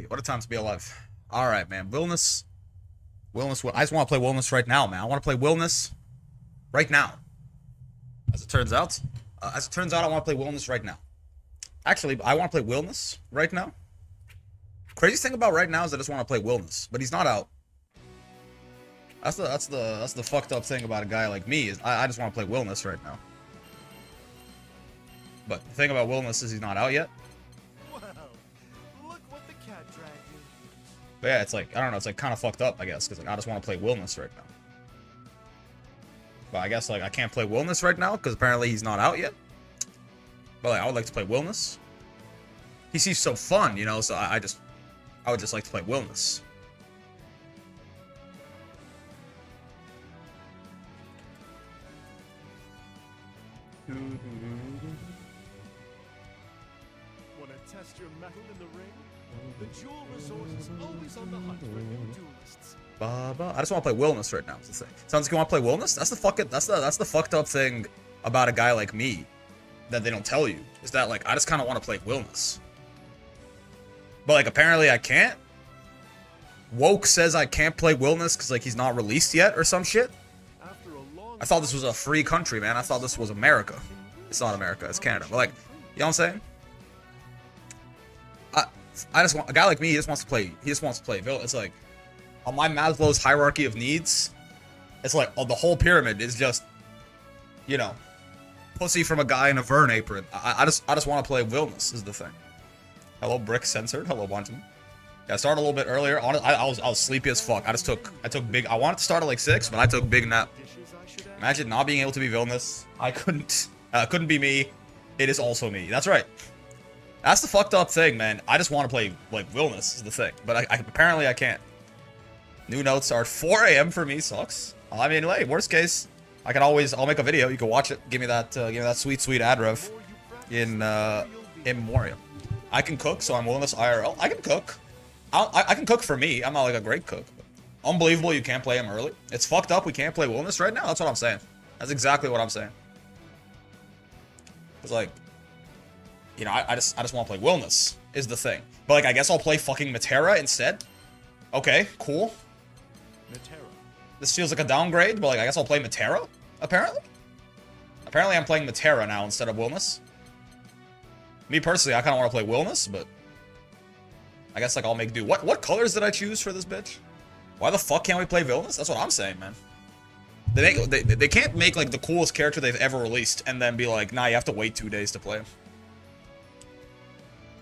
What a time to be alive. Alright, man. Wilnas. Wilnas. I just want to play Wilnas right now, man. I want to play Wilnas right now. As it turns out. I want to play Wilnas right now. Actually, I want to play Wilnas right now. Craziest thing about right now is I just want to play Wilnas, but he's not out. That's the fucked up thing about a guy like me is I just want to play Wilnas right now. But the thing about Wilnas is he's not out yet. Wow, look what the cat dragged you. But yeah, it's like, I don't know, it's like kind of fucked up, I guess, because like, I just want to play Wilnas right now. But I guess like I can't play Wilnas right now because apparently he's not out yet. But like, I would like to play Wilnas. He seems so fun, you know, so I would just like to play Wilnas. Want to test your mettle in the ring? The Jewel Resort is always on the hunt for new duelists. I just want to play Wilnas right now. Is the thing. Sounds like you want to play Wilnas? That's the fucked up thing about a guy like me that they don't tell you is that like I just kind of want to play Wilnas, but like apparently I can't. Woke says I can't play Wilnas because like he's not released yet or some shit. After a long I thought this was a free country, man. I thought this was America. It's not America. It's Canada. But like, you know what I'm saying? I just want a guy like me. He just wants to play. He just wants to play. It's like on my Maslow's hierarchy of needs. It's like the whole pyramid is just, you know, pussy from a guy in a Vern apron. I just want to play Wilnas is the thing. Hello, Brick Censored. Hello, Wanton. Yeah, I started a little bit earlier. I was sleepy as fuck. I took big. I wanted to start at like 6, but I took big nap. dishes I should add. Imagine not being able to be Wilnas. I couldn't be me. It is also me. That's right. That's the fucked up thing, man. I just want to play like Wilnas is the thing, but apparently I can't. New notes are 4 a.m. for me. Sucks. I mean, wait. Worst case, I'll make a video. You can watch it. Give me that sweet ad rev in memoriam. I can cook, so I'm Wilnas IRL. I can cook. I can cook for me. I'm not like a great cook. But unbelievable you can't play him early. It's fucked up we can't play Wilnas right now. That's what I'm saying. That's exactly what I'm saying. It's like, you know, I just want to play Wilnas is the thing. But like I guess I'll play fucking Metera instead. Okay, cool. Metera. This feels like a downgrade, but like I guess I'll play Metera, apparently. Apparently I'm playing Metera now instead of Wilnas. Me personally, I kind of want to play Wilnas, but I guess like I'll make do. What colors did I choose for this bitch? Why the fuck can't we play Wilnas? That's what I'm saying, man. They can't make like the coolest character they've ever released and then be like, nah, you have to wait 2 days to play him.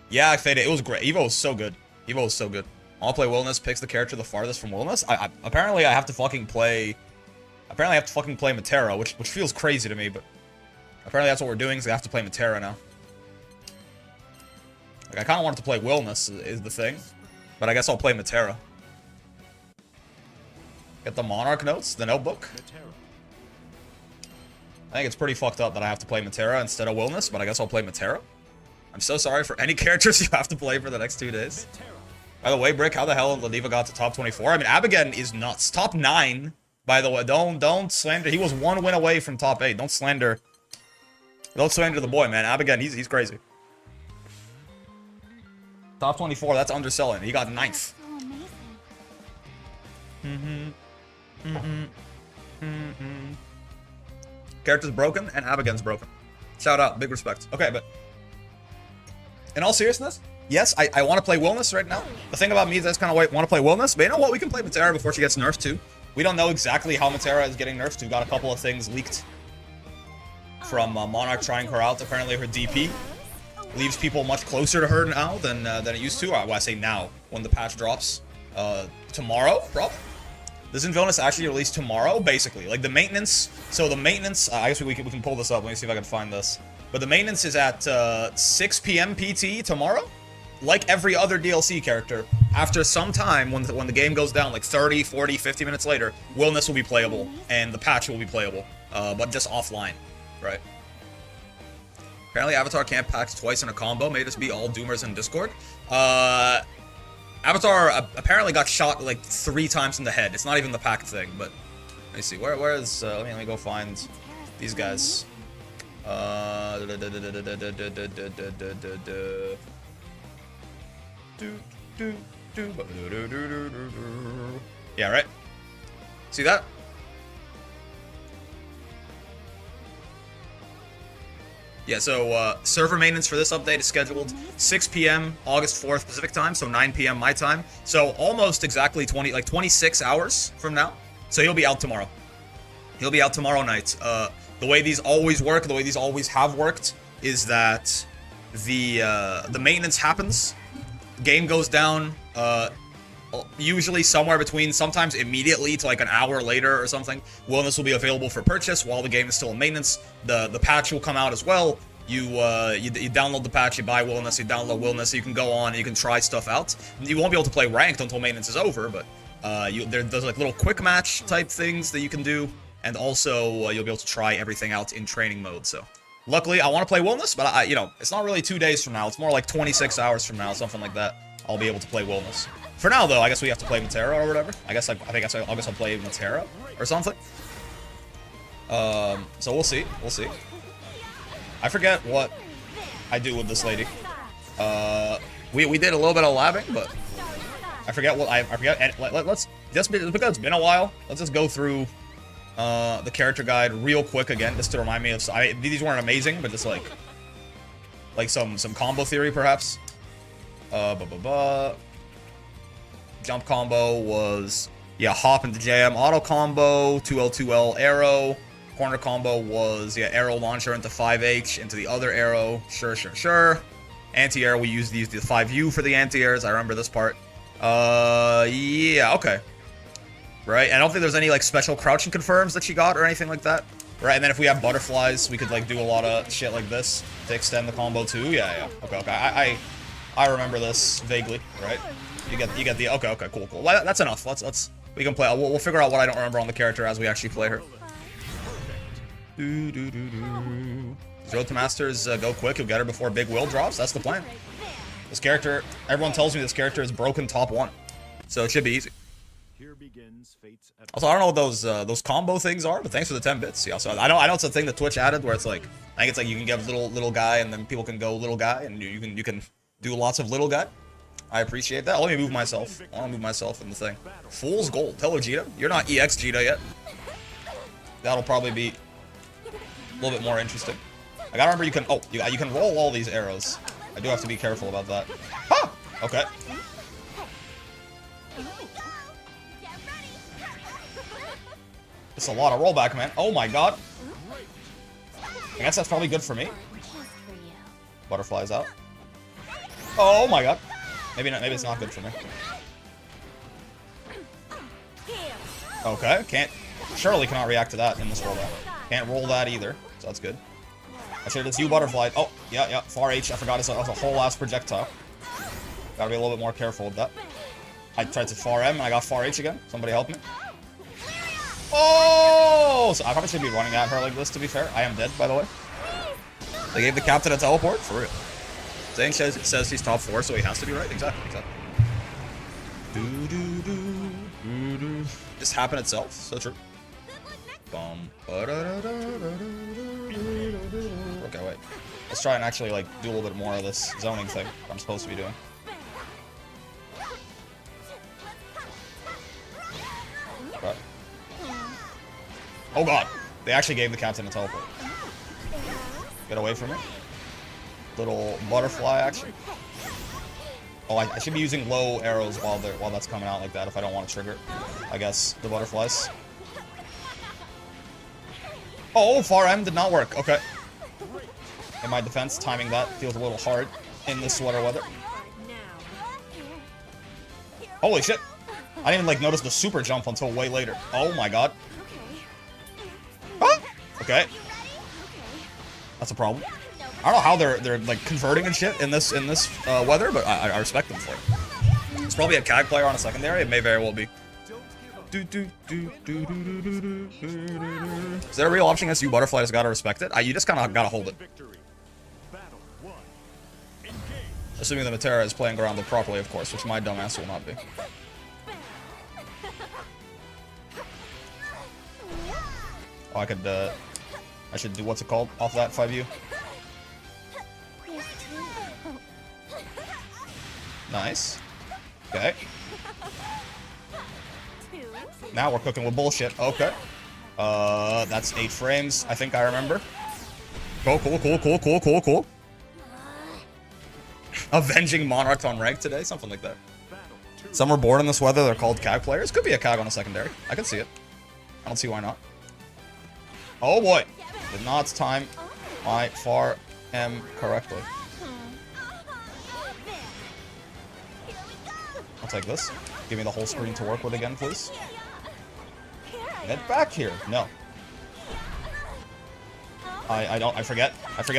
Yeah, I faded. It was great. Evo was so good. Evo was so good. I'll play Wilnas, picks the character the farthest from Wilnas. Apparently I have to fucking play. Apparently I have to fucking play Metera, which feels crazy to me, but apparently that's what we're doing, so I have to play Metera now. Like I kind of wanted to play Wilnas is the thing, but I guess I'll play Metera. Get the Monarch notes, the notebook. Metera. I think it's pretty fucked up that I have to play Metera instead of Wilnas, but I guess I'll play Metera. I'm so sorry for any characters you have to play for the next 2 days. Metera. By the way, Brick, how the hell Ladiva got to top 24? I mean, Abigail is nuts. Top 9, by the way. Don't slander. He was 1 win away from top 8. Don't slander the boy, man. Abigail, he's crazy. Top 24, that's underselling. He got 9th. Character's broken and Abigail's broken. Shout out, big respect. Okay, but in all seriousness, yes, I want to play Wilnas right now. The thing about me is I just kind of want to play Wilnas, but you know what? We can play Metera before she gets nerfed too. We don't know exactly how Metera is getting nerfed too. Got a couple of things leaked from Monarch trying her out. Apparently her DP leaves people much closer to her now than it used to. Well, I say now, when the patch drops. Tomorrow, probably. Doesn't Wilnas actually release tomorrow? Basically, like the maintenance. So the maintenance, I guess we can pull this up. Let me see if I can find this. But the maintenance is at 6 p.m. PT tomorrow. Like every other DLC character, after some time, when the game goes down, like 30, 40, 50 minutes later, Wilnas will be playable, and the patch will be playable, but just offline, right? Apparently, Avatar can't pack twice in a combo. May this be all Doomers in Discord. Avatar apparently got shot like 3 times in the head. It's not even the packed thing, but let me see. Where is? Let me go find these guys. Yeah, right? See that? Yeah, so server maintenance for this update is scheduled 6 p.m. August 4th Pacific time, so 9 p.m. my time. So almost exactly 26 hours from now. So he'll be out tomorrow. He'll be out tomorrow night. The way these always work, the way these always have worked, is that the maintenance happens, game goes down, usually somewhere between, sometimes immediately to like an hour later or something. Wilnas will be available for purchase while the game is still in maintenance. The patch will come out as well. You download the patch, you buy Wilnas, you download Wilnas, so you can go on and you can try stuff out. You won't be able to play ranked until maintenance is over, but there's like little quick match type things that you can do, and also you'll be able to try everything out in training mode. So luckily, I want to play Wilnas, but it's not really 2 days from now. It's more like 26 hours from now, something like that. I'll be able to play Wilnas. For now, though, I guess we have to play Metera or whatever. I guess I'll play Metera or something. So we'll see. We'll see. I forget what I do with this lady. We did a little bit of labbing, but I forget what I forget. And let's just because it's been a while. Let's just go through the character guide real quick again, just to remind me of. These weren't amazing, but just like some combo theory perhaps. Jump combo was, yeah, hop into jam, auto combo, 2L2L arrow. Corner combo was, yeah, arrow launcher into 5H into the other arrow. Sure. Anti-air, we used the 5U for the anti-airs. I remember this part. Yeah, okay. Right, I don't think there's any like special crouching confirms that she got or anything like that. Right, and then if we have butterflies, we could like do a lot of shit like this to extend the combo too. Yeah. Okay. I remember this vaguely, right? You get the okay, cool. Well, that's enough. We can play. We'll figure out what I don't remember on the character as we actually play her. Road to Masters, go quick. You'll get her before Big Will drops. That's the plan. This character, everyone tells me this character is broken top 1, so it should be easy. Also, I don't know what those combo things are, but thanks for the 10 bits. Yeah, so I know it's a thing that Twitch added where it's like, I think it's like you can get little guy and then people can go little guy and you can do lots of little guy. I appreciate that. Let me move myself. I want to move myself in the thing. Fool's Gold. Hello, Jita. You're not EX Jita yet. That'll probably be a little bit more interesting. I gotta remember you can. Oh, you can roll all these arrows. I do have to be careful about that. Ah! Okay. It's a lot of rollback, man. Oh my god. I guess that's probably good for me. Butterflies out. Oh my god. Maybe not. Maybe it's not good for me. Okay, surely cannot react to that in this rollback. Can't roll that either, so that's good. I should have just butterflied. Oh, yeah, far H. I forgot it's a whole ass projectile. Gotta be a little bit more careful with that. I tried to far M and I got far H again. Somebody help me. Oh! So I probably should be running at her like this, to be fair. I am dead, by the way. They gave the captain a teleport? For real. Zane says he's top 4, so he has to be right. Exactly. Just happen itself. So true. Okay, wait. Let's try and actually like do a little bit more of this zoning thing I'm supposed to be doing. Okay. Oh god! They actually gave the captain a teleport. Get away from me. Little butterfly action. Oh, I should be using low arrows while that's coming out like that if I don't want to trigger, I guess, the butterflies. Oh, far M did not work. Okay. In my defense, timing that feels a little hard in this sweater weather. Holy shit. I didn't even like notice the super jump until way later. Oh my god. Ah! Okay. That's a problem. I don't know how they're like converting and shit in this weather, but I respect them for it. It's probably a CAG player on a secondary. It may very well be. Is there a real option against you, Butterfly? Just gotta respect it. You just kind of gotta hold it. Assuming the Metera is playing grounded properly, of course, which my dumbass will not be. Oh, I should do, what's it called, off that 5U? Nice. Okay. Now we're cooking with bullshit. Okay. That's 8 frames. I think I remember. Cool. Avenging Monarch on rank today? Something like that. Some were born in this weather. They're called CAG players. Could be a CAG on a secondary. I can see it. I don't see why not. Oh boy. Did not time my far M correctly. I'll take this. Give me the whole screen to work with again, please. Get back here. No. I forget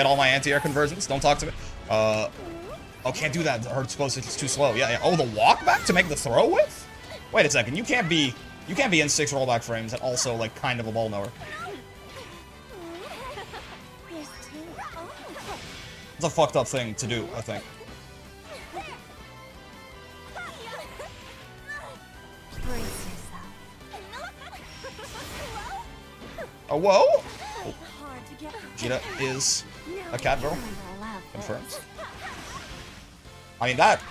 all my anti-air conversions. Don't talk to me. Oh, can't do that. Her explosive is too slow. Yeah. Oh, the walk back to make the throw with? Wait a second. You can't be in 6 rollback frames and also like kind of a ball knower. It's a fucked up thing to do, I think. Oh, whoa! Oh. Vegeta is a cat girl. Confirms. I mean, that,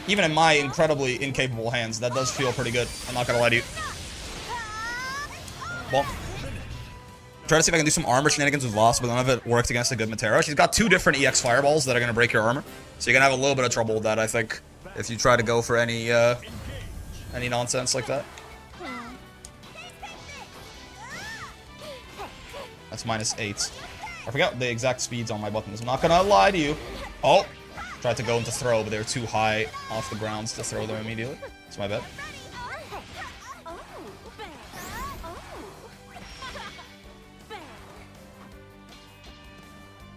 even in my incredibly incapable hands, that does feel pretty good. I'm not gonna lie to you. Well, try to see if I can do some armor shenanigans with Voss, but none of it worked against a good Metera. She's got 2 different EX fireballs that are gonna break your armor, so you're gonna have a little bit of trouble with that, I think, if you try to go for any nonsense like that. That's -8. I forgot the exact speeds on my buttons. I'm not gonna lie to you. Oh! Tried to go into throw, but they were too high off the grounds to throw them immediately. That's my bad.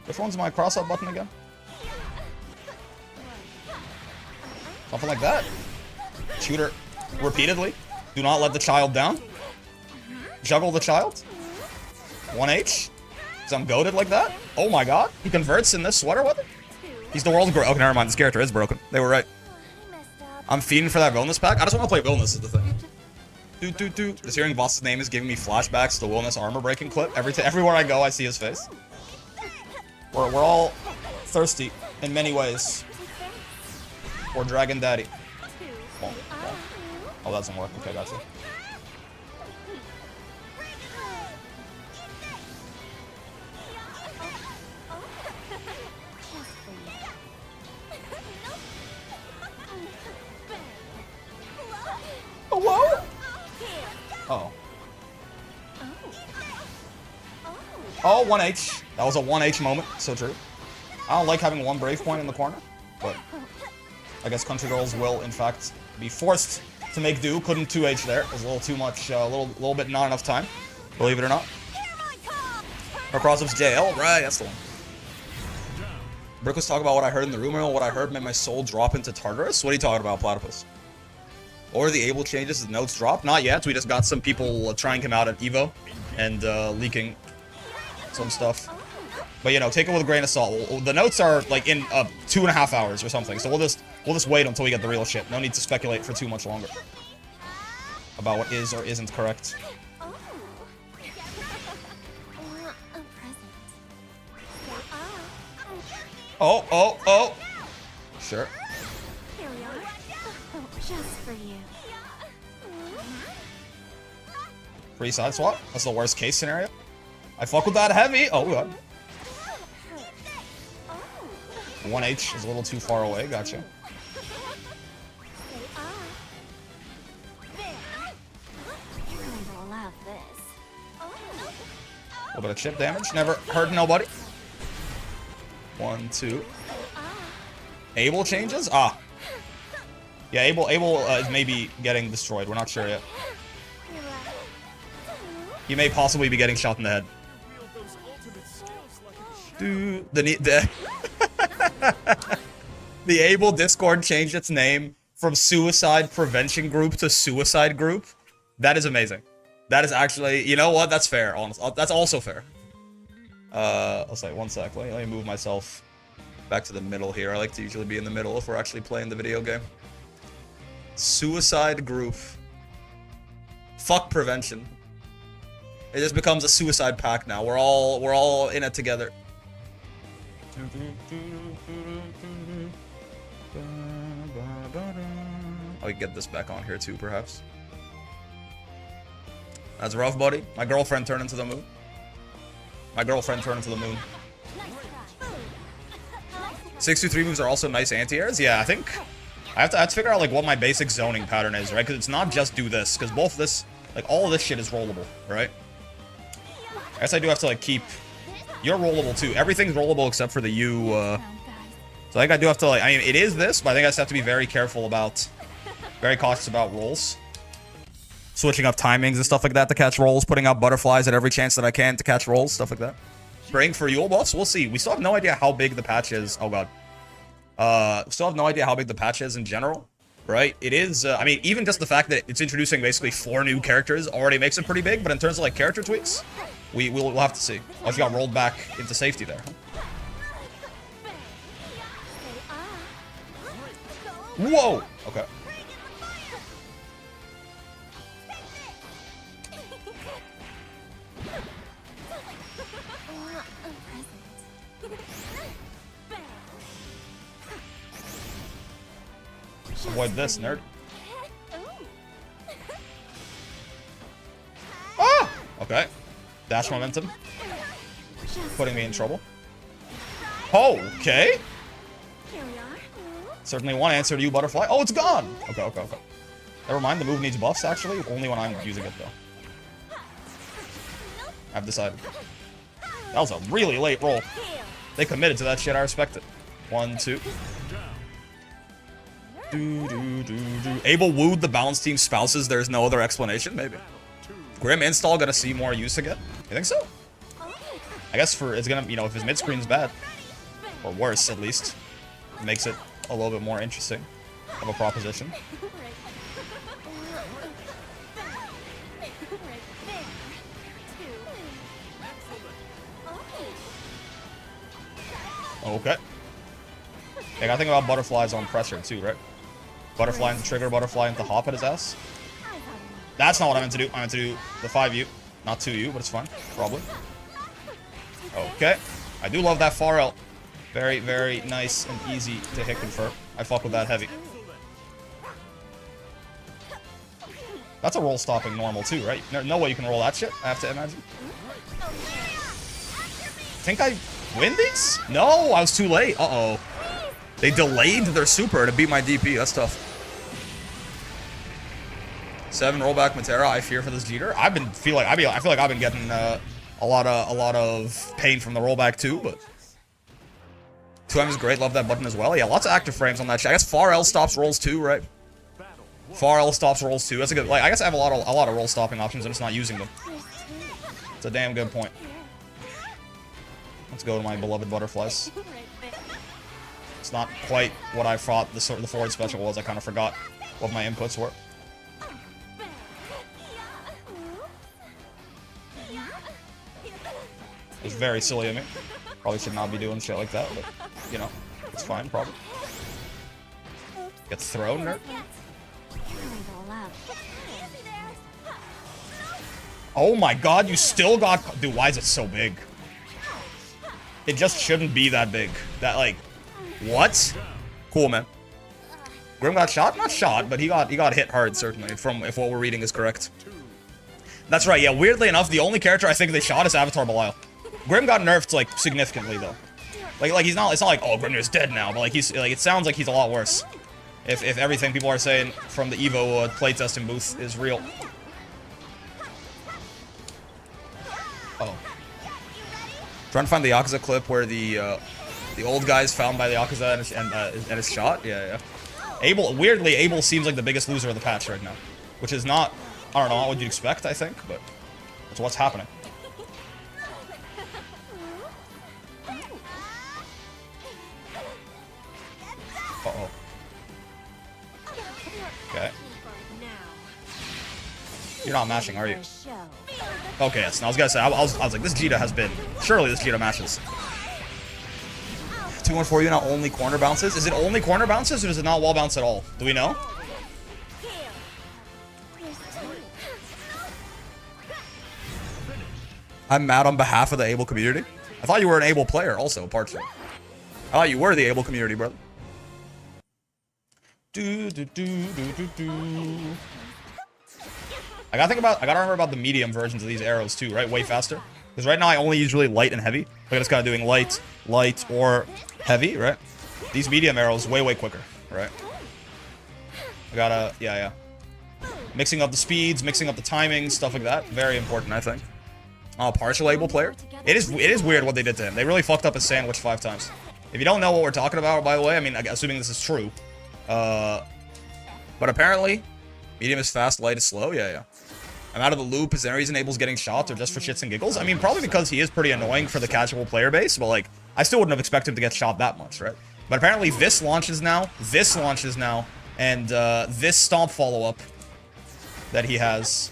Which one's my cross-up button again? Something like that. Shoot her repeatedly. Do not let the child down. Juggle the child. 1H. Because I'm goated like that. Oh my god. He converts in this sweater weather? He's the world's broken. Oh, never mind. This character is broken. They were right. I'm feeding for that Wilnas pack. I just want to play Wilnas is the thing. Just hearing Voss's name is giving me flashbacks to the Wilnas armor breaking clip. Everywhere I go, I see his face. We're all thirsty in many ways. For Dragon Daddy. Oh, that doesn't work. Okay, gotcha. Oh, whoa! Oh. Oh, 1H. That was a 1H moment. So true. I don't like having 1 brave point in the corner, but I guess country girls will, in fact, be forced to make do. Couldn't 2H there. It was a little too much, a little bit not enough time. Believe it or not. Her cross-up's JL, right? That's the one. Brick was talking about what I heard in the rumor, and what I heard made my soul drop into Tartarus. What are you talking about, Platypus? Or the able changes, his notes drop? Not yet. We just got some people trying him out at Evo and leaking some stuff. But you know, take it with a grain of salt. The notes are like in 2.5 hours or something, so we'll just wait until we get the real shit. No need to speculate for too much longer about what is or isn't correct. Oh. Sure. Here we are. Just for you. Free side swap? That's the worst case scenario. I fuck with that heavy. Oh, god. 1H is a little too far away. Gotcha. A little bit of chip damage. Never hurt nobody. 1, 2. Able changes? Ah. Yeah, Able is maybe getting destroyed. We're not sure yet. He may possibly be getting shot in the head. Dude, the Able Discord changed its name from Suicide Prevention Group to Suicide Group. That is amazing. That is actually, you know what? That's fair. Honestly, that's also fair. I'll say 1 sec. Let me move myself back to the middle here. I like to usually be in the middle if we're actually playing the video game. Suicide Group. Fuck prevention. It just becomes a suicide pack now. We're all in it together. I'll get this back on here too, perhaps. That's rough, buddy. My girlfriend turned into the moon. My girlfriend turned into the moon. 6-2-3 moves are also nice anti-airs. Yeah, I think I have to figure out like what my basic zoning pattern is, right? Because it's not just do this, because both this, like all of this shit is rollable, right? I guess I do have to like keep. You're rollable too. Everything's rollable except for the U. So I think I do have to like. I mean, it is this, but I think I just have to be very careful about, very cautious about rolls. Switching up timings and stuff like that to catch rolls, putting out butterflies at every chance that I can to catch rolls, stuff like that. Praying for Yule buffs, we'll see. We still have no idea how big the patch is. Oh god. Still have no idea how big the patch is in general, right? It is, I mean, even just the fact that it's introducing basically 4 new characters already makes it pretty big, but in terms of like character tweaks, we'll have to see. Oh, she got rolled back into safety there. Whoa! Okay. Avoid this, nerd. Ah! Okay. Dash momentum. Putting me in trouble. Okay. Certainly one answer to you, butterfly. Oh, it's gone! Okay. Never mind, the move needs buffs, actually. Only when I'm using it, though. I've decided. That was a really late roll. They committed to that shit, I respect it. 1, 2. Abel wooed the balance team spouses. There's no other explanation, maybe. Grim install gonna see more use again? You think so? I guess for it's gonna, you know, if his mid screen's bad, or worse at least, it makes it a little bit more interesting of a proposition. Okay. I gotta think about butterflies on pressure too, right? Butterfly into trigger, butterfly into hop at his ass. That's not what I meant to do. I meant to do the 5U, not 2U, but it's fine, probably. Okay. I do love that far L. Very, very nice and easy to hit confirm. I fuck with that heavy. That's a roll stopping normal too, right? No way you can roll that shit, I have to imagine. Think I win these? No, I was too late. Uh-oh. They delayed their super to beat my DP. That's tough. 7 rollback Metera. I fear for this Jeter. I feel like I've been getting a lot of pain from the rollback too, but 2M is great. Love that button as well. Yeah, lots of active frames on that shit. I guess far L stops rolls too, right? Far L stops rolls too. That's a good. Like I guess I have a lot of roll stopping options. I'm just not using them. It's a damn good point. Let's go to my beloved butterflies. It's not quite what I thought the forward special was. I kind of forgot what my inputs were. It was very silly of me. Probably should not be doing shit like that, but, you know, it's fine, probably. Get thrown, nerd. Oh my god, you still got... Dude, why is it so big? It just shouldn't be that big. That, like... What? Cool, man. Grim got shot? Not shot, but he got hit hard, certainly, from if what we're reading is correct. That's right, yeah, weirdly enough, the only character I think they shot is Avatar Belial. Grim got nerfed, like, significantly, though. Like he's not, it's not like, oh, Grim is dead now, but, like, he's, like, it sounds like he's a lot worse. If everything people are saying from the EVO playtesting booth is real. Uh-oh. Trying to find the Yakuza clip where the old guy's found by the Yakuza and is shot? Yeah. Abel, weirdly, Abel seems like the biggest loser of the patch right now. Which is not, I don't know, what would you expect, I think, but that's what's happening. Uh-oh. Okay. You're not mashing, are you? Okay, yes. And I was gonna say, I was like, this Jita has been, surely this Jita mashes. 2-1-4 you not only corner bounces? Is it only corner bounces or does it not wall bounce at all? Do we know? I'm mad on behalf of the Able community. I thought you were an Able player also, partially. I thought you were the Able community, brother. I gotta remember about the medium versions of these arrows too, right? Way faster. Because right now I only use really light and heavy. Like I just kind of doing light, or heavy, right? These medium arrows way quicker, right? I gotta, yeah. Mixing up the speeds, mixing up the timings, stuff like that. Very important, I think. Partial able player. It is weird what they did to him. They really fucked up his sandwich 5 times. If you don't know what we're talking about, by the way, I mean, assuming this is true. But apparently, medium is fast, light is slow. Yeah. I'm out of the loop. Is there any reason Abel's getting shot or just for shits and giggles? I mean, probably because he is pretty annoying for the casual player base, but like, I still wouldn't have expected him to get shot that much, right? But apparently this launches now, and this stomp follow-up that he has,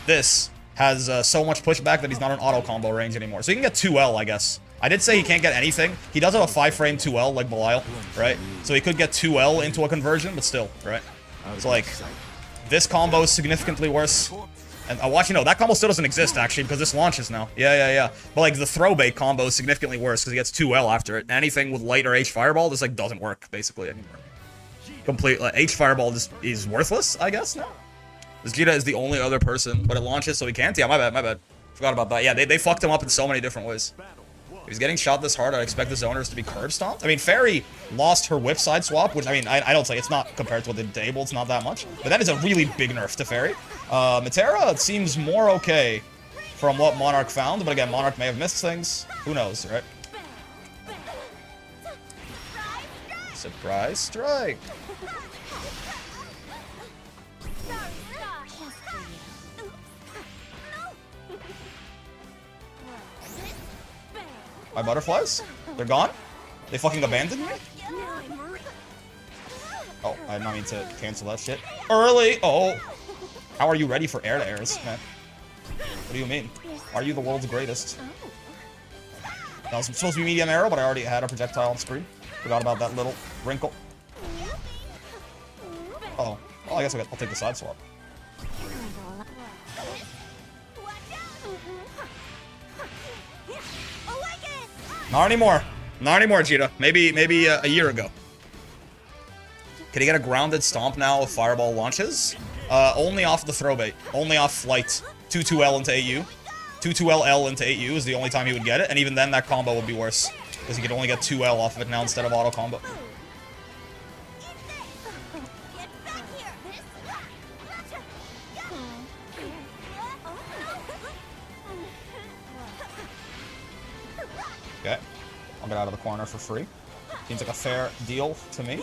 this has so much pushback that he's not in auto combo range anymore. So he can get 2L, I guess. I did say he can't get anything. He does have a 5-frame 2L like Belial, right? So he could get 2L into a conversion, but still, right? So like, this combo is significantly worse. And watch, you know, that combo still doesn't exist, actually, because this launches now. Yeah. But, like, the throw bait combo is significantly worse because he gets 2L after it. Anything with light or H Fireball, this, like, doesn't work, basically, anymore. Complete, like, H Fireball is worthless, I guess, now? This Vegeta is the only other person, but it launches, so he can't? Yeah, my bad. Forgot about that. Yeah, they fucked him up in so many different ways. If he's getting shot this hard, I'd expect the zoners to be curb stomped. I mean, Fairy lost her whip side swap, which, I mean, I don't say it's not compared to what they did to Abel, it's not that much. But that is a really big nerf to Fairy. Metera seems more okay from what Monarch found, but again, Monarch may have missed things. Who knows, right? Surprise strike. My butterflies? They're gone? They fucking abandoned me? Oh, I did not mean to cancel that shit. Early! Oh! How are you ready for air-to-airs, man? What do you mean? Are you the world's greatest? That was supposed to be medium arrow, but I already had a projectile on screen. Forgot about that little wrinkle. Uh oh. Well, I guess I'll take the side swap. Not anymore. Not anymore, Cheetah. Maybe a year ago. Can he get a grounded stomp now if Fireball launches? Only off the throw bait. Only off flight. 2-2L into AU. 2-2L into AU is the only time he would get it, and even then that combo would be worse. Because he could only get 2L off of it now instead of auto combo. Okay. I'll get out of the corner for free. Seems like a fair deal to me.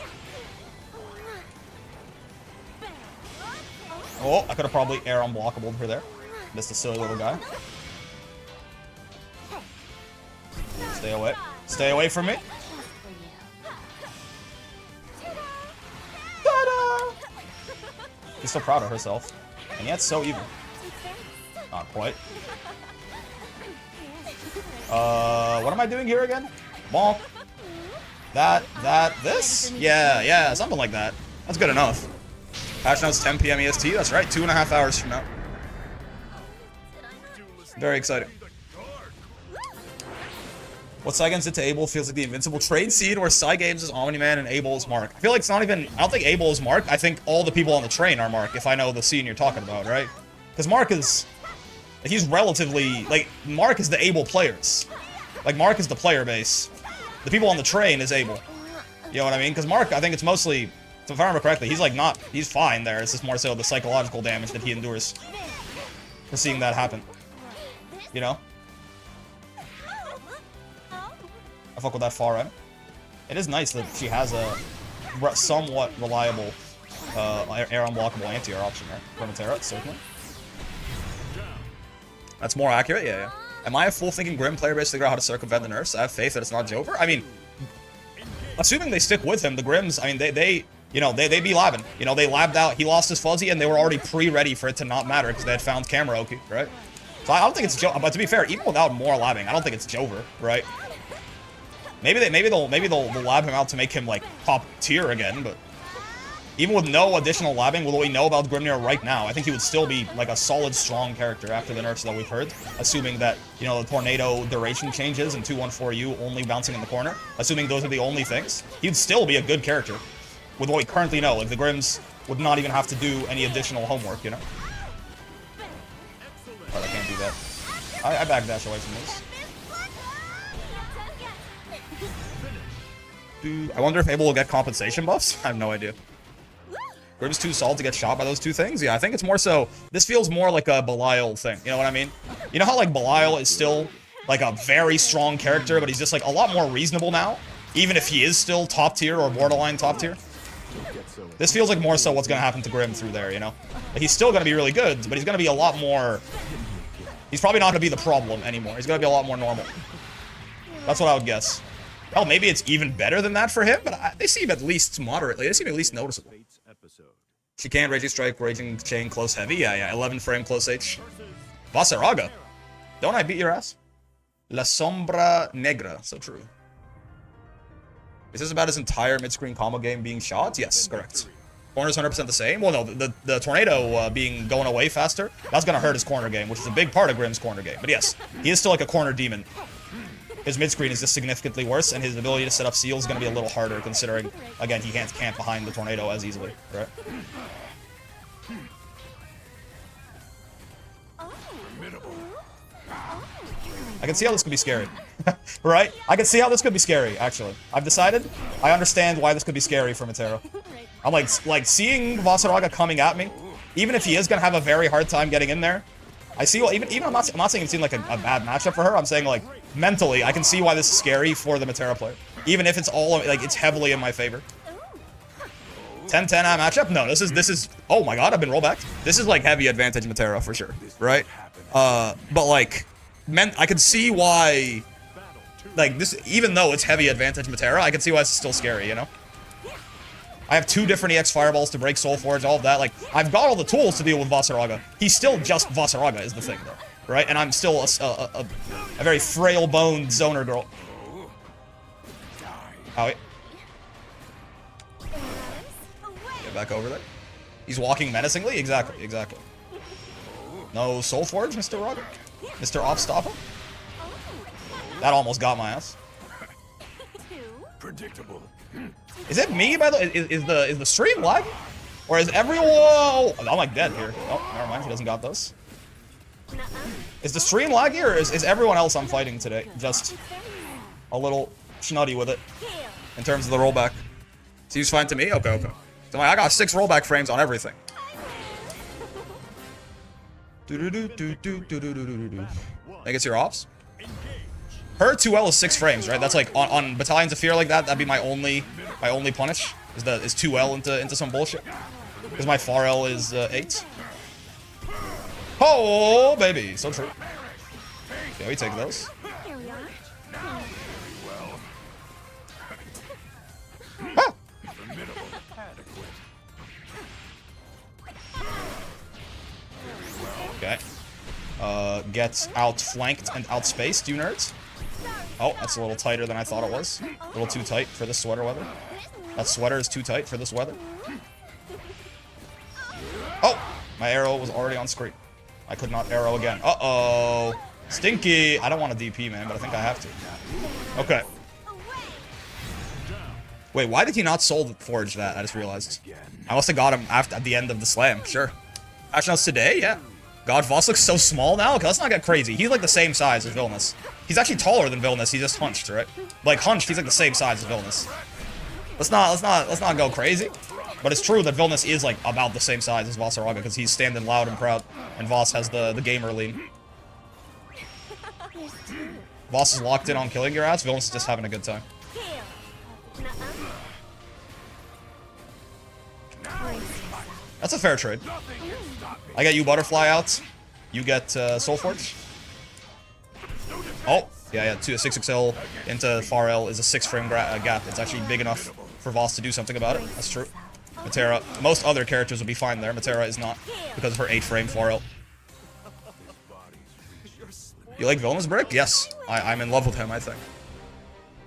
Oh, I could have probably air unblockable her there. Missed a silly little guy. Stay away. Stay away from me. Ta-da! She's so proud of herself. And yet so evil. Not quite. What am I doing here again? Bonk. This? Yeah, something like that. That's good enough. Patch notes 10 PM EST, that's right, 2.5 hours from now. Very exciting. What Saigen's did to Abel feels like the invincible trade scene where Games is Omni-Man and Abel is Mark. I feel like it's not even, I don't think Abel is Mark, I think all the people on the train are Mark, if I know the scene you're talking about, right? Because Mark is, he's relatively, like, Mark is the Abel players. Like, Mark is the player base. The people on the train is Abel. You know what I mean? Because Mark, I think it's mostly, if I remember correctly, he's like not, he's fine there. It's just more so the psychological damage that he endures for seeing that happen. You know? I fuck with that far right. It is nice that she has a somewhat reliable air unblockable anti-air option there for Metera, certainly. That's more accurate, yeah. Am I a full-thinking Grim player base to figure out how to circumvent the nerfs? I have faith that it's not Jover. I mean, assuming they stick with him, the Grims, I mean, they be labbing. You know, they labbed out, he lost his Fuzzy, and they were already pre-ready for it to not matter because they had found Kamaroki, right? So I don't think it's Jover, but to be fair, even without more labbing, I don't think it's Jover, right? Maybe they'll lab him out to make him, like, top tier again, but even with no additional labbing, with what we know about Grimnir right now, I think he would still be, like, a solid, strong character after the nerfs that we've heard. Assuming that, you know, the Tornado duration changes and 214U only bouncing in the corner. Assuming those are the only things. He'd still be a good character. with what we currently know. Like, the Grims would not even have to do any additional homework, you know? But I can't do that. I backdash away from this. Dude, I wonder if Abel will get compensation buffs? I have no idea. Grim's too solid to get shot by those two things? Yeah, I think it's more so... This feels more like a Belial thing. You know what I mean? You know how, like, Belial is still, like, a very strong character, but he's just, like, a lot more reasonable now? Even if he is still top tier or borderline top tier? This feels like more so what's gonna happen to Grim through there, you know? Like, he's still gonna be really good, but he's gonna be a lot more... He's probably not gonna be the problem anymore. He's gonna be a lot more normal. That's what I would guess. Hell, maybe it's even better than that for him, but they seem at least moderately. They seem at least noticeable. Chicane, Raging Strike, Raging Chain, Close Heavy. Yeah. 11 frame, Close H. Vasaraga. Don't I beat your ass? La Sombra Negra. So true. Is this about his entire mid-screen combo game being shot? Yes, correct. Corner's 100% the same. Well, no, the Tornado going away faster, that's going to hurt his corner game, which is a big part of Grim's corner game. But yes, he is still like a corner demon. His mid-screen is just significantly worse, and his ability to set up seals is going to be a little harder, considering, again, he can't camp behind the Tornado as easily, right? I can see how this could be scary. Right? I can see how this could be scary, actually. I've decided. I understand why this could be scary for Metera. I'm like seeing Vasaraga coming at me, even if he is going to have a very hard time getting in there. I see, even I'm not saying it seemed like a bad matchup for her. I'm saying, like, mentally, I can see why this is scary for the Metera player. Even if it's all, like, it's heavily in my favor. 10-10 matchup? No, this is, oh my god, I've been rollback. This is, like, heavy advantage Metera for sure, right? But, like, I can see why, like, this, even though it's heavy advantage Metera, I can see why it's still scary, you know? I have 2 different EX Fireballs to break Soul Forge, all of that. Like, I've got all the tools to deal with Vasaraga. He's still just Vasaraga is the thing, though. Right? And I'm still a very frail-boned zoner girl. Owie. Get back over there. He's walking menacingly? Exactly. No Soul Forge, Mr. Raga? Mr. Offstopper? That almost got my ass. Predictable. Is it me, by the way? Is the stream lagging? Or is everyone... Oh, I'm like dead here. Oh, never mind. He doesn't got this. Is the stream laggy, or is everyone else I'm fighting today just a little schnutty with it in terms of the rollback? Seems fine to me? Okay. So I got 6 rollback frames on everything. I guess your ops? Her 2L is 6 frames, right? That's like on Battalions of Fear like that. That'd be my only punish. Is 2L into some bullshit. Because my 4L is 8. Oh baby, so true. Yeah, we take those. Here we are. Ah! Okay. Gets outflanked and outspaced, you nerds. Oh, that's a little tighter than I thought it was. A little too tight for this sweater weather. That sweater is too tight for this weather. Oh! My arrow was already on screen. I could not arrow again. Uh-oh. Stinky. I don't want to DP, man, but I think I have to. Okay. Wait, why did he not Soul Forge that? I just realized. I must have got him at the end of the slam. Sure. Actually, no, it's today? Yeah. God, Voss looks so small now? Okay, let's not get crazy. He's like the same size as Wilnas. He's actually taller than Wilnas. He's just hunched, right? Like hunched, he's like the same size as Wilnas. Let's not go crazy. But it's true that Wilnas is like about the same size as Vasaraga because he's standing loud and proud, and Voss has the gamer lean. Voss is locked in on killing your ass. Wilnas is just having a good time. That's a fair trade. I get you Butterfly out. You get Soul Forge. Oh, yeah, 6XL into 4L is a 6 frame gap. It's actually big enough for Voss to do something about it. That's true. Metera, most other characters would be fine there. Metera is not because of her 8 frame 4L. You like Vilna's Brick? Yes, I'm in love with him, I think.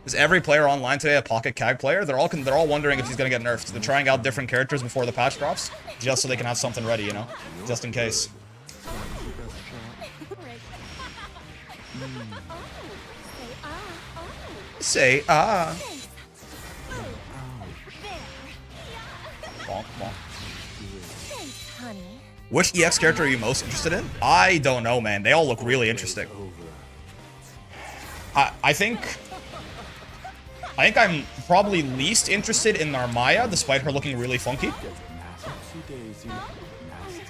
Is every player online today a Pocket CAG player? They're all wondering if he's gonna get nerfed. They're trying out different characters before the patch drops, just so they can have something ready, you know, just in case. Say ah. Thanks, honey. Which EX character are you most interested in? I don't know, man. They all look really interesting. I think I'm probably least interested in Narmaya, despite her looking really funky.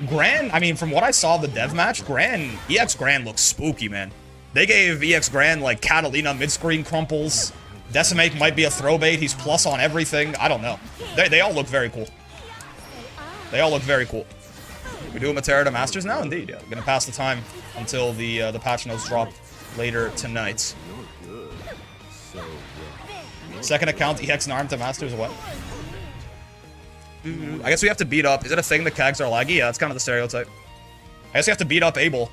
Gran, I mean, from what I saw of the dev match, EX Gran looks spooky, man. They gave EX Gran, like, Catalina mid-screen crumples. Decimate might be a throw bait. He's plus on everything. I don't know. They all look very cool. They all look very cool. We do a Metera to Masters now? Indeed, yeah. We're gonna pass the time until the patch notes drop later tonight. Second account, EX Narm to Masters, what? I guess we have to beat up. Is it a thing that Kags are laggy? Yeah, that's kind of the stereotype. I guess we have to beat up Abel.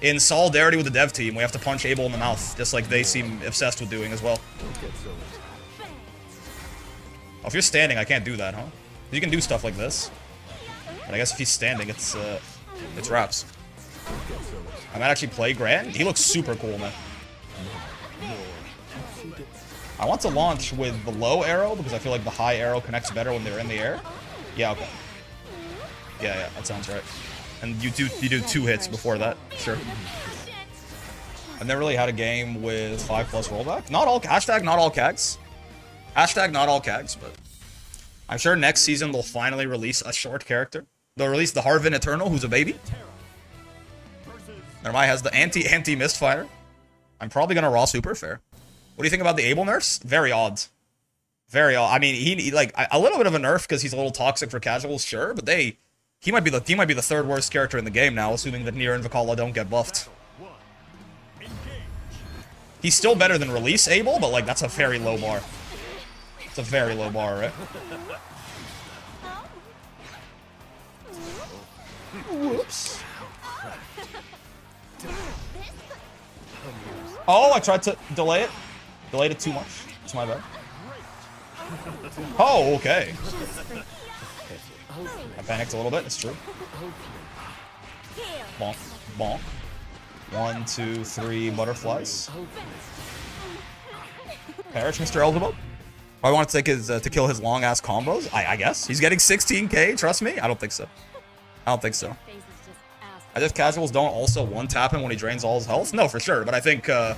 In solidarity with the dev team, we have to punch Abel in the mouth, just like they seem obsessed with doing as well. Oh, if you're standing, I can't do that, huh? You can do stuff like this. But I guess if he's standing, it's wraps. I might actually play Gran. He looks super cool, man. I want to launch with the low arrow because I feel like the high arrow connects better when they're in the air. Yeah, okay. Yeah, that sounds right. And you do 2 hits before that, sure. I've never really had a game with 5+ rollback. Not all, hashtag not all Kags. Hashtag not all Kags, but I'm sure next season they'll finally release a short character. They'll release the Harvin Eternal, who's a baby. Nermai has the anti Mistfighter. I'm probably gonna raw super fair. What do you think about the Abel nerfs? Very odd. Very odd. I mean, he like a little bit of a nerf because he's a little toxic for casuals, sure, but he might be the 3rd worst character in the game now, assuming that Nier and Vikala don't get buffed. He's still better than release Abel, but like that's a very low bar. It's a very low bar, right? Whoops. Oh, I tried to delay it. Delayed it too much. It's my bad. Oh, okay. I panicked a little bit, it's true. Bonk, bonk. 1, 2, 3 butterflies. Perish, Mr. Elzebub. I want to take his to kill his long ass combos. I guess he's getting 16k. Trust me. I don't think so. I don't think so. As if casuals don't also one tap him when he drains all his health. No, for sure. But I think that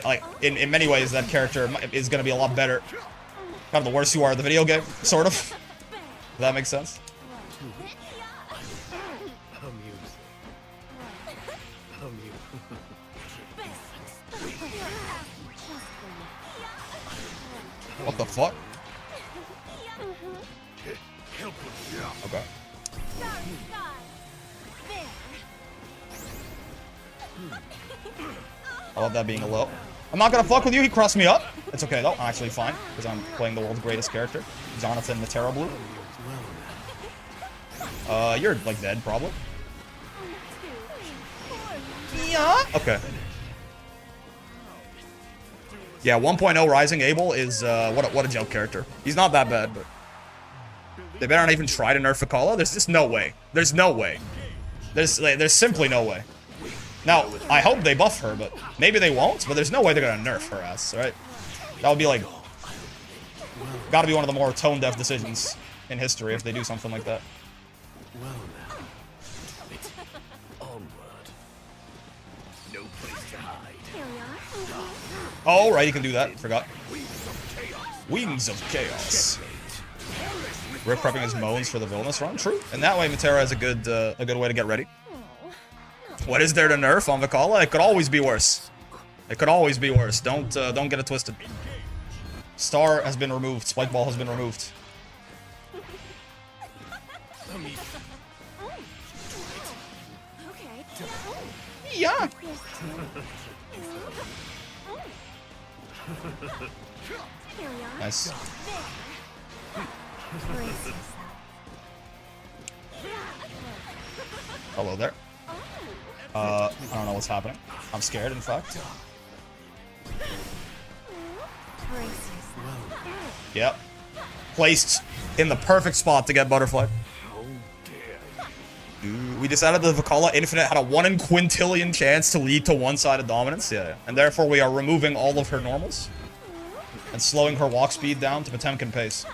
like in many ways that character is going to be a lot better. Kind of the worse you are at the video game, sort of. Does that make sense? What the fuck? Okay. I love that being a low. I'm not gonna fuck with you, he crossed me up. It's okay though, I'm actually fine, because I'm playing the world's greatest character. Jonathan Metera Blue. You're like dead, probably. Yeah. Okay. Yeah, 1.0 Rising Abel is what a joke character. He's not that bad, but they better not even try to nerf Vikala. There's just no way. There's no way. There's simply no way. Now, I hope they buff her, but maybe they won't, but there's no way they're gonna nerf her ass, right? That would be like gotta be one of the more tone-deaf decisions in history if they do something like that. Well now, onward. No place to hide. Here we are. Oh, right, he can do that. Forgot. Wings of Chaos. Rick prepping his moans for the Wilnas run. True. And that way, Metera has a good way to get ready. What is there to nerf on Vikala? It could always be worse. It could always be worse. Don't get it twisted. Star has been removed. Spike Ball has been removed. Okay. Yeah. Here we are. Nice. Brace yourself. Hello there. I don't know what's happening. I'm scared, in fact. Brace yourself. Yep. Placed in the perfect spot to get Butterfly. We decided that Vikala Infinite had a 1 in quintillion chance to lead to one-sided dominance. Yeah. And therefore we are removing all of her normals. And slowing her walk speed down to Potemkin pace.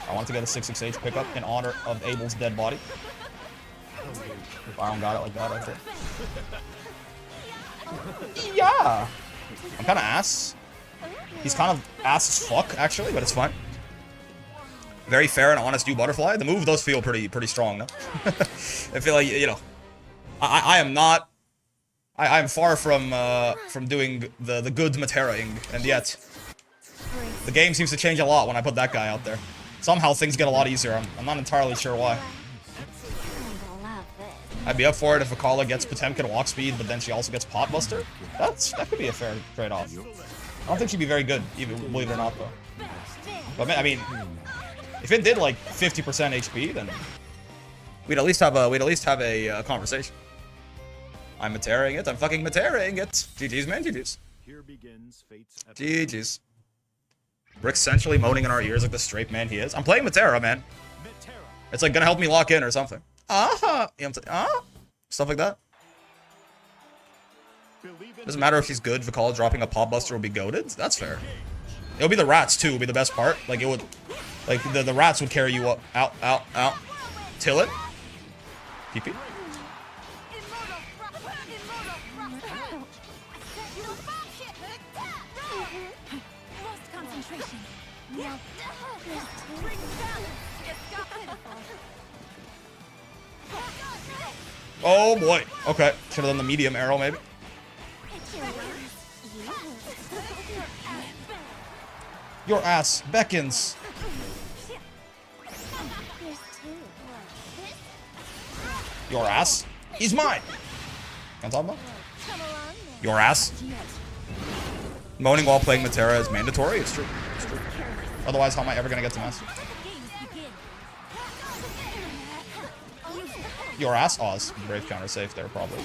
I want to get a 6/6H pickup in honor of Abel's dead body. If I don't got it like that, I think. Yeah! I'm kind of ass. He's kind of ass as fuck, actually, but it's fine. Very fair and honest you butterfly. The move does feel pretty strong, no? I feel like, you know, I am not... I am far from doing the good Metera-ing, and yet the game seems to change a lot when I put that guy out there. Somehow things get a lot easier. I'm not entirely sure why. I'd be up for it if Akala gets Potemkin walk speed, but then she also gets Pot Buster. That could be a fair trade-off. I don't think she'd be very good, even believe it or not, though. But I mean, if it did like 50% HP, then we'd at least have a conversation. I'm Metera-ing it. I'm fucking Metera-ing it. GG's, man. GG's. Here begins fate's GG's. Rick's essentially moaning in our ears like the straight man he is. I'm playing Metera, man. Metera. It's like gonna help me lock in or something. Stuff like that. Doesn't matter if she's good. Vikala dropping a Pop Buster will be goated. That's fair. It'll be the rats too. Will be the best part. Like it would, like the rats would carry you up, out. Till it. PP. Oh boy. Okay. Should have done the medium arrow maybe. Your ass beckons. Your ass is mine. Can I talk about? Your ass. Moaning while playing Metera is mandatory. It's true. It's true. Otherwise, how am I ever gonna get to master? Your ass. Oh, it's brave counter safe there probably.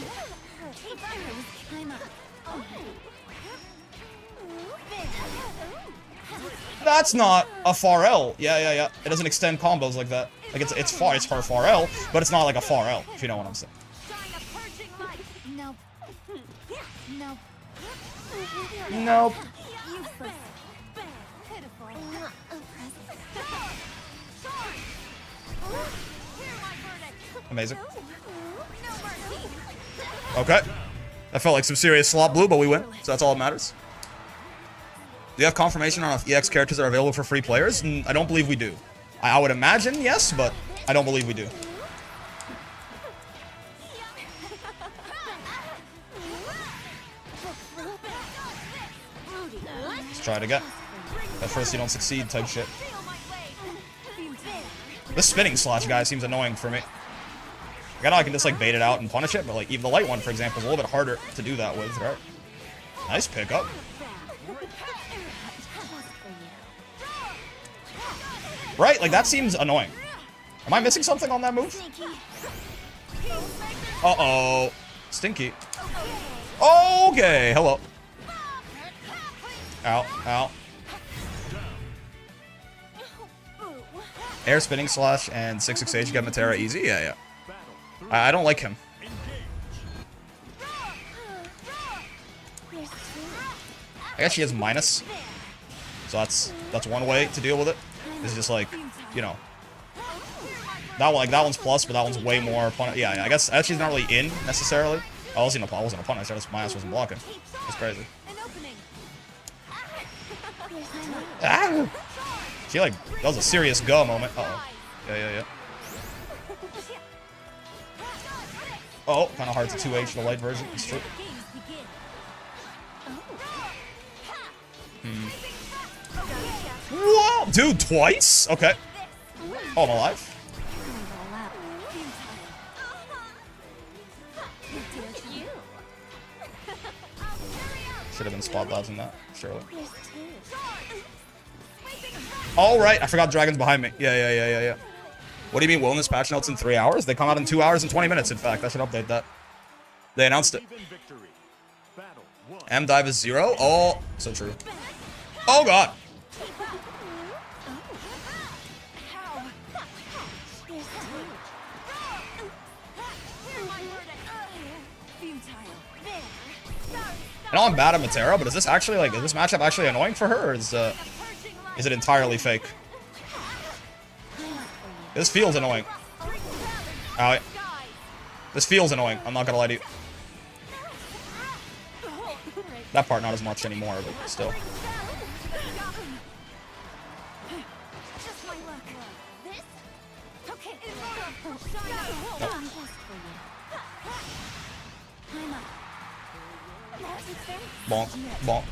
That's not a far L. Yeah. It doesn't extend combos like that. Like it's her far L, but it's not like a far L, if you know what I'm saying. Nope. Amazing. Okay. That felt like some serious slot blue, but we win, so that's all that matters. Do you have confirmation on if EX characters are available for free players? I don't believe we do. I would imagine yes, but I don't believe we do. Let's try it again. At first you don't succeed type shit. This spinning slash guy seems annoying for me. I know I can just like bait it out and punish it, but like even the light one, for example, is a little bit harder to do that with, right? Nice pickup. Right? Like that seems annoying. Am I missing something on that move? Uh-oh. Stinky. Okay, hello. Ow. Air spinning slash and 6/6H get Metera easy? Yeah. I don't like him. I guess she has minus. So that's one way to deal with it. It's just like, you know. That one's plus, but that one's way more punish. Yeah, I guess she's not really in necessarily. I wasn't a punish, I just my ass wasn't blocking. That's crazy. Ah! She like that was a serious go moment. Uh-oh. Yeah. Oh, kind of hard to 2H the light version. It's true. Whoa, dude, twice? Okay. Oh, I'm alive. Should have been spot dodging that, surely. All right, I forgot Dragon's behind me. Yeah. What do you mean Wilnas patch notes in 3 hours? They come out in 2 hours and 20 minutes, in fact. I should update that. They announced it. M dive is 0? Oh, so true. Oh, God. I know I'm bad at Metera, but is this actually, like, is this matchup actually annoying for her, or is it entirely fake? This feels annoying. Alright. This feels annoying. I'm not gonna lie to you. That part not as much anymore, but still. Bonk, bonk.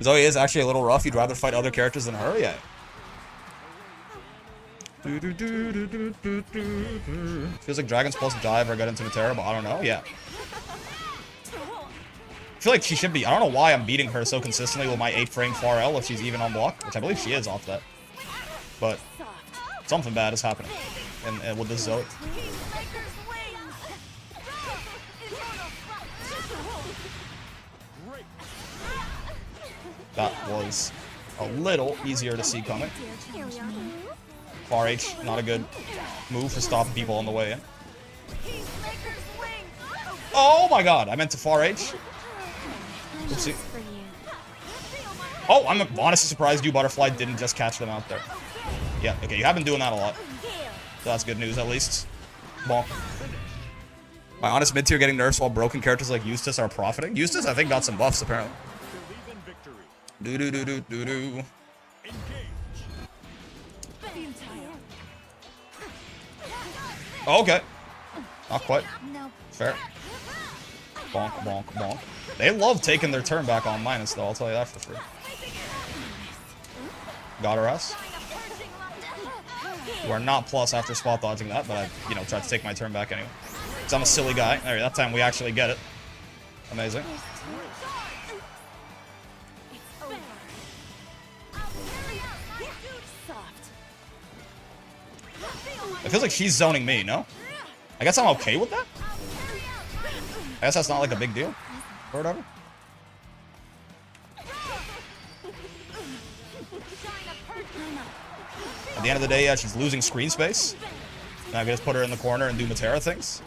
Zoe is actually a little rough. You'd rather fight other characters than her? Yeah. Feels like Dragon's supposed to dive or get into Metera, but I don't know. Yeah. I feel like she should be. I don't know why I'm beating her so consistently with my 8-frame far L if she's even on block, which I believe she is off that. But something bad is happening and with this Zoe. That was a little easier to see coming. Far H, not a good move for stopping people on the way in. Oh my god, I meant to far H. Oopsie. Oh, I'm honestly surprised you, Butterfly, didn't just catch them out there. Yeah, okay, you have been doing that a lot. So that's good news, at least. Bonk. My honest mid-tier getting nerfs while broken characters like Eustace are profiting. Eustace, I think, got some buffs, apparently. Do-do-do-do-do-do. Okay. Not quite. Fair. Bonk, bonk, bonk. They love taking their turn back on minus, though. I'll tell you that for free. Got her ass. You are not plus after spot dodging that, but I, you know, tried to take my turn back anyway. Because I'm a silly guy. Alright, that time we actually get it. Amazing. It feels like she's zoning me, no? I guess I'm okay with that? I guess that's not like a big deal. Or whatever. At the end of the day, yeah, she's losing screen space. Now I can just put her in the corner and do Metera things.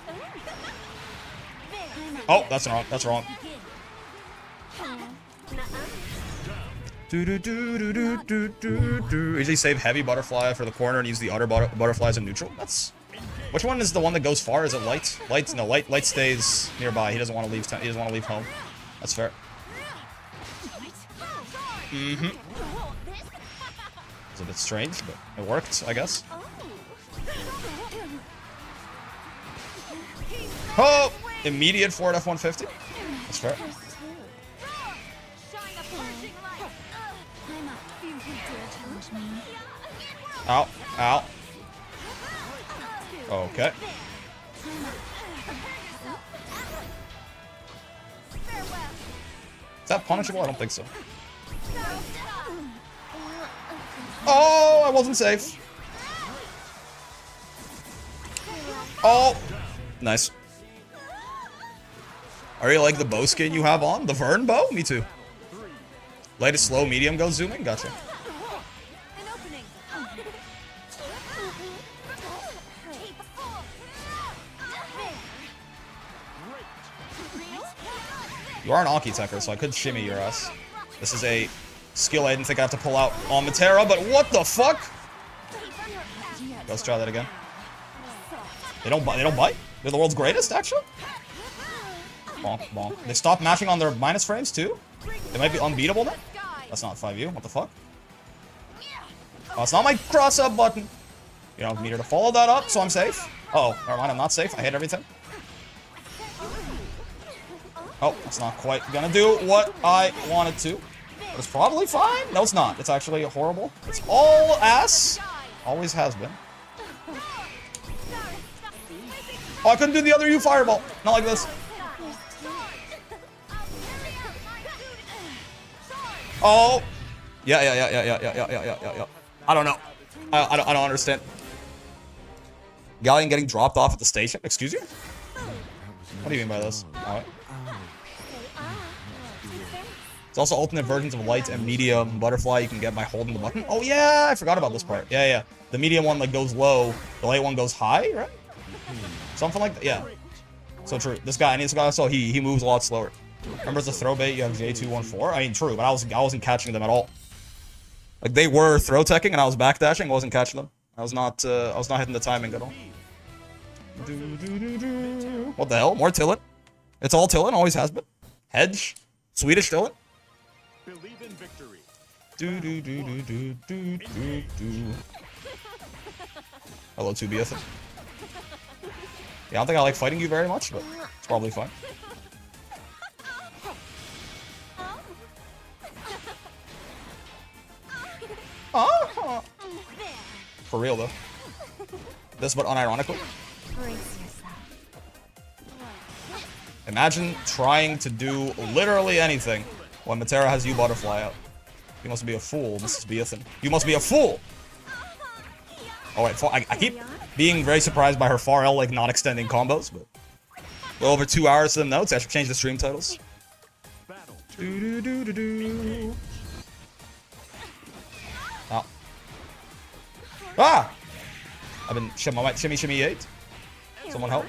Oh, that's wrong. That's wrong. Usually save heavy butterfly for the corner and use the other butterflies in neutral. That's... Which one is the one that goes far? Is it light? Light? No, light stays nearby. He doesn't want to leave. He doesn't want to leave home. That's fair. Mm-hmm. It's a bit strange, but it worked, I guess. Oh! Immediate forward F-150. That's fair. Ow. Ow. Okay. Is that punishable? I don't think so. Oh, I wasn't safe. Oh. Nice. Are you like the bow skin you have on? The Vern bow? Me too. Latest slow medium goes zooming? Gotcha. You are an Anki-Techer, so I could shimmy your ass. This is a skill I didn't think I have to pull out on Metera, but what the fuck? Let's try that again. They don't bite? They're the world's greatest, actually? Bonk, bonk. They stopped mashing on their minus frames, too? They might be unbeatable now? That's not 5U. What the fuck? Oh, it's not my cross-up button. You don't need her to follow that up, so I'm safe. Uh-oh, never mind, I'm not safe. I hit everything. Oh, it's not quite gonna do what I wanted to. But it's probably fine. No, it's not. It's actually horrible. It's all ass. Always has been. Oh, I couldn't do the other U fireball. Not like this. Oh. Yeah. I don't know. I don't understand. Galleon getting dropped off at the station? Excuse you? What do you mean by this? Alright. It's also alternate versions of light and medium butterfly you can get by holding the button. Oh yeah, I forgot about this part. Yeah. The medium one like goes low, the light one goes high, right? Something like that. Yeah. So true. This guy, so he moves a lot slower. Remember as a throw bait, you have J214? I mean, true, but I wasn't catching them at all. Like they were throw teching and I was backdashing, I wasn't catching them. I was not hitting the timing at all. What the hell? More Tillin? It's all Tillin, always has been. Hedge. Swedish Tillin. Believe in victory. Hello, 2BF. Yeah, I don't think I like fighting you very much, but it's probably fine. For real, though. This, but unironically. Brace yourself. Imagine trying to do literally anything when Metera has you butterfly out. You must be a fool, Mrs. Beathan. You must be a fool! Oh wait, I keep being very surprised by her far L, like, not extending combos, but... Well over 2 hours to them notes. I should change the stream titles. Oh. Ah! I've been shimmy 8. Someone help.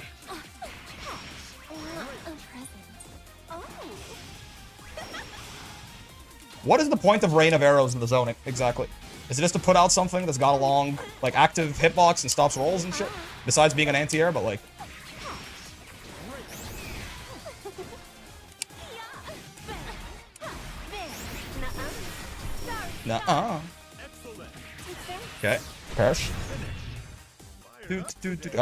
What is the point of Rain of Arrows in the zoning, exactly? Is it just to put out something that's got a long, like, active hitbox and stops rolls and shit? Besides being an anti-air, but, like... Nuh-uh. Okay, perish. I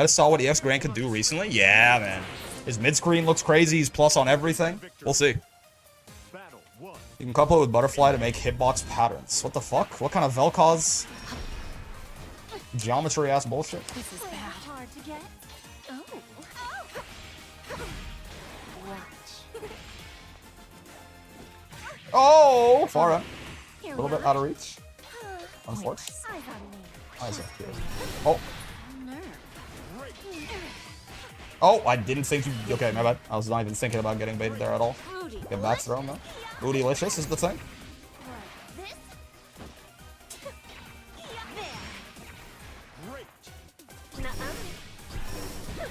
just saw what EX Grand could do recently. Yeah, man. His mid-screen looks crazy. He's plus on everything. We'll see. You can couple it with Butterfly to make hitbox patterns. What the fuck? What kind of Vel'Koz geometry-ass bullshit? This is bad. Hard to get. Oh. Watch. Oh! Far end. A Here little we bit are. out of reach. Unfortunate. Eyes up here. Oh. Oh, I didn't think you... Okay, my bad. I was not even thinking about getting baited there at all. Get back thrown, though. Bootylicious is the thing.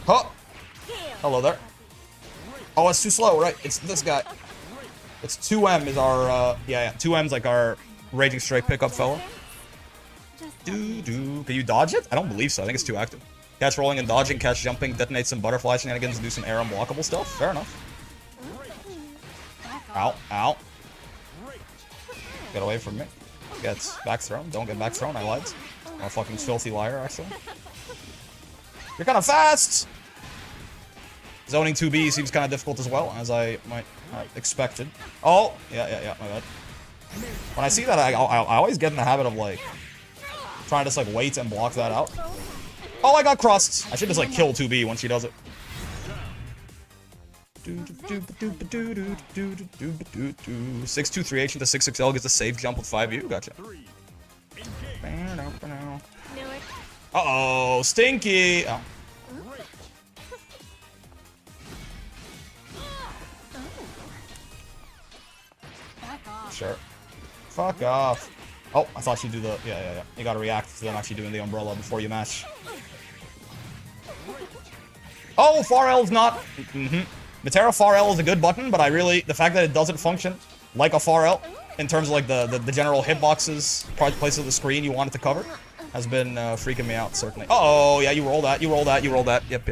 Huh! Hello there. Oh, it's too slow, right? It's this guy. It's 2M is our, yeah, 2M's like our Raging Strike pickup fella. Can you dodge it? I don't believe so. I think it's too active. Catch rolling and dodging, catch jumping, detonate some butterfly shenanigans, do some air unblockable stuff. Fair enough. Ow, ow. Get away from me. Gets back thrown. Don't get back thrown, I lied. I'm a fucking filthy liar, actually. You're kind of fast! Zoning 2B seems kind of difficult as well, as I might have expected. Oh! Yeah, my bad. When I see that, I always get in the habit of, like, trying to just, like, wait and block that out. Oh, I got crossed! I should just, like, kill 2B when she does it. 623H into 66L gets a safe jump with 5U. Gotcha. Uh-oh, stinky! Oh. Sure. Fuck off. Oh, I thought she'd do the... Yeah. You gotta react to them actually doing the umbrella before you match. Oh, far L is not... Metera far L is a good button, but I really... The fact that it doesn't function like a far L, in terms of like the general hitboxes, places of the screen you want it to cover, has been freaking me out, certainly. Uh-oh, yeah, you roll that. Yep.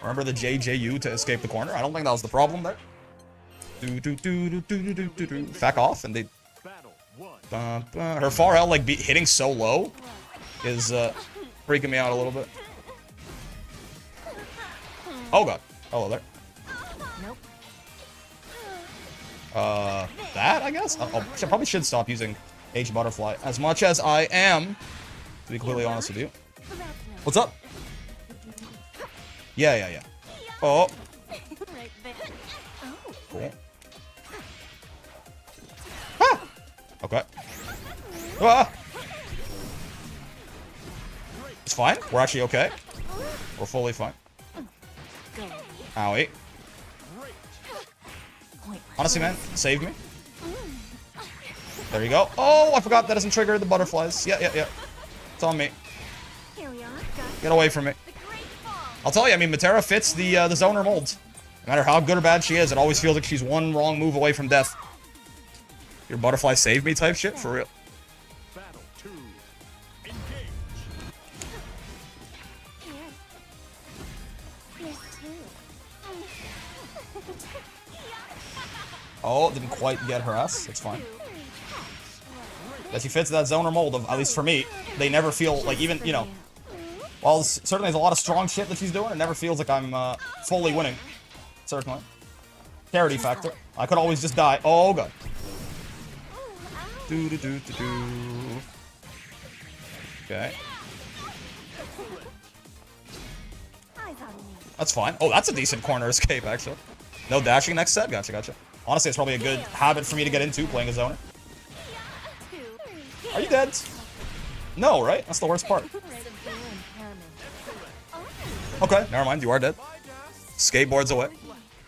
Remember the JJU to escape the corner? I don't think that was the problem there. Fack off, and they... Her far L, like, hitting so low is freaking me out a little bit. Oh, God. Hello there. Nope. That, I guess? I probably should stop using H Butterfly, as much as I am, to be completely honest with you. What's up? Yeah. Oh. Cool. Ah! Okay. Ah! It's fine. We're actually okay. We're fully fine. Owie. Honestly, man, save me. There you go. Oh, I forgot that doesn't trigger the butterflies. Yeah. It's on me. Get away from me. I'll tell you, I mean, Metera fits the zoner mold. No matter how good or bad she is, it always feels like she's one wrong move away from death. Your butterfly saved me type shit? For real. Oh, didn't quite get her ass. That's fine. That she fits that zoner mold of, at least for me, they never feel like even, you know, while certainly there's a lot of strong shit that she's doing, it never feels like I'm fully winning. Certainly. Charity factor. I could always just die. Oh, God. Okay. That's fine. Oh, that's a decent corner escape, actually. No dashing next set? Gotcha, gotcha. Honestly, it's probably a good habit for me to get into, playing a zoner. Are you dead? No, right? That's the worst part. Okay, never mind. You are dead. Skateboards away.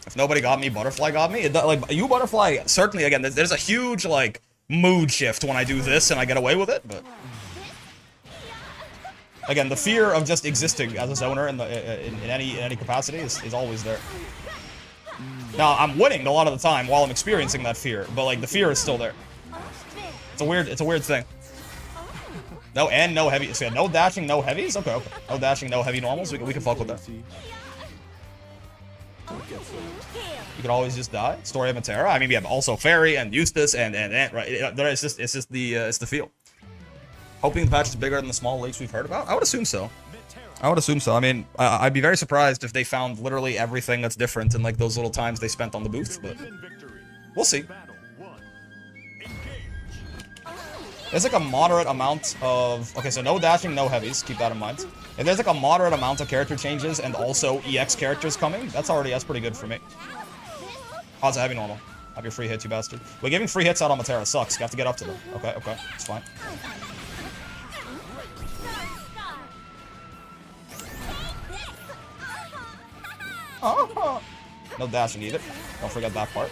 If nobody got me, Butterfly got me. Like, you Butterfly, certainly, again, there's a huge, like, mood shift when I do this and I get away with it, but... Again, the fear of just existing as a zoner in any capacity is always there. Now, I'm winning a lot of the time while I'm experiencing that fear, but, like, the fear is still there. It's a weird thing. No, and no heavy. So yeah, no dashing, no heavies? Okay, okay. No dashing, no heavy normals. We can fuck with that. You could always just die. Story of Metera. I mean, we have also Fairy and Eustace and right. It's just the feel. Hoping the patch is bigger than the small leaks we've heard about. I would assume so. I would assume so. I mean, I'd be very surprised if they found literally everything that's different in like those little times they spent on the booth, but we'll see. There's like a moderate amount of... Okay, so no dashing, no heavies. Keep that in mind. If there's like a moderate amount of character changes and also EX characters coming, that's pretty good for me. Oh, it's a heavy normal. Have your free hits, you bastard. But giving free hits out on Metera sucks. You have to get up to them. Okay, okay. It's fine. Oh, no dashing either. Don't forget that part.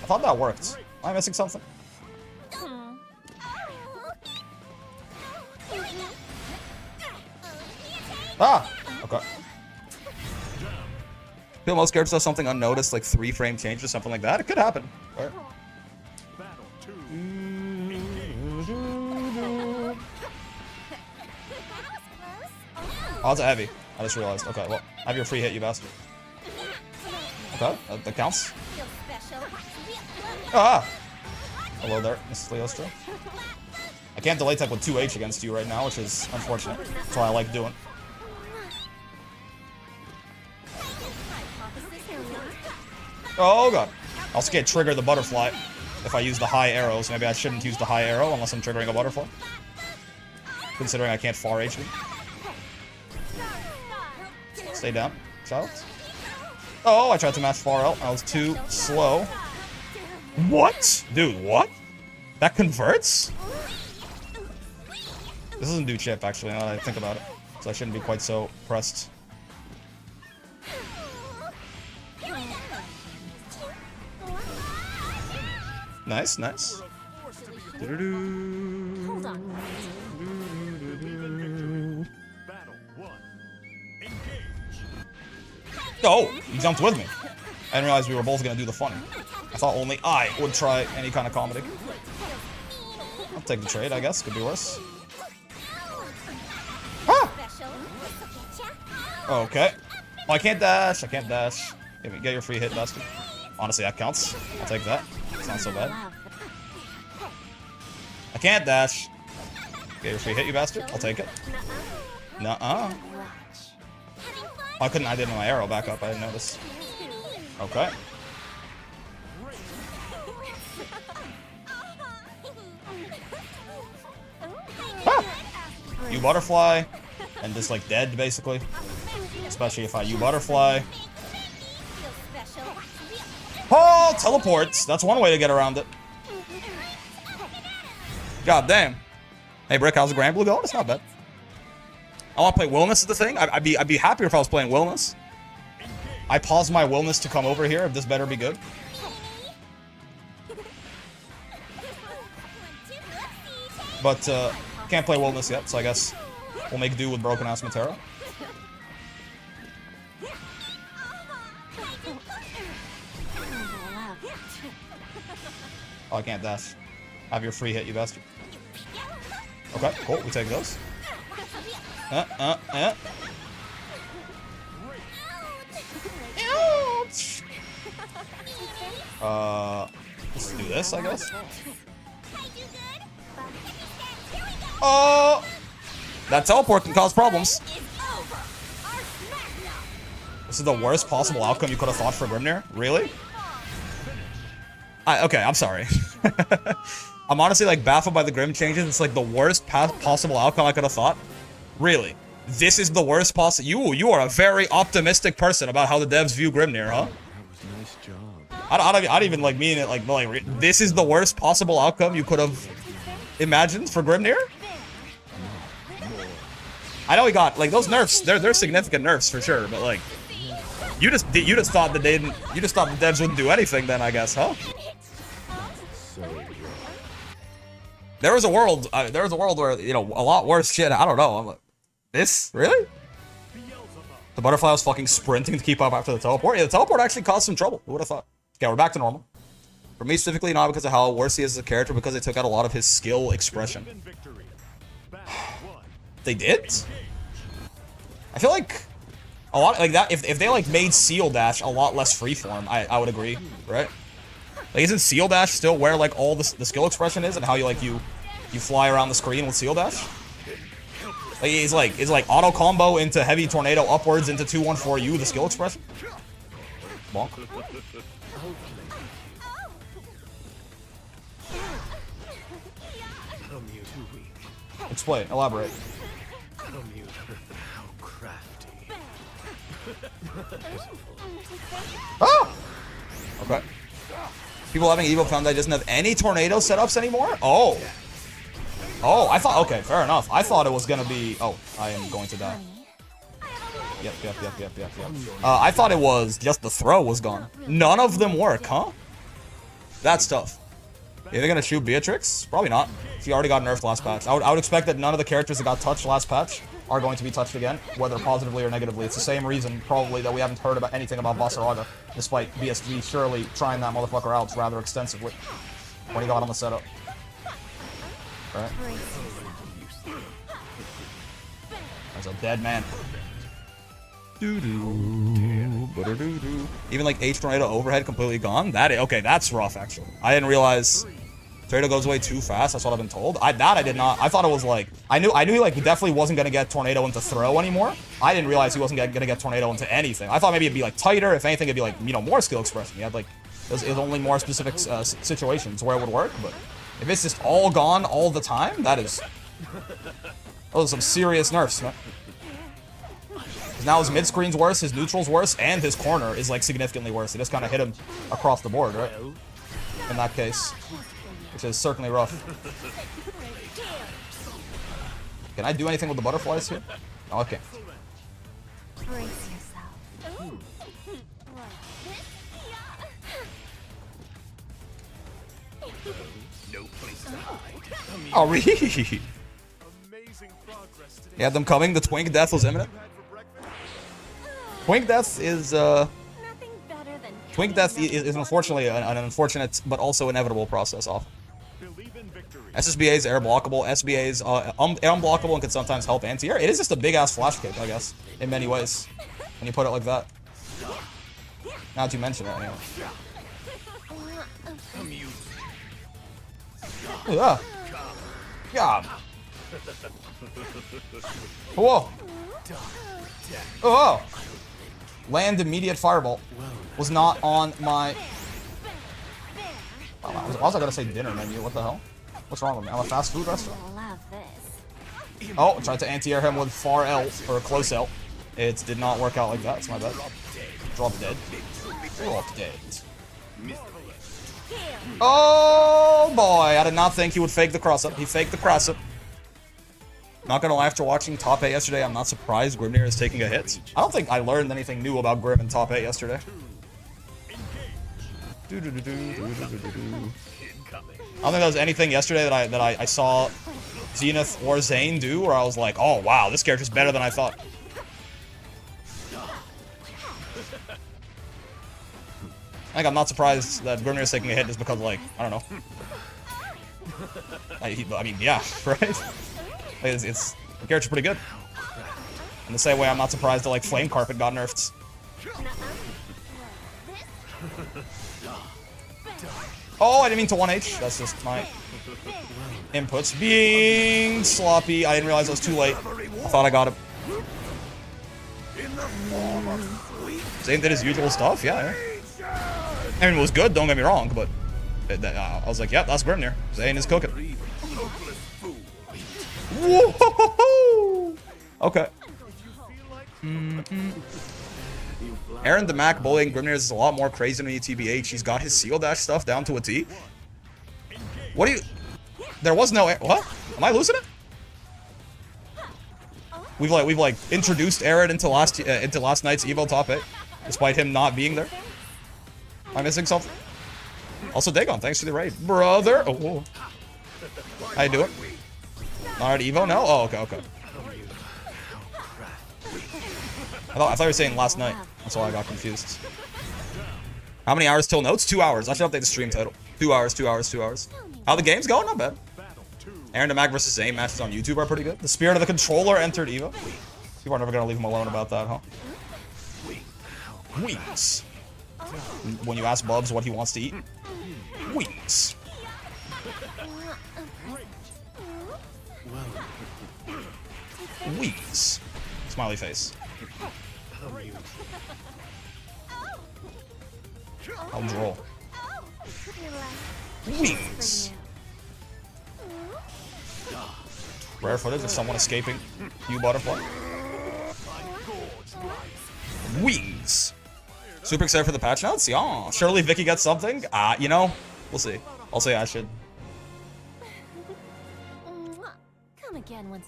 I thought that worked. Am I missing something? Ah! Okay. Feel most characters does something unnoticed, like 3-frame change or something like that. It could happen. Right. Oh, it's a heavy. I just realized. Okay, well, have your free hit, you bastard. Okay, that counts. Ah! Hello there, Mrs. Leostra. I can't delay tech with 2H against you right now, which is unfortunate. That's what I like doing. Oh god. I also can't trigger the butterfly if I use the high arrow, so maybe I shouldn't use the high arrow unless I'm triggering a butterfly. Considering I can't far HP. Stay down, child. Oh, I tried to match far out. I was too slow. What? Dude, what? That converts? This doesn't do chip, actually, now that I think about it. So I shouldn't be quite so pressed. Nice, nice. Hold on. Oh, you jumped with me. I didn't realize we were both gonna do the funny. I thought only I would try any kind of comedy. I'll take the trade, I guess. Could be worse. Ah! Okay. Oh, I can't dash. I can't dash. Get your free hit, bastard. Honestly, that counts. I'll take that. It's not so bad. I can't dash. Get your free hit, you bastard. I'll take it. Nuh-uh. Oh, I didn't have my arrow back up. I didn't notice. Okay. Ah! You butterfly. And just like dead, basically. Especially if I you butterfly. Oh, teleports. That's one way to get around it. God damn. Hey, Brick, how's the Grand Blue going? It's not bad. I want to play Wilnas is the thing. I'd be happier if I was playing Wilnas. I paused my Wilnas to come over here. If this better be good. But, can't play Wilnas yet, so I guess we'll make do with broken ass Metera. Oh, I can't dash. Have your free hit, you bastard. Okay, cool. We take those. Ouch. Let's do this, I guess. Oh! That teleport can cause problems. This is the worst possible outcome you could have thought for Grimnir? Really? Okay, I'm sorry. I'm honestly like baffled by the Grim changes. It's like the worst possible outcome I could have thought. Really? This is the worst possible. You are a very optimistic person about how the devs view Grimnir, huh? That was a nice job. I don't even like mean it like this is the worst possible outcome you could have imagined for Grimnir? I know he got like those nerfs. They're significant nerfs for sure, but like you just thought that the devs wouldn't do anything then, I guess, huh? There was a world where, you know, a lot worse shit. I don't know. I'm like, this really? The butterfly was fucking sprinting to keep up after the teleport. Yeah, the teleport actually caused some trouble. Who would have thought? Okay, we're back to normal. For me specifically, not because of how worse he is as a character, because they took out a lot of his skill expression. They did? I feel like a lot like that. If they like made Seal Dash a lot less freeform, I would agree, right? Like, isn't Seal Dash still where like all the skill expression is, and how you fly around the screen with Seal Dash? Like it's like auto combo into heavy tornado upwards into 214U the skill expression. Bonk. Explain. Elaborate. Oh! Okay. People having Evo found that doesn't have any tornado setups anymore? Oh. Oh, I thought, okay, fair enough. I thought it was gonna be, oh, I am going to die. Yep. I thought it was just the throw was gone. None of them work, huh? That's tough. Are they gonna shoot Beatrix? Probably not. She already got nerfed last patch. I would expect that none of the characters that got touched last patch are going to be touched again, whether positively or negatively. It's the same reason, probably, that we haven't heard about anything about Basaraga, despite BSG surely trying that motherfucker out rather extensively when he got on the setup. Right? There's a dead man. Even like H tornado overhead completely gone. Okay, that's rough actually. I didn't realize tornado goes away too fast. That's what I've been told. I did not. I thought it was like I knew he like definitely wasn't gonna get tornado into throw anymore. I didn't realize he wasn't gonna get tornado into anything. I thought maybe it'd be like tighter. If anything, it'd be like, you know, more skill expression. He had like it was only more specific situations where it would work. But if it's just all gone all the time, those are some serious nerfs, man. Now his mid screen's worse, his neutral's worse, and his corner is like significantly worse. It just kind of hit him across the board, right? In that case, which is certainly rough. Can I do anything with the butterflies here? Oh, okay. Brace yourself. Oh, really? You had them coming. The Twink death was imminent. Twink death is unfortunately an unfortunate but also inevitable process often. SSBA is air blockable, SBA is unblockable and can sometimes help anti-air. It is just a big ass flash kick, I guess, in many ways, when you put it like that. Now that you mention it, anyway. Yeah. Yeah. Whoa. Oh. Land immediate fireball was not on my. I was also gonna say dinner menu. What the hell? What's wrong with me? I'm a fast food restaurant. Oh, tried to anti-air him with far L or close L. It did not work out like that. It's my bad. Drop dead. Drop dead. Oh boy! I did not think he would fake the cross up. He faked the cross up. Not gonna lie, after watching top 8 yesterday, I'm not surprised Grimnir is taking a hit. I don't think I learned anything new about Grim in top 8 yesterday. I don't think there was anything yesterday that I saw Zenith or Zane do where I was like, oh wow, this character's better than I thought. I think I'm not surprised that Grimnir is taking a hit just because, like, I don't know. I mean, yeah, right? The character's pretty good. In the same way, I'm not surprised that like Flame Carpet got nerfed. Oh, I didn't mean to 1H. That's just my inputs being sloppy. I didn't realize I was too late. I thought I got him. Zane did his usual stuff, yeah. I mean, it was good, don't get me wrong, but I was like, yep, that's Grimnir. Zane is cooking. Whoa! Okay. Aaron the Mac bullying Grimnir is a lot more crazy than TBH. He's got his seal dash stuff down to a T. What do you... There was no... What? Am I losing it? We've like introduced Aaron into last night's Evo top 8, despite him not being there. Am I missing something? Also, Dagon, thanks for the raid, brother. Oh, how you doing? Not at Evo? No. Oh, okay. I thought you were saying last night. That's why I got confused. How many hours till notes? 2 hours. I should update the stream title. 2 hours. How the game's going? Not bad. Aaron DeMag versus Zane matches on YouTube are pretty good. The spirit of the controller entered Evo. People are never gonna leave him alone about that, huh? Wings. When you ask Bubs what he wants to eat. Wings. Wings. Smiley face. I'll droll. Wings. Rare footage of someone escaping. You butterfly. Wings. Super excited for the patch notes? Yeah. Surely Vicky gets something? You know, we'll see. I'll say I should.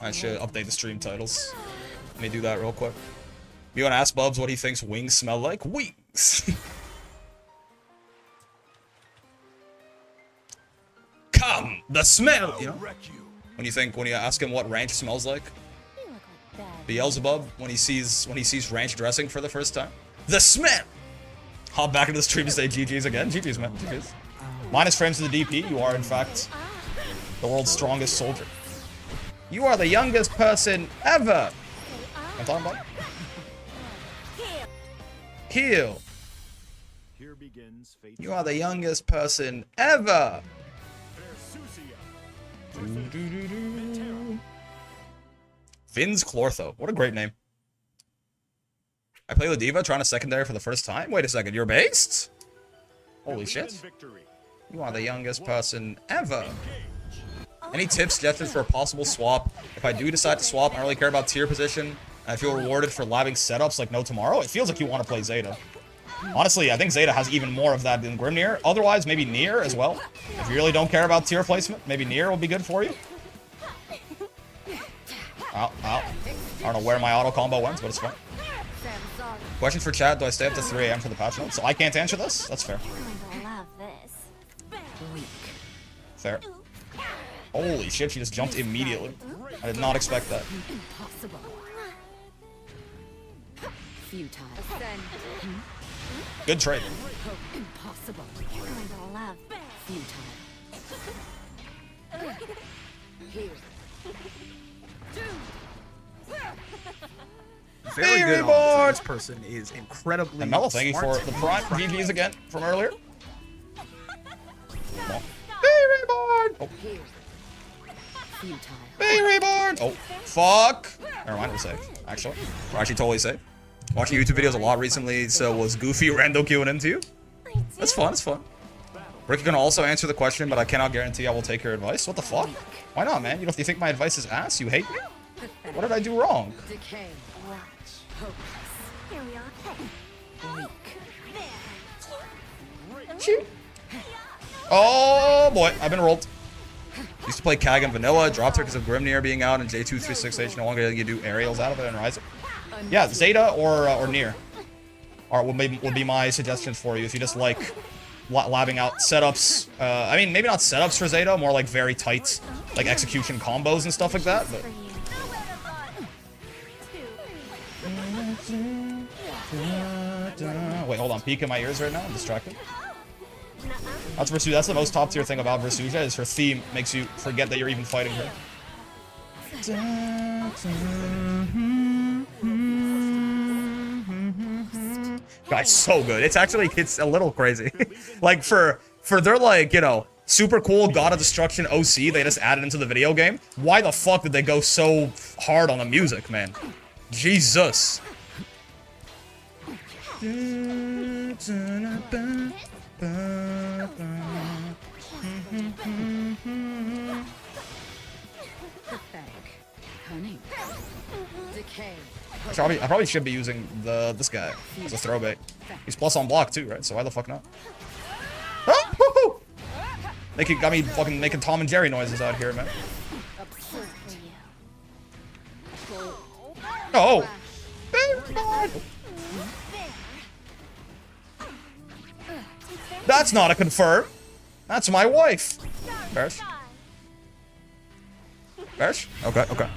I should update the stream titles. Let me do that real quick. You wanna ask Bubs what he thinks wings smell like? Wings! Come! The smell! You know? When you ask him what ranch smells like? Beelzebub, when he sees ranch dressing for the first time? The smell! Hop back into the stream to say GG's again. GG's, man. GG's. Minus frames to the DP, you are, in fact, the world's strongest soldier. You are the youngest person ever! I'm talking about? Heal. You are the youngest person ever! Finn's Clortho. What a great name. I play Ladiva trying to secondary for the first time? Wait a second, you're based? Holy shit. You are the youngest person ever. Any tips suggested for a possible swap? If I do decide to swap, I don't really care about tier position, and I feel rewarded for labbing setups like no tomorrow. It feels like you want to play Zeta. Honestly, I think Zeta has even more of that than Grimnir. Otherwise, maybe Nier as well. If you really don't care about tier placement, maybe Nier will be good for you. Ow. I don't know where my auto combo went, but it's fine. Question for chat, do I stay up to 3 AM for the patch notes? So I can't answer this? That's fair. Fair. Holy shit, she just jumped immediately. I did not expect that. Good trade. Very good on this person is incredibly And Mello, thank you for smart. the prime GG's again from earlier. Be reborn! Oh. Be reborn! Oh, fuck! Never mind, we're safe. Actually, we're actually totally safe. Watching YouTube videos a lot recently, so was Goofy rando queuing into you? That's fun, it's fun. Ricky can also answer the question, but I cannot guarantee I will take your advice. What the fuck? Why not, man? You think my advice is ass? You hate me? What did I do wrong? Oh boy, I've been rolled. Used to play Kag and Vanilla, dropped her because of Grimnir being out, and J236H no longer you do aerials out of it and Rising. Yeah, Zeta or Nier would be my suggestions for you if you just like labbing out setups. I mean, maybe not setups for Zeta, more like very tight like execution combos and stuff like that. But wait, hold on, peek in my ears right now. I'm distracted. That's Versuja. That's the most top tier thing about Versuja is her theme makes you forget that you're even fighting her. Guy's so good. It's actually, it's a little crazy. Like, for their, like, you know, super cool God of Destruction OC they just added into the video game, why the fuck did they go so hard on the music, man? Jesus. I probably should be using this guy as a throw bait. He's plus on block too, right? So why the fuck not? Oh, got me fucking making Tom and Jerry noises out here, man. Oh, that's not a confirm. That's my wife. Bearish. Bearish? Okay, okay.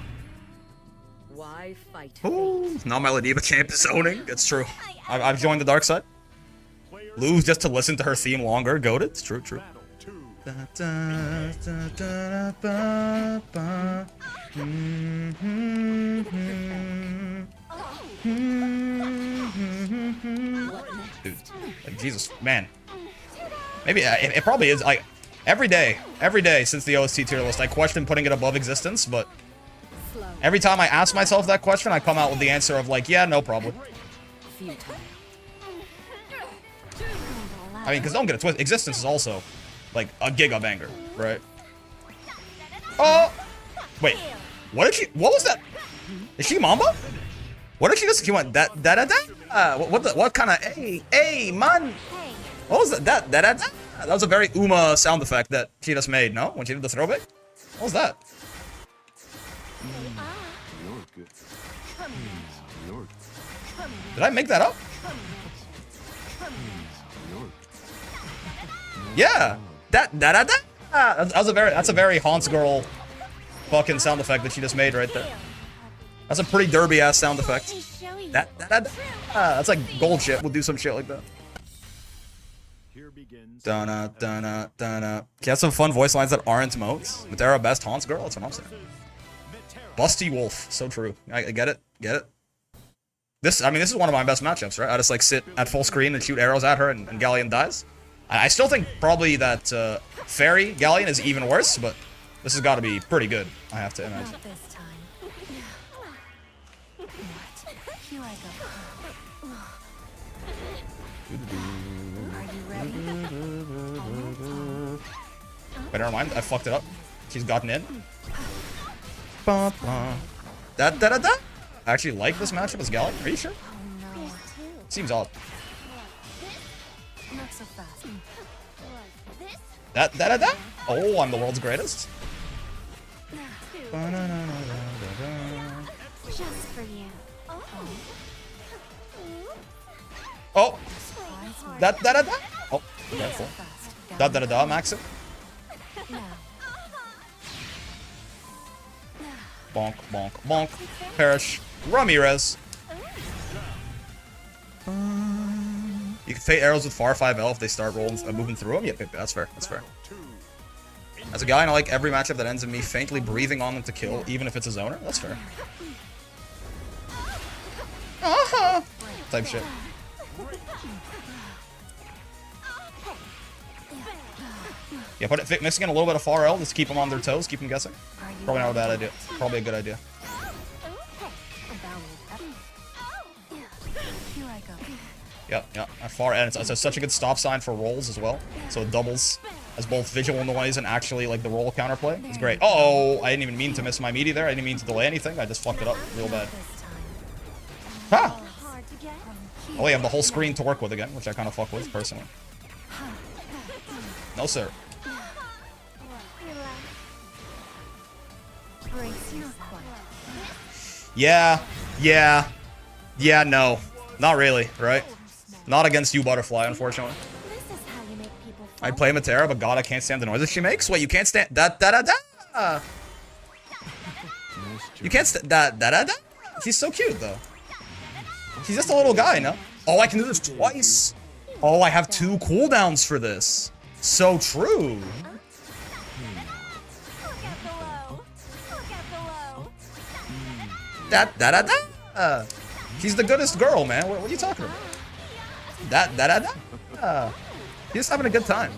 Why fight? Ooh, now my Ladiva champ is owning. It's true. I've joined the dark side. Lose just to listen to her theme longer. Goated. It's true, true. Dude, like, Jesus, man. Maybe it probably is. Like every day since the OST tier list, I question putting it above existence, but every time I ask myself that question, I come out with the answer of like, yeah, no problem. I mean, because don't get it twisted, existence is also like a giga banger, right? Oh, wait, what was that? Is she Mamba? What did she just? She went that. What kind of hey man? What was that? That was a very Uma sound effect that she just made, no? When she did the throwback? What was that? Did I make that up? Yeah. That's a very Haunts girl fucking sound effect that she just made right there. That's a pretty derby ass sound effect. That's like gold shit. We'll do some shit like that. Donna, Donna, Donna. She has some fun voice lines that aren't modes. Metera best Haunts girl. That's what I'm saying. Busty Wolf. So true. I get it. Get it. This is one of my best matchups, right? I just like sit at full screen and shoot arrows at her and Galleon dies. I still think probably that Fairy Galleon is even worse, but this has got to be pretty good, I have to imagine. But never mind, I fucked it up. She's gotten in. I actually like this matchup as Galleon. Are you sure? Seems odd. Oh, I'm the world's greatest. Just for you. Oh, Oh, careful. Max it. Bonk, bonk, bonk. Perish. Ramirez. You can fate arrows with far 5L if they start rolling, moving through them. Yep, that's fair. That's fair. As a guy, I like every matchup that ends in me faintly breathing on them to kill, even if it's a zoner. That's fair. Type shit. Yeah, put it mixing in a little bit of far L just to keep them on their toes, keep them guessing. Probably not a bad idea. Probably a good idea. Yeah, at far end. It's such a good stop sign for rolls as well. So it doubles as both visual noise and actually like the roll counterplay. It's great. Oh, I didn't even mean to miss my meaty there. I didn't mean to delay anything. I just fucked it up real bad. Ha! Oh, you have the whole screen to work with again, which I kind of fuck with personally. No, sir. Yeah, no. Not really, right? Not against you, Butterfly, unfortunately. I play Metera, but God, I can't stand the noises she makes. Wait, you can't stand You can't stand She's so cute, though. She's just a little guy, no? Oh, I can do this twice. Oh, I have 2 cooldowns for this. So true. She's the goodest girl, man. What are you talking about? He's just having a good time.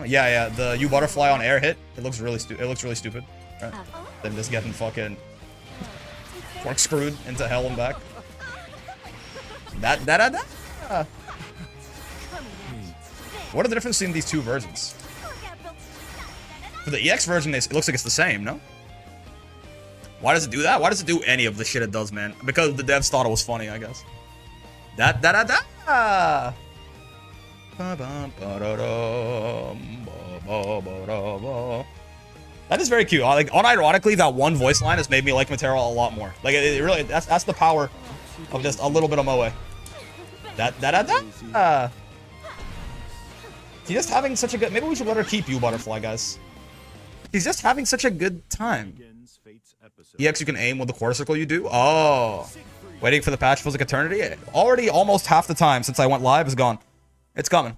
Yeah, the U butterfly on air hit. It looks really stupid. Right? Them just getting fucking screwed into hell and back. What are the differences in these two versions? For the EX version, it looks like it's the same, no? Why does it do that? Why does it do any of the shit it does, man? Because the devs thought it was funny, I guess. That is very cute. Like, unironically, that one voice line has made me like Metera a lot more. Like, it really, that's the power of just a little bit of moe. He's just having such a good... Maybe we should let her keep you, Butterfly, guys. He's just having such a good time. EX, you can aim with the quarter circle you do? Oh. Waiting for the patch feels like eternity? Already almost half the time since I went live is gone. It's coming.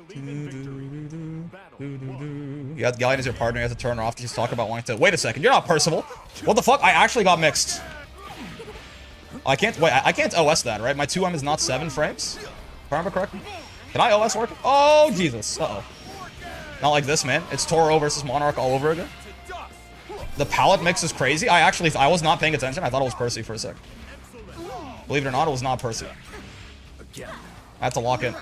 You have Galleon as your partner, you have to turn her off. She's talking about wanting to... Wait a second, you're not Percival. What the fuck? I actually got mixed. I can't... Wait, I can't OS that, right? My 2M is not 7 frames? If I remember correctly. Can I OS work? Oh, Jesus. Uh-oh. Not like this, man. It's Toro versus Monarch all over again. The palette mix is crazy. I was not paying attention. I thought it was Percy for a sec. Believe it or not, it was not Percy. I had to lock in.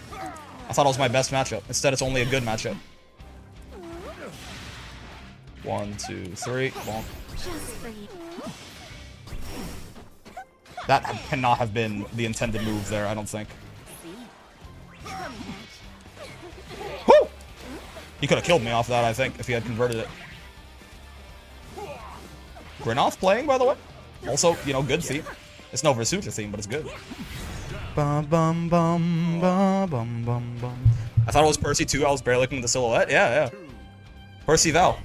I thought it was my best matchup. Instead, it's only a good matchup. 1, 2, 3. Bonk. That cannot have been the intended move there, I don't think. Woo! He could have killed me off that, I think, if he had converted it. Grinoth playing, by the way. Also, you know, good theme. It's no Versucha theme, but it's good. Bum, bum, bum, bum, bum, bum, bum. I thought it was Percy too. I was barely looking at the silhouette. Yeah. Percy Val.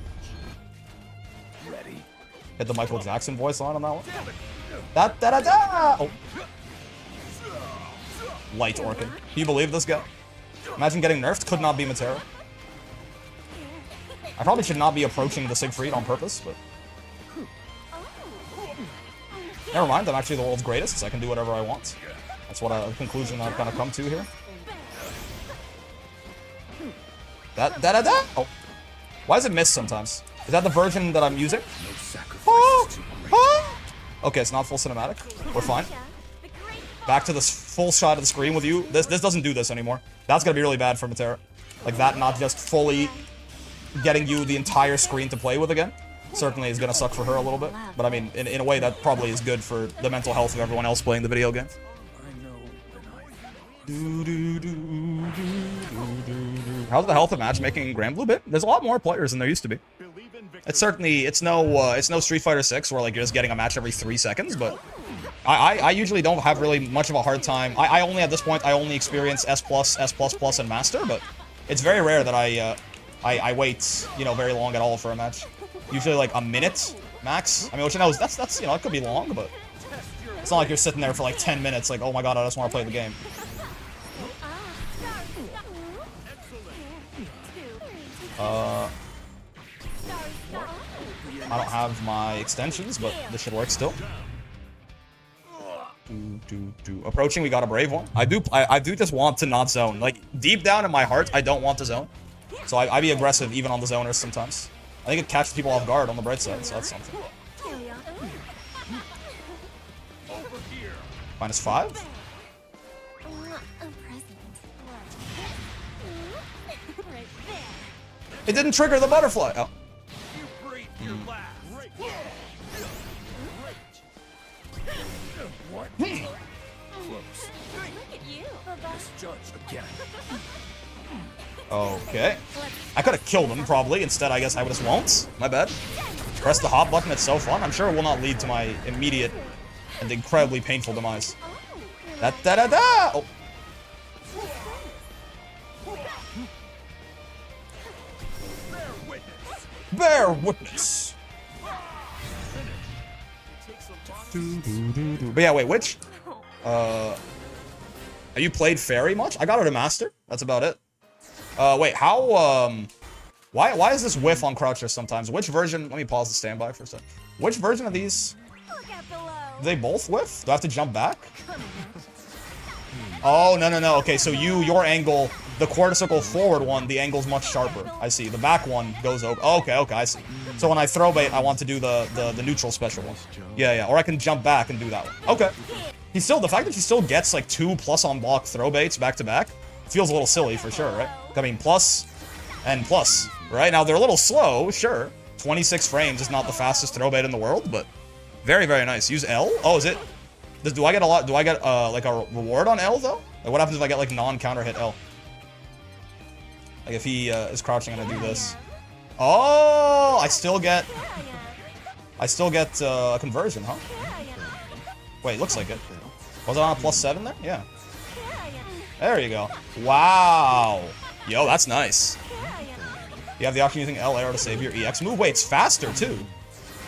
Hit the Michael Jackson voice line on that one. Oh. Light Orkin. Can you believe this guy? Imagine getting nerfed. Could not be Metera. I probably should not be approaching the Siegfried on purpose, but... Never mind, I'm actually the world's greatest, so I can do whatever I want. That's what a conclusion I've kind of come to here. Oh. Why does it miss sometimes? Is that the version that I'm using? Okay, it's not full cinematic. We're fine. Back to this full shot of the screen with you. This doesn't do this anymore. That's gonna be really bad for Metera. Like that, not just fully getting you the entire screen to play with again. Certainly is gonna suck for her a little bit. But I mean, in a way that probably is good for the mental health of everyone else playing the video game. How's the health of matchmaking in Grand Blue bit? There's a lot more players than there used to be. It's certainly, it's no Street Fighter 6 where like you're just getting a match every 3 seconds, but I usually don't have really much of a hard time. I only, at this point, I only experience S+, and Master, but it's very rare that I wait, you know, very long at all for a match. Usually like a minute max. I mean, which I know is, that's you know, it could be long, but it's not like you're sitting there for like 10 minutes like, oh my god, I just want to play the game. I don't have my extensions, but this should work still. Approaching, we got a brave one. I do just want to not zone. Like, deep down in my heart, I don't want to zone. So I be aggressive even on the zoners sometimes. I think it catches people off guard on the bright side, so that's something. -5? It didn't trigger the butterfly. Oh. Okay. I could have killed him, probably. Instead, I guess I just won't. My bad. Press the hop button, it's so fun. I'm sure it will not lead to my immediate and incredibly painful demise. Oh. Bear witness. But yeah, wait, which? Have you played Fairy much? I got her to Master. That's about it. Wait, how, why is this whiff on crouchers sometimes? Which version, let me pause the standby for a second. Which version of these Get below. Do they both whiff? Do I have to jump back? Oh, no. Okay, so your angle, the quarter circle forward one, the angle's much sharper. I see. The back one goes over. Oh, okay, I see. So when I throw bait, I want to do the neutral special one. Yeah. Or I can jump back and do that one. Okay. He's still, the fact that he still gets like 2+ on block throw baits back to back feels a little silly for sure, right? I mean, plus and plus, right? Now they're a little slow, sure. 26 frames is not the fastest throw bait in the world, but very, very nice. Use L? Oh, is it? Do I get a lot? Do I get like a reward on L though? Like what happens if I get like non-counter hit L? Like if he is crouching and I do this. Oh, I still get a conversion, huh? Wait, looks like it. Was it on a +7 there? Yeah. There you go. Wow. Yo, that's nice. You have the option using L arrow to save your EX move. Wait, it's faster too.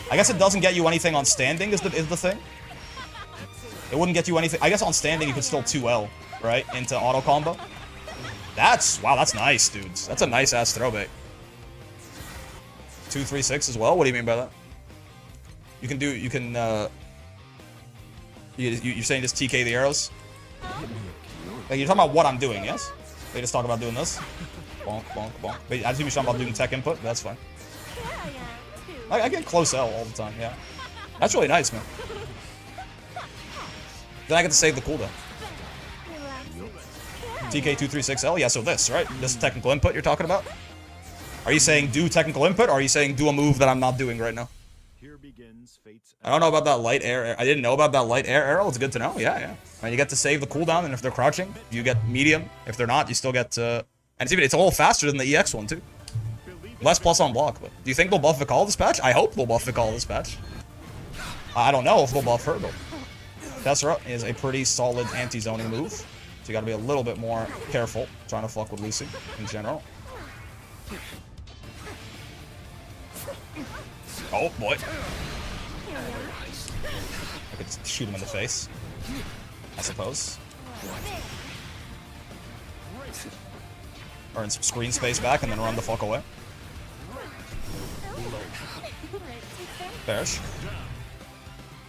I guess it doesn't get you anything on standing is the thing. It wouldn't get you anything. I guess on standing you could still 2L, right? Into auto combo. Wow, that's nice, dudes. That's a nice ass throw bait. 2-3-6 as well? What do you mean by that? You're saying just TK the arrows? Like, you're talking about what I'm doing, yes? They just talk about doing this. Bonk, bonk, bonk. Wait, I assume you're talking about doing tech input. That's fine. I get close L all the time, yeah. That's really nice, man. Then I get to save the cooldown. TK236L? Yeah, so this, right? This technical input you're talking about? Are you saying do technical input, or are you saying do a move that I'm not doing right now? Here begins fate's I don't know about that light air. I didn't know about that light air arrow. It's good to know. Yeah. And you get to save the cooldown, and if they're crouching, you get medium. If they're not, you still get... and it's a little faster than the EX one, too. Less plus on block, but do you think they'll buff Vikal this patch? I hope they'll buff Vikal this patch. I don't know if they'll buff her, though. Tessera is a pretty solid anti-zoning move, so you gotta be a little bit more careful trying to fuck with Lucy in general. Oh, boy. I could just shoot him in the face, I suppose. Earn some screen space back and then run the fuck away. Bearish.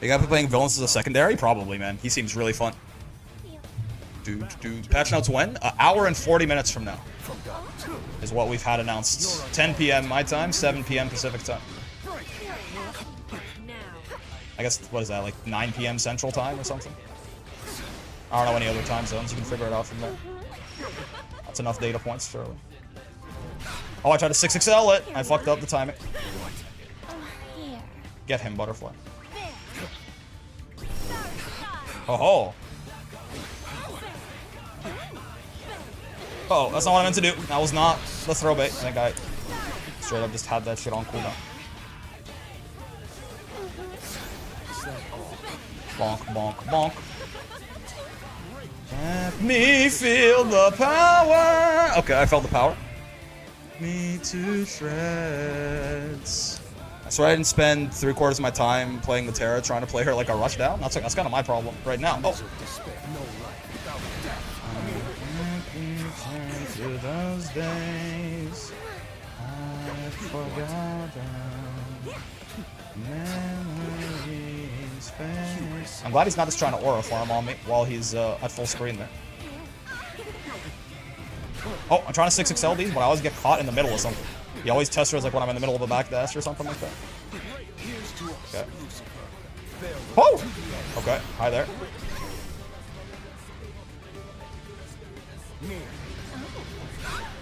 You gotta be playing villains as a secondary? Probably, man. He seems really fun. Dude. Patch notes when? An hour and 40 minutes from now. Is what we've had announced. 10 p.m. my time, 7 p.m. Pacific time. I guess, what is that, like 9 p.m. Central Time or something? I don't know any other time zones. You can figure it out from there. That's enough data points, surely. Oh, I tried to 6XL it. I fucked up the timing. Get him, Butterfly. Oh. Oh, that's not what I meant to do. That was not the throw bait. I think I straight up just had that shit on cooldown. Bonk, bonk, bonk. Let me feel the power. Okay, I felt the power. Me to shreds. So I didn't spend 3/4 of my time playing Metera, trying to play her like a rushdown. That's kind of my problem right now. Oh. To those days, I've forgotten. Memories fade. I'm glad he's not just trying to aura farm on me while he's at full screen there. Oh, I'm trying to 6XL these, but I always get caught in the middle of something. He always test like when I'm in the middle of a backdash or something like that. Okay. Oh! Okay, hi there.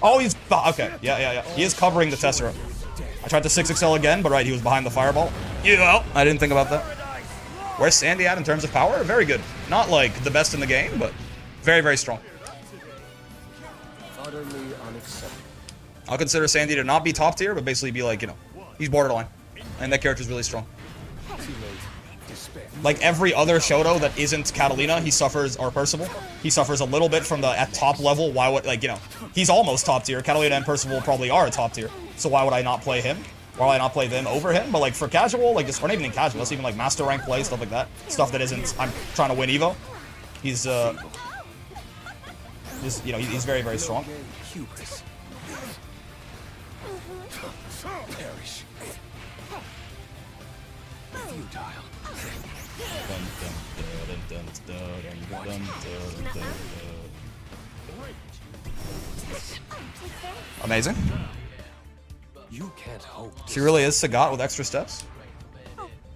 Oh, he's... Okay, yeah. He is covering the Tessera. I tried to 6XL again, but right, he was behind the fireball. Yeah, I didn't think about that. Where's Sandy at in terms of power? Very good. Not, like, the best in the game, but very, very strong. utterly unacceptable. I'll consider Sandy to not be top tier, but basically be like, you know, he's borderline. And that character's really strong. Like every other Shoto that isn't Catalina, he suffers, or Percival, he suffers a little bit from the at top level. Why would, like, you know, he's almost top tier. Catalina and Percival probably are a top tier. So why would I not play him? Why would I not play them over him? But like for casual, like just, or not even casual, that's even like master rank play, stuff like that. Stuff that isn't, I'm trying to win Evo. He's, you know, he's very, very strong. Amazing. You can't hope. She really is Sagat with extra steps.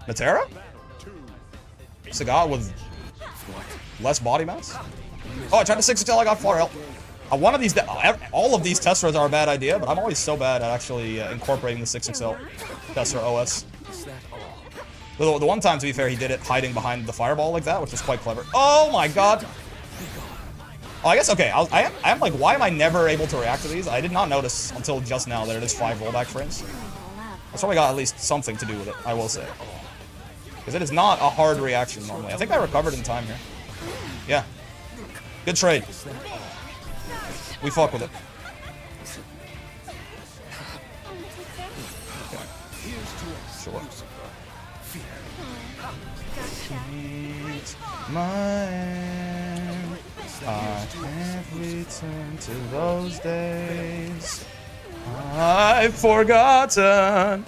Metera? Sagat with less body mass? Oh, I tried to 6 until I got far out. One of these, all of these Tessera's are a bad idea, but I'm always so bad at actually incorporating the 6XL Tessera OS. The one time, to be fair, he did it hiding behind the fireball like that, which was quite clever. Oh my god! Oh, I guess, okay, I am like, why am I never able to react to these? I did not notice until just now that it is 5 rollback frames. That's probably got at least something to do with it, I will say. Because it is not a hard reaction normally. I think I recovered in time here. Yeah. Good trade. We fuck with it. Okay. Sure. My end. I can't return to those days. I've forgotten.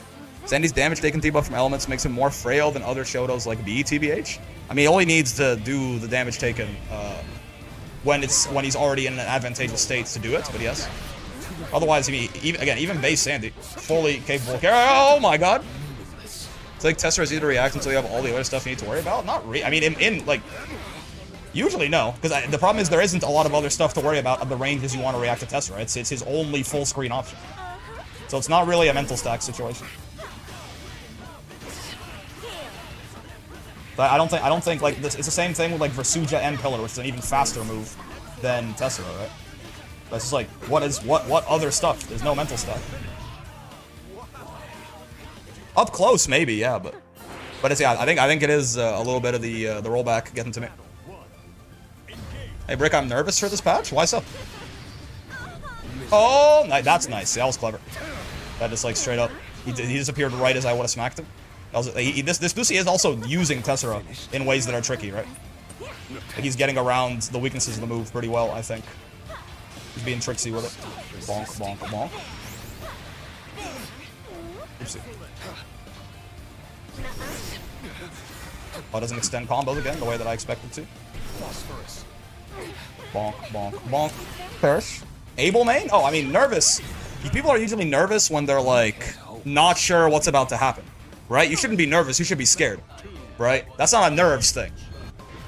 Sandy's damage taken debuff from elements makes him more frail than other Shotos like BTBH. I mean, he only needs to do the damage taken when he's already in an advantageous state to do it, but yes. Otherwise, even base Sandy, fully capable of carry. Oh my god! It's like Tessera is easy to react until you have all the other stuff you need to worry about. Not really. I mean, in like, usually no, because the problem is there isn't a lot of other stuff to worry about at the ranges you want to react to Tessera. It's his only full screen option, so it's not really a mental stack situation. But I don't think like this. It's the same thing with like Versuja and Pillar, which is an even faster move than Tessera, right? But it's just like what other stuff? There's no mental stuff. Up close, maybe, yeah, but it's I think it is a little bit of the rollback getting to me. Hey Brick, I'm nervous for this patch. Why so? Oh, that's nice. That was clever. That just like straight up, he disappeared right as I would have smacked him. This Lucy is also using Tessera in ways that are tricky, right? Like he's getting around the weaknesses of the move pretty well, I think. He's being tricksy with it. Bonk, bonk, bonk. Oopsie. Oh, it doesn't extend combos again the way that I expected to. Bonk, bonk, bonk. Perish. Able main? Oh, I mean, nervous. People are usually nervous when they're like, not sure what's about to happen. Right? You shouldn't be nervous, you should be scared. Right? That's not a nerves thing.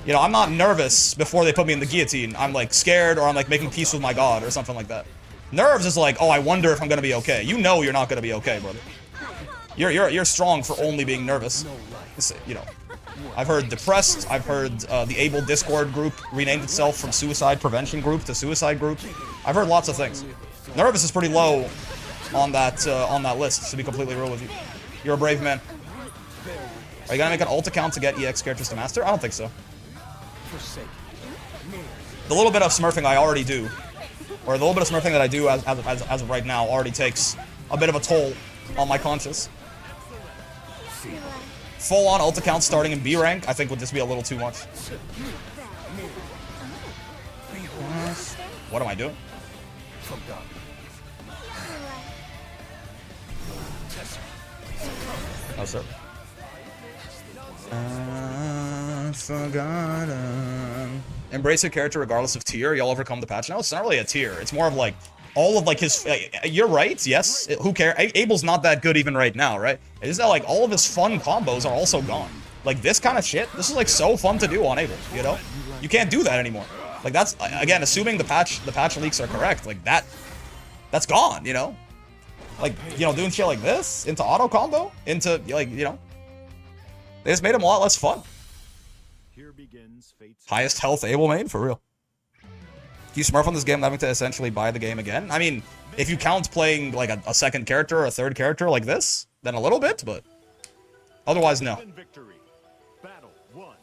You know, I'm not nervous before they put me in the guillotine. I'm like scared or I'm like making peace with my god or something like that. Nerves is like, oh, I wonder if I'm gonna be okay. You know you're not gonna be okay, brother. You're strong for only being nervous. You know, I've heard depressed. I've heard the Able Discord group renamed itself from Suicide Prevention Group to Suicide Group. I've heard lots of things. Nervous is pretty low on that list, to be completely real with you. You're a brave man. Are you gonna make an ult account to get EX characters to master? I don't think so. The little bit of smurfing I already do, or the little bit of smurfing that I do as of right now, already takes a bit of a toll on my conscience. Full-on ult account starting in B rank, I think would just be a little too much. What am I doing? Oh, sir. Forgotten. Embrace your character regardless of tier. Y'all overcome the patch. No, it's not really a tier. It's more of like all of like his. You're right. Yes. Who cares? Abel's not that good even right now, right? It's that like all of his fun combos are also gone. Like this kind of shit. This is like so fun to do on Abel. You know, you can't do that anymore. Like that's again assuming the patch leaks are correct. Like that's gone. You know. Like, you know, doing shit like this into auto combo, into, like, you know, they just made him a lot less fun. Here begins fate's Highest health Able main, for real. You smurf on this game having to essentially buy the game again? I mean, if you count playing, like, a second character or a third character like this, then a little bit, but otherwise, no. victory. Battle 1.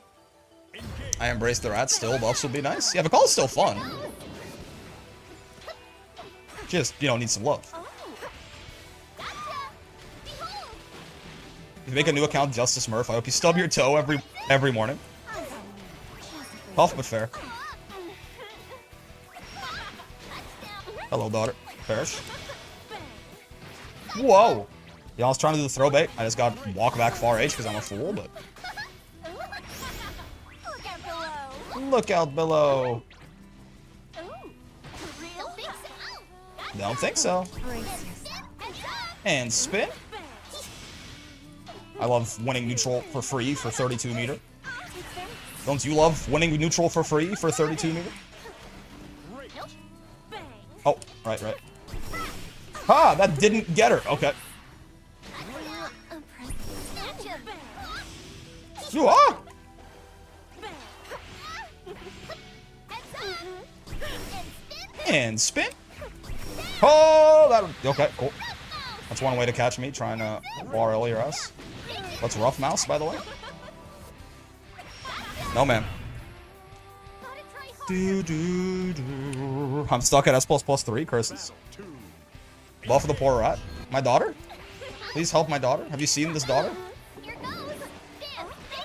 I embrace the rats still. Buffs would be nice. Yeah, Vikal's still fun. Just, you know, needs some love. If you make a new account just to smurf, I hope you stub your toe every morning. Tough but fair. Hello, daughter. Perish. Whoa. Yeah, I was trying to do the throw bait. I just got walk back far H because I'm a fool, but... Look out below. Look out below. Ooh. Don't think so. Brace yourself. And spin. I love winning neutral for free for 32 meter. Don't you love winning neutral for free for 32 meter? Bang. Oh, right. Ha! That didn't get her. Okay. You are. And spin. Oh, that. Okay, cool. That's one way to catch me, trying to RL your ass. What's rough mouse, by the way? No, man. I'm stuck at S++3 curses. Buff of the poor rat. My daughter? Please help my daughter. Have you seen this daughter?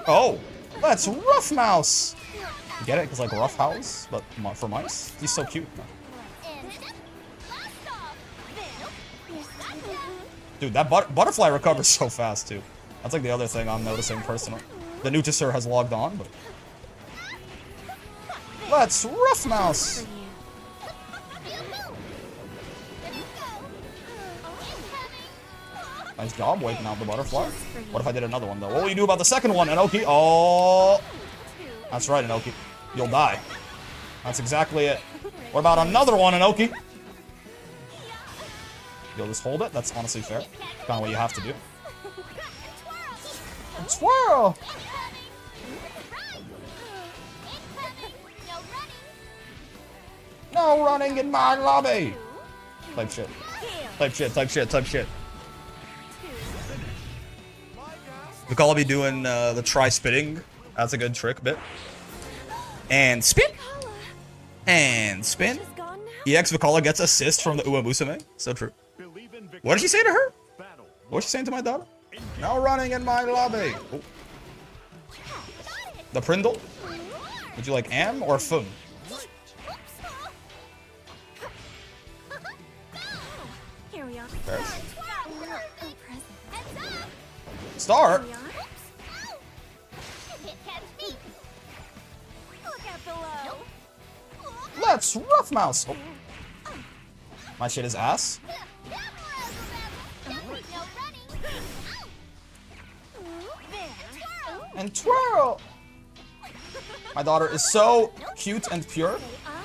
Oh, that's rough mouse. Get it? Because like rough house, but for mice. He's so cute. Dude, that butterfly recovers so fast too. That's like the other thing I'm noticing personally. The Nutisser has logged on, but let's rough mouse. Nice job waking out the butterfly. What if I did another one though? What will you do about the second one, Inoki? Oh, that's right, Inoki. You'll die. That's exactly it. What about another one, Inoki? You'll just hold it. That's honestly fair. Kind of what you have to do. And twirl. No running in my lobby. Type shit. Type shit. Type shit. Type shit. We'll be doing the try spitting. That's a good trick bit. And spin. And spin. EX Vicala gets assist from the Uemusume. So true. What did she say to her? What was she saying to my daughter? No running in my lobby. Oh. The Prindle? Would you like am or fum? Here we are. Start. Let's rough mouse. Oh. My shit is ass. And twirl. My daughter is so cute and pure.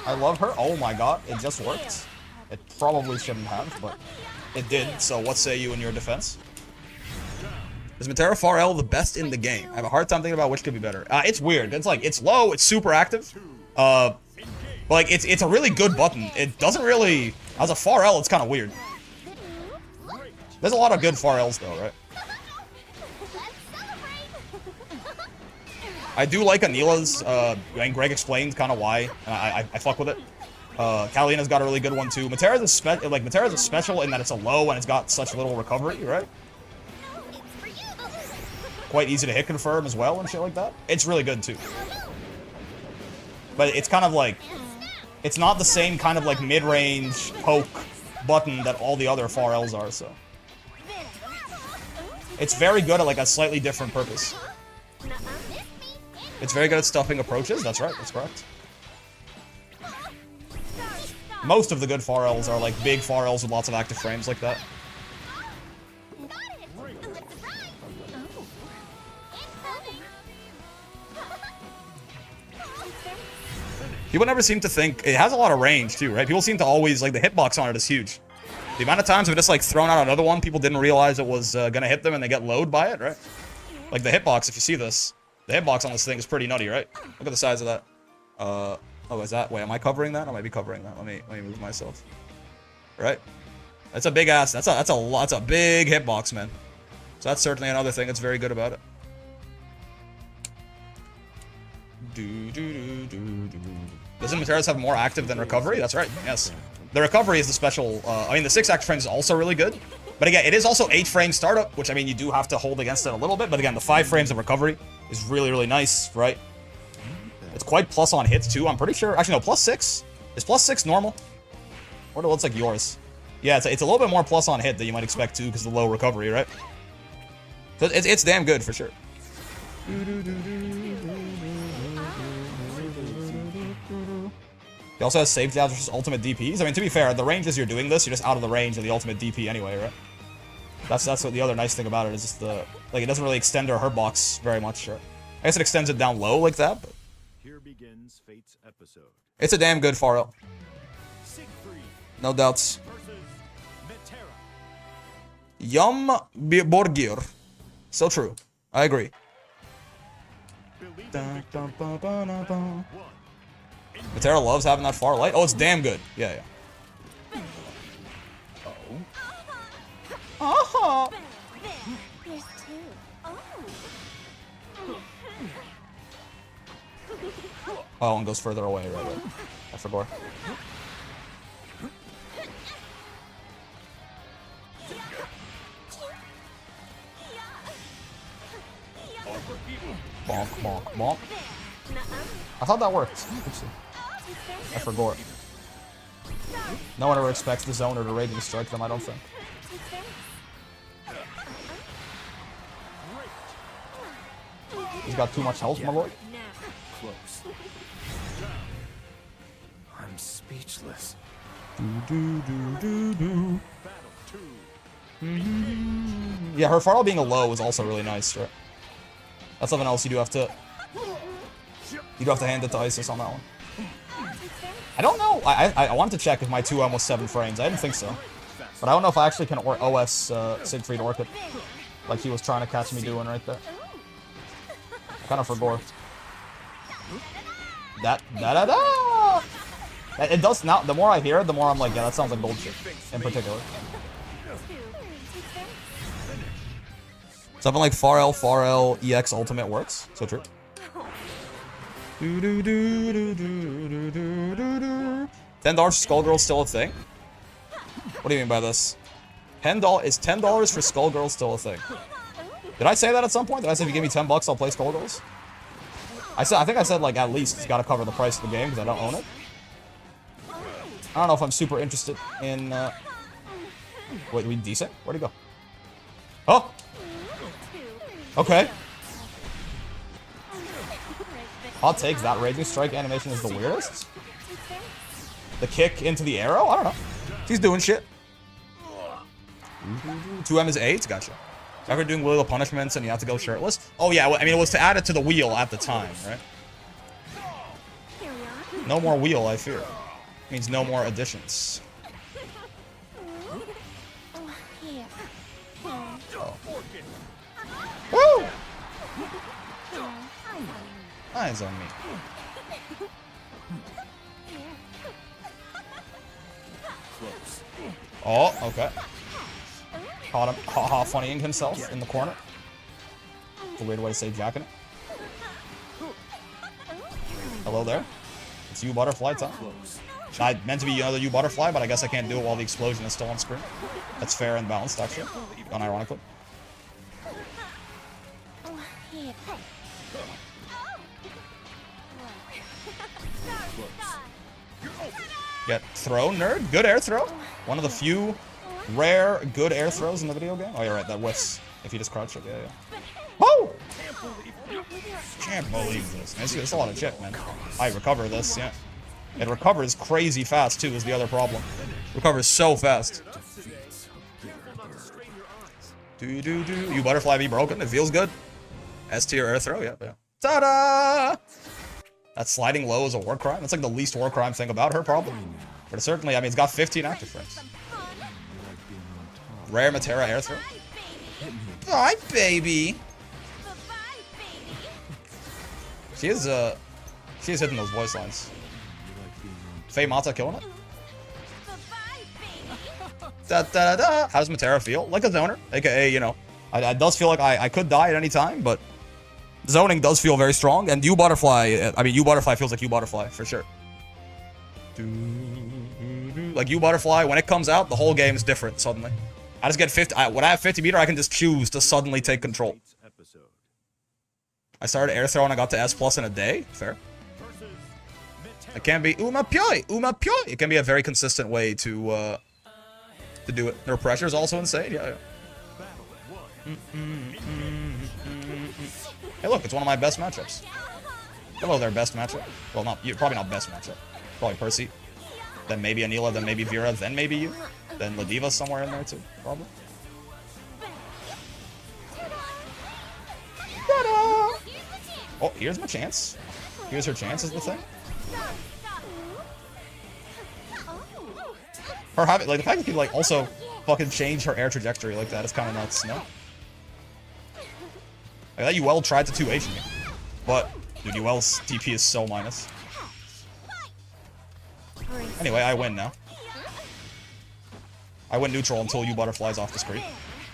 I love her. Oh my god, it just worked. It probably shouldn't have, but it did. So what say you in your defense? Is Metera Far L the best in the game? I have a hard time thinking about which could be better. It's weird. It's like, it's low, it's super active. But like, it's a really good button. It doesn't really, as a Far L, it's kind of weird. There's a lot of good Far Ls though, right? I do like Anila's, and Greg explained kind of why, and I fuck with it. Kalina's got a really good one too. Metera's a special in that it's a low and it's got such little recovery, right? Quite easy to hit confirm as well and shit like that. It's really good too. But it's kind of like, it's not the same kind of like mid-range poke button that all the other Far Ls are, so. It's very good at like a slightly different purpose. It's very good at stuffing approaches, that's right, that's correct. Most of the good Far Ls are like big Far Ls with lots of active frames like that. People never seem to think, it has a lot of range too, right? People seem to always, like the hitbox on it is huge. The amount of times we've just like thrown out another one, people didn't realize it was gonna hit them and they get lowered by it, right? Like the hitbox, if you see this, the hitbox on this thing is pretty nutty, right? Look at the size of that. Oh, is that, wait, am I covering that? I might be covering that. Let me move myself. Right? That's a big ass, that's a big hitbox, man. So that's certainly another thing that's very good about it. Doesn't Matera's have more active than recovery? That's right, yes. The recovery is the special, I mean the 6 active frames is also really good. But again, it is also 8 frame startup, which I mean you do have to hold against it a little bit, but again, the 5 frames of recovery is really, really nice, right? It's quite plus on hits too, I'm pretty sure. Actually no, +6. Is +6 normal? Or it looks like yours. Yeah, it's a little bit more plus on hit than you might expect too, because of the low recovery, right? So it's damn good for sure. He also has save jabs versus ultimate DPs. I mean, to be fair, the ranges you're doing this, you're just out of the range of the ultimate DP anyway, right? That's what the other nice thing about it is just the like it doesn't really extend her box very much. Right? I guess it extends it down low like that, but Here begins Fate's episode. it's a damn good far out. Siegfried No doubts. versus Metera. Yum Borgir. So true. I agree. Believe in Dun, victory. dun, ba, ba, na, ba. One. Metera loves having that far light. Oh, it's damn good. Yeah, yeah. Oh. There's two. Oh. Oh, and goes further away, right. I forgot. Bonk, bonk, bonk. I thought that worked. Oopsie. I forgot. No one ever expects the zoner to raging strike them, I don't think. He's got too much health, my lord. Close. I'm speechless. Yeah, her far out being a low is also really nice, right? That's something else you do have to hand it to Isis on that one. I don't know. I wanted to check if my 2 almost 7 frames. I didn't think so. But I don't know if I actually can OS Siegfried Orchid. Like he was trying to catch me doing right there. I kind of forgot. Da-da-da! It does now. The more I hear it, the more I'm like, yeah, that sounds like gold shit. In particular. Something like Far L, EX Ultimate works. So true. $10 Skullgirl still a thing? What do you mean by this? Is $10 for Skullgirl still a thing? Did I say that at some point? Did I say if you give me $10, I'll play Skullgirls? I think I said like at least it's got to cover the price of the game because I don't own it. I don't know if I'm super interested in. Wait, we decent? Where'd he go? Oh. Okay. Hot takes, that Raging Strike animation is the weirdest. The kick into the arrow? I don't know. She's doing shit. 2M is 8? Gotcha. Ever doing wheel of punishments and you have to go shirtless? Oh yeah, I mean it was to add it to the wheel at the time, right? No more wheel, I fear. Means no more additions. Woo! Eyes on me. Oh, okay. Caught him, funnying himself in the corner. It's a weird way to say jacking it. Hello there. It's you, Butterfly time. I meant to be another you, Butterfly, but I guess I can't do it while the explosion is still on screen. That's fair and balanced, actually. Unironically. Get throw, nerd. Good air throw. One of the few rare good air throws in the video game. Oh, you're right. That whiffs. If you just crouch it. Yeah, yeah. Woo! Can't believe this. It's a lot of chip, man. I recover this, yeah. It recovers crazy fast, too, is the other problem. Recovers so fast. You Butterfly be broken. It feels good. S tier air throw, yeah. Ta-da! That sliding low is a war crime. That's like the least war crime thing about her, probably. But certainly, I mean, it's got 15 active frames. Rare Metera air throw. Bye, baby. She is hitting those voice lines. Faye Mata killing it. Da, da, da, da. How does Metera feel? Like a zoner, aka, you know, it does feel like I could die at any time, but zoning does feel very strong. And you Butterfly, I mean, you Butterfly feels like you Butterfly for sure. Like you Butterfly, when it comes out, the whole game is different suddenly. I just get 50. When I have 50 meter, I can just choose to suddenly take control. I started air throw and I got to S+ in a day. Fair. It can be Uma Pyoi. It can be a very consistent way to to do it. Their pressure is also insane. Yeah. Hey, look, it's one of my best matchups. Hello, their best matchup. Well, probably not best matchup. Probably Percy. Then maybe Anila, then maybe Vera, then maybe you. Then Ladiva somewhere in there too, probably. Ta-da! Oh, here's my chance. Here's her chance is the thing. Her having, like, the fact that you like also fucking change her air trajectory like that is kind of nuts, no? Like that UL tried to 2H me. But, dude, UL's DP is so minus. Anyway, I win now. I win neutral until you butterflies off the screen.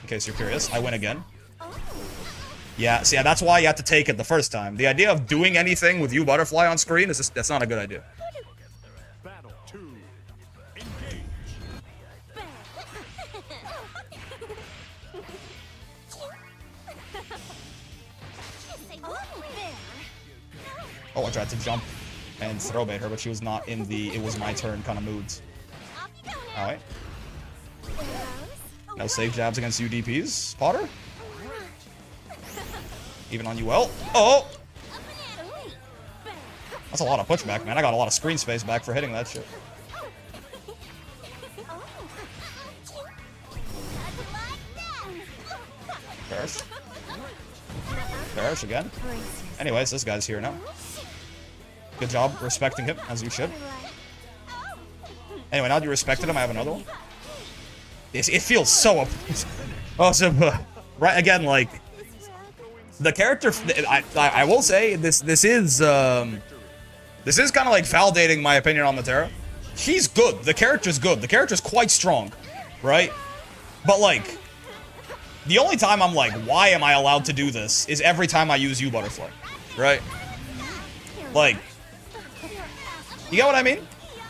In case you're curious, I win again. Yeah, see, that's why you have to take it the first time. The idea of doing anything with you butterfly on screen is just, that's not a good idea. Battle 2. Engage. Oh, I tried to jump and throw bait her, but she was not in the it was my turn kind of moods. Alright. No safe jabs against UDPs, Potter. Even on UL. Oh! That's a lot of pushback, man. I got a lot of screen space back for hitting that shit. Perish. Perish again. Anyways, this guy's here now. Good job respecting him, as you should. Anyway, now that you respected him, I have another one. It feels so... awesome. Right, again, like... The character... I will say, this is kind of like validating my opinion on Metera. She's good. The character's good. The character's quite strong. Right? But, like... The only time I'm like, why am I allowed to do this, is every time I use U-Butterfly. Right? Like... You get what I mean?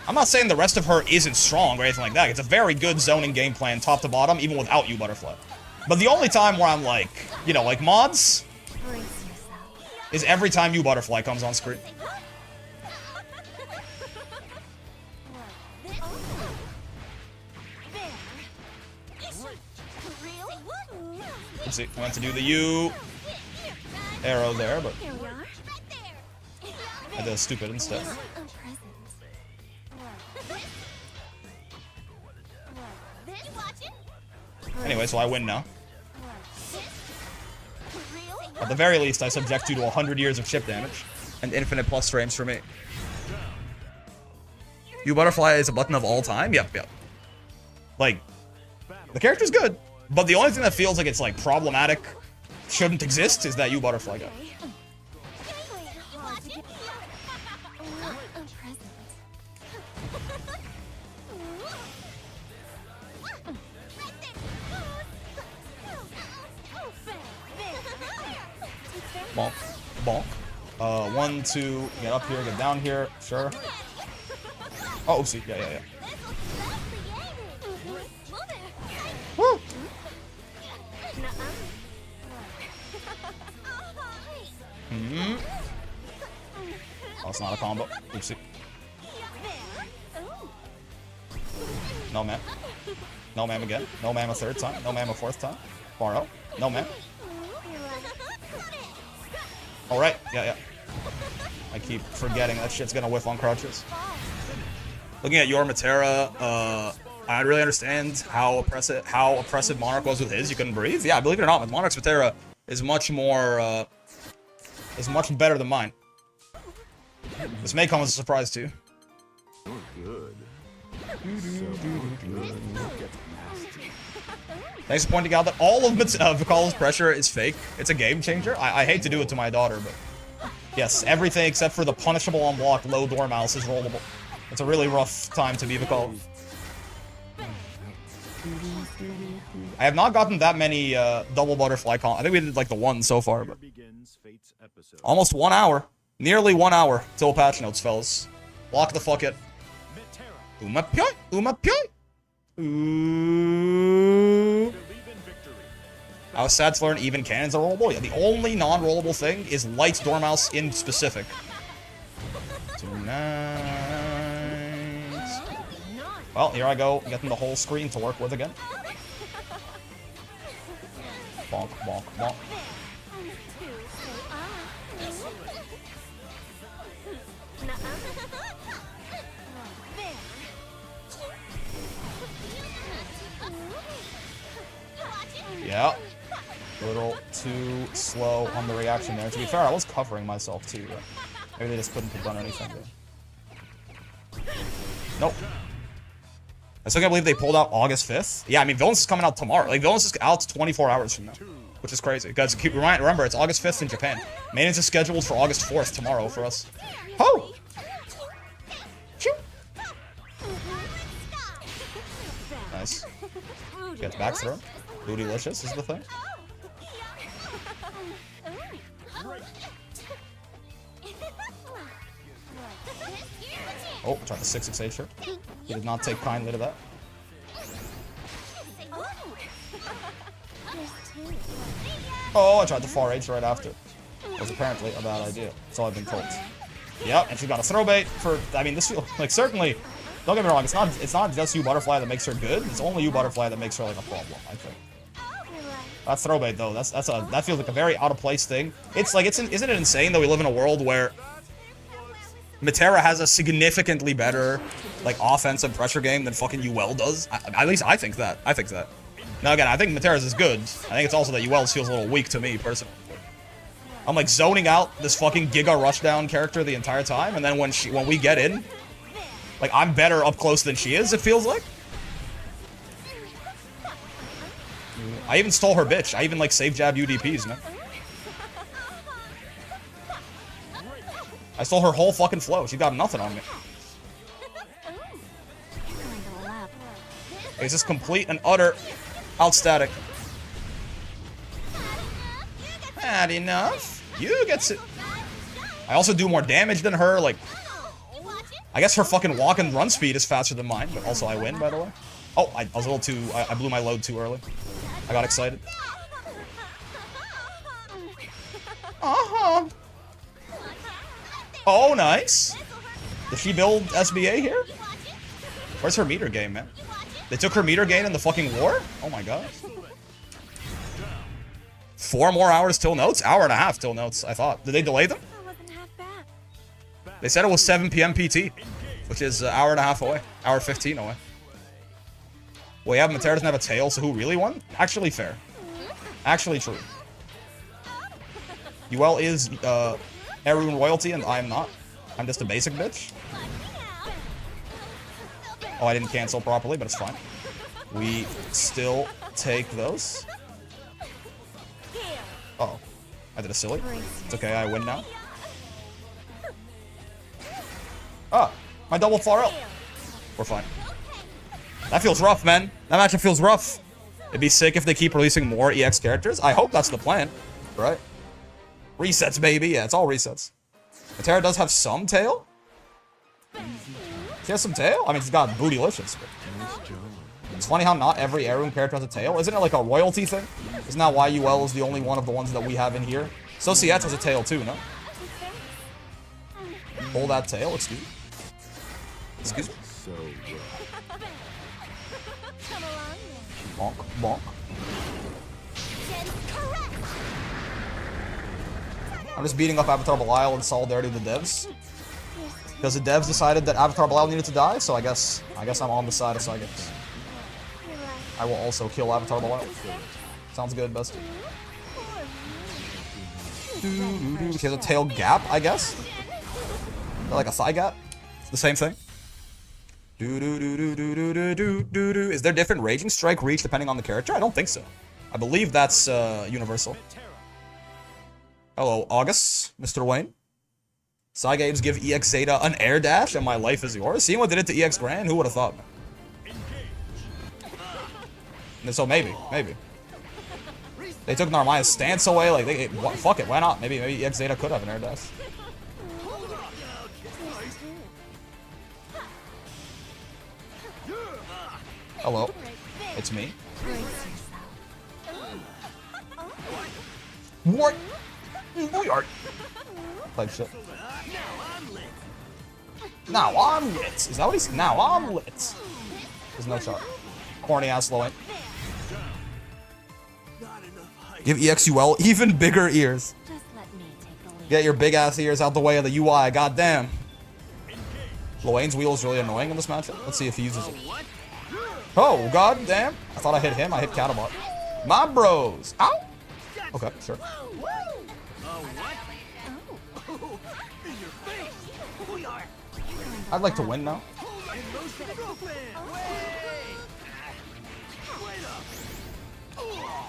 I'm not saying the rest of her isn't strong or anything like that. It's a very good zoning game plan, top to bottom, even without U-Butterfly. But the only time where I'm like, you know, like mods, is every time U-Butterfly comes on screen. Let's see, I went to do the U arrow there, but I did a stupid instead. Anyway, so I win now. At the very least, I subject you to 100 years of chip damage. And infinite plus frames for me. U-Butterfly is a button of all time? Yep, yep. Like, the character's good. But the only thing that feels like it's, like, problematic, shouldn't exist, is that U-Butterfly guy. Bonk. Bonk. 1, 2, get up here, get down here, sure. Oh, oopsie, yeah. Woo! Oh, it's not a combo. Oopsie. No, ma'am. No, ma'am again. No, ma'am a third time. No, ma'am a fourth time. Far out. No, ma'am. Alright, yeah. I keep forgetting that shit's gonna whiff on crouches. Looking at your Metera, I don't really understand how oppressive Monarch was with his. You couldn't breathe. Yeah, believe it or not, Monarch's Metera is much more, is much better than mine. This may come as a surprise to you. Good. Thanks for pointing out that all of Vikal's pressure is fake. It's a game changer. I hate to do it to my daughter, but yes, everything except for the punishable unblocked low Dormouse is rollable. It's a really rough time to be Vikal. I have not gotten that many double butterfly I think we did like the one so far, but almost 1 hour. Nearly 1 hour till patch notes, fellas. Lock the fuck it. Ooh. I was sad to learn even cannons are rollable. Yeah, the only non-rollable thing is light Dormouse in specific. Tonight. Well, here I go, getting the whole screen to work with again. Bonk, bonk, bonk. Yeah. A little too slow on the reaction there. To be fair, I was covering myself too. But maybe they just couldn't have done anything there. Nope. I still can't believe they pulled out August 5th. Yeah, I mean, Villains is coming out tomorrow. Like, Villains is out 24 hours from now, which is crazy. Guys, remember, it's August 5th in Japan. Maintenance is scheduled for August 4th tomorrow for us. Oh! Choo! Nice. Gets back throw. Bootylicious is the thing. Oh, tried the 668 shirt. He did not take kindly to that. Oh, I tried the 4H right after. It was apparently a bad idea. That's all I've been told. Yep, and she's got a throw bait for. I mean, this feels like certainly. Don't get me wrong. It's not just you Butterfly that makes her good. It's only you Butterfly that makes her like a problem. I think. That throw bait though. That feels like a very out of place thing. It's like isn't it insane that we live in a world where Metera has a significantly better, like, offensive pressure game than fucking UL does. At least I think that. Now again, I think Metera's is good. I think it's also that UL's feels a little weak to me, personally. I'm, like, zoning out this fucking Giga Rushdown character the entire time, and then when we get in, like, I'm better up close than she is, it feels like. I even stole her bitch. I even, like, save jab UDPs, man. I stole her whole fucking flow. She got nothing on me. It's just complete and utter outstatic. Not enough. You get it. I also do more damage than her. Like, I guess her fucking walk and run speed is faster than mine, but also I win, by the way. Oh, I was a little too. I blew my load too early. I got excited. Uh-huh. Oh, nice. Did she build SBA here? Where's her meter game, man? They took her meter gain in the fucking war? Oh my god. 4 more hours till notes? Hour and a half till notes, I thought. Did they delay them? They said it was 7 p.m. PT, which is an hour and a half away. Hour 15 away. Well, yeah, Matara doesn't have a tail, so who really won? Actually fair. Actually true. UL is, Arun royalty, and I am not. I'm just a basic bitch. Oh, I didn't cancel properly, but it's fine. We still take those. Uh-oh. I did a silly. It's okay, I win now. Ah, my double far out. We're fine. That feels rough, man. That matchup feels rough. It'd be sick if they keep releasing more EX characters. I hope that's the plan, right? Resets, baby. Yeah, it's all resets. Metera does have some tail. She has some tail? I mean, she's got bootylicious. But it's funny how not every Arun character has a tail. Isn't it like a royalty thing? Isn't that why UL is the only one of the ones that we have in here? Societe has a tail too, no? Pull that tail, excuse me. Excuse me. Bonk, bonk. I'm just beating up Avatar Belial in solidarity with the devs. Because the devs decided that Avatar Belial needed to die, so I guess I'm on the side of Cygames. I will also kill Avatar Belial. Sounds good, bestie. She has a tail gap, I guess? Like a thigh gap? It's the same thing. Is there different Raging Strike reach depending on the character? I don't think so. I believe that's universal. Hello, August, Mr. Wayne. Cygames give EX Zeta an air dash and my life is yours. Seeing what they did to EX Grand, who would have thought? And so maybe. They took Narmaya's stance away, like, fuck it, why not? Maybe EX Zeta could have an air dash. Hello, it's me. What? We are type shit. Now I'm lit. Is that what he's? Now I'm lit. There's no shot. Corny ass Lowen. Give EXUL even bigger ears. Just let me take the lead. Get your big ass ears out the way of the UI. Goddamn. Lowen's wheel is really annoying in this matchup. Let's see if he uses it. Oh, god damn. I thought I hit him. I hit Catabot. My bros. Ow. Okay, sure. I'd like to win now.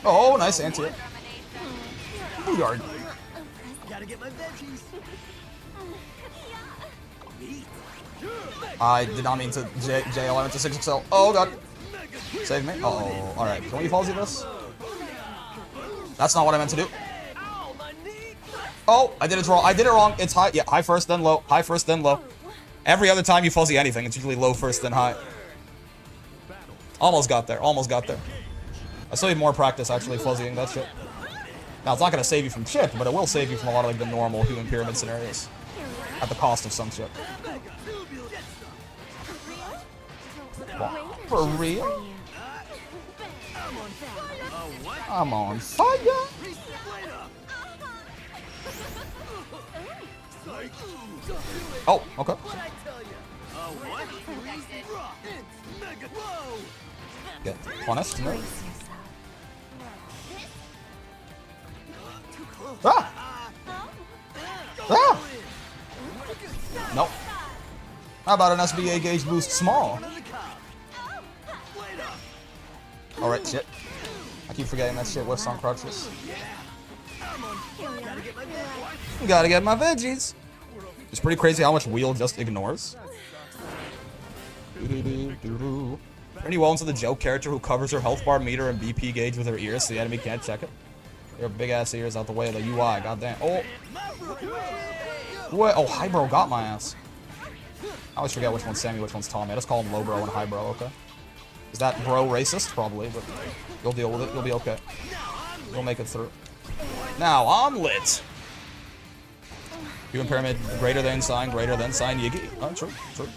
Oh, nice anti. Yard. Gotta get my veggies. I did not mean to JL. I went to 6XL. Oh god. Save me. Uh oh. Alright. Can we falsy this? That's not what I meant to do. Oh, I did it wrong. I did it wrong. It's high. Yeah, high first, then low. High first, then low. Every other time you fuzzy anything, it's usually low first, then high. Almost got there. Almost got there. I still need more practice actually fuzzying that shit. Now, it's not going to save you from chip, but it will save you from a lot of like the normal human pyramid scenarios. At the cost of some shit. Wow. For real? I'm on fire! Oh, okay. Get punished, no? Ah! Ah! Nope. How about an SBA gauge boost small? Alright, shit. I keep forgetting that shit whiffs on crutches. Gotta get my veggies. It's pretty crazy how much wheel just ignores. Pretty well into the joke character who covers her health bar meter and BP gauge with her ears so the enemy can't check it. Your big ass ears out the way of the UI, goddamn. Oh! What? Oh, Hybro got my ass. I always forget which one's Sammy, which one's Tommy. I just call him Low Bro and Hybro, okay? Is that bro racist? Probably, but you'll deal with it. You'll be okay. You'll make it through. Now, I'm lit. Human pyramid, greater than sign, Yiggy. Oh, true, true.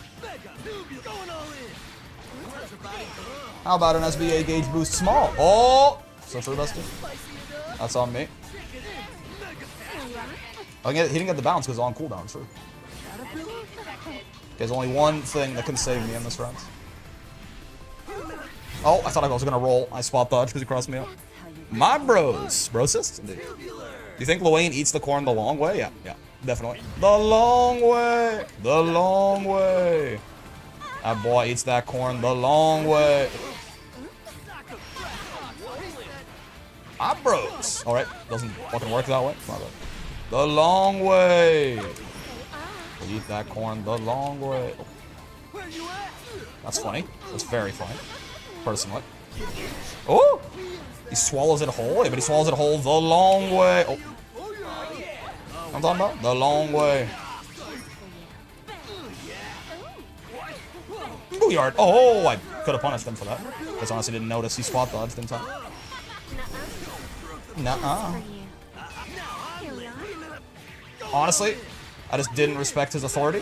How about an SBA gauge boost small? Oh! So true, Buster. That's on me. Oh, he didn't get the bounce because it's on cooldown, true. There's only one thing that can save me in this round. Oh, I thought I was gonna roll. I spot dodge because he crossed me up. My bros. Brosist? Indeed. Do you think Lowen eats the corn the long way? Yeah, yeah, definitely. The long way. The long way. That boy eats that corn the long way. My bros. Alright, doesn't fucking work that way. The long way. We eat that corn the long way. That's funny. That's very funny. Personally. Oh! He swallows it whole. Yeah, but he swallows it whole the long way. Oh. I'm talking about the long way. Booyard. Oh, I could have punished him for that. Because honestly didn't notice he spot dodged in time. Nuh-uh. Honestly, I just didn't respect his authority.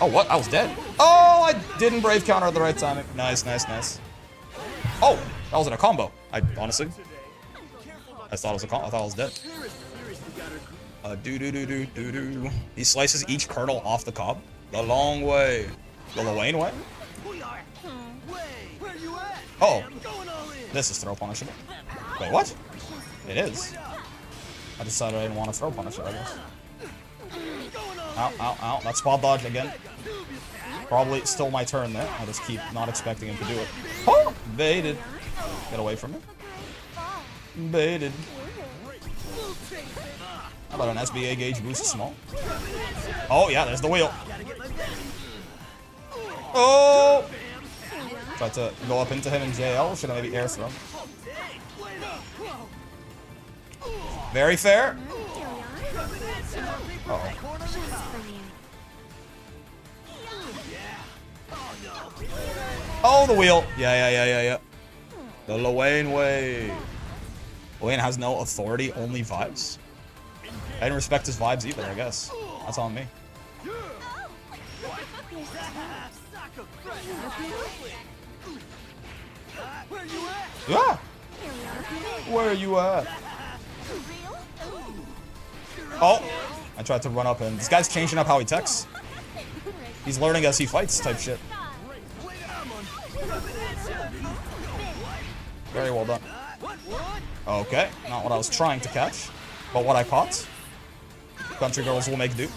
Oh, what? I was dead. Oh, I didn't brave counter at the right timing. Nice, nice, nice. Oh, that wasn't a combo. I honestly, I thought it was a combo. I thought I was dead. Do. He slices each kernel off the cob. The long way. The Lowen way? Oh. This is throw punishable. Wait, what? It is. I decided I didn't want to throw punish it, I guess. Ow, ow, ow. That's spot dodge again. Probably still my turn there. I just keep not expecting him to do it. Oh! Baited. Get away from it. Baited. How about an SBA gauge boost small? Oh, yeah, there's the wheel. Oh! Tried to go up into him in JL. Should I maybe air throw? Very fair. Uh-oh. Oh, the wheel. Yeah. The Lowen way. Lowen has no authority, only vibes. I didn't respect his vibes either, I guess. That's on me. Yeah. Where are you at? Oh, I tried to run up and this guy's changing up how he texts. He's learning as he fights type shit. Very well done. Okay, not what I was trying to catch, but what I caught. Country girls will make do.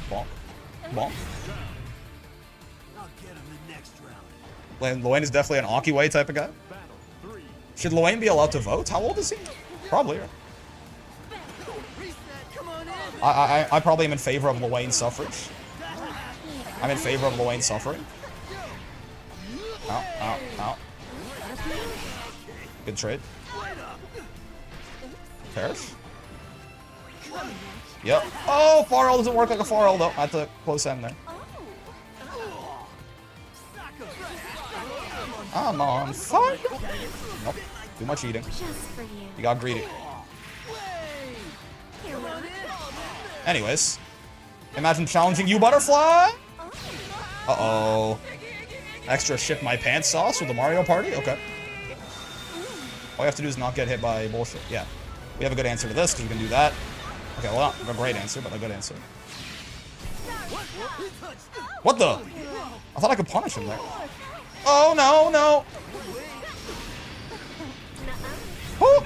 Bonk. Bonk. Luane is definitely an Aki way type of guy. Should Luane be allowed to vote? How old is he? Probably. I probably am in favor of Luane's suffrage. I'm in favor of Luane's suffering. Ow, ow, ow. Good trade. Perish. Yep. Oh, far L doesn't work like a far L though. I had to close end there. I'm on fire. Nope. Too much eating. You got greedy. Anyways. Imagine challenging you, butterfly. Uh-oh. Extra ship my pants sauce with the Mario Party? Okay. All you have to do is not get hit by bullshit. Yeah. We have a good answer to this because we can do that. Okay, well, not a great answer, but a good answer. What the? I thought I could punish him there. Oh, no, no. Woo.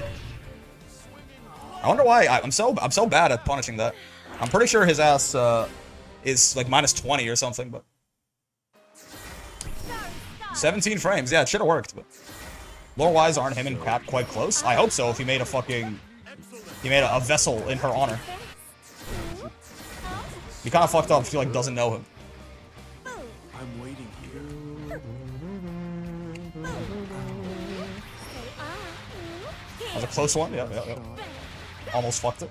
I wonder why I'm so bad at punishing that. I'm pretty sure his ass is like minus 20 or something, but 17 frames. Yeah, it should have worked, but lore-wise, aren't him and Cap quite close? I hope so. If he made a vessel in her honor. He kind of fucked up. She like doesn't know him. I'm waiting here. That was a close one. Yeah, yeah, yeah. Almost fucked it.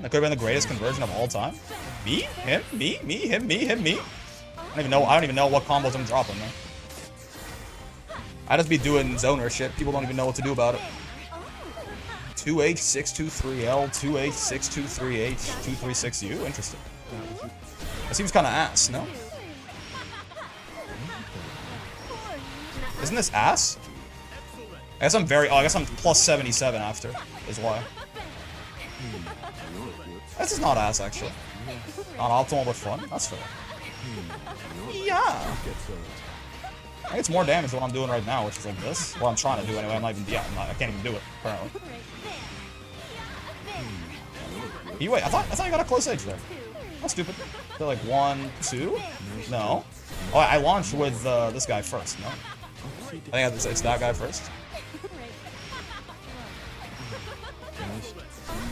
That could have been the greatest conversion of all time. Me? Him? Me? Me? Him? Me? Him? Me? I don't even know what combos I'm dropping there. I just be doing zoner shit. People don't even know what to do about it. 2H623L, 2H623H, 236U. Interesting. That seems kind of ass, no? Isn't this ass? I guess I'm plus 77 after, is why. This is not ass, actually. Not optimal, but fun. That's fair. Yeah. I think it's more damage than what I'm doing right now, which is like this. What I'm trying to do anyway. I can't even do it, apparently. Wait, I thought you got a close edge there. That's stupid. They're like 1, 2? No. Oh, I launched with this guy first, no? I think it's that guy first.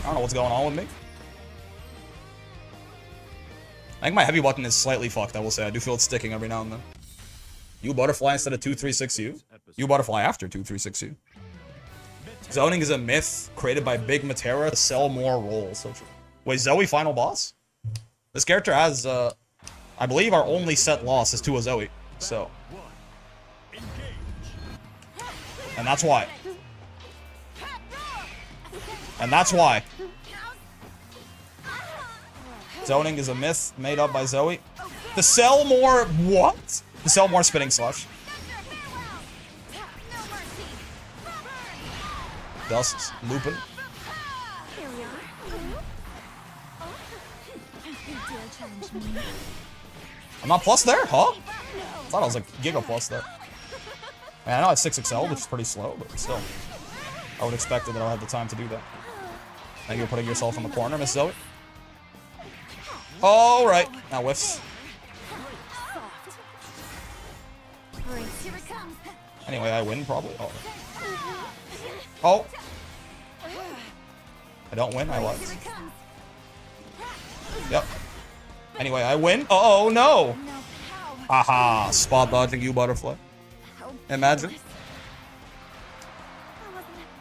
I don't know what's going on with me. I think my heavy button is slightly fucked, I will say. I do feel it sticking every now and then. You butterfly instead of 236U. You butterfly after 236U. Zoning is a myth created by Big Metera to sell more rolls. Wait, Zoe final boss? This character has, I believe our only set loss is to a Zoe. So. And that's why. And that's why. Zoning is a myth made up by Zoe. To sell more what? To sell more spinning slush. Dust. Lupin. I'm not plus there, huh? I thought I was like Giga plus there. I mean, I know it's 6XL, which is pretty slow, but still. I would expect that I'll have the time to do that. Thank you for putting yourself in the corner, Miss Zoe. Alright. Now whiffs. Anyway, I win probably. Oh. Oh. I don't win, I lost. Yep. Anyway, I win. Oh no! Haha, spot dodging you, butterfly. Imagine.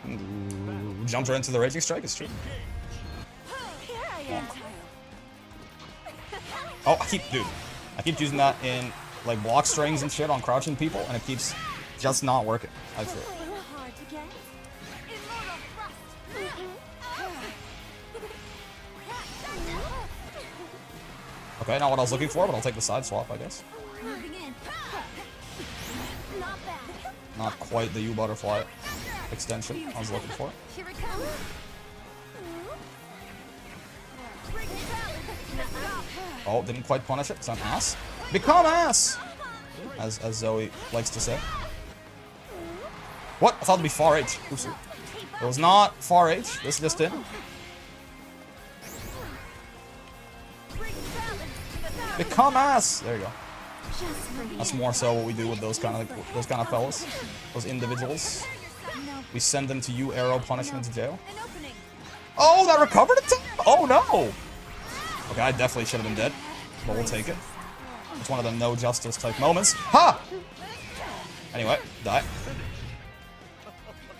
Ooh, jumped right into the raging strike, it's true. Oh, I keep using that in like block strings and shit on crouching people, and it keeps just not working. I feel. Okay, not what I was looking for, but I'll take the side swap, I guess. Moving in. Not bad. Not quite the U-Butterfly extension I was looking for. Here it comes. Bring it down. Let's go. Oh, didn't quite punish it. It's an ass. Become ass! As Zoe likes to say. What? I thought it'd be far H. Oopsie. It was not far H. This just in. Become ass! There you go. Just for you. That's more so what we do with those kind of fellas. Those individuals. We send them to you arrow punishment to jail. An opening. Oh, that recovered attack? Oh no! Okay, I definitely should have been dead. But we'll take it. It's one of the no justice type moments. Ha! Anyway, die.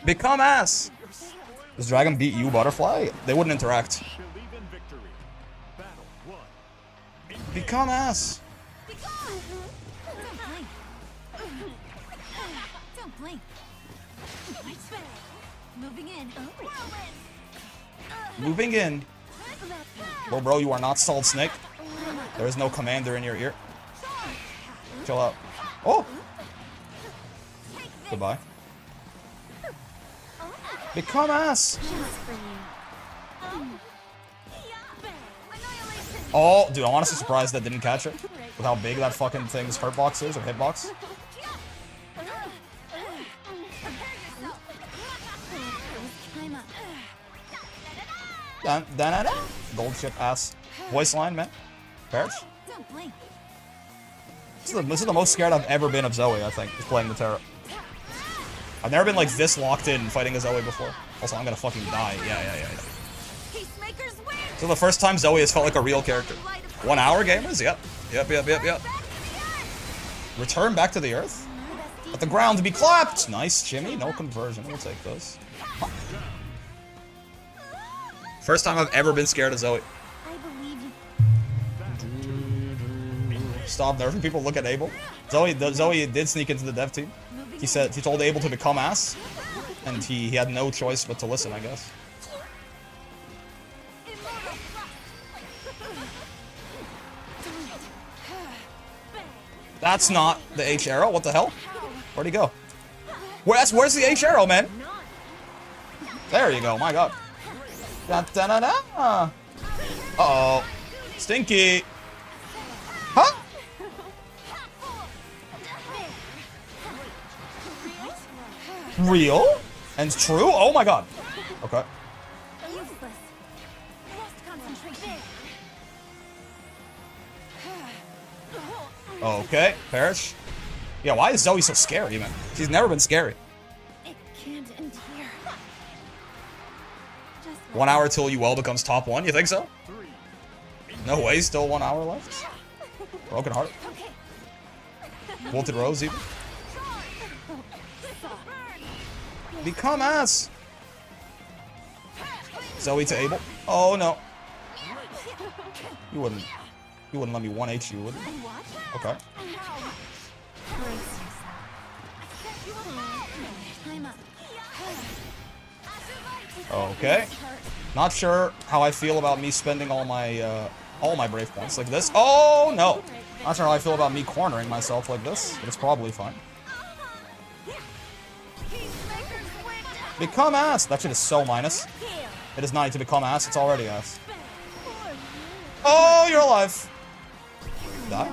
Become ass! Does Dragon beat you, Butterfly? They wouldn't interact. Believe in victory. Battle 1. Become ass! Don't blink. Moving in. Moving in. Well, bro, you are not Solid Snake. There is no commander in your ear. Chill out. Oh! Goodbye. Become ass! Just for you. Oh, dude, I'm honestly surprised that didn't catch it. With how big that fucking thing's hurt box is, or hitbox. Dun, dun, dun, dun. Gold chip ass. Voice line, man. Parrish. Don't blink. This is the most scared I've ever been of Zoe, I think, is playing Metera. I've never been like this locked in fighting a Zoe before. Also, I'm gonna fucking die. Yeah. Peacemakers win. So the first time Zoe has felt like a real character. 1 hour gamers? Yep. Return back to the earth? Let the ground be clapped! Nice, Jimmy. No conversion. We'll take those. First time I've ever been scared of Zoe. I believe you. Stop nerfing people. Look at Abel. Zoe did sneak into the dev team. He told Abel to become ass, and he had no choice but to listen, I guess. That's not the H arrow. What the hell? Where'd he go? Where's the H arrow, man? There you go. My God. Da, da, da, da. Uh-oh. Stinky. Huh? Real? And true? Oh my God. Okay. Useless. Lost concentration. Okay. Parrish. Yeah, why is Zoe so scary, man? She's never been scary. It can't end here. Just 1 hour till UL becomes top 1, you think so? No way, still 1 hour left. Broken heart. Wilted Rose even. Become ass! Zoe to Abel. Oh no. You wouldn't let me 1H you, would you? Okay. brace yourself. Time up. Okay. Not sure how I feel about me spending all my brave points like this. Oh no! Not sure how I feel about me cornering myself like this, but it's probably fine. Become ass! That shit is so minus. It does not need to become ass, it's already ass. Oh, you're alive! Die?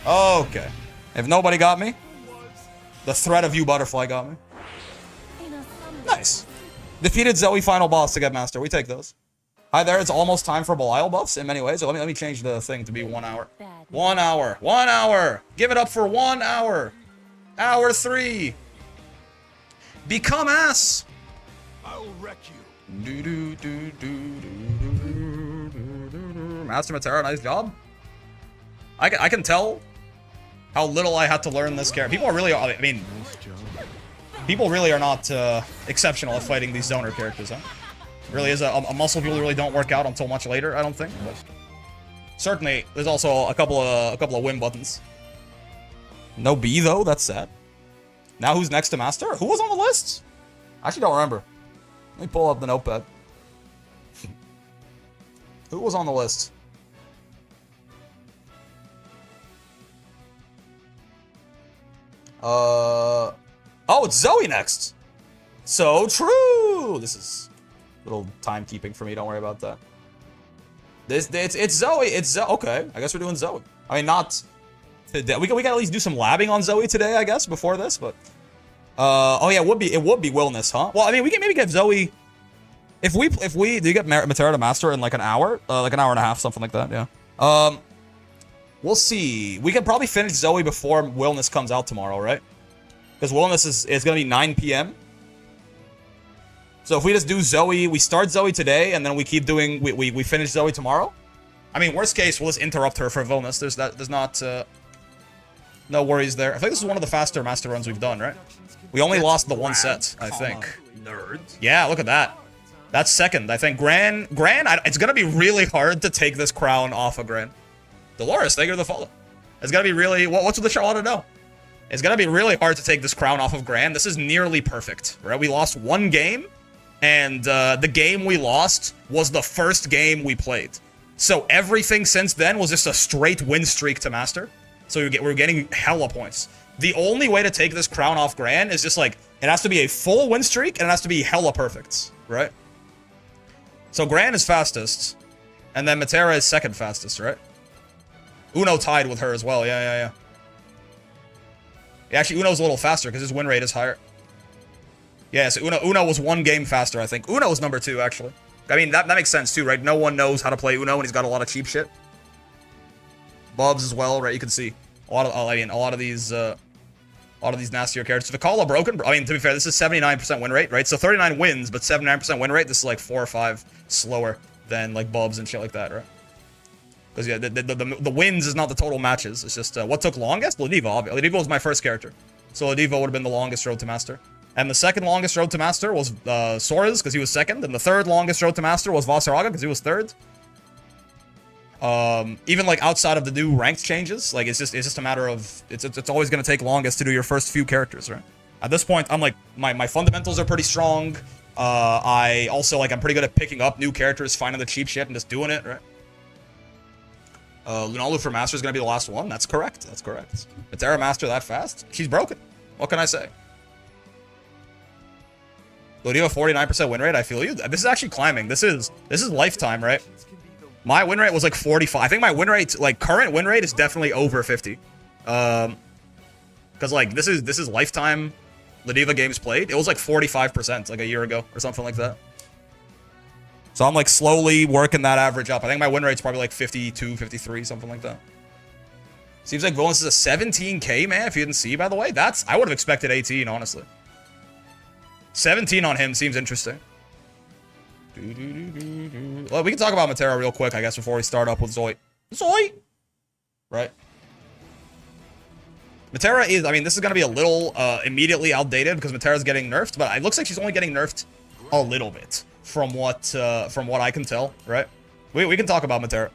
Okay. If nobody got me, the threat of you, Butterfly, got me. Nice. Defeated Zoe final boss to get master. We take those. Hi there, it's almost time for Belial buffs in many ways. So let me change the thing to be 1 hour. 1 hour. 1 hour! Give it up for 1 hour! Hour 3! Become ass! I'll wreck you. Master Matara, nice job. I can tell how little I had to learn this character. People are really, I mean, people really are not exceptional at fighting these zoner characters, huh? Really is a muscle people really don't work out until much later, I don't think. But certainly, there's also a couple of win buttons. No B though, that's sad. Now who's next to Master? Who was on the list? I actually don't remember. Let me pull up the notepad. Who was on the list? Oh, it's Zoe next. So true. This is a little timekeeping for me. Don't worry about that. It's Zoe. It's Zoe. Okay, I guess we're doing Zoe. I mean, not today. We can at least do some labbing on Zoe today, I guess, before this. But oh yeah, it would be Wilnas, huh? Well, I mean, we can maybe get Zoe. If we do you get Metera to master in like an hour and a half, something like that. Yeah. We'll see. We can probably finish Zoe before Wilnas comes out tomorrow, right? Because Wilnas is gonna be 9 p.m. So if we just do Zoe, we start Zoe today, and then we keep doing, we finish Zoe tomorrow. I mean, worst case, we'll just interrupt her for Wilnas. There's not, no worries there. I think this is one of the faster master runs we've done, right? We only lost the one set, I think. Nerds. Yeah, look at that. That's second, I think. Gran, it's gonna be really hard to take this crown off of Gran. Dolores, thank you for the follow. It's gonna be really, what's with the show? I don't know. It's gonna be really hard to take this crown off of Gran. This is nearly perfect, right? We lost one game. And the game we lost was the first game we played. So everything since then was just a straight win streak to master. So we're getting hella points. The only way to take this crown off Gran is just like, it has to be a full win streak and it has to be hella perfect, right? So Gran is fastest. And then Metera is second fastest, right? Uno tied with her as well, yeah. Actually, Uno's a little faster because his win rate is higher. Yeah, so Uno was one game faster, I think. Uno was number 2, actually. I mean, that makes sense, too, right? No one knows how to play Uno, and he's got a lot of cheap shit. Bubs as well, right? You can see a lot of these nastier characters. Vikala broken. I mean, to be fair, this is 79% win rate, right? So 39 wins, but 79% win rate. This is like 4 or 5 slower than like Bubs and shit like that, right? Because yeah, the wins is not the total matches. It's just what took longest. Ladiva, obviously. Ladiva was my first character, so Ladiva would have been the longest road to master. And the second longest road to master was Sora's, because he was second. And the third longest road to master was Vasaraga, because he was third. Even like outside of the new ranked changes, like it's just a matter of it's always gonna take longest to do your first few characters, right? At this point, I'm like my fundamentals are pretty strong. I also I'm pretty good at picking up new characters, finding the cheap shit, and just doing it, right? Lunalu for master is gonna be the last one. That's correct. That's correct. Metera master that fast? She's broken. What can I say? Lodiva 49% win rate, I feel you. This is actually climbing. This is lifetime, right? My win rate was like 45. I think my win rate, like current win rate is definitely over 50. Cause like this is lifetime Lodiva games played. It was like 45% like a year ago or something like that. So I'm like slowly working that average up. I think my win rate's probably like 52, 53, something like that. Seems like Wilnas is a 17k, man, if you didn't see, by the way. I would have expected 18, honestly. 17 on him seems interesting. Well, we can talk about Metera real quick, I guess, before we start up with Zoe. Zoe! Right. Metera is, I mean, this is going to be a little immediately outdated because Metera's getting nerfed, but it looks like she's only getting nerfed a little bit from what I can tell, right? We can talk about Metera.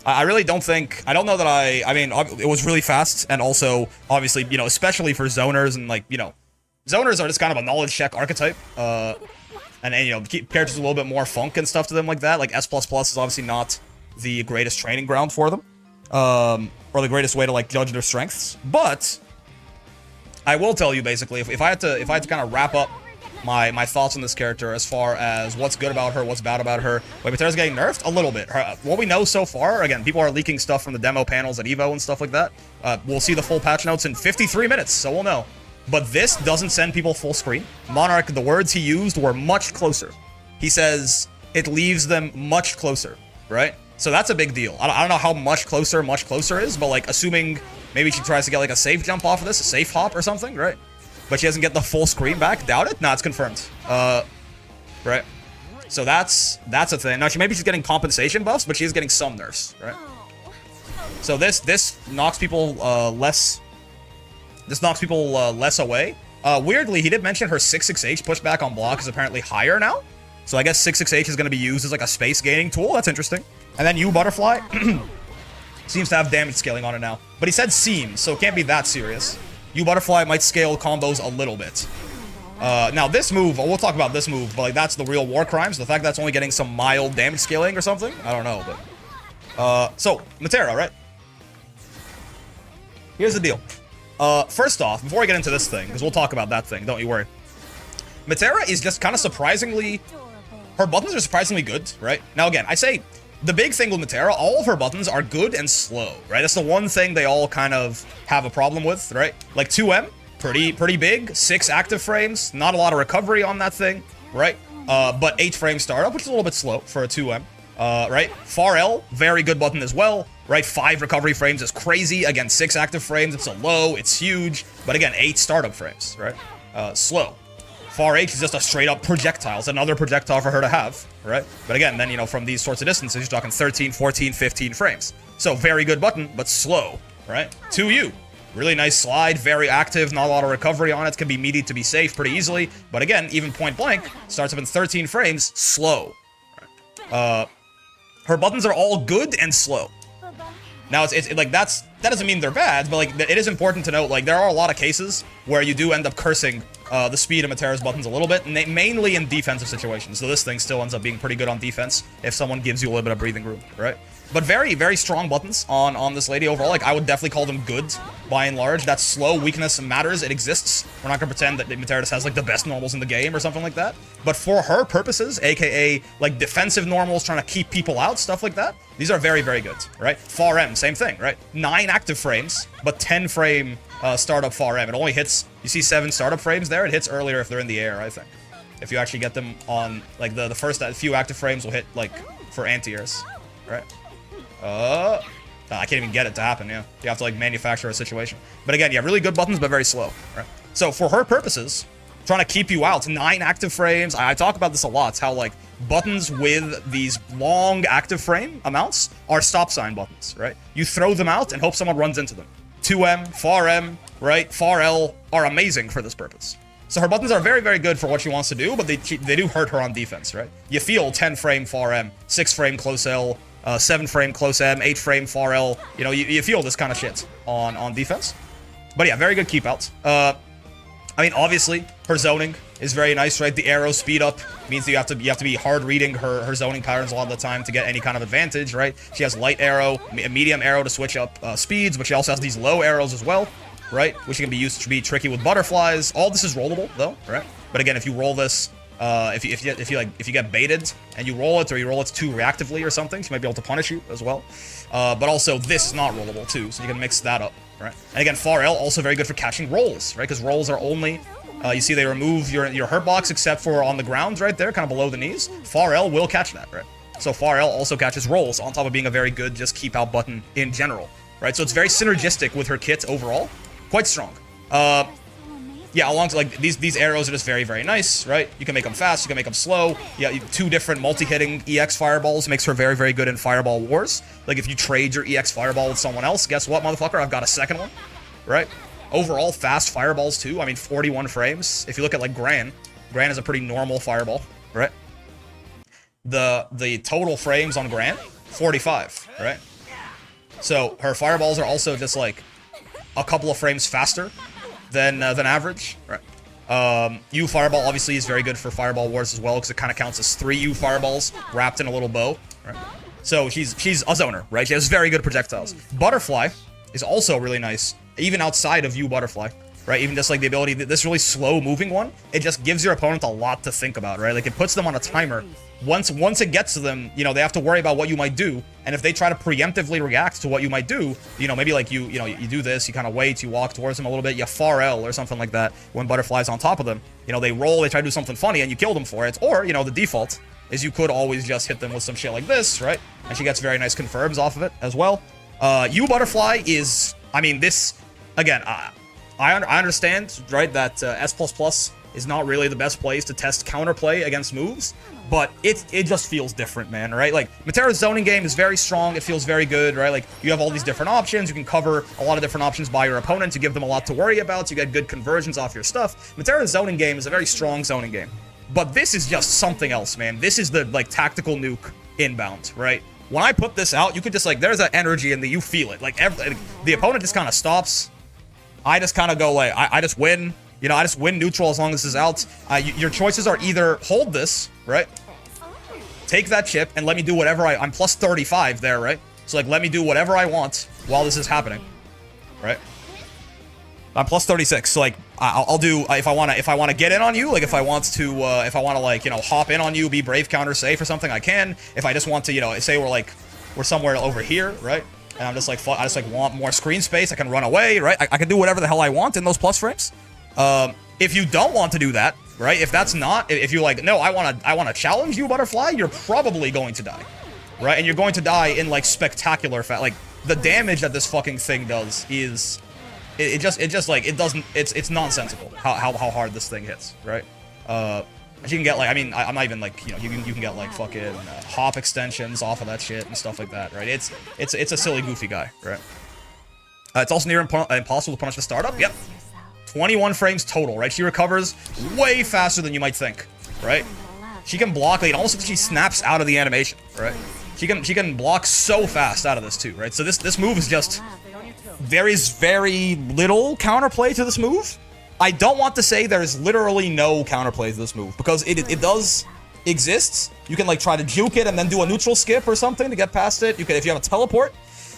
I really don't think, I don't know that I mean, it was really fast, and also, obviously, you know, especially for zoners and, like, you know, zoners are just kind of a knowledge check archetype, and you know, keep characters a little bit more funk and stuff to them like that. Like S++ is obviously not the greatest training ground for them, or the greatest way to like judge their strengths. But I will tell you basically, if I had to kind of wrap up my thoughts on this character as far as what's good about her, what's bad about her. Wait, Metera's getting nerfed a little bit. What we know so far, again, people are leaking stuff from the demo panels at Evo and stuff like that. We'll see the full patch notes in 53 minutes, so we'll know. But this doesn't send people full screen. Monarch, the words he used were much closer. He says it leaves them much closer, right? So that's a big deal. I don't know how much closer is, but like assuming maybe she tries to get like a safe jump off of this, a safe hop or something, right? But she doesn't get the full screen back. Doubt it? Nah, it's confirmed. Right? So that's a thing. Now maybe she's getting compensation buffs, but she's getting some nerfs, right? So this knocks people less. This knocks people less away. Weirdly, he did mention her 6-6H pushback on block is apparently higher now. So I guess 6-6H is going to be used as like a space gaining tool. That's interesting. And then you, Butterfly, seems to have damage scaling on it now. But he said seems, so it can't be that serious. You, Butterfly, might scale combos a little bit. Now this move, we'll talk about this move, but like that's the real war crimes. The fact that's only getting some mild damage scaling or something, I don't know. But so Metera, right? Here's the deal. First off, before I get into this thing, because we'll talk about that thing, don't you worry. Metera is just kind of surprisingly... Her buttons are surprisingly good, right? Now again, I say, the big thing with Metera, all of her buttons are good and slow, right? That's the one thing they all kind of have a problem with, right? Like 2M, pretty big, 6 active frames, not a lot of recovery on that thing, right? But 8 frame startup, which is a little bit slow for a 2M, right? Far L, very good button as well, right? 5 recovery frames is crazy. Again, 6 active frames, it's a low, it's huge, but again, 8 startup frames, right? Slow. Far H is just a straight up projectile. It's another projectile for her to have, right? But again, then, you know, from these sorts of distances, you're talking 13, 14, 15 frames. So very good button, but slow, right? 2U. Really nice slide, very active, not a lot of recovery on it. Can be meaty to be safe pretty easily. But again, even point blank, starts up in 13 frames, slow. Right? Her buttons are all good and slow. Now, it's like, that doesn't mean they're bad, but like, it is important to note, like, there are a lot of cases where you do end up cursing the speed of Metera's buttons a little bit, and mainly in defensive situations. So this thing still ends up being pretty good on defense if someone gives you a little bit of breathing room, right? But very, very strong buttons on this lady overall. Like, I would definitely call them good, by and large. That slow weakness matters. It exists. We're not gonna pretend that Metera just has, like, the best normals in the game or something like that. But for her purposes, aka, like, defensive normals, trying to keep people out, stuff like that, these are very, very good, right? Far M, same thing, right? 9 active frames, but 10 frame startup Far M. It only hits, you see 7 startup frames there? It hits earlier if they're in the air, I think. If you actually get them on, like, the first few active frames will hit, like, for anti-airs, right? I can't even get it to happen, yeah. You have to, like, manufacture a situation. But again, yeah, really good buttons, but very slow, right? So for her purposes, trying to keep you out, 9 active frames, I talk about this a lot, how, like, buttons with these long active frame amounts are stop sign buttons, right? You throw them out and hope someone runs into them. 2M, Far M, right? Far L are amazing for this purpose. So her buttons are very, very good for what she wants to do, but they do hurt her on defense, right? You feel 10 frame Far M, 6 frame close L, 7 frame close M, 8 frame Far L. You know, you feel this kind of shit on defense. But yeah, very good keep outs. I mean, obviously, her zoning is very nice, right? The arrow speed up means that you have to be hard reading her zoning patterns a lot of the time to get any kind of advantage, right? She has light arrow, medium arrow to switch up speeds, but she also has these low arrows as well, right? Which can be used to be tricky with butterflies. All this is rollable though, right? But again, if you roll this, if you get baited and you roll it, or you roll it too reactively or something, she might be able to punish you as well. But also this is not rollable too, so you can mix that up, right? And again, Far L also very good for catching rolls, right? Because rolls are only, you see they remove your hurt box except for on the ground right there, kind of below the knees. Far L will catch that, right? So Far L also catches rolls on top of being a very good just keep out button in general, right? So it's very synergistic with her kit overall, quite strong. Yeah, along to, like, these arrows are just very, very nice, right? You can make them fast, you can make them slow. Yeah, 2 different multi-hitting EX fireballs makes her very, very good in fireball wars. Like, if you trade your EX fireball with someone else, guess what, motherfucker? I've got a second one, right? Overall, fast fireballs, too. I mean, 41 frames. If you look at, like, Gran is a pretty normal fireball, right? The total frames on Gran, 45, right? So, her fireballs are also just, like, a couple of frames faster than average, right? U Fireball obviously is very good for Fireball Wars as well, because it kind of counts as 3 U Fireballs wrapped in a little bow, right? So she's a zoner, right? She has very good projectiles. Butterfly is also really nice, even outside of U Butterfly, right? Even just like the ability, this really slow moving one, it just gives your opponent a lot to think about, right? Like it puts them on a timer. Once it gets to them, you know, they have to worry about what you might do. And if they try to preemptively react to what you might do, you know, maybe like you do this, you kind of wait, you walk towards them a little bit, you Far L or something like that. When Butterfly's on top of them, you know, they roll, they try to do something funny and you kill them for it. Or, you know, the default is you could always just hit them with some shit like this, right? And she gets very nice confirms off of it as well. U Butterfly is, I mean, this, again, I understand, right, that S++ is not really the best place to test counterplay against moves, but it just feels different, man, right? Like, Metera's zoning game is very strong, it feels very good, right? Like, you have all these different options, you can cover a lot of different options by your opponent, you give them a lot to worry about, you get good conversions off your stuff. Metera's zoning game is a very strong zoning game. But this is just something else, man. This is the, like, tactical nuke inbound, right? When I put this out, you could just, like, there's that energy in the, you feel it. Like, the opponent just kind of stops. I just kind of go, like, I just win. You know, I just win neutral as long as this is out. Your choices are either hold this, right? Take that chip and let me do whatever I'm plus 35 there, right? So, like, let me do whatever I want while this is happening, right? I'm plus 36. So like I'll do if I want to get in on you, like if I want to like, you know, hop in on you, be brave counter safe or something, I can. If I just want to, you know, say we're somewhere over here, right? And I'm just like I just like want more screen space, I can run away, right? I can do whatever the hell I want in those plus frames. If you don't want to do that, right? If that's not, if you're like, no, I want to challenge you, Butterfly, you're probably going to die, right? And you're going to die in like spectacular like the damage that this fucking thing does is. It just like it doesn't. It's nonsensical how hard this thing hits, right? You can get like, I mean, I'm not even like, you know, you can get like fucking hop extensions off of that shit and stuff like that, right? It's a silly, goofy guy, right? It's also near impossible to punish the startup. Yep, 21 frames total, right? She recovers way faster than you might think, right? She can block. Like, it almost looks like she snaps out of the animation, right? She can block so fast out of this too, right? So this move is just. There is very little counterplay to this move. I don't want to say there's literally no counterplay to this move, because it does exist. You can like try to juke it and then do a neutral skip or something to get past it. You can, if you have a teleport.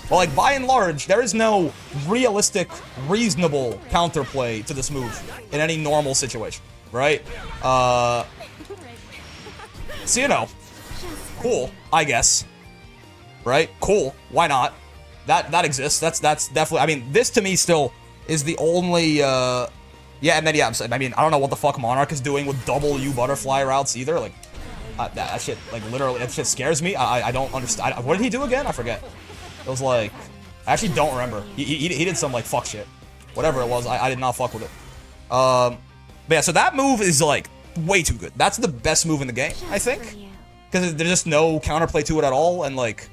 But like by and large, there is no realistic, reasonable counterplay to this move in any normal situation, right? So you know, cool, I guess. Right? Cool. Why not? That exists. That's definitely. I mean, this to me still is the only. Yeah, and then yeah. I mean, I don't know what the fuck Monarch is doing with double U butterfly routes either. Like, that shit. Like literally, that shit scares me. I don't understand. What did he do again? I forget. It was like, I actually don't remember. He did some like fuck shit. Whatever it was, I did not fuck with it. But yeah, so that move is like way too good. That's the best move in the game, I think, because there's just no counterplay to it at all, and like.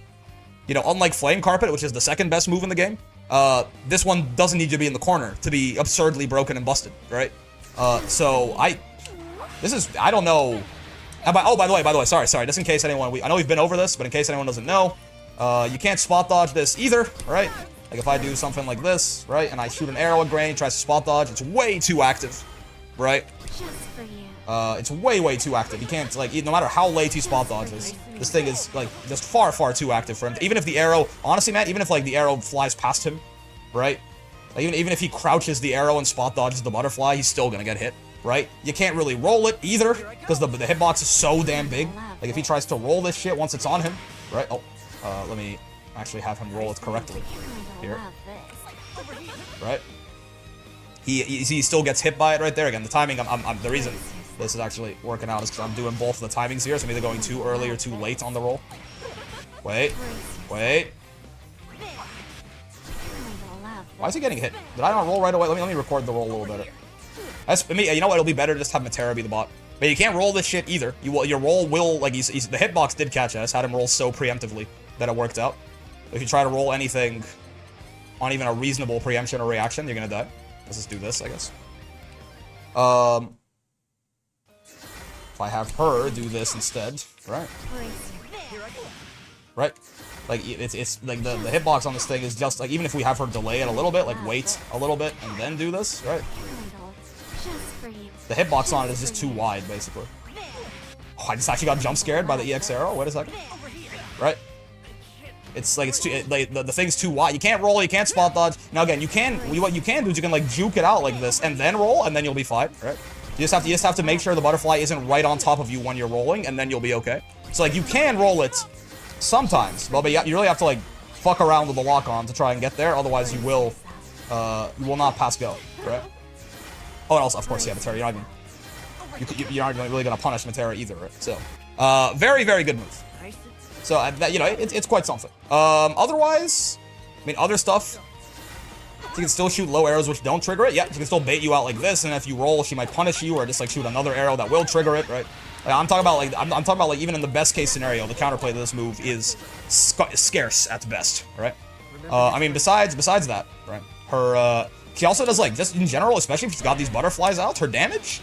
You know, unlike Flame Carpet, which is the second best move in the game, this one doesn't need to be in the corner to be absurdly broken and busted, right? So I don't know. Oh, by the way, sorry, just in case anyone, I know we've been over this, but in case anyone doesn't know, you can't spot dodge this either, right? Like if I do something like this, right, and I shoot an arrow at Grain, tries to spot dodge, it's way too active, right? Just for you. It's way too active. You can't, like, no matter how late he spot dodges, this thing is, like, just far too active for him. Even if the arrow, honestly, man, even if, like, the arrow flies past him, right? Like, even if he crouches the arrow and spot dodges the butterfly, he's still gonna get hit, right? You can't really roll it either, because the hitbox is so damn big. Like, if he tries to roll this shit once it's on him, right? Oh, let me actually have him roll it correctly here, right? He still gets hit by it right there. Again, the timing, the reason this is actually working out is because I'm doing both of the timings here, so I'm either going too early or too late on the roll. Wait. Why is he getting hit? Did I not roll right away? Let me record the roll a little better. You know what? It'll be better to just have Metera be the bot. But you can't roll this shit either. Your roll will, like, the hitbox did catch us. Had him roll so preemptively that it worked out. If you try to roll anything on even a reasonable preemption or reaction, you're gonna die. Let's just do this, I guess. If I have her do this instead, right? Right? Like, it's like the hitbox on this thing is just, like, even if we have her delay it a little bit, like, wait a little bit and then do this, right? The hitbox on it is just too wide, basically. Oh, I just actually got jump scared by the EX arrow. Wait a second. Right? It's like, it's too, like, the thing's too wide. You can't roll, you can't spot dodge. Now again, what you can do is you can, like, juke it out like this and then roll, and then you'll be fine, right? You just have to make sure the butterfly isn't right on top of you when you're rolling, and then you'll be okay. So, like, you can roll it sometimes, but you really have to, like, fuck around with the lock-on to try and get there, otherwise you will not pass go, right? Oh, and also, of course, yeah, Metera, you're not really gonna punish Metera either, right? So, very, very good move. So, you know, it's quite something. Otherwise, I mean, other stuff, she can still shoot low arrows which don't trigger it. Yeah, she can still bait you out like this, and if you roll, she might punish you, or just, like, shoot another arrow that will trigger it, right? Like, I'm talking about, like, even in the best case scenario, the counterplay to this move is scarce at best, right? I mean, besides that, right? Her, she also does, like, just in general, especially if she's got these butterflies out, her damage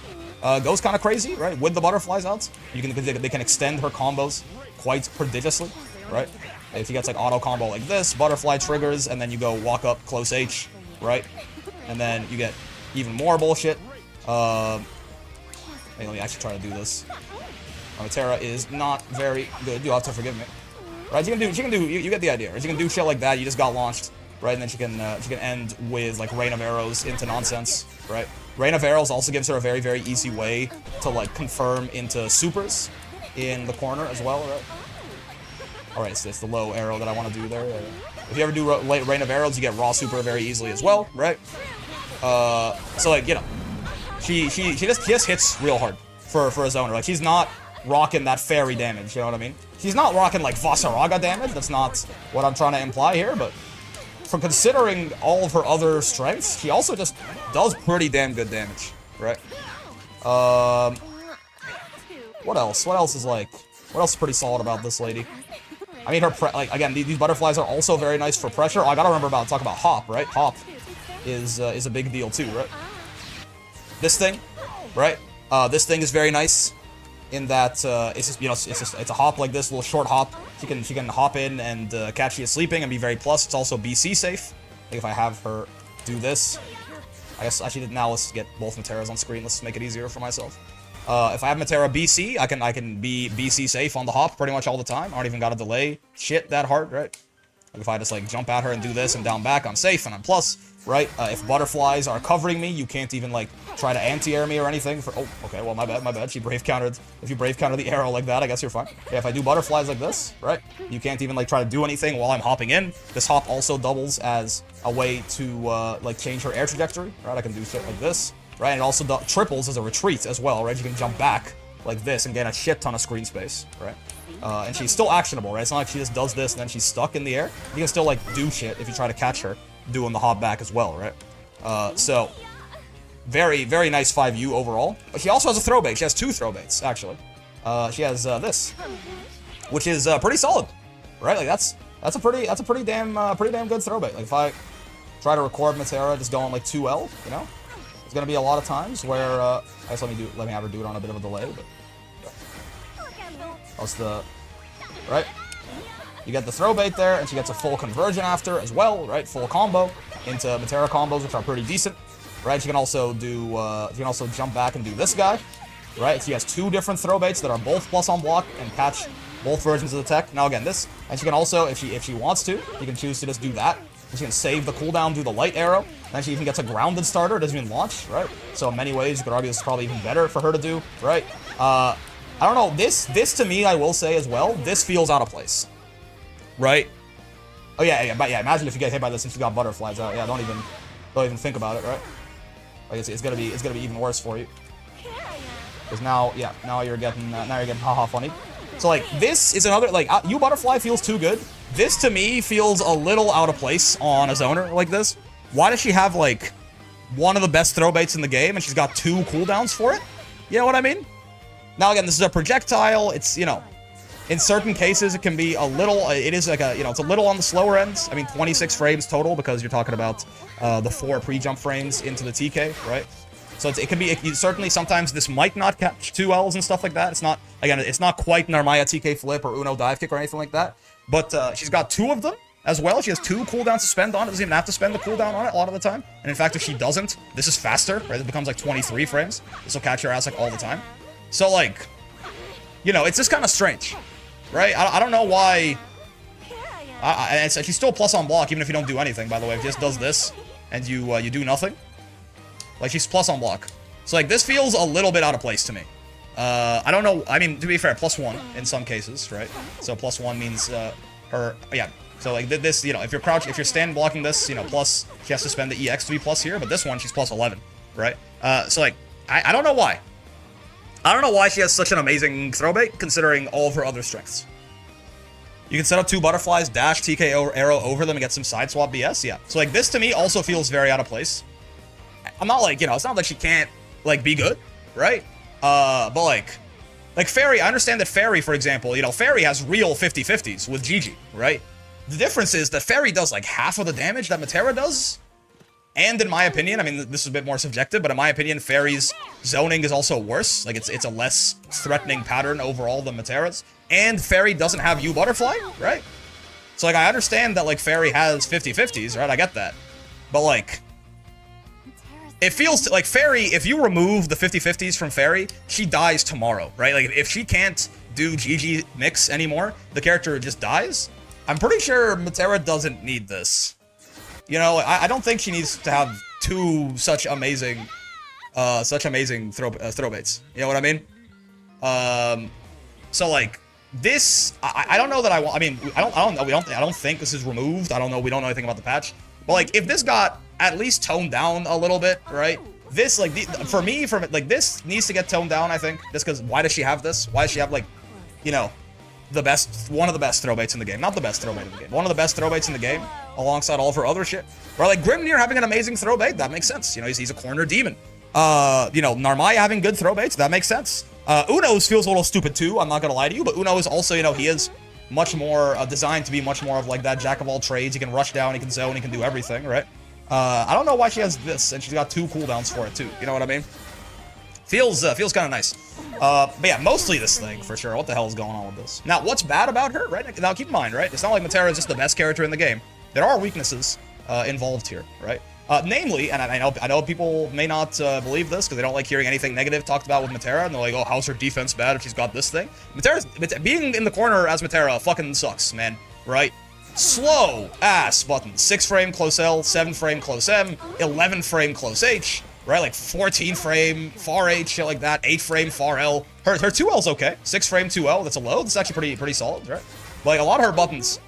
goes kind of crazy, right? With the butterflies out, they can extend her combos quite prodigiously, right? If you get, like, auto combo like this, butterfly triggers, and then you go walk up close H, right? And then you get even more bullshit. Let me actually try to do this. Matara is not very good. You'll have to forgive me. Right? You get the idea. Right? You can do shit like that. You just got launched. right? And then she can end with like Rain of Arrows into nonsense, right? Rain of Arrows also gives her a very, very easy way to like confirm into supers in the corner as well, right? Alright, so it's the low arrow that I want to do there. If you ever do Rain of Arrows, you get raw super very easily as well, right? So like, you know, she just hits real hard for a zoner. Like, she's not rocking that fairy damage, you know what I mean? She's not rocking like Vasaraga damage, that's not what I'm trying to imply here, but for considering all of her other strengths, she also just does pretty damn good damage, right? What else? What else is pretty solid about this lady? I mean, like, again, these butterflies are also very nice for pressure. Oh, I gotta remember talk about Hop, right? Hop is a big deal too, right? This thing, right? This thing is very nice in that it's just, you know, it's a hop like this, little short hop. She can hop in and catch you sleeping and be very plus. It's also BC safe. Like if I have her do this, I guess actually now let's get both Meteras on screen. Let's make it easier for myself. If I have Metera BC, I can be BC safe on the hop pretty much all the time. I don't even gotta delay shit that hard, right? Like if I just like jump at her and do this and down back, I'm safe and I'm plus, right? If butterflies are covering me, you can't even like try to anti-air me or anything. Oh, okay, well my bad. She brave countered. If you brave counter the arrow like that, I guess you're fine. Yeah, if I do butterflies like this, right? You can't even like try to do anything while I'm hopping in. This hop also doubles as a way to like change her air trajectory, right? I can do shit like this, right? And it also triples as a retreat as well, right? You can jump back like this and get a shit ton of screen space, right? And she's still actionable, right? It's not like she just does this and then she's stuck in the air. You can still like do shit if you try to catch her doing the hop back as well, right? So very, very nice 5U overall. But she also has a throw bait. She has 2 throw baits, actually. She has this, which is pretty solid, right? Like that's a pretty damn good throw bait. Like if I try to record Metera just going like 2L, you know, there's gonna be a lot of times where I guess let me have her do it on a bit of a delay, but that's the right. You get the throw bait there, and she gets a full conversion after as well, right? Full combo into Metera combos, which are pretty decent, right? She can also do, jump back and do this guy, right? She has 2 different throw baits that are both plus on block and catch both versions of the tech. Now again, this, and she can also, if she wants to, you can choose to just do that. And she can save the cooldown, do the light arrow, and then she even gets a grounded starter. It doesn't even launch, right? So in many ways, you could argue this is probably even better for her to do, right? I don't know. This to me, I will say as well, this feels out of place. Right? Oh yeah, but yeah, imagine if you get hit by this and you got butterflies out. Yeah, don't even think about it, right? Like it's gonna be even worse for you. Because now you're getting haha funny. So like this is another like you butterfly feels too good. This to me feels a little out of place on a zoner like this. Why does she have like one of the best throw baits in the game and she's got 2 cooldowns for it? You know what I mean? Now again, this is a projectile. It's, you know, in certain cases, it can be a little, it is like a, you know, it's a little on the slower end. I mean, 26 frames total because you're talking about the 4 pre-jump frames into the TK, right? So it can be, certainly sometimes this might not catch 2Ls and stuff like that. It's not, again, it's not quite Narmaya TK flip or Uno dive kick or anything like that. But she's got 2 of them as well. She has 2 cooldowns to spend on it. Doesn't even have to spend the cooldown on it a lot of the time. And in fact, if she doesn't, this is faster, right? It becomes like 23 frames. This will catch your ass like all the time. So like, you know, it's just kind of strange. Right? I don't know why. She's still plus on block, even if you don't do anything, by the way. If she just does this, and you do nothing. Like, she's plus on block. So, like, this feels a little bit out of place to me. I don't know. I mean, to be fair, +1 in some cases, right? So, +1 means, yeah. So, like, this, you know, if you're stand blocking this, you know, plus, she has to spend the EX to be plus here, but this one, she's +11, right? So, like, I don't know why. I don't know why she has such an amazing throw bait, considering all of her other strengths. You can set up 2 butterflies, dash TK arrow over them, and get some side swap BS, yeah. So, like, this to me also feels very out of place. I'm not like, you know, it's not like she can't, like, be good, right? But, like, Fairy, I understand that Fairy, for example, you know, Fairy has real 50-50s with Gigi, right? The difference is that Fairy does, like, half of the damage that Metera does. And in my opinion, I mean, this is a bit more subjective, but in my opinion, Fairy's zoning is also worse. Like, it's a less threatening pattern overall than Metera's. And Fairy doesn't have U Butterfly, right? So, like, I understand that, like, Fairy has 50-50s, right? I get that. But, like, it feels like Fairy, if you remove the 50-50s from Fairy, she dies tomorrow, right? Like, if she can't do GG mix anymore, the character just dies. I'm pretty sure Metera doesn't need this. You know, I don't think she needs to have two such amazing throw baits. You know what I mean? So like this, I don't know that I want. I mean, I don't know. I don't think this is removed. I don't know. We don't know anything about the patch. But like, if this got at least toned down a little bit, right? This like for me, this needs to get toned down. I think just because why does she have this? Why does she have like, you know, one of the best throw baits in the game? Not the best throw bait in the game. One of the best throw baits in the game, alongside all of her other shit. Right? Like Grimnir having an amazing throw bait, that makes sense. You know, he's a corner demon. You know, Narmaya having good throw baits, that makes sense. Uno's feels a little stupid too, I'm not gonna lie to you, but Uno is also, you know, he is much more designed to be much more of like that jack of all trades. He can rush down, he can zone, he can do everything, right? I don't know why she has this, and she's got 2 cooldowns for it too, you know what I mean? Feels kind of nice. But yeah, mostly this thing, for sure. What the hell is going on with this? Now, what's bad about her, right? Now, keep in mind, right? It's not like Metera is just the best character in the game. There are weaknesses involved here, right? Namely, and I know people may not believe this because they don't like hearing anything negative talked about with Metera, and they're like, oh, how's her defense bad if she's got this thing? Being in the corner as Metera fucking sucks, man, right? Slow ass button. 6 frame close L, 7 frame close M, 11 frame close H, right? Like 14 frame far H, shit like that, 8 frame far L. Her 2L's okay. 6 frame 2L, that's a low. That's actually pretty solid, right? But like a lot of her buttons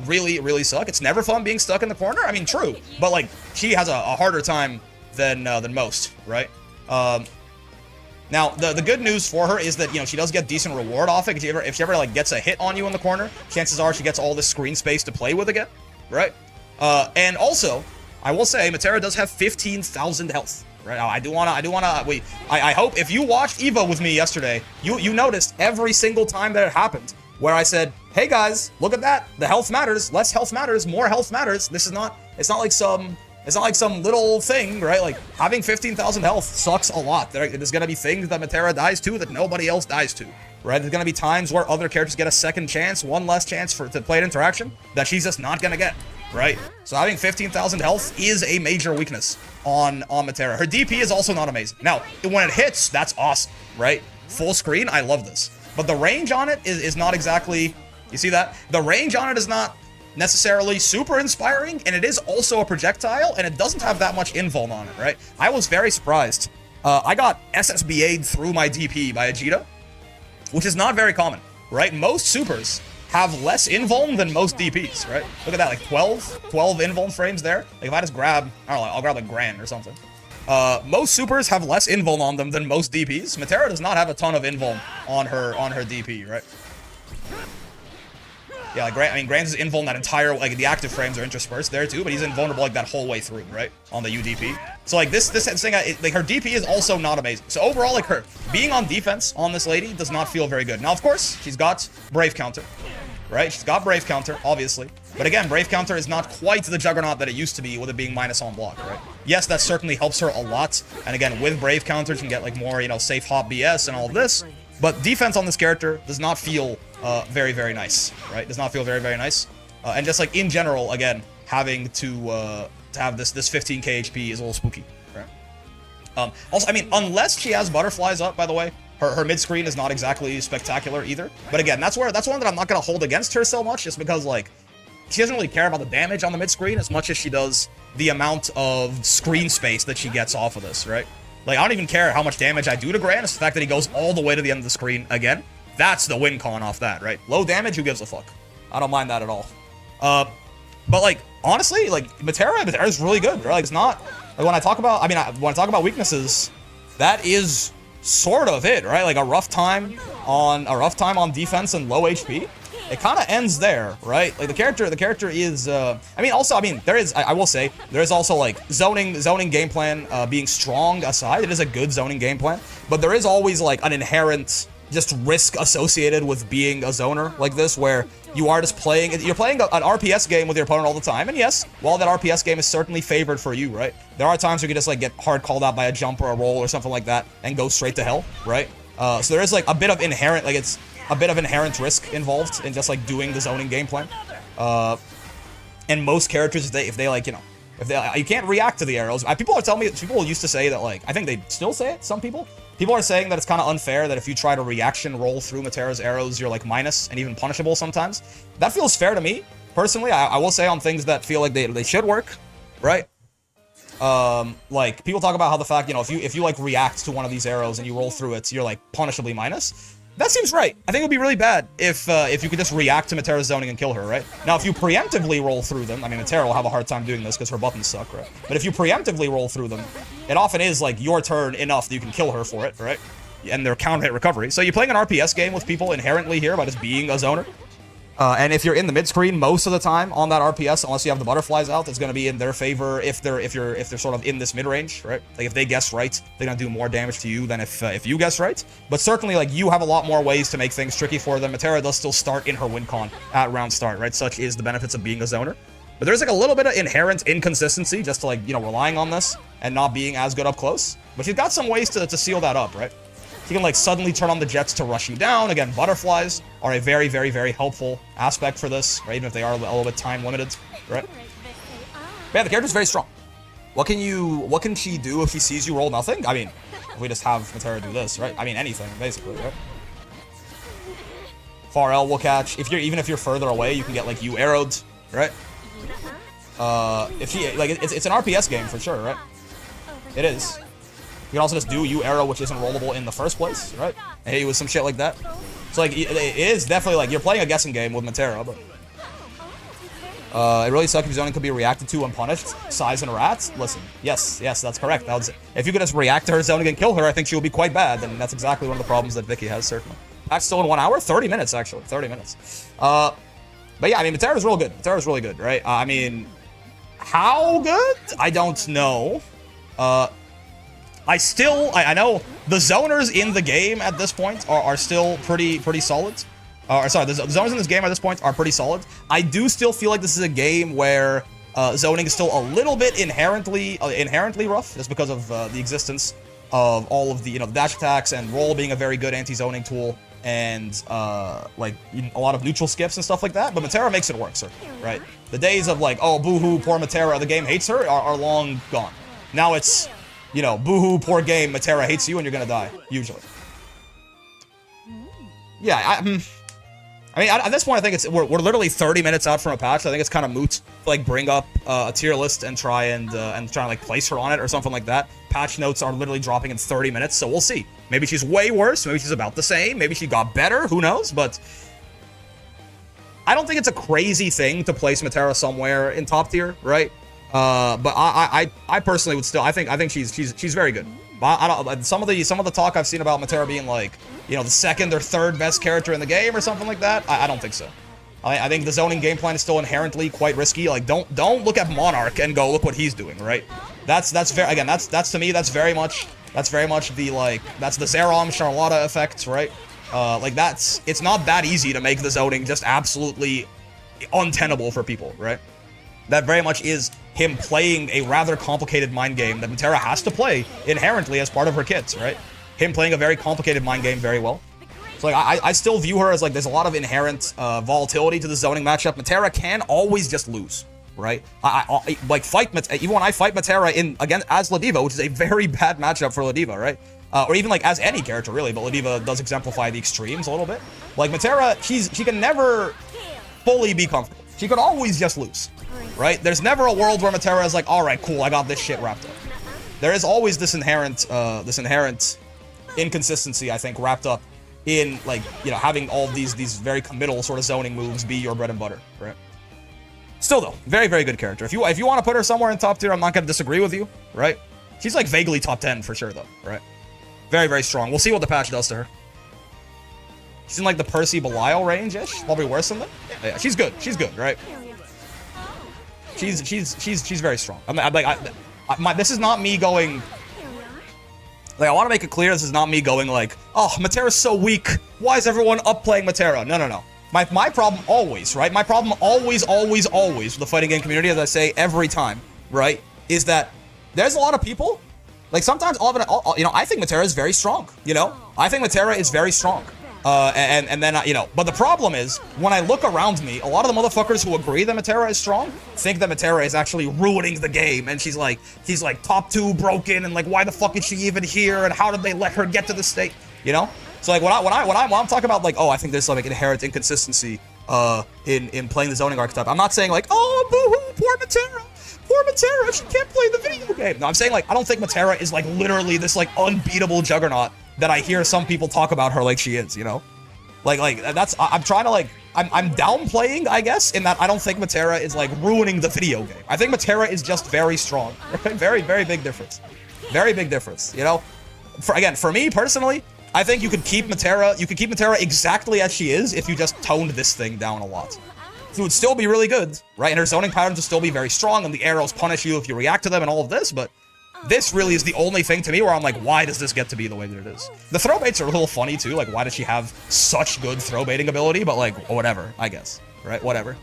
really suck. It's never fun being stuck in the corner. I mean, true, but like she has a harder time than most, right? Now the good news for her is that, you know, she does get decent reward off it. If she ever like gets a hit on you in the corner, chances are she gets all this screen space to play with again, right? And also, I will say Metera does have 15,000 health. Right now, I hope if you watched Evo with me yesterday, you noticed every single time that it happened where I said, hey guys, look at that. The health matters. Less health matters. More health matters. It's not like some little thing, right? Like having 15,000 health sucks a lot. There's gonna be things that Metera dies to that nobody else dies to, right? There's gonna be times where other characters get a second chance, one less chance to play an interaction that she's just not gonna get, right? So having 15,000 health is a major weakness on Metera. Her DP is also not amazing. Now, when it hits, that's awesome, right? Full screen, I love this. But the range on it is not exactly, you see that? The range on it is not necessarily super inspiring, and it is also a projectile, and it doesn't have that much invuln on it, right? I was very surprised. I got SSBA'd through my DP by Vegeta, which is not very common, right? Most supers have less invuln than most DPs, right? Look at that, like 12 invuln frames there. Like if I just grab, I don't know, I'll grab like Gran or something. Most supers have less invuln on them than most DPs. Metera does not have a ton of invuln on her DP, right? Yeah, like Gran's invuln that entire, like the active frames are interspersed there too, but he's invulnerable like that whole way through, right? On the UDP. So like this thing, like her DP is also not amazing. So overall, like her being on defense on this lady does not feel very good. Now, of course, she's got Brave Counter, right? She's got Brave Counter, obviously. But again, Brave Counter is not quite the juggernaut that it used to be with it being minus on block, right? Yes, that certainly helps her a lot. And again, with Brave Counter, you can get like more, you know, safe hop BS and all of this. But defense on this character does not feel very nice, right? Does not feel very nice. And just like in general, again, having to have this 15k HP is a little spooky, right? Also, I mean, unless she has butterflies up, by the way, her mid screen is not exactly spectacular either. But again, that's one that I'm not gonna hold against her so much, just because like she doesn't really care about the damage on the mid screen as much as she does the amount of screen space that she gets off of this, right? Like, I don't even care how much damage I do to Gran. It's the fact that he goes all the way to the end of the screen again. That's the win con off that, right? Low damage, who gives a fuck? I don't mind that at all. But, like, honestly, like, Metera is really good, right? Like, it's not... Like, when I talk about weaknesses, that is sort of it, right? Like, a rough time on defense and low HP. It kind of ends there, right? Like the character is, I will say, there is also like zoning game plan being strong aside. It is a good zoning game plan, but there is always like an inherent just risk associated with being a zoner like this, where you are just playing an RPS game with your opponent all the time. And yes, while that RPS game is certainly favored for you, right? There are times where you can just like get hard called out by a jump or a roll or something like that and go straight to hell, right? So there is like a bit of inherent, like it's a bit of inherent risk involved in just like doing the zoning game plan. And most characters, if they like, you know, you can't react to the arrows. People used to say that, like, I think they still say it, some people are saying that it's kind of unfair that if you try to reaction roll through Metera's arrows, you're like minus and even punishable sometimes. That feels fair to me. Personally, I will say on things that feel like they should work, right? Like people talk about how the fact, you know, if you like react to one of these arrows and you roll through it, you're like punishably minus. That seems right. I think it would be really bad if you could just react to Metera's zoning and kill her, right? Now, if you preemptively roll through them, I mean, Metera will have a hard time doing this because her buttons suck, right? But if you preemptively roll through them, it often is like your turn enough that you can kill her for it, right? And they're counter hit recovery. So you're playing an RPS game with people inherently here by just being a zoner. And if you're in the mid screen most of the time on that RPS, unless you have the butterflies out, it's going to be in their favor if they're sort of in this mid range, right? Like if they guess right, they're going to do more damage to you than if you guess right. But certainly, like, you have a lot more ways to make things tricky for them. Metera does still start in her win con at round start, right? Such is the benefits of being a zoner. But there's like a little bit of inherent inconsistency just to, like, you know, relying on this and not being as good up close. But she's got some ways to seal that up, right? She can, like, suddenly turn on the jets to rush you down. Again, butterflies are a very, very, very helpful aspect for this, right? Even if they are a little bit time limited, right? But yeah, the character's very strong. What can she do if she sees you roll nothing? I mean, if we just have Metera do this, right? I mean, anything, basically, right? Far L will catch. Even if you're further away, you can get, like, you arrowed, right? If she, like, it's an RPS game for sure, right? It is. You can also just do you arrow, which isn't rollable in the first place, right? And hit you with some shit like that. So, like, it is definitely, like, you're playing a guessing game with Metera, but... it really sucks if zoning could be reacted to unpunished. Size and rats? Listen, yes, that's correct. If you could just react to her zoning and kill her, I think she would be quite bad, and that's exactly one of the problems that Vicky has, certainly. That's still in 1 hour? 30 minutes, actually. 30 minutes. But yeah, I mean, Metera's real good. Metera's really good, right? I mean, how good? I don't know. I know the zoners in the game at this point are still pretty solid. Sorry, the zoners in this game at this point are pretty solid. I do still feel like this is a game where zoning is still a little bit inherently rough, just because of the existence of all of the, you know, the dash attacks and roll being a very good anti-zoning tool, and like, a lot of neutral skips and stuff like that. But Metera makes it work, sir. Right? The days of like, oh, boo-hoo, poor Metera, the game hates her, are long gone. Now it's, you know, boo-hoo, poor game, Metera hates you and you're gonna die, usually. Yeah, I mean, at this point, I think we're literally 30 minutes out from a patch. I think it's kind of moot to, like, bring up a tier list and try and like place her on it or something like that. Patch notes are literally dropping in 30 minutes, so we'll see. Maybe she's way worse. Maybe she's about the same. Maybe she got better. Who knows? But I don't think it's a crazy thing to place Metera somewhere in top tier, right? But I personally would still, I think she's very good. But I don't, some of the talk I've seen about Metera being like, you know, the second or third best character in the game or something like that, I don't think so. I think the zoning game plan is still inherently quite risky. Like, don't look at Monarch and go, look what he's doing, right? That's very, again, that's to me, that's very much the, like, that's the Zerom Charlotta effect, right? Like, it's not that easy to make the zoning just absolutely untenable for people, right? That very much is him playing a rather complicated mind game that Metera has to play inherently as part of her kits, right? Him playing a very complicated mind game very well. So, like, I still view her as, like, there's a lot of inherent volatility to the zoning matchup. Metera can always just lose, right? Like, even when I fight Metera again as Ladiva, which is a very bad matchup for Ladiva, right? Or even, like, as any character, really, but Ladiva does exemplify the extremes a little bit. Like, Metera, she can never fully be comfortable. She could always just lose, right? There's never a world where Metera is like, all right, cool, I got this shit wrapped up. There is always this inherent inconsistency, I think, wrapped up in, like, you know, having all of these very committal sort of zoning moves be your bread and butter, right? Still, though, very, very good character. If you want to put her somewhere in top tier, I'm not going to disagree with you, right? She's, like, vaguely top 10 for sure, though, right? Very, very strong. We'll see what the patch does to her. She's in, like, the Percy Belial range-ish. Probably worse than that. Yeah, she's good. She's good, right? She's very strong. This is not me going... Like, I want to make it clear, this is not me going like, oh, Metera's so weak. Why is everyone up playing Metera? No. My problem always, right? My problem always with the fighting game community, as I say every time, right, is that there's a lot of people, like, sometimes you know, I think Metera is very strong, you know? I think Metera is very strong. And then, you know, but the problem is, when I look around me, a lot of the motherfuckers who agree that Metera is strong think that Metera is actually ruining the game, and she's like top 2 broken, and like, why the fuck is she even here, and how did they let her get to this state, you know? So, like, when I'm talking about, like, oh, I think there's some, like, inherent inconsistency in playing the zoning archetype, I'm not saying like, oh, boo-hoo, poor Metera, Poor Metera, she can't play the video game. No, I'm saying, like, I don't think Metera is, like, literally this, like, unbeatable juggernaut that I hear some people talk about her like she is, you know? Like, that's, I'm trying to, like, I'm downplaying, I guess, in that I don't think Metera is, like, ruining the video game. I think Metera is just very strong. Very, very big difference. Very big difference, you know? For me, personally, I think you could keep Metera exactly as she is if you just toned this thing down a lot. It would still be really good, right? And her zoning patterns would still be very strong, and the arrows punish you if you react to them and all of this, but this really is the only thing to me where I'm like, why does this get to be the way that it is? The throw baits are a little funny too, like why does she have such good throw baiting ability? But like, whatever, I guess, right? Whatever.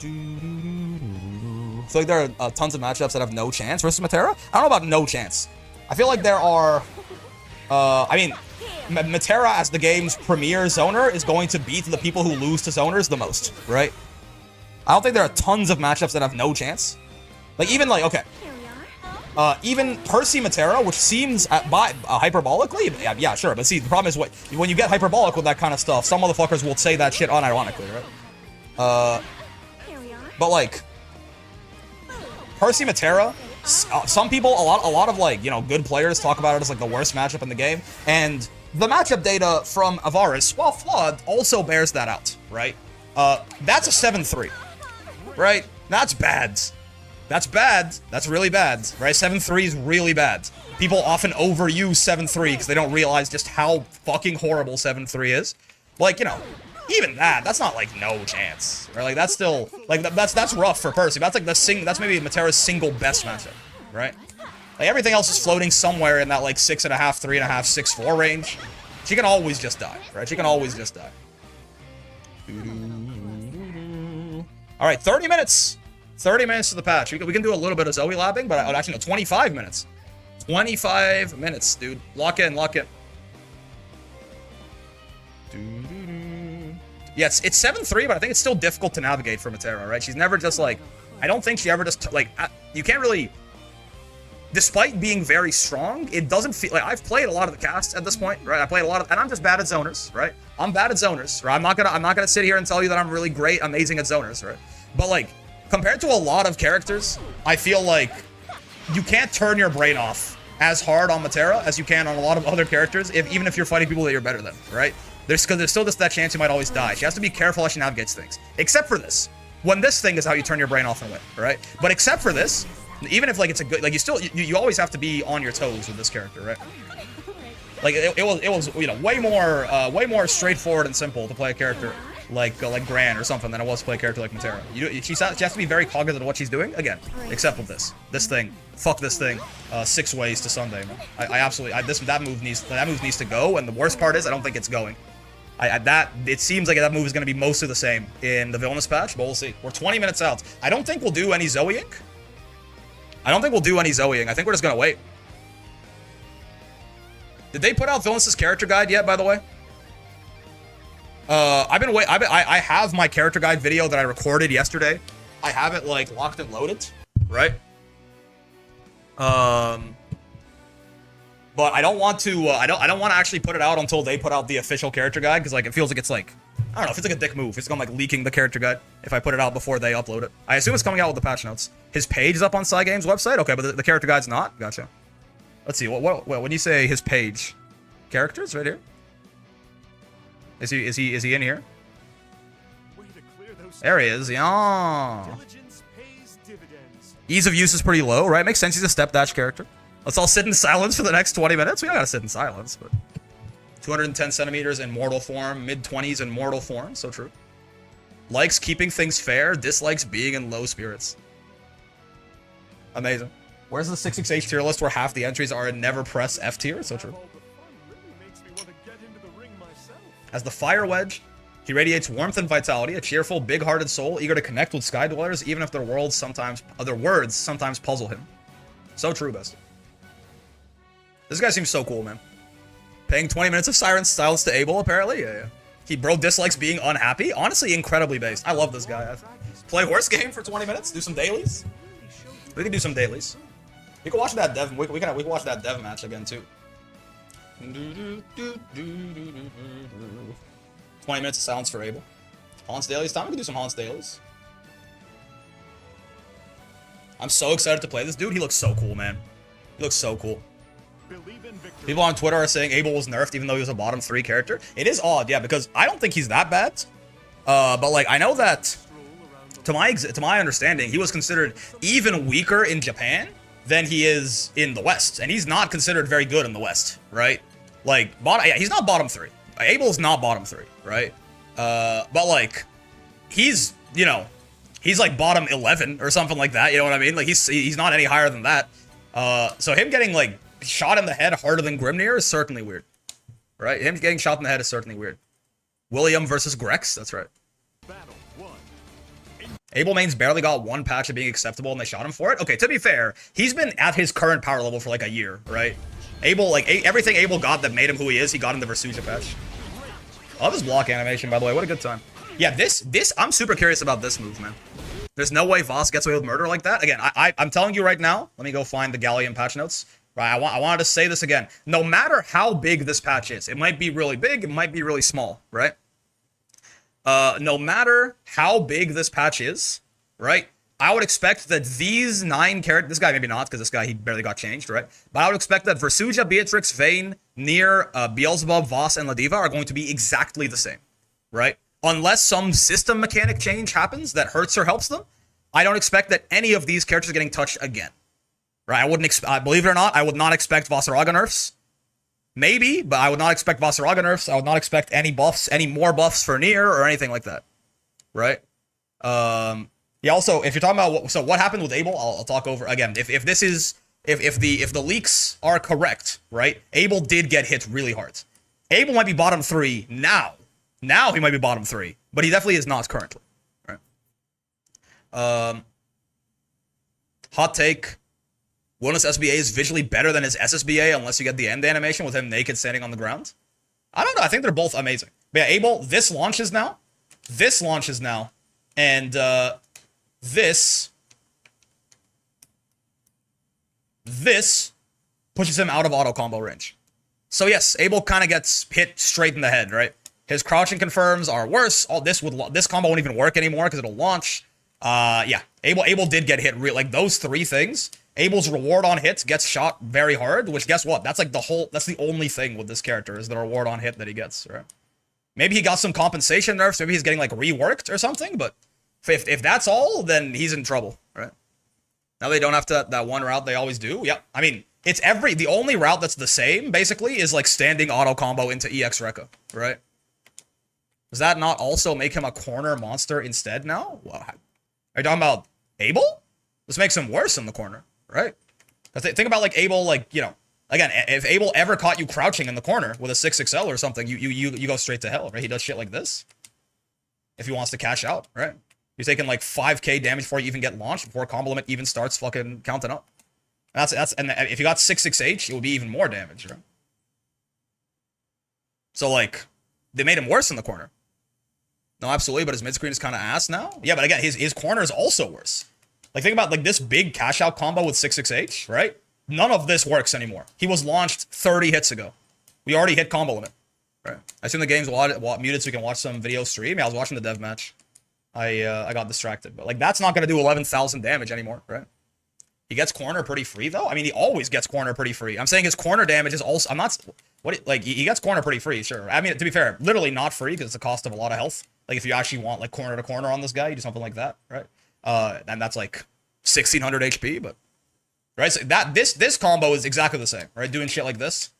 So like there are tons of matchups that have no chance versus Metera. I don't know about no chance. I feel like there are, I mean, Metera as the game's premier zoner is going to beat the people who lose to zoners the most, right? I don't think there are tons of matchups that have no chance. Like even like, okay, even Percy Metera, which seems hyperbolically, yeah, sure. But see, the problem is when you get hyperbolic with that kind of stuff, some motherfuckers will say that shit unironically, right? But like, Percy Metera, some people, a lot of like, you know, good players talk about it as like the worst matchup in the game, and the matchup data from Avaris, while flawed, also bears that out, right? That's a 7-3, right? That's bad. That's bad. That's really bad, right? 7-3 is really bad. People often overuse 7-3 because they don't realize just how fucking horrible 7-3 is. Like, you know, even that's not like no chance, right? Like that's still like that's rough for Percy. That's like that's maybe Metera's single best matchup, right? Like everything else is floating somewhere in that like 6.5, 3.5, 6-4 range. She can always just die, right? She can always just die. All right, 30 minutes. 30 minutes to the patch. We can do a little bit of Zoe labbing, but actually no, 25 minutes. 25 minutes, dude. Lock in, lock in. Yes, it's 7-3, but I think it's still difficult to navigate for Metera, right? She's never just like, I don't think she ever just, like, you can't really, despite being very strong, it doesn't feel, like, I've played a lot of the cast at this point, right? I played a lot of, and I'm just bad at zoners, right? I'm bad at zoners, right? I'm not gonna sit here and tell you that I'm really great, amazing at zoners, right? But, like, compared to a lot of characters, I feel like you can't turn your brain off as hard on Metera as you can on a lot of other characters, even if you're fighting people that you're better than, right? Because there's still just that chance you might always die. She has to be careful how she navigates things. Except for this. When this thing is how you turn your brain off and win, right? But except for this, even if like it's a good, like you always have to be on your toes with this character, right? Like it was you know way more straightforward and simple to play a character like Gran or something than it was to play a character like Metera. She has to be very cognizant of what she's doing. Again, except with this thing. Fuck this thing. 6 ways to Sunday, man. I absolutely that move needs to go. And the worst part is I don't think it's going. It seems like that move is going to be mostly the same in the Wilnas patch, but we'll see. We're 20 minutes out. I don't think we'll do any Zoeing. I think we're just going to wait. Did they put out Wilnas' character guide yet, by the way? I have my character guide video that I recorded yesterday. I have it like locked and loaded, right? But I don't want to. I don't want to actually put it out until they put out the official character guide because like it feels like it's like I don't know. It feels like a dick move. It's gonna like leaking the character guide if I put it out before they upload it. I assume it's coming out with the patch notes. His page is up on Cygame's website. Okay, but the character guide's not. Gotcha. Let's see. What when you say his page, characters right here. Is he in here? There he is. Yeah. Ease of use is pretty low, right? Makes sense. He's a step dash character. Let's all sit in silence for the next 20 minutes. We don't gotta sit in silence, but 210 centimeters in mortal form, mid-20s in mortal form. So true. Likes keeping things fair, dislikes being in low spirits. Amazing. Where's the 6xh tier list where half the entries are in never press F tier? So true. As the Fire Wedge, he radiates warmth and vitality, a cheerful, big-hearted soul, eager to connect with Sky Dwellers, even if their words sometimes puzzle him. So true, best. This guy seems so cool, man. Paying 20 minutes of Siren's silence to Abel, apparently? Yeah. He dislikes being unhappy? Honestly, incredibly based. I love this guy. Play horse game for 20 minutes, do some dailies. We can do some dailies. We can watch that dev. We can watch that dev match again, too. 20 minutes of silence for Abel. Haunts dailies time. We can do some Haunts dailies. I'm so excited to play this dude. He looks so cool, man. He looks so cool. Believe in victory. People on Twitter are saying Abel was nerfed even though he was a bottom 3 character. It is odd, yeah, because I don't think he's that bad. But like, I know that to my understanding, he was considered even weaker in Japan than he is in the West. And he's not considered very good in the West, right? Like, yeah, he's not bottom 3. Abel's not bottom 3, right? But like, he's, you know, he's like bottom 11 or something like that, you know what I mean? Like, he's not any higher than that. So him getting like shot in the head harder than Grimnir is certainly weird, right? Him getting shot in the head is certainly weird. William versus Grex, that's right. Battle 1. Abel Main's barely got one patch of being acceptable and they shot him for it. Okay, to be fair, he's been at his current power level for like a year, right? Abel, like, everything Abel got that made him who he is, he got in the Versuja patch. I love his block animation, by the way. What a good time. Yeah, this, I'm super curious about this move, man. There's no way Voss gets away with murder like that. Again, I'm telling you right now, let me go find the Galleon patch notes. Right, I wanted to say this again. No matter how big this patch is, it might be really big, it might be really small, right? No matter how big this patch is, right? I would expect that these 9 characters, this guy maybe not, because this guy, he barely got changed, right? But I would expect that Versuja, Beatrix, Vayne, Nier, Beelzebub, Voss, and Ladiva are going to be exactly the same, right? Unless some system mechanic change happens that hurts or helps them, I don't expect that any of these characters are getting touched again, right? I wouldn't, believe it or not, I would not expect Vasaraga nerfs. Maybe, but I would not expect Vasaraga nerfs. I would not expect any buffs, any more buffs for Nier or anything like that, right? Yeah, also, if you're talking about what happened with Abel, I'll talk over again. If the leaks are correct, right? Abel did get hit really hard. Abel might be bottom 3 now. Now he might be bottom 3, but he definitely is not currently. Right? Hot take. Wilnas SBA is visually better than his SSBA unless you get the end animation with him naked standing on the ground. I don't know. I think they're both amazing. But yeah, Abel, this launches now. This launches now. And this pushes him out of auto combo range. So yes, Abel kind of gets hit straight in the head, right? His crouching confirms are worse. All this combo won't even work anymore because it'll launch. Yeah, Abel did get hit real, like those 3 things. Abel's reward on hits gets shot very hard, which guess what? That's like that's the only thing with this character is the reward on hit that he gets, right? Maybe he got some compensation nerfs, maybe he's getting like reworked or something, but if that's all, then he's in trouble, right? Now they don't have that one route they always do. Yeah, I mean, it's the only route that's the same, basically, is like standing auto combo into EX Rekka, right? Does that not also make him a corner monster instead now? Well, are you talking about Abel? This makes him worse in the corner, right? Think about like Abel, like, you know, again, if Abel ever caught you crouching in the corner with a 6XL or something, you go straight to hell, right? He does shit like this if he wants to cash out, right? You're taking like 5k damage before you even get launched, before combo limit even starts fucking counting up. And if you got 6/6H, it would be even more damage, right? So like, they made him worse in the corner. No, absolutely, but his mid screen is kind of ass now. Yeah, but again, his corner is also worse. Like, think about like this big cash out combo with 6/6H, right? None of this works anymore. He was launched 30 hits ago. We already hit combo limit. Right. I assume the game's muted so we can watch some video stream. Yeah, I was watching the dev match. I got distracted, but like that's not gonna do 11,000 damage anymore, right? He gets corner pretty free though. I mean, he always gets corner pretty free. I'm saying his corner damage is also. I'm not. He gets corner pretty free, sure. I mean, to be fair, literally not free because it's the cost of a lot of health. Like if you actually want like corner to corner on this guy, you do something like that, right? And that's like 1600 HP, but right. So this combo is exactly the same, right? Doing shit like this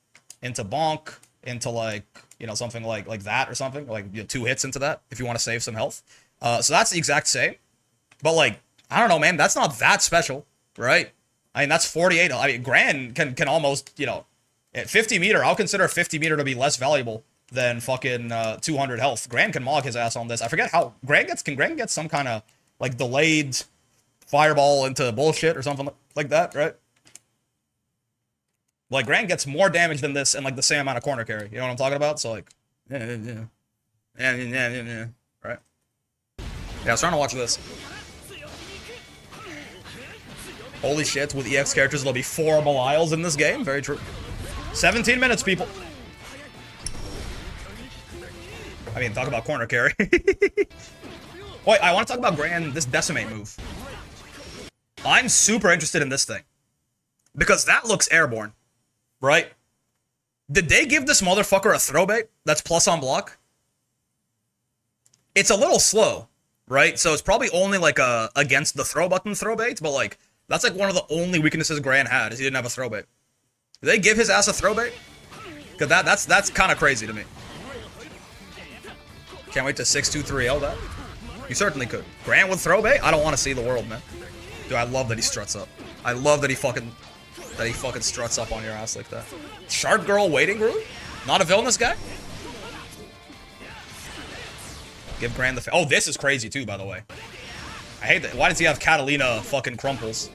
into bonk, into like, you know, something like that or something, like, you know, 2 hits into that if you want to save some health. So that's the exact same, but like, I don't know, man, that's not that special, right? I mean, that's 48. I mean, Gran can almost, you know, at 50 meter, I'll consider 50 meter to be less valuable than fucking 200 health. Gran can mog his ass on this. I forget how can Gran get some kind of like delayed fireball into bullshit or something like that, right? Like Gran gets more damage than this and like the same amount of corner carry. You know what I'm talking about? So like, yeah. Right? Yeah, I was trying to watch this. Holy shit, with EX characters, there'll be 4 Belials in this game. Very true. 17 minutes, people. I mean, talk about corner carry. Wait, I want to talk about Gran, this Decimate move. I'm super interested in this thing. Because that looks airborne, right? Did they give this motherfucker a throw bait that's plus on block? It's a little slow, right? So it's probably only like a against the throw button throw bait, but like that's like one of the only weaknesses Gran had is he didn't have a throw bait. Did they give his ass a throw bait? Cause that's kind of crazy to me. Can't wait to 6-2-3-0 that. You certainly could. Gran with throw bait? I don't want to see the world, man. Dude, I love that he struts up. I love that he fucking struts up on your ass like that. Shard girl waiting room? Not a Wilnas guy? Give Gran the oh, this is crazy too, by the way. I hate that. Why does he have Catalina fucking crumples?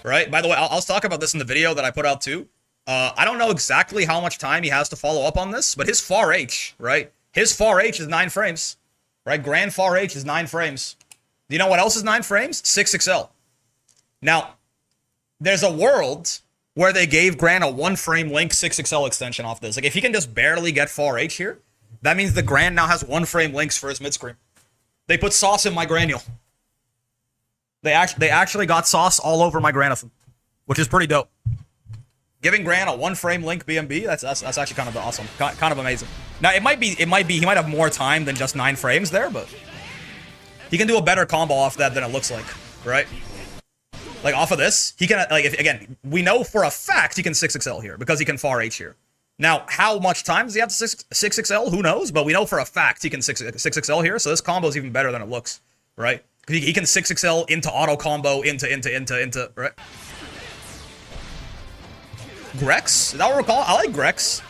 Right? By the way, I'll talk about this in the video that I put out too. I don't know exactly how much time he has to follow up on this, but his far H, right? His far H is 9 frames. Right? Gran far H is 9 frames. Do you know what else is 9 frames? 6XL. Now, there's a world where they gave Gran a 1 frame link 6XL extension off this. Like, if he can just barely get far H here, that means the Gran now has 1 frame links for his mid-screen. They put sauce in my granule. They actually got sauce all over my Granathan, which is pretty dope. Giving Gran a 1 frame link BMB, that's actually kind of awesome. Kind of amazing. Now, he might have more time than just 9 frames there, but he can do a better combo off that than it looks like, right? Like, off of this, he can, like, again, we know for a fact he can 6XL here, because he can far H here. Now, how much time does he have to 6XL? Who knows? But we know for a fact he can 6XL here, so this combo is even better than it looks, right? He can 6XL into auto combo, into, right? Grex? Is that what we're calling? I like Grex.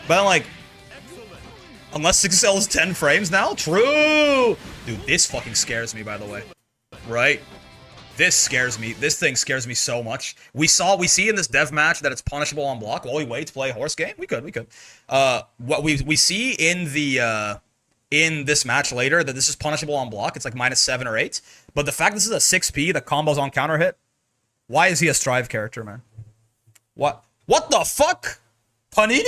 But I'm like, unless 6XL is 10 frames now? True! Dude, this fucking scares me, by the way. Right? This scares me. This thing scares me so much. We see in this dev match that it's punishable on block while we wait to play horse game. We could. What we see in the in this match later that this is punishable on block. It's like -7 or 8. But the fact this is a 6P that combos on counter hit. Why is he a Strive character, man? What the fuck? Panini?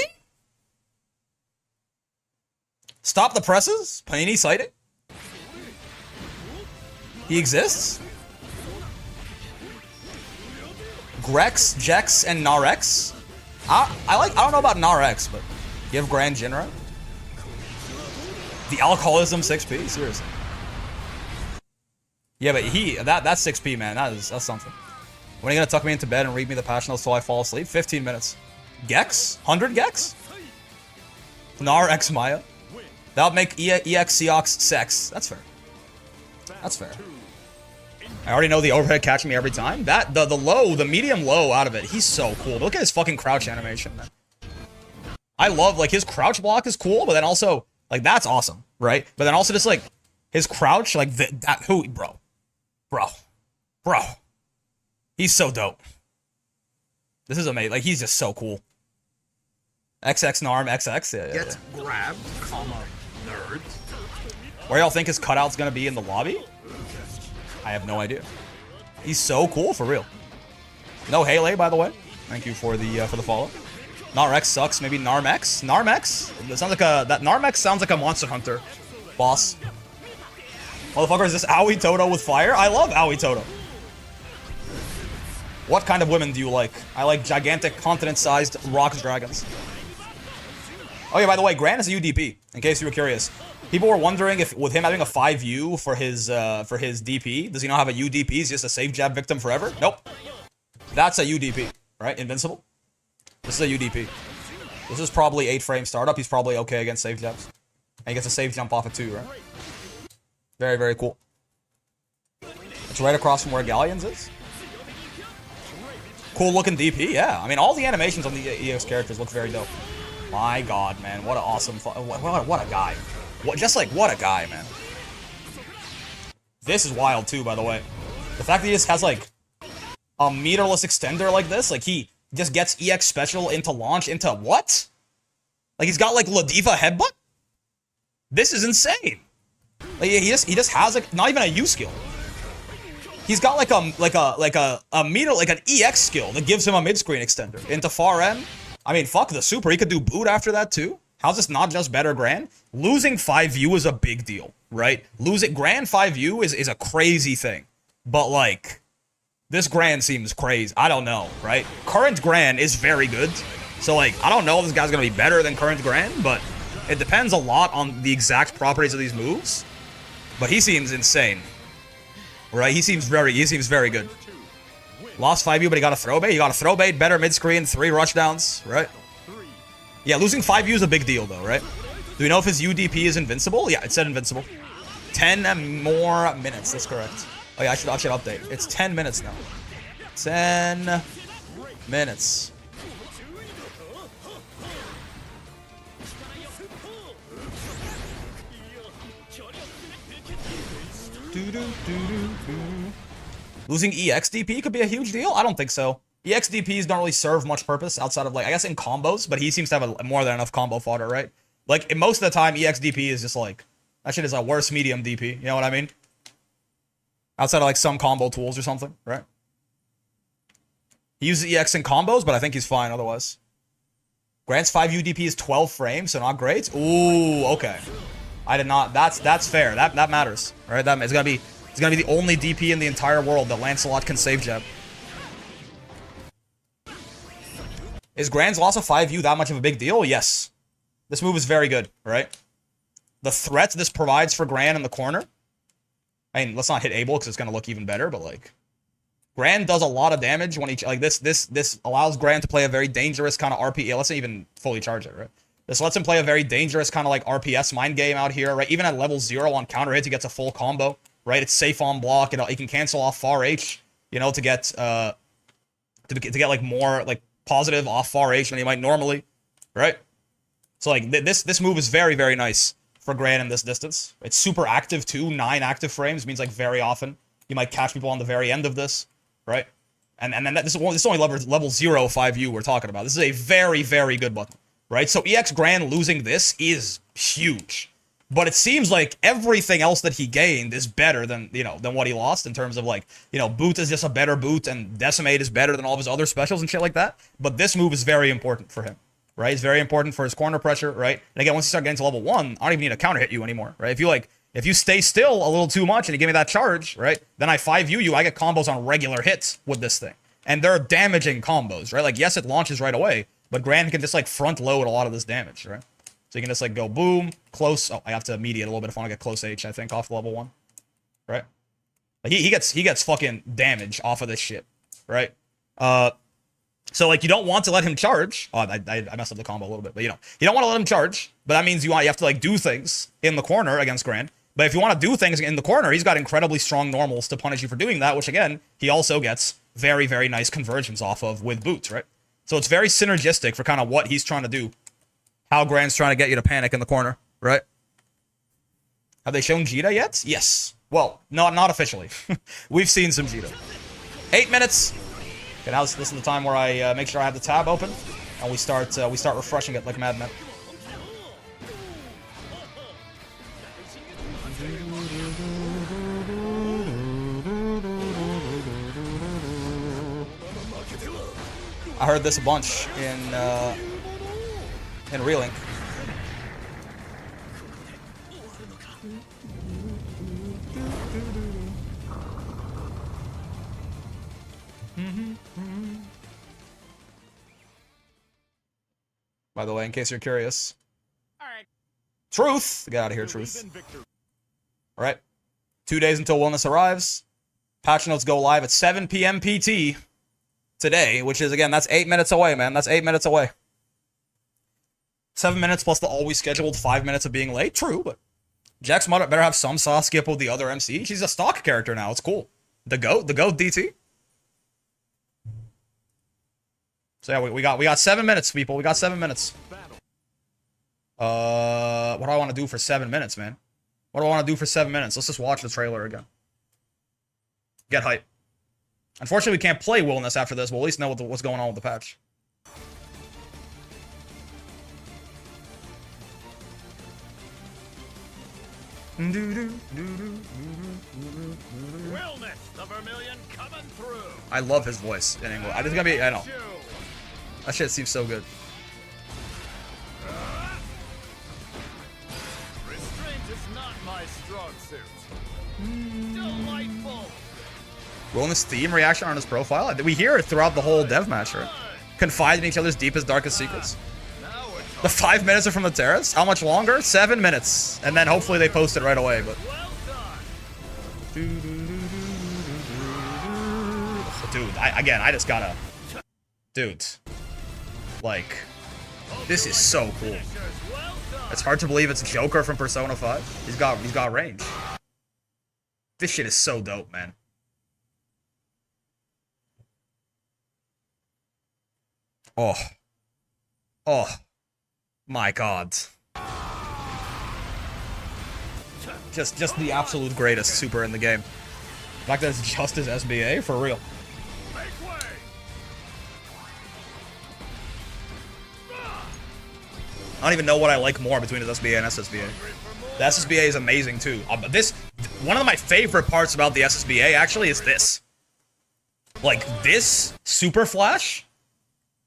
Stop the presses? Panini sighting? He exists? Grex, Jex, and Narex? I don't know about Narex, but you have Grand Jinra? The alcoholism 6P? Seriously. Yeah, but that's 6P, man. That's something. When are you gonna tuck me into bed and read me the Passion till I fall asleep? 15 minutes. Gex? 100 Gex? Narex Maya? That would make EX Seox sex. That's fair. That's fair. I already know the overhead catching me every time. That the medium low out of it. He's so cool. Look at his fucking crouch animation, man. I love, like, his crouch block is cool, but then also, like, that's awesome, right? But then also just, like, his crouch, like, bro. He's so dope. This is amazing. Like, he's just so cool. XX Narm XX. Yeah. Gets grabbed, nerd. Where y'all think his cutout's gonna be in the lobby? I have no idea. He's so cool, for real. No Haley, by the way. Thank you for the follow. Narx sucks. Maybe Narmex. Narmex. That sounds like that Narmex sounds like a Monster Hunter boss. Motherfucker, is this Aoi Toto with fire? I love Aoi Toto. What kind of women do you like? I like gigantic, continent-sized rocks dragons. Oh yeah, by the way, Gran is a UDP, in case you were curious. People were wondering if, with him having a 5U for his DP, does he not have a UDP? He's just a safe jab victim forever? Nope. That's a UDP, right? Invincible. This is a UDP. This is probably 8-frame startup. He's probably okay against safe jabs. And he gets a safe jump off of 2, right? Very, very cool. It's right across from where Galleons is. Cool looking DP, yeah. I mean, all the animations on the EX characters look very dope. My god, man. What an awesome... What a guy. What a guy, man. This is wild, too, by the way. The fact that he just has, like, a meterless extender like this, like, he just gets EX special into launch into what? Like, he's got, like, Ladiva headbutt? This is insane. Like, he just has, like, not even a U skill. He's got, like, a meter, like, an EX skill that gives him a mid-screen extender into far end. I mean, fuck the super. He could do boot after that, too. How's this not just better Gran? Losing 5U is a big deal, right? Losing Gran 5U is a crazy thing. But, like, This Gran seems crazy. I don't know, right? Current Gran is very good. So, like, I don't know if this guy's going to be better than current Gran, but it depends a lot on the exact properties of these moves. But he seems insane. Right? He seems very good. Lost 5U, but he got a throw bait. He got a throw bait, better mid-screen, 3 rushdowns, right? Yeah, losing 5U is a big deal, though, right? Do we know if his UDP is invincible? Yeah, it said invincible. 10 more minutes, that's correct. Oh yeah, I should update. It's 10 minutes now. 10 minutes. Losing EXDP could be a huge deal? I don't think so. EXDPs don't really serve much purpose outside of, like, I guess in combos, but he seems to have more than enough combo fodder, right? Like, most of the time, EXDP is just like, that shit is a worse medium DP, you know what I mean? Outside of, like, some combo tools or something, right? He uses EX in combos, but I think he's fine otherwise. Grant's 5 UDP is 12 frames, so not great. Ooh, okay. I did not. That's fair. That matters, right? That it's gonna be the only DP in the entire world that Lancelot can save jab. Is Grand's loss of 5U that much of a big deal? Yes. This move is very good, right? The threat this provides for Gran in the corner. I mean, let's not hit Abel because it's gonna look even better, but like, Gran does a lot of damage when he like this allows Gran to play a very dangerous kind of RP. Let's not even fully charge it, right? This lets him play a very dangerous kind of like RPS mind game out here, right? Even at level 0 on counter hits, he gets a full combo, right? It's safe on block. He can cancel off far H, you know, to get like more like positive off far H than he might normally, right? So like this move is very, very nice for Gran in this distance. It's super active too. 9 active frames means like very often you might catch people on the very end of this, right? And then this is only level 0 5U we're talking about. This is a very, very good button. Right, so EX Gran losing this is huge, but it seems like everything else that he gained is better than than what he lost in terms of like boot is just a better boot and decimate is better than all of his other specials and shit like that. But this move is very important for him, right? It's very important for his corner pressure, right? And again, once you start getting to level 1, I don't even need to counter hit you anymore, right? If you stay still a little too much and you give me that charge, right? Then I 5U you, I get combos on regular hits with this thing, and they're damaging combos, right? Like yes, it launches right away. But Gran can just, like, front load a lot of this damage, right? So you can just, like, go boom, close. Oh, I have to mediate a little bit if I want to get close H, I think, off level 1. Right? Like, he gets fucking damage off of this shit, right? So, like, you don't want to let him charge. Oh, I messed up the combo a little bit. But, you don't want to let him charge. But that means you have to, like, do things in the corner against Gran. But if you want to do things in the corner, he's got incredibly strong normals to punish you for doing that, which, again, he also gets very, very nice conversions off of with boots, right? So it's very synergistic for kind of what he's trying to do. How Gran's trying to get you to panic in the corner, right? Have they shown Jita yet? Yes. Well, not officially. We've seen some Jita. 8 minutes. Okay, now this is the time where I make sure I have the tab open, and we start refreshing it like madmen. I heard this a bunch in Relink. By the way, in case you're curious. Truth! Get out of here, Truth. Alright. 2 days until Wilnas arrives. Patch notes go live at 7 p.m. PT. Today, which is, again, that's 8 minutes away, man. That's 8 minutes away. 7 minutes plus the always scheduled 5 minutes of being late. True, but Jax better have some sauce skip with the other MC. She's a stock character now. It's cool. The GOAT DT. So yeah, we got 7 minutes, people. We got 7 minutes. What do I want to do for 7 minutes, man? What do I want to do for 7 minutes? Let's just watch the trailer again. Get hype. Unfortunately, we can't play Wilnas after this. We'll at least know what's going on with the patch. Wilnas, the Vermilion coming through. I love his voice in English. I know. That shit seems so good. Restraint is not my strong suit. Delightful. Wilnas theme reaction on his profile. We hear it throughout the whole dev match, right? Confide in each other's deepest, darkest secrets. The 5 minutes are from the terrace. How much longer? 7 minutes. And then hopefully they post it right away, but... Dude, I just gotta... Dude. Like... This is so cool. It's hard to believe it's Joker from Persona 5. He's got range. This shit is so dope, man. Oh. Oh. My god. Just the absolute greatest super in the game. The fact that it's just his SBA, for real. I don't even know what I like more between his SBA and SSBA. The SSBA is amazing too. One of my favorite parts about the SSBA actually is this. Like, this Super Flash,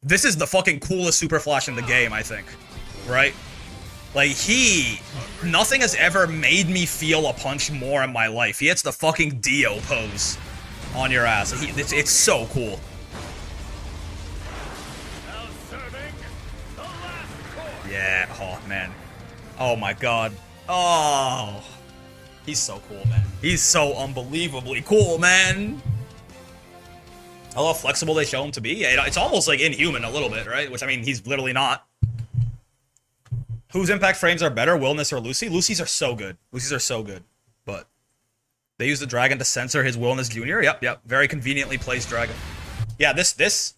this is the fucking coolest Super Flash in the game, I think. Right? Like, nothing has ever made me feel a punch more in my life. He hits the fucking Dio pose on your ass. It's so cool. Yeah, oh man. Oh my god. Oh. He's so cool, man. He's so unbelievably cool, man. I love how flexible they show him to be. Yeah, it's almost like inhuman a little bit, right? Which, I mean, he's literally not. Whose impact frames are better, Wilnas or Lucy? Lucy's are so good. Lucy's are so good. But they use the dragon to censor his Wilnas Jr. Yep. Very conveniently placed dragon. Yeah, this...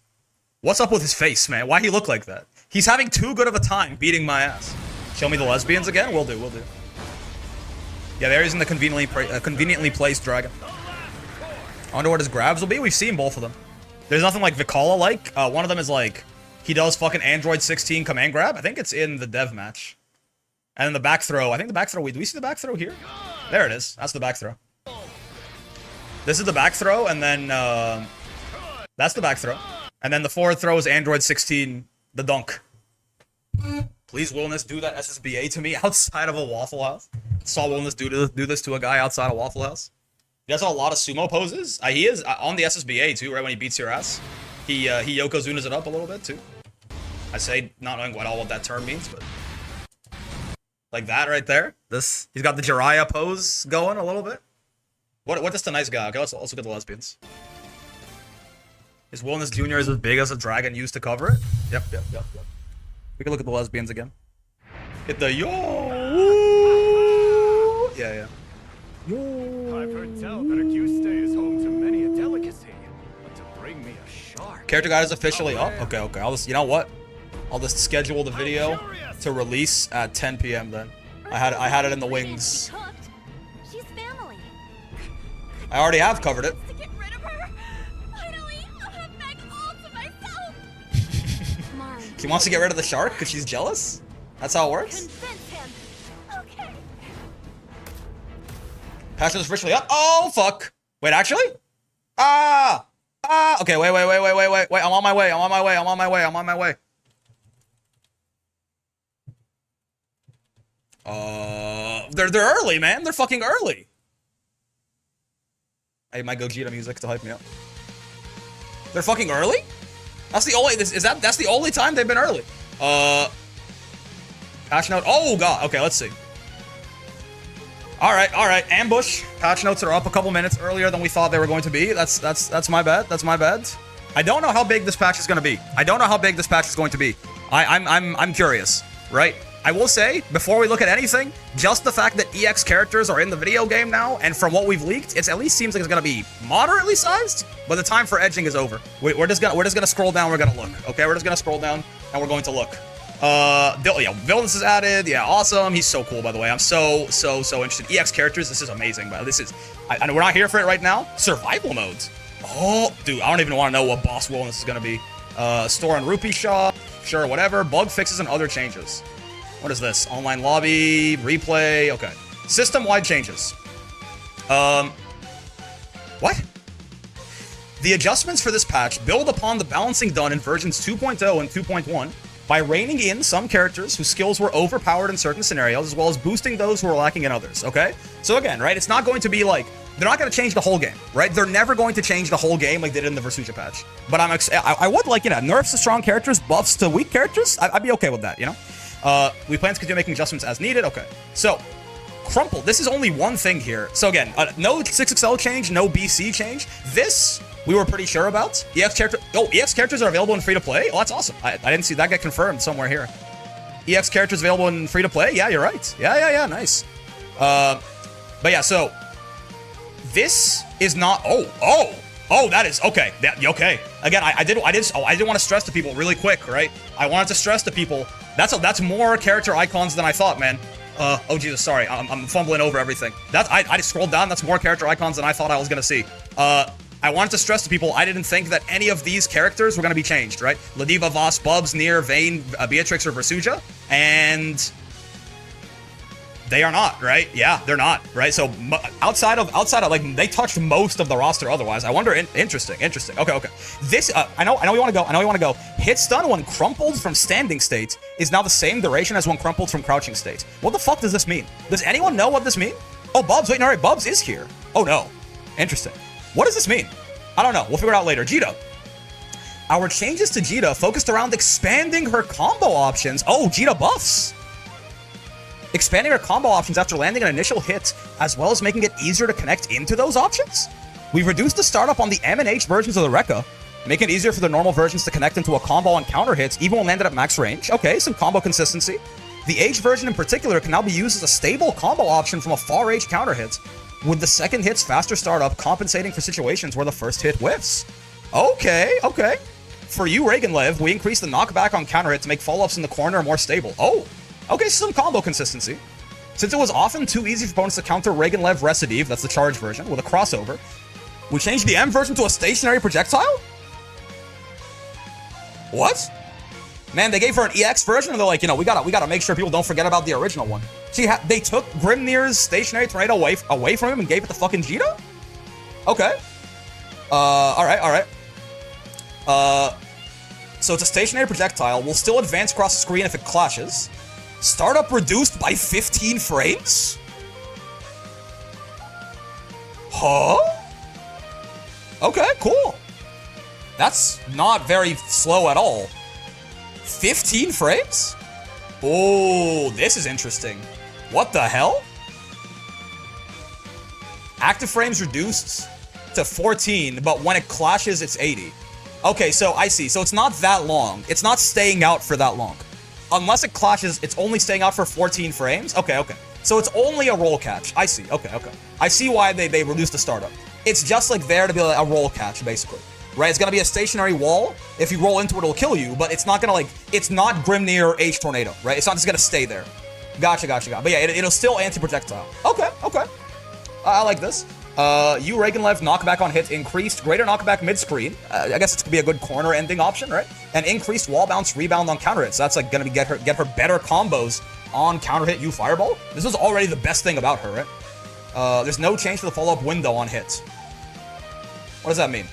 What's up with his face, man? Why he look like that? He's having too good of a time beating my ass. Show me the lesbians again? Will do. Yeah, they're using the conveniently placed dragon. I wonder what his grabs will be. We've seen both of them. There's nothing like Vikala-like. One of them is like, he does fucking Android 16 command grab. I think it's in the dev match. And then the back throw. I think the back throw, do we see the back throw here? There it is. That's the back throw. This is the back throw, and then, that's the back throw. And then the forward throw is Android 16, the dunk. Please, Wilnas, do that SSBA to me outside of a Waffle House. Saw Wilnas do this to a guy outside a Waffle House. He does a lot of sumo poses. He is on the SSBA too, right when he beats your ass. He Yokozunas it up a little bit too. I say not knowing at all what that term means, but like that right there. He's got the Jiraiya pose going a little bit. What does the nice guy? Okay, let's also get the lesbians. His Wilnas Jr. is as big as a dragon used to cover it. Yep. We can look at the lesbians again. Hit the yo. Yeah. Yo. I've heard tell that a Q-stay is home to many a delicacy, but to bring me a shark. Character guide is officially up. Okay. I'll just, you know what? I'll just schedule the video to release at 10 p.m. then. I had it in the wings. She's family. I already have covered it. To get rid of her. Finally, I'll have Meg all to myself. She wants to get rid of the shark because she's jealous? That's how it works? Convince him. Okay. Passion is officially up. Oh, fuck. Wait, actually? Okay, wait. I'm on my way. They're early, man. They're fucking early. I need my Gogeta music to hype me up. They're fucking early? That's the only, that's the only time they've been early. Patch note. Oh, God. Okay, let's see. All right. Ambush. Patch notes are up a couple minutes earlier than we thought they were going to be. That's my bad. I don't know how big this patch is going to be. I'm curious, right? I will say, before we look at anything, just the fact that EX characters are in the video game now, and from what we've leaked, it at least seems like it's gonna be moderately sized, but the time for edging is over. We're just gonna scroll down, we're gonna look. Okay, we're just gonna scroll down, and we're going to look. Yeah, Wilnas is added. Yeah, awesome. He's so cool, by the way. I'm so interested. EX characters, this is amazing, but this is, I know we're not here for it right now. Survival modes. Oh, dude, I don't even want to know what boss Wilnas is gonna be. Store and rupee shop, sure, whatever. Bug fixes and other changes. What is this? Online lobby, replay, okay. System-wide changes. What? The adjustments for this patch build upon the balancing done in versions 2.0 and 2.1, by reining in some characters whose skills were overpowered in certain scenarios, as well as boosting those who were lacking in others, okay? So again, right, it's not going to be like, they're not going to change the whole game, right? They're never going to change the whole game like they did in the Versucha patch. But I would like, you know, nerfs to strong characters, buffs to weak characters. I'd be okay with that, you know? We plan to continue making adjustments as needed. Okay, so Crumple, this is only one thing here. So again, no 6XL change, no BC change. This we were pretty sure about. EX characters are available in free-to-play? Oh, that's awesome. I didn't see that get confirmed somewhere here. EX characters available in free-to-play? Yeah, you're right. Yeah, nice. But yeah, so this is not, oh, that is, okay, okay. Again, I didn't want to stress to people really quick, right? I wanted to stress to people, that's more character icons than I thought, man. Oh Jesus, sorry, I'm fumbling over everything. I just scrolled down, that's more character icons than I thought I was gonna see. I wanted to stress to people, I didn't think that any of these characters were gonna be changed, right? Ladiva, Voss, Bubs, Nier, Vayne, Beatrix, or Versucha, and they are not, right? Yeah, they're not, right? So outside of like, they touched most of the roster otherwise. I wonder, interesting. Okay. This, I know we want to go. Hit stun when crumpled from standing state is now the same duration as when crumpled from crouching state. What the fuck does this mean? Does anyone know what this means? Oh, Bubs, wait, no, right, Bubs is here. Oh no, interesting. What does this mean? I don't know, we'll figure it out later. Jita. Our changes to Jita focused around expanding her combo options. Oh, Jita buffs. Expanding her combo options after landing an initial hit, as well as making it easier to connect into those options. We've reduced the startup on the M and H versions of the Rekka, making it easier for the normal versions to connect into a combo on counter hits, even when landed at max range. Okay, some combo consistency. The H version in particular can now be used as a stable combo option from a far range counter hit, with the second hit's faster startup compensating for situations where the first hit whiffs. Okay. For you, Reaganlev, we increased the knockback on counter hit to make follow-ups in the corner more stable. Oh. Okay, some combo consistency. Since it was often too easy for opponents to counter Reaganlev Recidive, that's the charge version, with a crossover, we changed the M version to a stationary projectile? What? Man, they gave her an EX version, and they're like, you know, we gotta make sure people don't forget about the original one. They took Grimnir's stationary tornado away from him and gave it to fucking Jita? Okay. Alright. So it's a stationary projectile. Will still advance across the screen if it clashes. Startup reduced by 15 frames? Huh? Okay, cool. That's not very slow at all. 15 frames? Oh, this is interesting. What the hell? Active frames reduced to 14, but when it clashes, it's 80. Okay, so I see. So it's not that long. It's not staying out for that long. Unless it clashes, it's only staying out for 14 frames? Okay. So it's only a roll catch. I see. Okay. I see why they reduced the startup. It's just like there to be like a roll catch, basically. Right? It's gonna be a stationary wall. If you roll into it, it'll kill you, but it's not gonna it's not Grimnir or H Tornado, right? It's not just gonna stay there. Gotcha. But yeah, it'll still anti-projectile. Okay. I like this. You Reaganlev knockback on hit increased, greater knockback mid-screen. I guess it's gonna be a good corner ending option, right? And increased wall bounce rebound on counter hits. So that's like gonna get her better combos on counter hit you fireball. This was already the best thing about her, right? There's no change for the follow-up window on hits. What does that mean?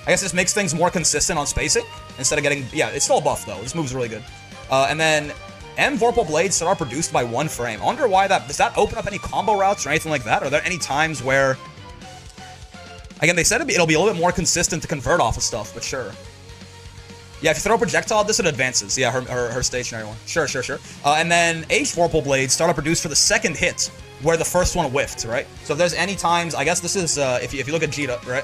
I guess this makes things more consistent on spacing instead of getting, yeah, it's still a buff though. This move's really good. And then M Vorpal Blades are produced by 1 frame. I wonder why that, does that open up any combo routes or anything like that? Are there any times where, again, they said it'll be a little bit more consistent to convert off of stuff, but sure. Yeah, if you throw a projectile at this, it advances. Yeah, her stationary one. Sure. And then H Vorpal Blades start to produce for the second hit, where the first one whiffed, right? So if there's any times, I guess this is, if you look at Jita, right?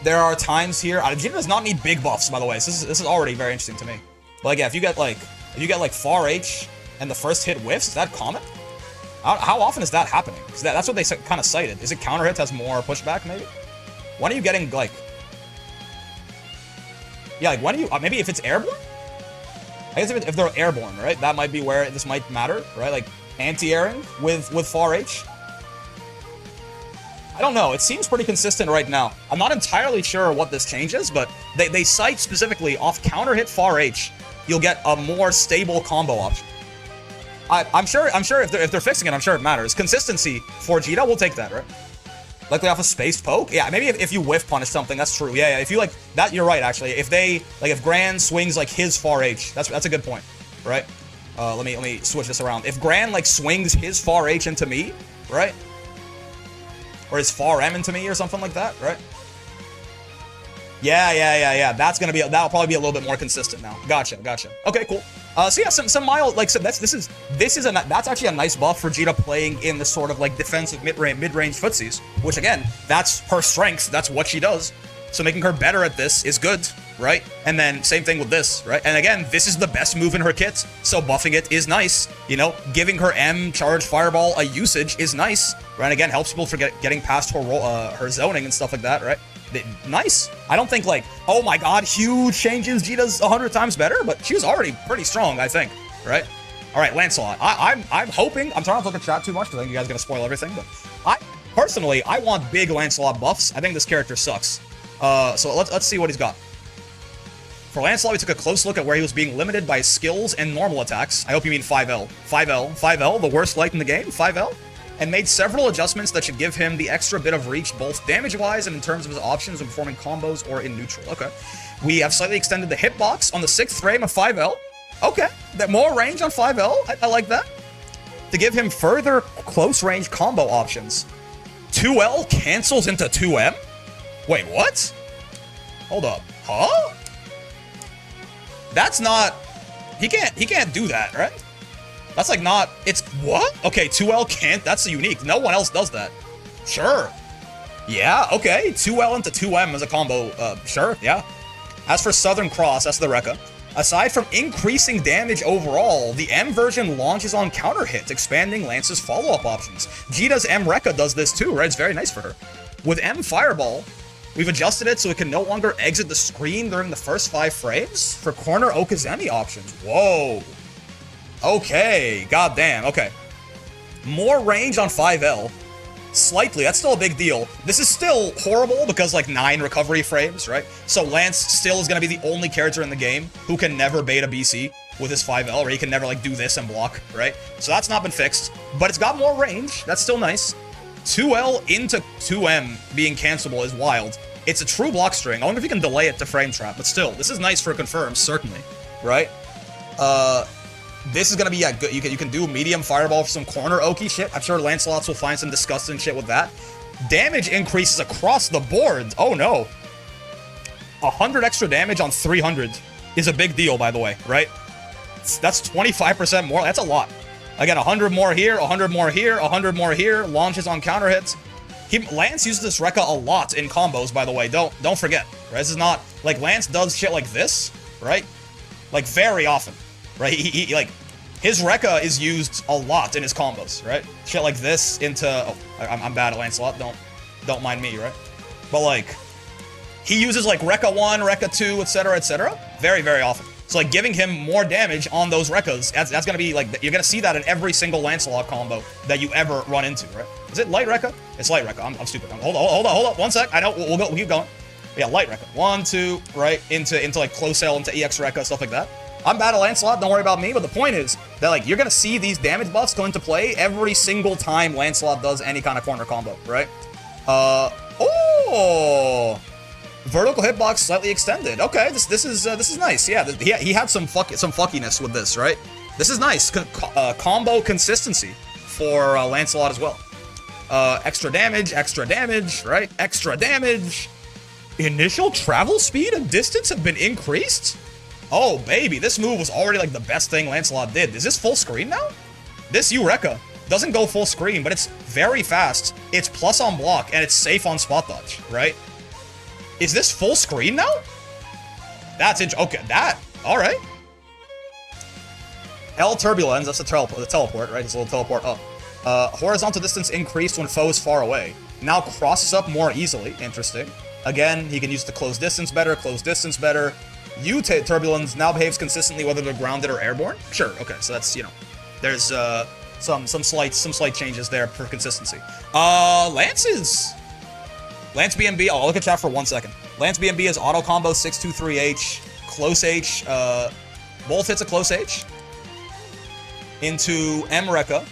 There are times here, Jita does not need big buffs, by the way, so this is already very interesting to me. But like, yeah, if you get like far H and the first hit whiffs, is that common? How often is that happening? That's what they kind of cited. Is it counter hits has more pushback, maybe? When are you getting, like... Yeah, like, when are you... maybe if it's airborne? I guess if they're airborne, right? That might be where this might matter, right? Like, anti-airing with far H? I don't know. It seems pretty consistent right now. I'm not entirely sure what this changes, but they cite specifically off counter hit far H, you'll get a more stable combo option. I'm sure if they're fixing it, I'm sure it matters. Consistency for Jita, we'll take that, right? Likely off a space poke? Yeah, maybe if you whiff punish something, that's true. Yeah, if you like that, you're right actually. If they like if Gran swings like his far H, that's a good point, right? Let me switch this around. If Gran like swings his far H into me, right? Or his far M into me or something like that, right? Yeah. That'll probably be a little bit more consistent now. Gotcha. Okay, cool. So yeah, some mild like so that's actually a nice buff for Jita playing in the sort of like defensive mid-range footsies, which again, that's her strength. That's what she does. So making her better at this is good, right? And then same thing with this, right? And again, this is the best move in her kit, so buffing it is nice. You know, giving her M charge fireball a usage is nice, right? And again, helps people for getting past her zoning and stuff like that, right? Nice. I don't think like, oh my god, huge changes. Jita's 100 times better, but she was already pretty strong, I think, right? All right, Lancelot. I'm hoping. I'm trying not to look at chat too much because I think you guys are gonna spoil everything. But personally, I want big Lancelot buffs. I think this character sucks. So let's see what he's got. For Lancelot, we took a close look at where he was being limited by skills and normal attacks. I hope you mean 5L. 5L, the worst light in the game. 5L. And made several adjustments that should give him the extra bit of reach, both damage-wise and in terms of his options when performing combos or in neutral. Okay. We have slightly extended the hitbox on the 6th frame of 5L. Okay. That more range on 5L. I like that. To give him further close-range combo options. 2L cancels into 2M? Wait, what? Hold up. Huh? That's not... He can't do that, right? That's like not, it's, what? Okay, 2L can't, that's unique. No one else does that. Sure. Yeah, okay, 2L into 2M as a combo, sure, yeah. As for Southern Cross, that's the Rekka. Aside from increasing damage overall, the M version launches on counter hit, expanding Lance's follow-up options. Jita's M Rekka does this too, right? It's very nice for her. With M Fireball, we've adjusted it so it can no longer exit the screen during the first 5 frames for corner Okazemi options. Whoa. Okay, goddamn, okay. More range on 5L. Slightly, that's still a big deal. This is still horrible because like 9 recovery frames, right? So Lance still is gonna be the only character in the game who can never bait a BC with his 5L, or he can never like do this and block, right? So that's not been fixed, but it's got more range. That's still nice. 2L into 2M being cancelable is wild. It's a true block string. I wonder if you can delay it to frame trap, but still, this is nice for confirms, certainly, right? This is gonna be, yeah, good. You can do medium fireball for some corner Oki shit. I'm sure Lancelots will find some disgusting shit with that. Damage increases across the board. Oh no. 100 extra damage on 300 is a big deal, by the way, right? That's 25% more. That's a lot. Again, 100 more here, 100 more here, 100 more here. Launches on counter hits. Lance uses this Rekka a lot in combos, by the way. Don't forget, right? This is not like Lance does shit like this, right? Like very often. Right, he like, his Rekka is used a lot in his combos, right? Shit like this into, oh, I'm bad at Lancelot, don't mind me, right? But like, he uses like Rekka 1, Rekka 2, etc., very, very often. So like, giving him more damage on those Rekkas, that's gonna be like, you're gonna see that in every single Lancelot combo that you ever run into, right? Is it light Rekka? It's light Rekka, I'm stupid. Hold on, 1 sec, I know, we'll keep going. Yeah, light Rekka, 1, 2, right, into like close L, into EX Rekka, stuff like that. I'm bad at Lancelot, don't worry about me, but the point is that, like, you're gonna see these damage buffs go into play every single time Lancelot does any kind of corner combo, right? Oh! Vertical hitbox slightly extended. Okay, this is nice. Yeah, he had some fuckiness with this, right? This is nice. Combo consistency for Lancelot as well. Extra damage, right? Extra damage. Initial travel speed and distance have been increased? Oh, baby, this move was already, like, the best thing Lancelot did. Is this full screen now? This Eureka doesn't go full screen, but it's very fast. It's plus on block, and it's safe on spot dodge, right? Is this full screen now? That's okay, alright. L Turbulence, that's the teleport, right? It's a little teleport up. Horizontal distance increased when foes far away. Now crosses up more easily, interesting. Again, he can use the close distance better. Turbulence now behaves consistently whether they're grounded or airborne. Sure, okay, so that's, you know, there's some slight changes there for consistency. Lance BMB, I'll look at chat for 1 second. Lance BMB is auto combo 623H, close H, both hits a close H, into M Rekka,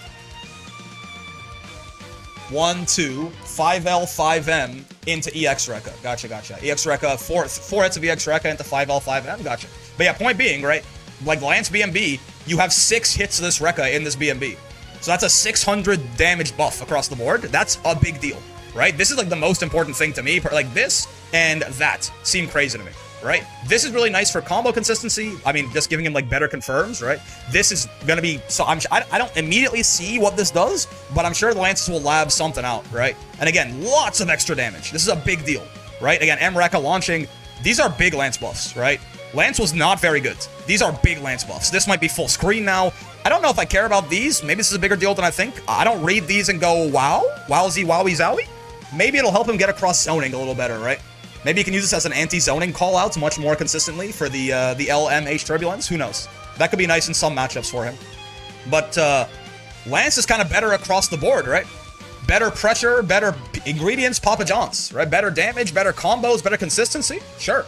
1, 2, 5L, 5M into EX Rekka. Gotcha, gotcha. EX Rekka, four hits of EX Rekka into 5L, 5M. Gotcha. But yeah, point being, right? Like Lance BMB, you have 6 hits of this Rekka in this BMB. So that's a 600 damage buff across the board. That's a big deal, right? This is like the most important thing to me. Like this and that seem crazy to me, right? This is really nice for combo consistency. I mean, just giving him like better confirms, right? This is gonna be, so I don't immediately see what this does, but I'm sure the Lances will lab something out, right? And again, lots of extra damage. This is a big deal, right? Again, M-Rekka launching, these are big Lance buffs, right? Lance was not very good. These are big Lance buffs. This might be full screen now. I don't know if I care about these. Maybe this is a bigger deal than I think. I don't read these and go, wow, wowzy, wowie, zowie. Maybe it'll help him get across zoning a little better, right? Maybe he can use this as an anti-zoning call-out much more consistently for the LMH Turbulence. Who knows? That could be nice in some matchups for him. But Lance is kind of better across the board, right? Better pressure, better ingredients, Papa John's, right? Better damage, better combos, better consistency. Sure.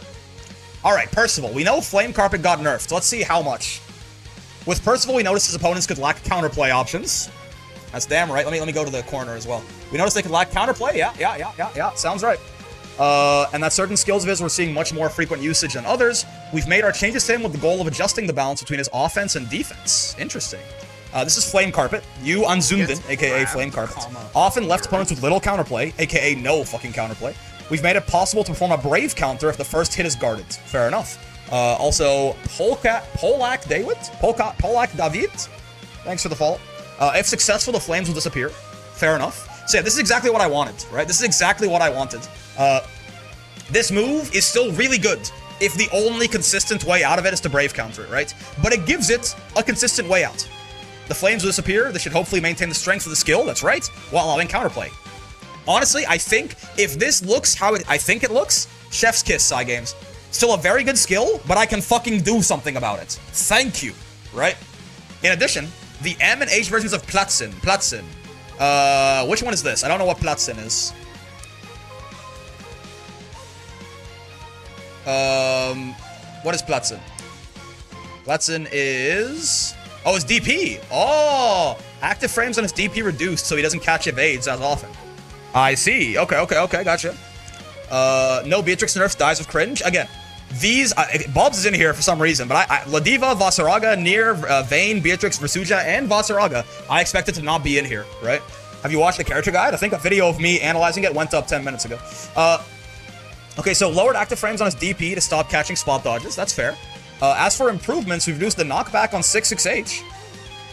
All right, Percival. We know Flame Carpet got nerfed. Let's see how much. With Percival, we noticed his opponents could lack counterplay options. That's damn right. Let me go to the corner as well. We noticed they could lack counterplay. Yeah. Sounds right. And that certain skills of his were seeing much more frequent usage than others. We've made our changes to him with the goal of adjusting the balance between his offense and defense. Interesting. This is Flame Carpet. You Anzunden, aka Flame Carpet. Often left opponents with little counterplay, aka no fucking counterplay. We've made it possible to perform a Brave counter if the first hit is guarded. Fair enough. Also, Polak David? Polak David? Thanks for the follow. If successful, the flames will disappear. Fair enough. So yeah, this is exactly what I wanted, right? This is exactly what I wanted. This move is still really good if the only consistent way out of it is to Brave counter it, right? But it gives it a consistent way out. The flames will disappear. This should hopefully maintain the strength of the skill, that's right, while allowing counterplay. Honestly, I think if this looks how I think it looks, chef's kiss, Cygames. Still a very good skill, but I can fucking do something about it. Thank you, right? In addition, the M and H versions of Platzin. Which one is this? I don't know what Platzin is. What is Platzin? Platzin is... Oh, it's DP. Oh, active frames on his DP reduced so he doesn't catch evades as often. I see. Okay, gotcha. No Beatrix nerfs, dies of cringe. Again, these... Bobs is in here for some reason, but Ladiva, Vasaraga, Nier, Vayne, Beatrix, Versuja, and Vasaraga, I expect it to not be in here, right? Have you watched the character guide? I think a video of me analyzing it went up 10 minutes ago. Okay, so lowered active frames on his DP to stop catching spot dodges. That's fair. As for improvements, we've reduced the knockback on 6-6H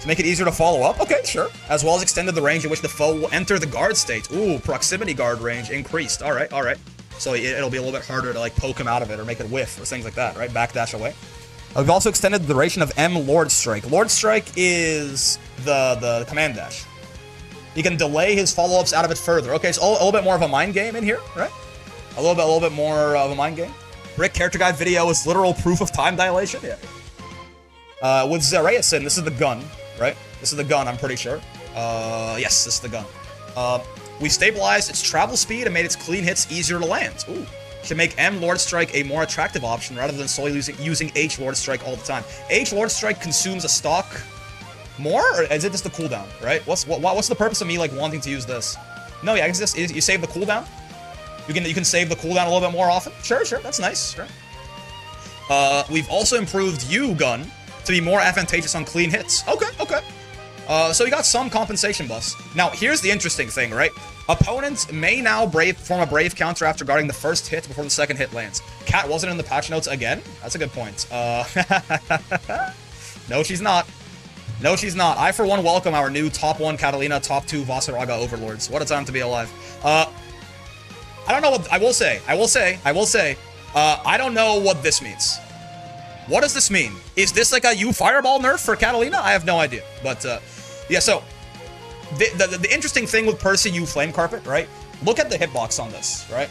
to make it easier to follow up. Okay, sure. As well as extended the range in which the foe will enter the guard state. Ooh, proximity guard range increased. All right. So it'll be a little bit harder to like poke him out of it or make it whiff or things like that, right? Backdash away. We've also extended the duration of M Lord Strike. Lord Strike is the command dash. You can delay his follow-ups out of it further. Okay, so a little bit more of a mind game in here, right? A little bit more of a mind game. Brick character guide video is literal proof of time dilation. Yeah. With Zerayasin, this is the gun, right? This is the gun, I'm pretty sure. Yes, this is the gun. We stabilized its travel speed and made its clean hits easier to land. Ooh. Should make M Lord Strike a more attractive option rather than solely using H Lord Strike all the time. H Lord Strike consumes a stock more, or is it just the cooldown, right? What's the purpose of me like wanting to use this? No, yeah, I guess you save the cooldown. You can save the cooldown a little bit more often. Sure, that's nice. Sure. We've also improved U gun to be more advantageous on clean hits. Okay. So you got some compensation buffs. Now, here's the interesting thing, right? Opponents may now perform a Brave counter after guarding the first hit before the second hit lands. Cat wasn't in the patch notes again? That's a good point. No, she's not. I, for one, welcome our new top 1 Catalina, top 2 Vasaraga overlords. What a time to be alive. I don't know what... I will say, I don't know what this means. What does this mean? Is this like a U Fireball nerf for Catalina? I have no idea. But, yeah, so... The interesting thing with Percy U Flame Carpet, right? Look at the hitbox on this, right?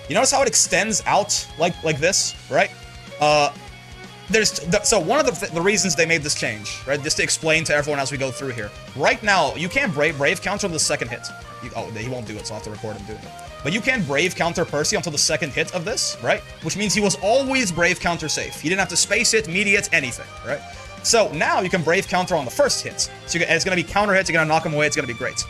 You notice how it extends out like this, right? So one of the reasons they made this change, right? Just to explain to everyone as we go through here. Right now, you can't Brave counter on the second hit. He won't do it, so I'll have to record him doing it. But you can Brave counter Percy until the second hit of this, right? Which means he was always Brave counter safe. He didn't have to space it, mediate, anything, right? So now you can Brave counter on the first hit. So it's going to be counter hits, you're going to knock him away, it's going to be great.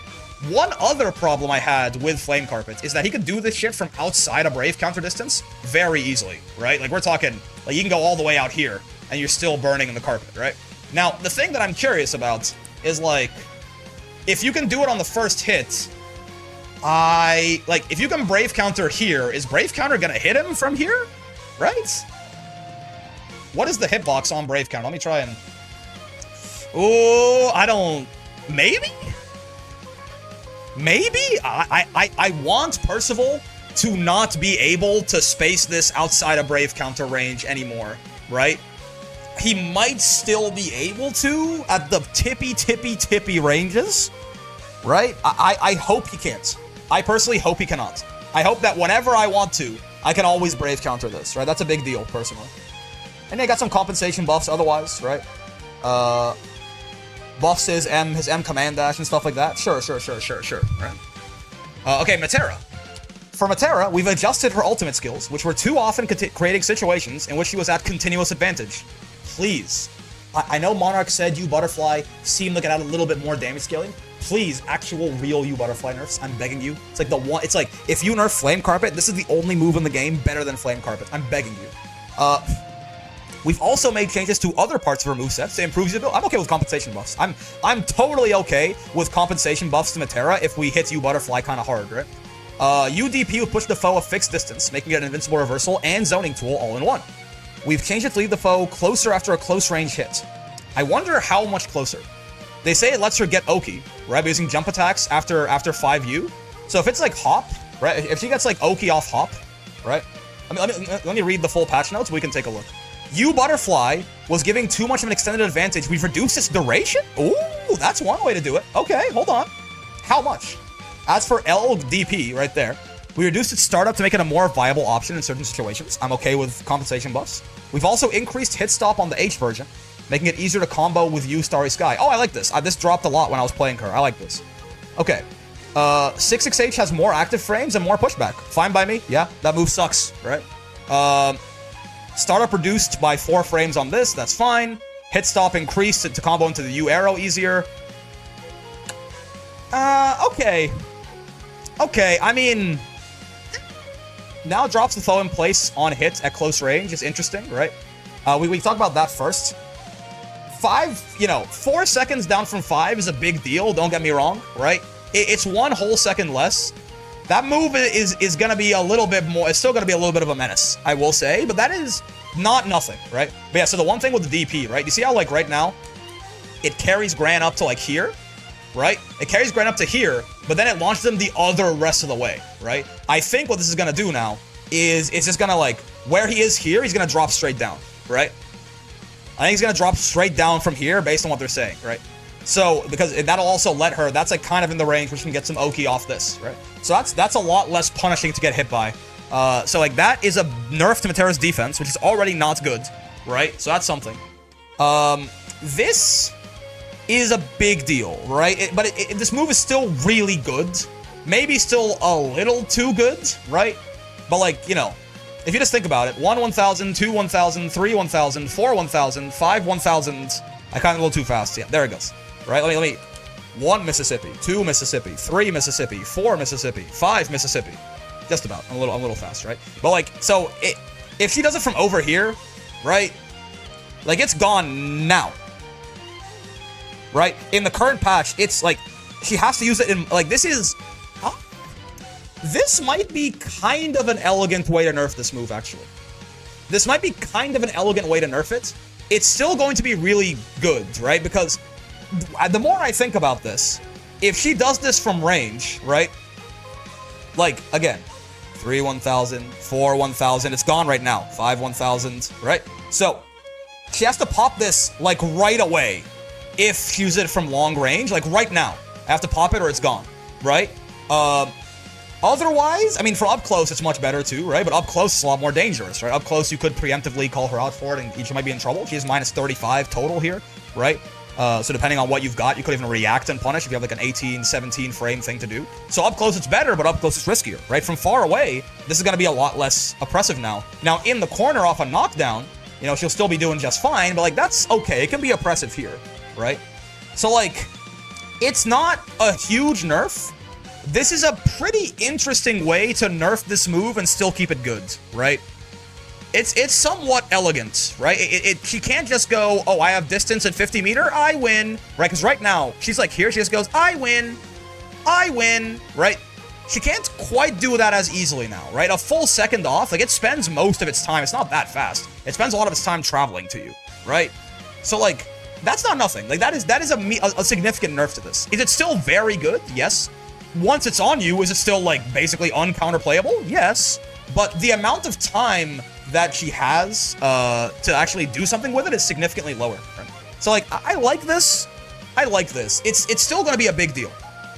One other problem I had with Flame Carpet is that he could do this shit from outside a Brave counter distance very easily, right? Like, we're talking, like, you can go all the way out here, and you're still burning in the carpet, right? Now, the thing that I'm curious about is, like, if you can do it on the first hit, if you can Brave counter here, is Brave counter gonna hit him from here? Right? What is the hitbox on Brave counter? Let me try and... Oh, I don't... Maybe? Maybe? I want Percival to not be able to space this outside of Brave counter range anymore, right? He might still be able to at the tippy ranges, right? I hope he can't. I personally hope he cannot. I hope that whenever I want to, I can always Brave counter this, right? That's a big deal, personally. And they got some compensation buffs otherwise, right? Buffs his M command dash and stuff like that. Sure, right? Okay, Metera. For Metera, we've adjusted her ultimate skills, which were too often creating situations in which she was at continuous advantage. Please. I know Monarch said you Butterfly seemed like it had a little bit more damage scaling. Please, actual real you Butterfly nerfs. I'm begging you. It's like it's like, if you nerf Flame Carpet, this is the only move in the game better than Flame Carpet. I'm begging you. We've also made changes to other parts of her movesets to improve the ability. I'm okay with compensation buffs. I'm totally okay with compensation buffs to Metera if we hit you Butterfly kind of hard, right? UDP will push the foe a fixed distance, making it an invincible reversal and zoning tool all in one. We've changed it to leave the foe closer after a close range hit. I wonder how much closer. They say it lets her get Oki, right, by using jump attacks after 5U. So if it's like Hop, right, if she gets like Oki off Hop, right? Let me read the full patch notes, we can take a look. You Butterfly was giving too much of an extended advantage. We've reduced its duration? Ooh, that's one way to do it. Okay, hold on. How much? As for LDP, right there, we reduced its startup to make it a more viable option in certain situations. I'm okay with compensation buffs. We've also increased hit stop on the H version, making it easier to combo with you Starry Sky. Oh, I like this. This dropped a lot when I was playing her. I like this. Okay. 66H has more active frames and more pushback. Fine by me. Yeah, that move sucks, right? Startup reduced by 4 frames on this. That's fine. Hit stop increased to combo into the U arrow easier. Okay. Okay, I mean... Now drops the foe in place on hit at close range is interesting, right? We talked about that first. 4 seconds down from 5 is a big deal, don't get me wrong, right? It's 1 whole second less. That move is gonna be a little bit more, it's still gonna be a little bit of a menace, I will say, but that is not nothing, right? But yeah, so the one thing with the DP, right? You see how, like, right now, it carries Gran up to, like, here, right? It carries Gran up to here, but then it launches them the other rest of the way, right? I think what this is gonna do now is it's just gonna, like, where he is here, he's gonna drop straight down, right? I think he's gonna drop straight down from here based on what they're saying, right? So, because that'll also let her, that's like kind of in the range where she can get some Oki off this, right? So that's a lot less punishing to get hit by. So like that is a nerf to Metera's defense, which is already not good, right? So that's something. This is a big deal, right? But this move is still really good. Maybe still a little too good, right? But like, you know, if you just think about it, 1 1000, 2 1000, 3 1000, 4 1000, 5 1000. I kind of a little too fast. Yeah, there it goes. Right? Let me. 1 Mississippi, 2 Mississippi, 3 Mississippi, 4 Mississippi, 5 Mississippi. Just about. I'm a little fast, right? But like, so if she does it from over here, right? Like, it's gone now. Right? In the current patch, it's like she has to use it in, like, this is. This might be kind of an elegant way to nerf this move, actually. This might be kind of an elegant way to nerf it. It's still going to be really good, right? Because the more I think about this, if she does this from range, right? Like, again, 3 1000, 4 1000, it's gone right now. 5 1000, right? So, she has to pop this, like, right away if she uses it from long range, like, right now. I have to pop it or it's gone, right? Otherwise, I mean, for up close, it's much better too, right? But up close, it's a lot more dangerous, right? Up close, you could preemptively call her out for it, and she might be in trouble. She has minus 35 total here, right? So depending on what you've got, you could even react and punish if you have like an 18, 17 frame thing to do. So up close, it's better, but up close, it's riskier, right? From far away, this is going to be a lot less oppressive now. Now, in the corner off a knockdown, you know, she'll still be doing just fine, but like, that's okay. It can be oppressive here, right? So like, it's not a huge nerf. This is a pretty interesting way to nerf this move and still keep it good, right? It's somewhat elegant, right? She can't just go, oh, I have distance at 50 meter, I win, right? Because right now, she's like here, she just goes, I win, right? She can't quite do that as easily now, right? A full second off, like it spends most of its time, it's not that fast. It spends a lot of its time traveling to you, right? So like, that's not nothing. Like that is a significant nerf to this. Is it still very good? Yes. Once it's on you, is it still like basically uncounterplayable? Yes. But the amount of time that she has to actually do something with it is significantly lower. Right? So like, I like this. I like this. It's still gonna be a big deal.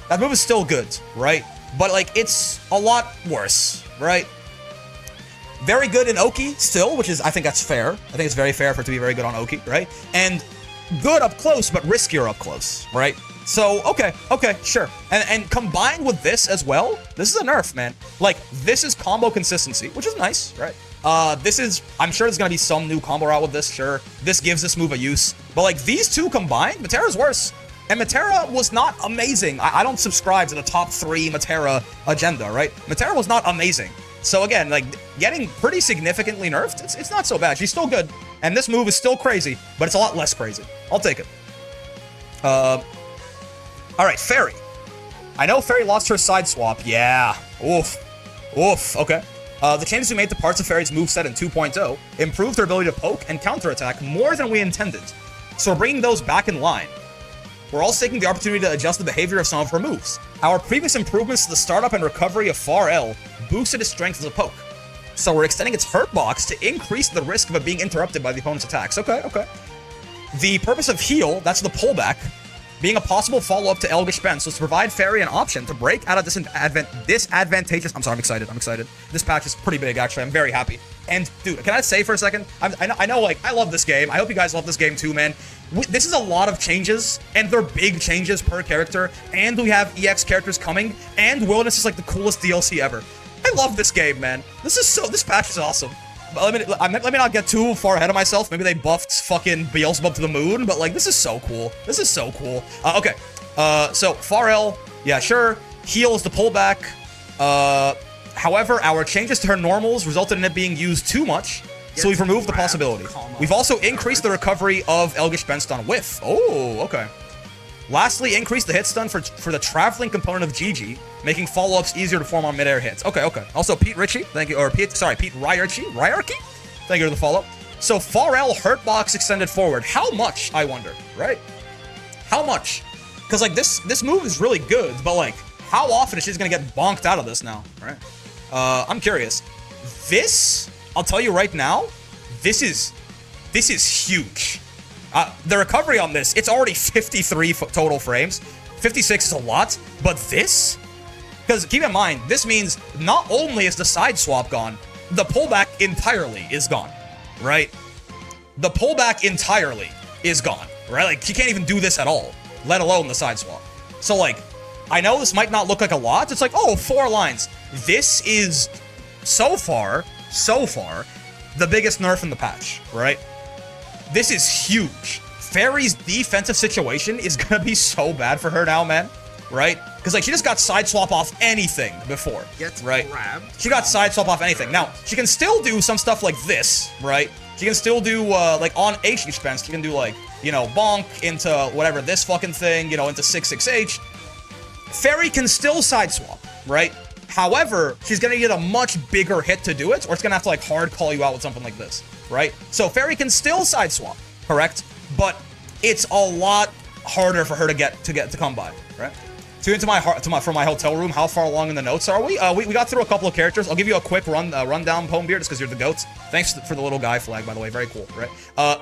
That move is still good, right? But like, it's a lot worse, right? Very good in Oki still, which is, I think that's fair. I think it's very fair for it to be very good on Oki, right? And good up close, but riskier up close, right? So, okay, sure. And combined with this as well, this is a nerf, man. Like, this is combo consistency, which is nice, right? This is, I'm sure there's gonna be some new combo route with this, sure. This gives this move a use. But like, these two combined, Metera's worse. And Metera was not amazing. I don't subscribe to the top 3 Metera agenda, right? Metera was not amazing. So again, like, getting pretty significantly nerfed, it's not so bad. She's still good. And this move is still crazy, but it's a lot less crazy. I'll take it. Alright, Fairy. I know Fairy lost her side swap. Yeah. Oof. Okay. The changes we made to parts of Fairy's moveset in 2.0 improved her ability to poke and counterattack more than we intended. So we're bringing those back in line. We're also taking the opportunity to adjust the behavior of some of her moves. Our previous improvements to the startup and recovery of Far L boosted its strength as a poke. So we're extending its hurt box to increase the risk of it being interrupted by the opponent's attacks. Okay. The purpose of heal, that's the pullback, being a possible follow-up to Elgish Bend, so to provide Fairy an option to break out of disadvantageous... I'm sorry, I'm excited. This patch is pretty big, actually. I'm very happy. And, dude, can I say for a second? I know, like, I love this game. I hope you guys love this game, too, man. This is a lot of changes, and they're big changes per character, and we have EX characters coming, and Wilnas is, like, the coolest DLC ever. I love this game, man. This patch is awesome. Let me not get too far ahead of myself. Maybe they buffed fucking Beelzebub to the moon, but like, this is so cool. Okay. So Far L, yeah, sure. Heal is the pullback. However, our changes to her normals resulted in it being used too much, so we've removed the possibility. We've also increased the recovery of Elgish Bend stun whiff. Oh, okay. Lastly, increase the hit stun for the traveling component of GG, making follow-ups easier to form on mid-air hits. Okay. Also, Pete Ritchie, thank you, or Pete Ryarchy? Thank you for the follow-up. So, Far L hurt box extended forward. How much, I wonder, right? How much? Because, like, this move is really good, but, like, how often is she gonna get bonked out of this now, right? I'm curious. This, I'll tell you right now, this is huge. The recovery on this, it's already 53 total frames. 56 is a lot, but this? Because keep in mind, this means not only is the side swap gone, the pullback entirely is gone, right? The pullback entirely is gone, right? Like, she can't even do this at all, let alone the side swap. So, like, I know this might not look like a lot. It's like, oh, 4 lines. This is, so far, the biggest nerf in the patch, right? This is huge. Fairy's defensive situation is gonna be so bad for her now, man. Right? Because, like, she just got side swap off anything before. Right? She got side swap off anything. Now, she can still do some stuff like this, right? She can still do, like, on H expense, she can do, like, you know, bonk into whatever, this fucking thing, you know, into 6-6H. Fairy can still side swap, right? However, she's gonna get a much bigger hit to do it, or it's gonna have to, like, hard call you out with something like this. Right? So Fairy can still side swap, correct? But it's a lot harder for her to come by, right? From my hotel room, how far along in the notes are we? We got through a couple of characters. I'll give you a quick rundown, Poembeard, just because you're the goats. Thanks for the little guy flag, by the way. Very cool, right?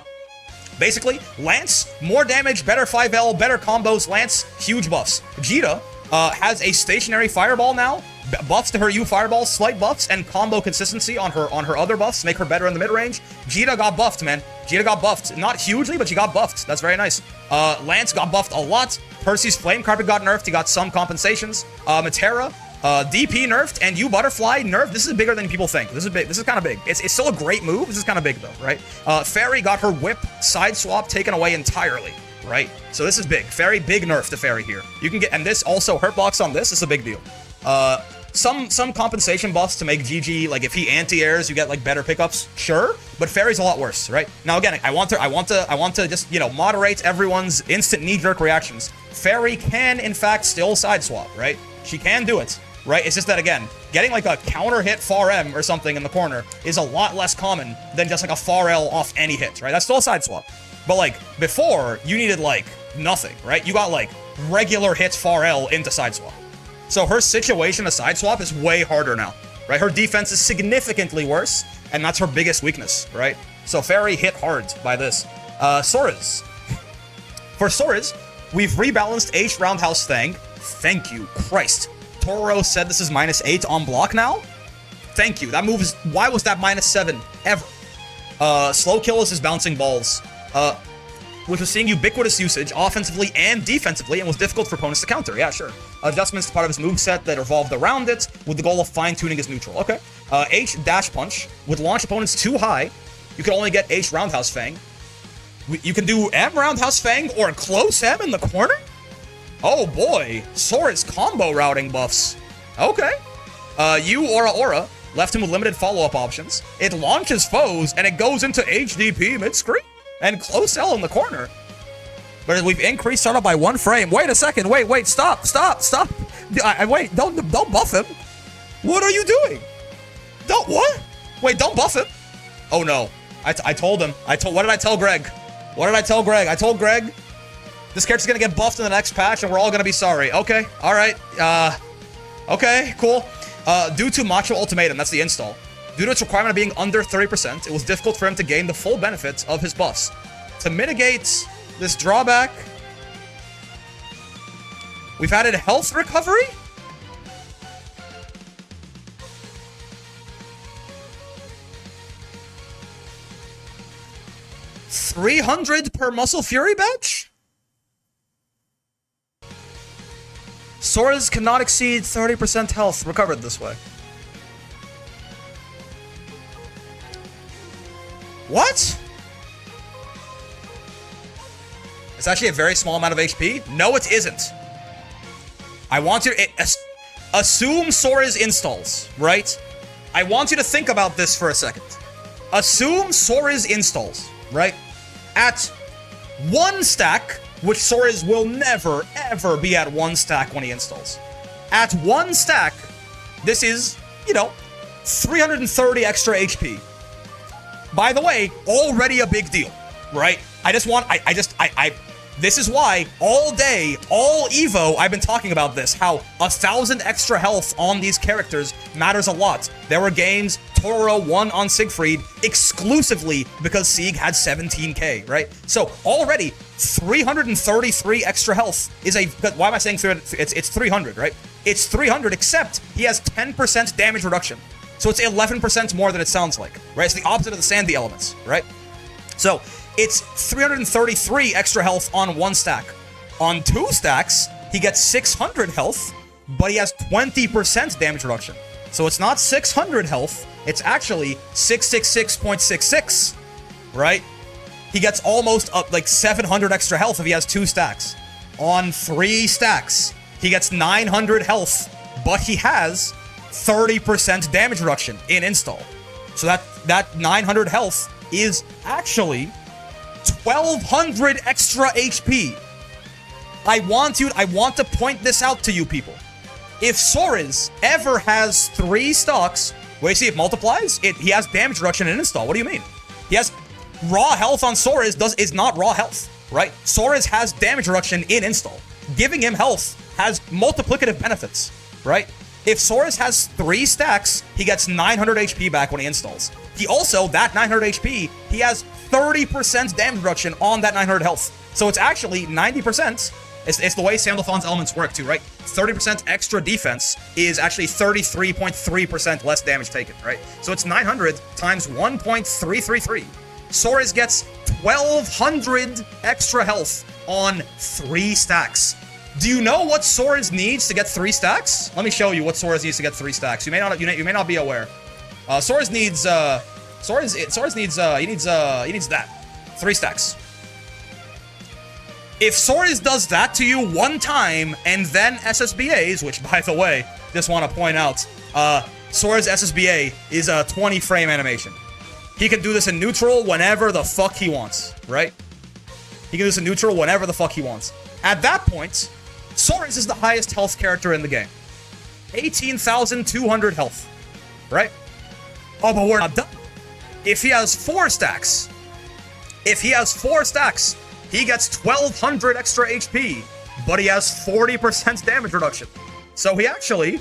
Basically, Lance, more damage, better 5L, better combos. Lance, huge buffs. Jita has a stationary fireball now. Buffs to her U fireball, slight buffs, and combo consistency on her other buffs make her better in the mid-range. Jita got buffed, man. Jita got buffed. Not hugely, but she got buffed. That's very nice. Lance got buffed a lot. Percy's Flame Carpet got nerfed. He got some compensations. Metera, DP nerfed, and U Butterfly nerfed. This is bigger than people think. This is big. This is kind of big. It's still a great move. This is kind of big, though, right? Fairy got her whip side swap taken away entirely. right? So this is big. Fairy, big nerf to Fairy here. You can get, and this also, hurt box on this is a big deal. Some compensation buffs to make GG, like if he anti-airs, you get like better pickups, sure, but Fairy's a lot worse, right? Now again, I want to just, you know, moderate everyone's instant knee-jerk reactions. Fairy can, in fact, still sideswap, right? She can do it, right? It's just that, again, getting like a counter hit far M or something in the corner is a lot less common than just like a far L off any hit, right? That's still a sideswap. But like, before, you needed like nothing, right? You got like regular hits far L into sideswap. So her situation to sideswap is way harder now, right? Her defense is significantly worse, and that's her biggest weakness, right? So Fairy hit hard by this. Sora's. For Sora's, we've rebalanced H Roundhouse Thang. Thank you, Christ. Toro said this is -8 on block now? Thank you. That move is... Why was that -7 ever? Slow Kill is his bouncing balls. Which was seeing ubiquitous usage offensively and defensively and was difficult for opponents to counter. Yeah, sure. Adjustments to part of his moveset that revolved around it with the goal of fine-tuning his neutral. Okay. H Dash Punch would launch opponents too high. You can only get H Roundhouse Fang. You can do M Roundhouse Fang or close M in the corner? Oh boy. Sora's combo routing buffs. Okay. U Aura left him with limited follow-up options. It launches foes and it goes into HDP mid-screen. And close L in the corner. But we've increased startup by 1 frame. Wait a second. Wait. Stop. Wait, don't buff him. What are you doing? What? Wait, don't buff him. Oh no. I told him. What did I tell Greg? I told Greg, this character's gonna get buffed in the next patch and we're all gonna be sorry. Okay. Alright. Okay, cool. Due to Macho Ultimatum, that's the install. Due to its requirement of being under 30%, it was difficult for him to gain the full benefits of his buffs. To mitigate this drawback, we've added health recovery? $300 per Muscle Fury badge? Sora's cannot exceed 30% health recovered this way. What? It's actually a very small amount of HP? No, it isn't. I want you to... assume Sora's installs, right? I want you to think about this for a second. Assume Sora's installs, right? At 1 stack, which Sora's will never, ever be at 1 stack when he installs. At 1 stack, this is, you know, 330 extra HP. By the way, already a big deal, right? This is why all day, all Evo, I've been talking about this, how 1,000 extra health on these characters matters a lot. There were games, Toro won on Siegfried exclusively because Sieg had 17k, right? So already, 333 extra health is a... Why am I saying 300? It's 300, right? It's 300, except he has 10% damage reduction. So it's 11% more than it sounds like, right? It's the opposite of the Sandy elements, right? So it's 333 extra health on 1 stack. On 2 stacks, he gets 600 health, but he has 20% damage reduction. So it's not 600 health, it's actually 666.66, right? He gets almost up like 700 extra health if he has 2 stacks. On 3 stacks, he gets 900 health, but he has 30% damage reduction in install. So that 900 health is actually 1,200 extra HP. I want to point this out to you people. If Sora's ever has 3 stocks, wait, see, it multiplies? He has damage reduction in install. What do you mean? He has raw health on Sora's is not raw health, right? Sora's has damage reduction in install. Giving him health has multiplicative benefits, right? If Sora's has 3 stacks, he gets 900 HP back when he installs. He also, that 900 HP, he has 30% damage reduction on that 900 health. So it's actually 90%. It's the way Sandalphon's elements work too, right? 30% extra defense is actually 33.3% less damage taken, right? So it's 900 times 1.333. Sora's gets 1,200 extra health on 3 stacks. Do you know what Sora's needs to get 3 stacks? Let me show you what Sora's needs to get 3 stacks. You may not be aware. Sora's needs that 3 stacks. If Soares does that to you one time and then SSBAs, which by the way, just want to point out, Soares SSBA is a 20 frame animation. He can do this in neutral whenever the fuck he wants, right? He can do this in neutral whenever the fuck he wants. At that point, Soares is the highest health character in the game. 18,200 health, right? Oh, but we're not done. If he has 4 stacks, he gets 1,200 extra HP, but he has 40% damage reduction. So he actually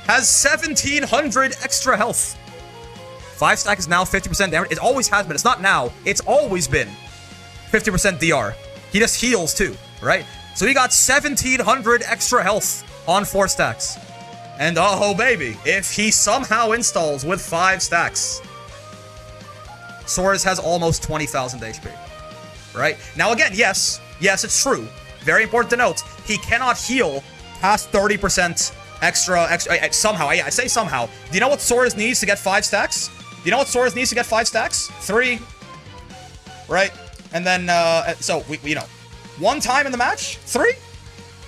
has 1,700 extra health. 5 stack is now 50% damage. It always has been. It's not now. It's always been 50% DR. He just heals too, right? So he got 1,700 extra health on 4 stacks. And oh baby, if he somehow installs with 5 stacks, Soares has almost 20,000 HP, right? Now again, yes, it's true. Very important to note, he cannot heal past 30% extra, somehow, I say somehow. Do you know what Soares needs to get 5 stacks? Do you know what Soares needs to get 5 stacks? 3, right? And then, so, we 1 time in the match, 3.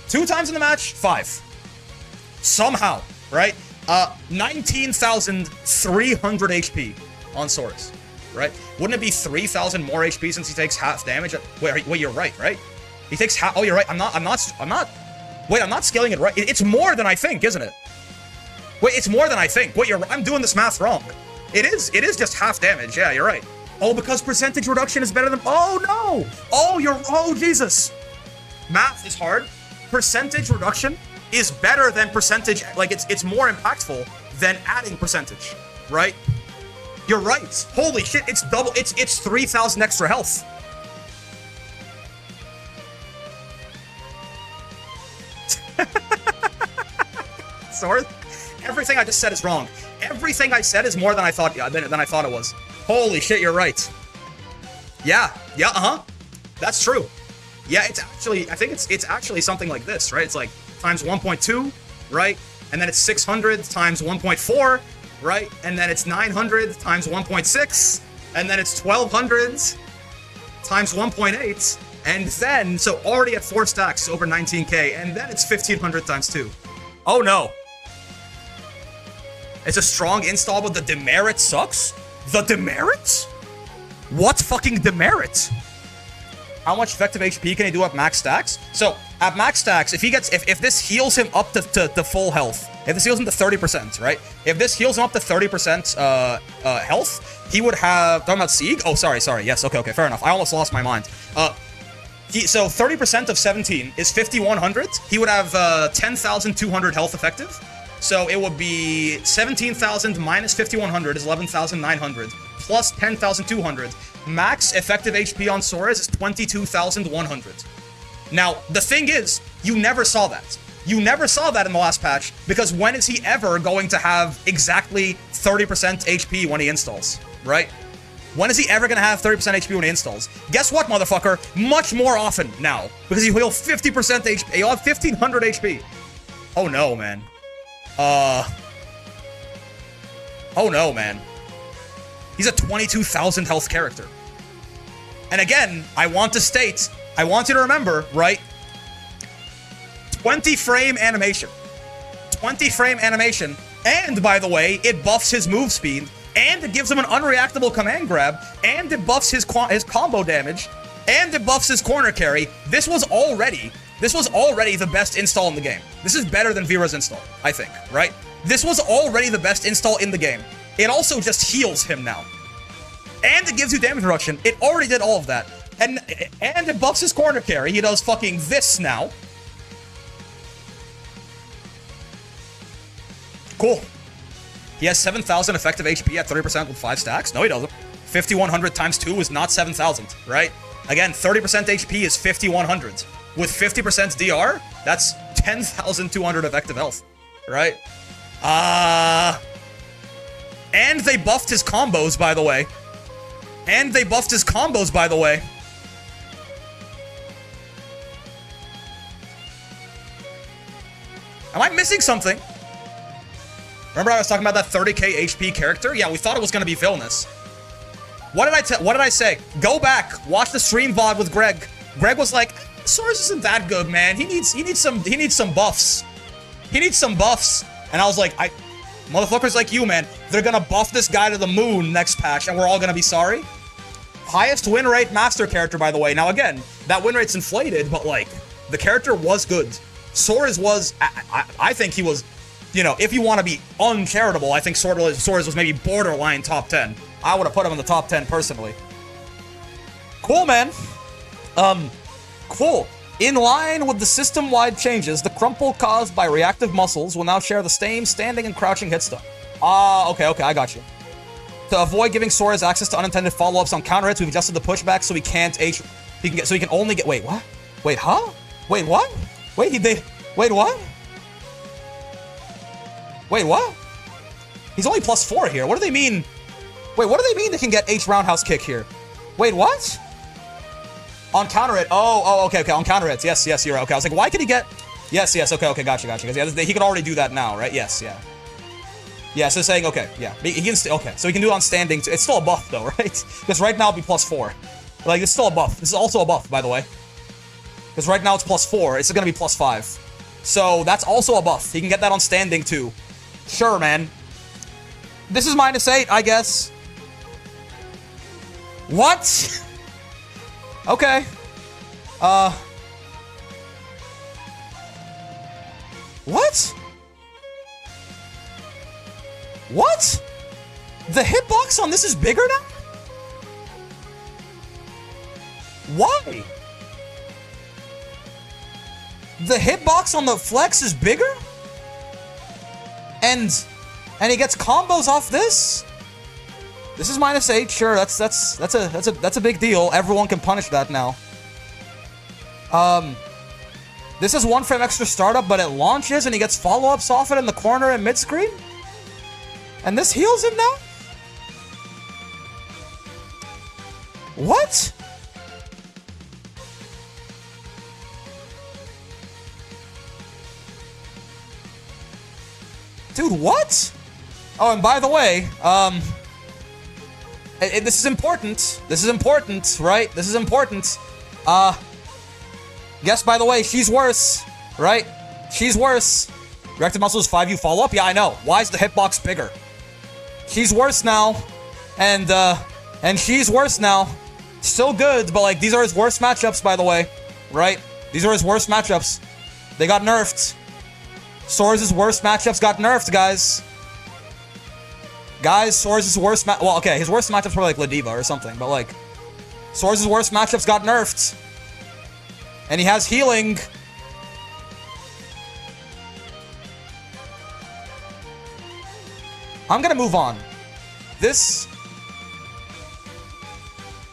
2 times in the match, 5. Somehow, right? 19,300 HP on Soares, right? Wouldn't it be 3,000 more HP since he takes half damage? Wait, you're right? He takes half. Oh, you're right. I'm not. Wait, I'm not scaling it right. It's more than I think, isn't it? Wait, it's more than I think. Wait, I'm doing this math wrong. It is just half damage. Yeah, you're right. Oh, because percentage reduction is better than. Oh no. Oh Jesus. Math is hard. Percentage reduction is better than percentage. Like it's more impactful than adding percentage, right? You're right. Holy shit! It's double. It's 3,000 extra health. Sorry. Everything I just said is wrong. Everything I said is more than I thought. Than I thought it was. Holy shit! You're right. Yeah. That's true. Yeah. It's actually. I think it's actually something like this, right? It's like times 1.2, right? And then it's 600 times 1.4, right? And then it's 900 times 1.6, and then it's 1,200 times 1.8, and then so already at 4 stacks over 19k, and then it's 1,500 times 2. Oh no. It's a strong install, but the demerit sucks? The demerit? What fucking demerit? How much effective HP can he do at max stacks? So, at max stacks, if this heals him up to full health, if this heals him to 30%, right? If this heals him up to 30% health, he would have... Talking about Sieg? Oh, sorry. Yes, okay, fair enough. I almost lost my mind. So 30% of 17 is 5,100. He would have 10,200 health effective. So it would be 17,000 minus 5,100 is 11,900 plus 10,200. Max effective HP on Soares is 22,100. Now, the thing is, you never saw that. You never saw that in the last patch, because when is he ever going to have exactly 30% HP when he installs, right? When is he ever going to have 30% HP when he installs? Guess what, motherfucker? Much more often now, because you heal 50% HP. You'll have 1,500 HP. Oh no, man. Oh no, man. He's a 22,000 health character. And again, I want you to remember, right? 20 frame animation. 20 frame animation. And by the way, it buffs his move speed, and it gives him an unreactable command grab, and it buffs his combo damage, and it buffs his corner carry. This was already the best install in the game. This is better than Vera's install, I think, right? This was already the best install in the game. It also just heals him now. And it gives you damage reduction. It already did all of that. And it buffs his corner carry. He does fucking this now. Cool. He has 7,000 effective HP at 30% with 5 stacks. No, he doesn't. 5,100 times 2 is not 7,000, right? Again, 30% HP is 5,100. With 50% DR, that's 10,200 effective health, right? And they buffed his combos, by the way. Am I missing something? Remember I was talking about that 30k HP character? Yeah, we thought it was going to be Wilnas. What did I say? Go back, watch the stream VOD with Greg. Greg was like, Soros isn't that good, man. He needs some buffs. He needs some buffs. And I was like, motherfuckers like you, man, they're gonna buff this guy to the moon next patch, and we're all gonna be sorry. Highest win rate master character, by the way. Now again, that win rate's inflated, but like, the character was good. Soros was, I think he was, you know, if you want to be uncharitable, I think Soros was maybe borderline top 10. I would have put him in the top 10 personally. Cool, man. Cool. In line with the system-wide changes, the crumple caused by reactive muscles will now share the same standing and crouching hit stun. Okay, I got you. To avoid giving Soros access to unintended follow-ups on counter hits, we've adjusted the pushback so he can't he can only get. Wait, what? Wait, huh? Wait, what? Wait, wait, what? Wait, what? He's only +4 here. What do they mean? Wait, what do they mean they can get H roundhouse kick here? Wait, what? On counter hit. Okay. On counter hits. Yes, you're right. Okay, I was like, why could he get? Yes. Okay, gotcha. Because yeah, he can already do that now, right? Yes, yeah. Yeah, so saying, okay, yeah. He can okay, so he can do it on standing too. It's still a buff though, right? Because right now it'll be +4. Like, it's still a buff. This is also a buff, by the way. Because right now it's +4. It's gonna be +5. So that's also a buff. He can get that on standing too. Sure, man. This is -8, I guess. What? Okay. What? What? The hitbox on this is bigger now? Why? The hitbox on the flex is bigger? And he gets combos off this? This is -8, sure, that's a big deal. Everyone can punish that now. This is 1 frame extra startup, but it launches and he gets follow-ups off it in the corner and mid-screen? And this heals him now? What? Dude, what? Oh, and by the way, this is important. This is important, right? This is important. Guess, by the way, she's worse, right? She's worse. Reactive muscles 5U follow-up? Yeah, I know. Why is the hitbox bigger? She's worse now. And she's worse now. Still good, but like, these are his worst matchups, by the way. Right? These are his worst matchups. They got nerfed. Soros' worst matchups got nerfed, guys. Guys, Soros' worst well, okay, his worst matchups were like Ladiva or something, but like, Soros' worst matchups got nerfed. And he has healing. I'm gonna move on. This...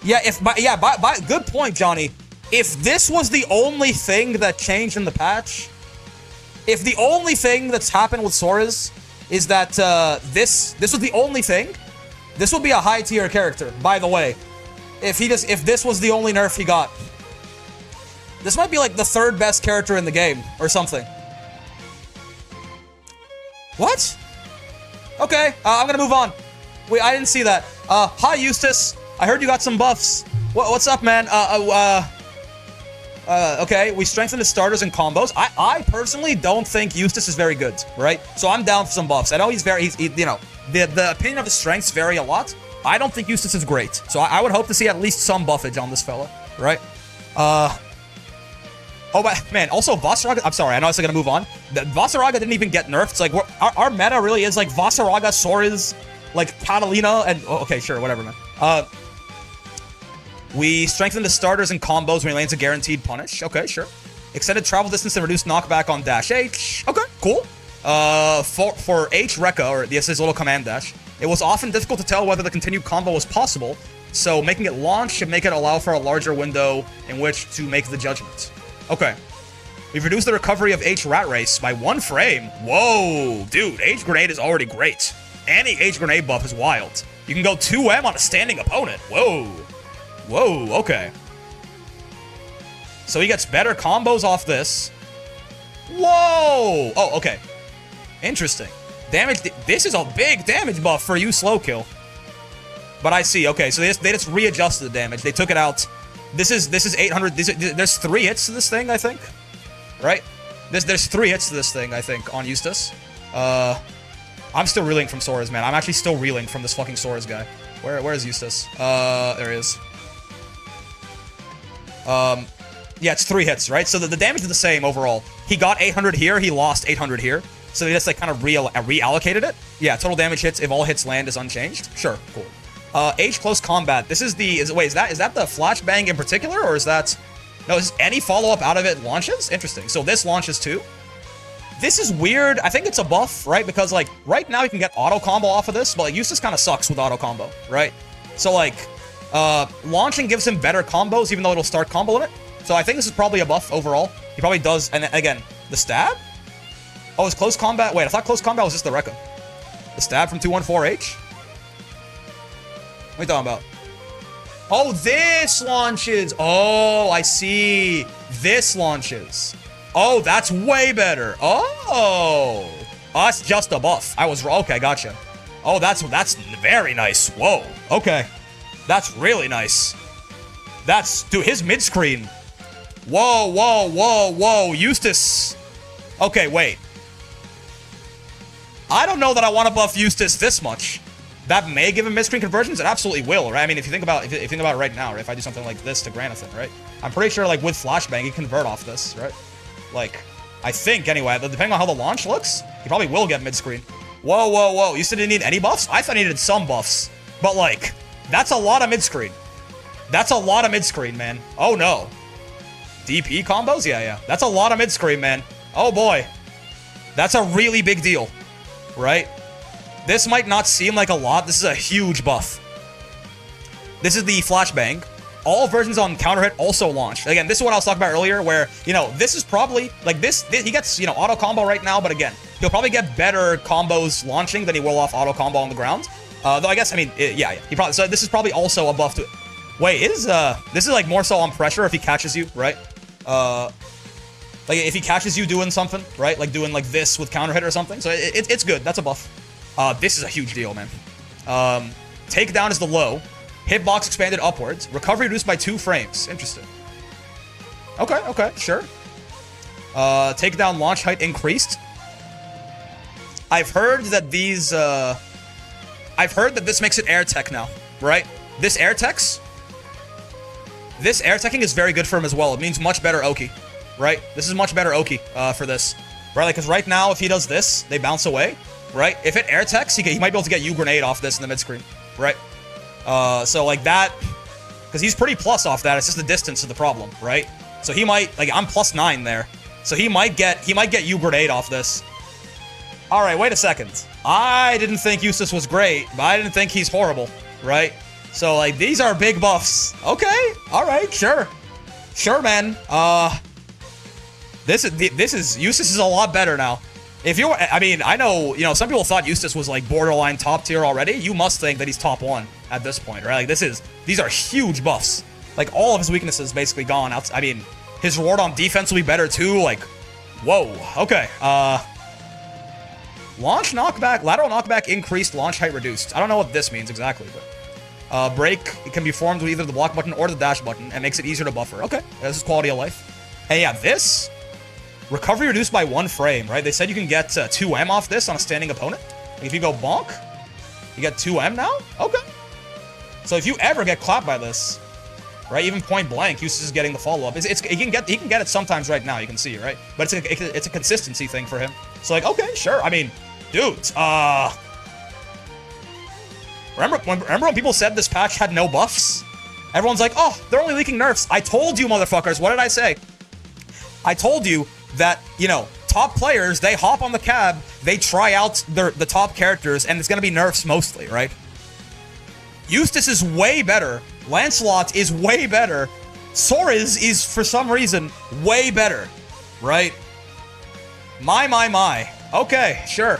Yeah, good point, Johnny. If this was the only thing that changed in the patch, if the only thing that's happened with Soros is that this was the only thing, this would be a high tier character, by the way. If this was the only nerf he got. This might be like the 3rd best character in the game, or something. What? Okay, I'm gonna move on. Wait, I didn't see that. Hi, Eustace. I heard you got some buffs. What's up, man? Okay, we strengthened the starters and combos. I personally don't think Eustace is very good, right? So I'm down for some buffs. I know he's you know, the opinion of his strengths vary a lot. I don't think Eustace is great. So I would hope to see at least some buffage on this fella, right? Oh, but man, also Vasaraga, I'm sorry, I know I was gonna move on. Vasaraga didn't even get nerfed. It's like, our meta really is like Vasaraga, Soros, like Catalina, and, okay, sure, whatever, man. We strengthen the starters and combos when he lands a guaranteed punish. Okay, sure. Extended travel distance and reduced knockback on dash H. Okay, cool. For H Rekka, or his little command dash, it was often difficult to tell whether the continued combo was possible, so making it launch should make it allow for a larger window in which to make the judgment. Okay. We've reduced the recovery of H Rat Race by 1 frame. Whoa, dude, H Grenade is already great. Any H Grenade buff is wild. You can go 2M on a standing opponent. Whoa. Whoa, okay. So he gets better combos off this. Whoa! Oh, okay. Interesting. Damage, this is a big damage buff for you, slow kill. But I see, okay, so they just readjusted the damage. They took it out This is 800. There's 3 hits to this thing, I think. Right? There's 3 hits to this thing, I think, on Eustace. I'm still reeling from Sora's, man. I'm actually still reeling from this fucking Sora's guy. Where is Eustace? There he is. Yeah, it's 3 hits, right? So the damage is the same overall. He got 800 here, he lost 800 here. So they just like kind of reallocated it. Yeah, total damage hits if all hits land is unchanged. Sure, cool. H close combat. This is the is that the flashbang in particular, or is that no? Is any follow up out of it launches? Interesting. So this launches too. This is weird. I think it's a buff, right? Because like right now you can get auto combo off of this, but like Eustace kind of sucks with auto combo, right? So like launching gives him better combos, even though it'll start combo limit. So I think this is probably a buff overall. He probably does. And again, the stab. Oh, it's close combat. Wait, I thought close combat was just the Rekka. The stab from 214H. What are you talking about? Oh, this launches. Oh, I see. This launches. Oh, that's way better. Oh, that's just a buff. I was wrong. Okay, gotcha. Oh, that's very nice. Whoa. Okay, that's really nice. That's dude. His mid screen. Whoa. Eustace. Okay, wait. I don't know that I want to buff Eustace this much. That may give him mid-screen conversions. It absolutely will, right? I mean, if you think about it right now, right? If I do something like this to Granathan, right? I'm pretty sure, like, with Flashbang, he can convert off this, right? Like, I think, anyway, depending on how the launch looks, he probably will get mid-screen. Whoa. You said he didn't need any buffs? I thought he needed some buffs. But, like, that's a lot of mid-screen. That's a lot of mid-screen, man. Oh, no. DP combos? Yeah. That's a lot of mid-screen, man. Oh, boy. That's a really big deal. Right? This might not seem like a lot. This is a huge buff. This is the flashbang. All versions on counter hit also launch. Again, this is what I was talking about earlier, where, you know, this is probably, like, this he gets, you know, auto combo right now, but again, he'll probably get better combos launching than he will off auto combo on the ground. Though I guess, I mean, yeah. He probably, so this is probably also a buff to it. Wait, this is like more so on pressure if he catches you, right? Like, if he catches you doing something, right? Like, doing, like, this with counter hit or something. So, it's good. That's a buff. This is a huge deal, man. Takedown is the low. Hitbox expanded upwards. Recovery reduced by 2 frames. Interesting. Okay, sure. Takedown launch height increased. I've heard that these, I've heard that this makes it air tech now, right? This air teching is very good for him as well. It means much better Oki. Right? This is much better Oki for this. Right? Like, because right now, if he does this, they bounce away. Right? If it air techs, he might be able to get U-Grenade off this in the mid-screen. Right? So, like, that... Because he's pretty plus off that. It's just the distance of the problem. Right? So he might... Like, I'm +9 there. So he might get U-Grenade off this. Alright, wait a second. I didn't think Eustace was great, but I didn't think he's horrible. Right? So, like, these are big buffs. Okay. Alright, sure. Sure, man. Eustace is a lot better now. If you're, I mean, I know, you know, some people thought Eustace was like borderline top tier already. You must think that he's top 1 at this point, right? Like these are huge buffs. Like all of his weaknesses basically gone out. I mean, his reward on defense will be better too. Like, whoa. Okay. Launch knockback, lateral knockback increased, launch height reduced. I don't know what this means exactly, but break, it can be formed with either the block button or the dash button and makes it easier to buffer. Okay, this is quality of life. And yeah, this. Recovery reduced by 1 frame, right? They said you can get 2M off this on a standing opponent. Like if you go bonk, you get 2M now? Okay. So if you ever get clapped by this, right, even point blank, Eustace is getting the follow-up. He can get it sometimes right now, you can see, right? But it's a consistency thing for him. So like, okay, sure. I mean, dudes, remember when people said this patch had no buffs? Everyone's like, oh, they're only leaking nerfs. I told you, motherfuckers. What did I say? I told you that, you know, top players, they hop on the cab, they try out the top characters, and it's going to be nerfs mostly, right? Eustace is way better. Lancelot is way better. Sora's is, for some reason, way better, right? My. Okay, sure.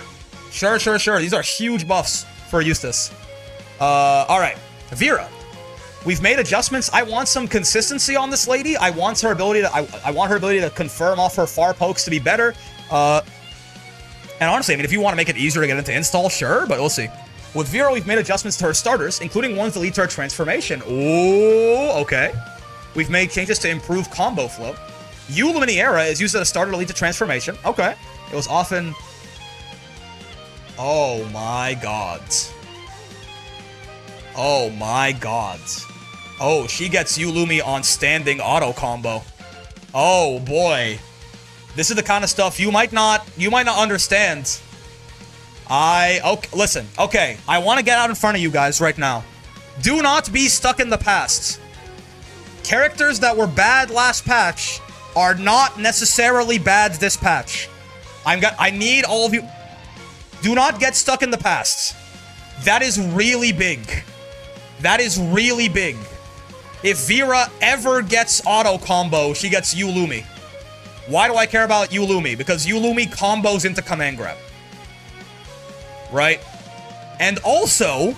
Sure. These are huge buffs for Eustace. Alright. Vera. We've made adjustments. I want some consistency on this lady. I want her ability to I want her ability to confirm off her far pokes to be better. And honestly, I mean, if you want to make it easier to get into install, sure, but we'll see. With Vera, we've made adjustments to her starters, including ones that lead to her transformation. Ooh, okay. We've made changes to improve combo flow. Lumiera is used as a starter to lead to transformation. Okay. It was often... Oh my god. Oh my god. Oh, she gets Lumi on standing auto combo. Oh boy. This is the kind of stuff you might not understand. Okay, listen. Okay, I want to get out in front of you guys right now. Do not be stuck in the past. Characters that were bad last patch are not necessarily bad this patch. I need all of you. Do not get stuck in the past. That is really big. That is really big. If Vera ever gets auto combo, she gets Lumi. Why do I care about Lumi? Because Lumi combos into command grab. Right? And also,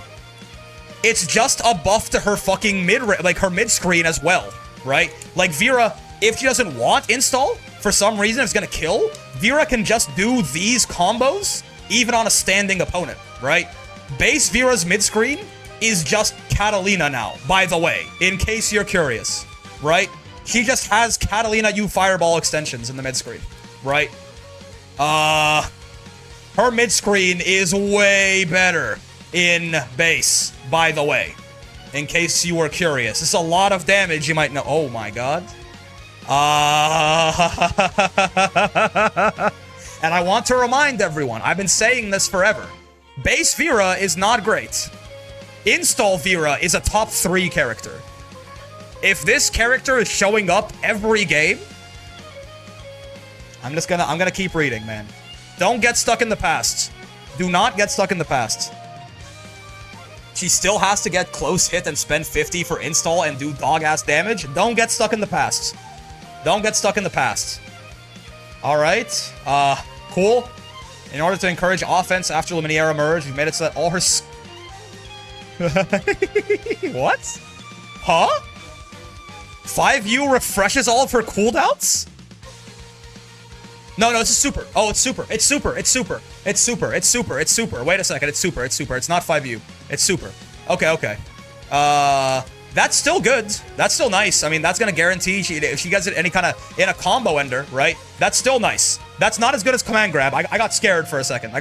it's just a buff to her fucking her mid screen as well. Right? Like Vera, if she doesn't want install, for some reason it's gonna kill, Vera can just do these combos even on a standing opponent, right? Base Vera's mid screen is just Catalina now, by the way, in case you're curious, right? She just has Catalina U Fireball extensions in the mid screen, right? Her mid screen is way better in base, by the way, in case you were curious. It's a lot of damage you might know. Oh my god. And I want to remind everyone, I've been saying this forever. Base Vera is not great. Install Vera is a top 3 character. If this character is showing up every game, I'm gonna keep reading, man. Don't get stuck in the past. Do not get stuck in the past. She still has to get close hit and spend 50 for install and do dog-ass damage. Don't get stuck in the past. Don't get stuck in the past. Alright. Cool. In order to encourage offense after Lumiera merge, we've made it so that all her... What? Huh? 5U refreshes all of her cooldowns? No, it's a super. Oh, it's super. It's super. It's super. It's super. It's super. It's super. Wait a second. It's super. It's super. It's not 5U. It's super. Okay. That's still good. That's still nice. I mean, that's gonna guarantee if she gets it any kind of in a combo ender, right? That's still nice. That's not as good as command grab. I got scared for a second.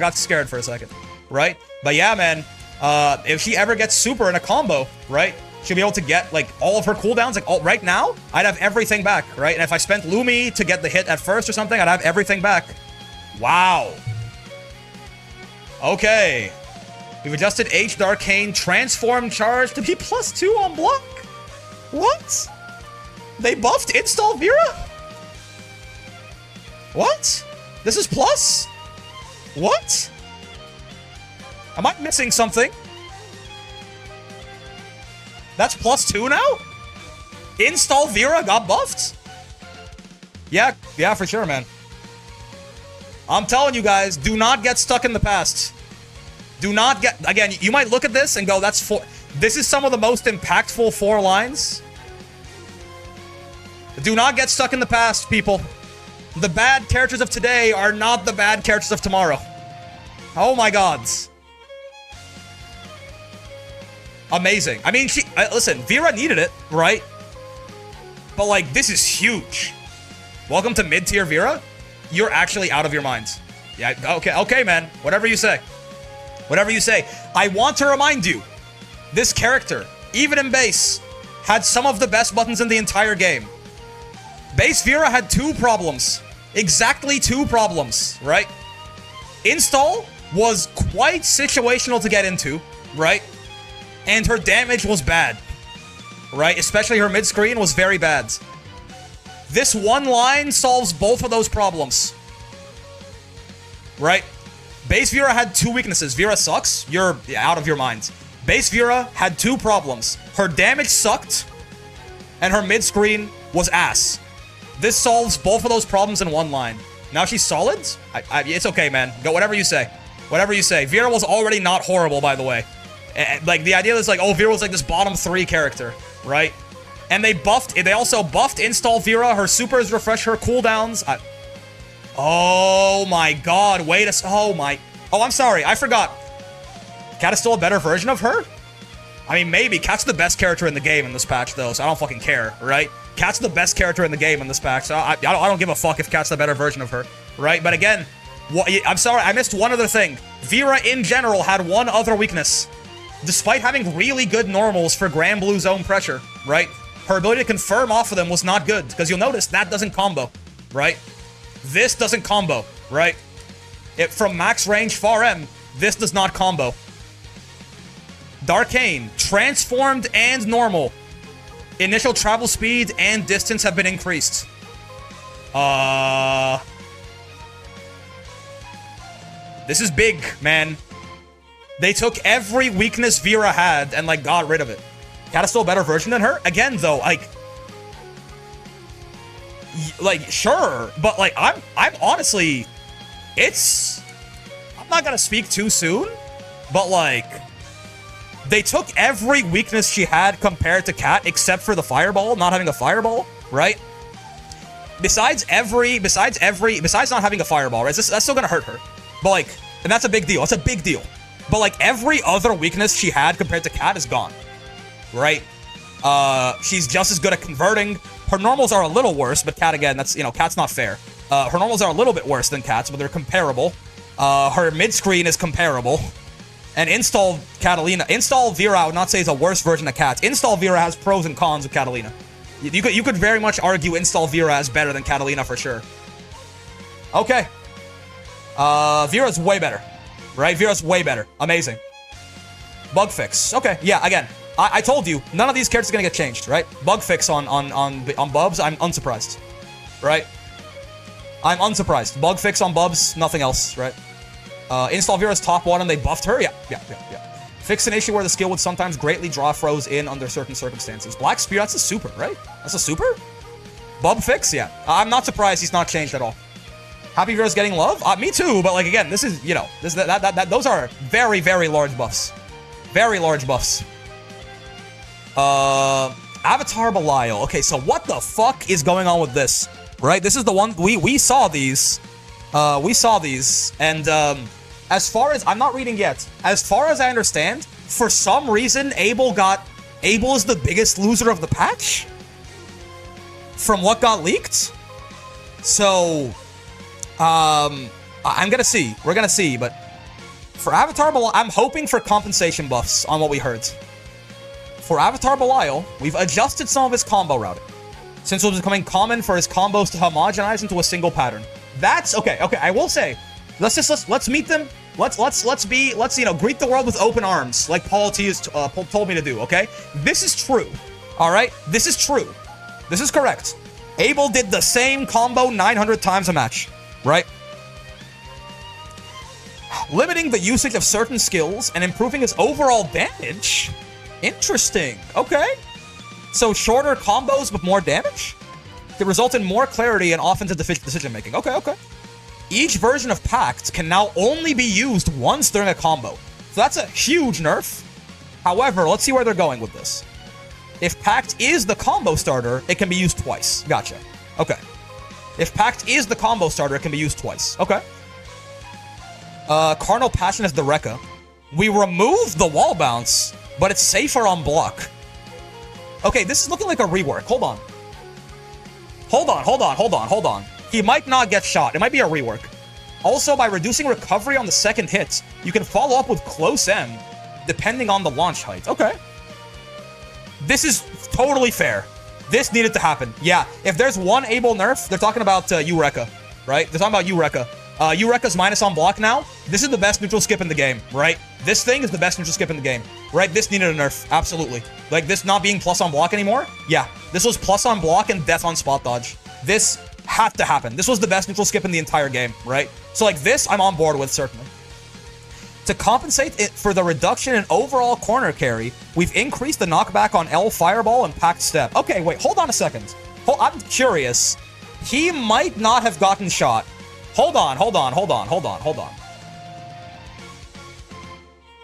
Right? But yeah, man. If she ever gets super in a combo, right? She'll be able to get like all of her cooldowns. Like right now, I'd have everything back, right? And if I spent Lumi to get the hit at first or something, I'd have everything back. Wow. Okay. We've adjusted H Arcane Transform Charge to be +2 on block. What? They buffed Install Vera? What? This is plus? What? Am I missing something? That's +2 now? Install Vera got buffed? Yeah, for sure, man. I'm telling you guys, do not get stuck in the past. Do not get... Again, you might look at this and go, that's 4... This is some of the most impactful 4 lines. Do not get stuck in the past, people. The bad characters of today are not the bad characters of tomorrow. Oh my gods. Amazing. I mean, listen, Vera needed it, right? But, like, this is huge. Welcome to mid-tier Vera. You're actually out of your minds. Yeah, okay, man. Whatever you say. Whatever you say. I want to remind you, this character, even in base, had some of the best buttons in the entire game. Base Vera had 2 problems. Exactly 2 problems, right? Install was quite situational to get into, right? And her damage was bad, right? Especially her mid-screen was very bad. This one line solves both of those problems, right? Base Vera had 2 weaknesses. Vera sucks. You're out of your mind. Base Vera had 2 problems. Her damage sucked, and her mid-screen was ass. This solves both of those problems in one line. Now she's solid? It's okay, man. Go whatever you say. Whatever you say. Vera was already not horrible, by the way. Like, the idea is like, oh, Vera was like this bottom 3 character, right? And they also buffed Install Vera. Her supers refresh her cooldowns. Oh my god, wait a... Oh, I'm sorry, I forgot. Cat is still a better version of her? I mean, maybe. Cat's the best character in the game in this patch, though, so I don't fucking care, right? Cat's the best character in the game in this patch, so I don't give a fuck if Cat's the better version of her, right? But again, I'm sorry, I missed one other thing. Vera, in general, had one other weakness. Despite having really good normals for Grand Blue Zone pressure, right? Her ability to confirm off of them was not good, because you'll notice that doesn't combo, right? This doesn't combo, right? From max range far M, this does not combo. Darkane, transformed and normal. Initial travel speed and distance have been increased. This is big, man. They took every weakness Vera had and, like, got rid of it. Cat is still a better version than her? Again, though, like, sure, but, like, I'm honestly, I'm not gonna speak too soon, but, like, they took every weakness she had compared to Cat, except for the fireball, not having a fireball, right? Besides not having a fireball, right? That's still gonna hurt her. But, like, and that's a big deal. It's a big deal. But, like, every other weakness she had compared to Cat is gone, right? She's just as good at converting. Her normals are a little worse, but Cat, again, that's, you know, Cat's not fair. Her normals are a little bit worse than Cat's, but they're comparable. Her mid-screen is comparable. And install Vera, I would not say is a worse version of Cat. Install Vera has pros and cons of Catalina. You could very much argue install Vera is better than Catalina for sure. Okay. Vera's way better. Right? Vera's way better. Amazing. Bug fix. Okay, yeah, again. I told you, none of these characters are gonna get changed, right? Bug fix on Bubs, I'm unsurprised. Right? I'm unsurprised. Bug fix on Bubs, nothing else, right? Install Vera's top one and they buffed her? Yeah. Fix an issue where the skill would sometimes greatly draw froze in under certain circumstances. Black Spear, that's a super, right? That's a super? Bub fix? Yeah. I'm not surprised he's not changed at all. Happy Vera's getting love? Me too, but, like, again, this is, you know, those are very, very large buffs. Very large buffs. Avatar Belial. Okay, so what the fuck is going on with this? Right? This is the one, we saw these. And, as far as, I'm not reading yet. As far as I understand, for some reason, Abel is the biggest loser of the patch? From what got leaked? So, I'm gonna see. We're gonna see, but for Avatar Belial, I'm hoping for compensation buffs on what we heard. For Avatar Belial, we've adjusted some of his combo routing, since it was becoming common for his combos to homogenize into a single pattern. That's okay. Okay, I will say, let's meet them. Let's you know, greet the world with open arms, like Paul T has told me to do. Okay, this is true. All right, this is true. This is correct. Abel did the same combo 900 times a match, right? Limiting the usage of certain skills and improving his overall damage. Interesting. Okay, so shorter combos but more damage to result in more clarity and offensive decision making. Okay. Each version of Pact can now only be used once during a combo. So that's a huge nerf. However, let's see where they're going with this. If Pact is the combo starter, it can be used twice. Gotcha. Okay. If Pact is the combo starter, it can be used twice. Okay. Carnal Passion is the Rekka. We removed the wall bounce, but it's safer on block. Okay, this is looking like a rework. Hold on. He might not get shot. It might be a rework. Also, by reducing recovery on the second hit, you can follow up with close M, depending on the launch height. Okay. This is totally fair. This needed to happen. Yeah, if there's one Abel nerf, they're talking about Eureka, right? They're talking about Eureka. Eureka's minus on block now. This is the best neutral skip in the game, right? This thing is the best neutral skip in the game, right? This needed a nerf, absolutely. Like, this not being plus on block anymore? Yeah, this was plus on block and death on spot dodge. This had to happen. This was the best neutral skip in the entire game, right? So, like, this I'm on board with, certainly. To compensate for the reduction in overall corner carry, we've increased the knockback on L Fireball and Pact Step. Okay, wait, hold on a second. I'm curious. He might not have gotten shot. Hold on.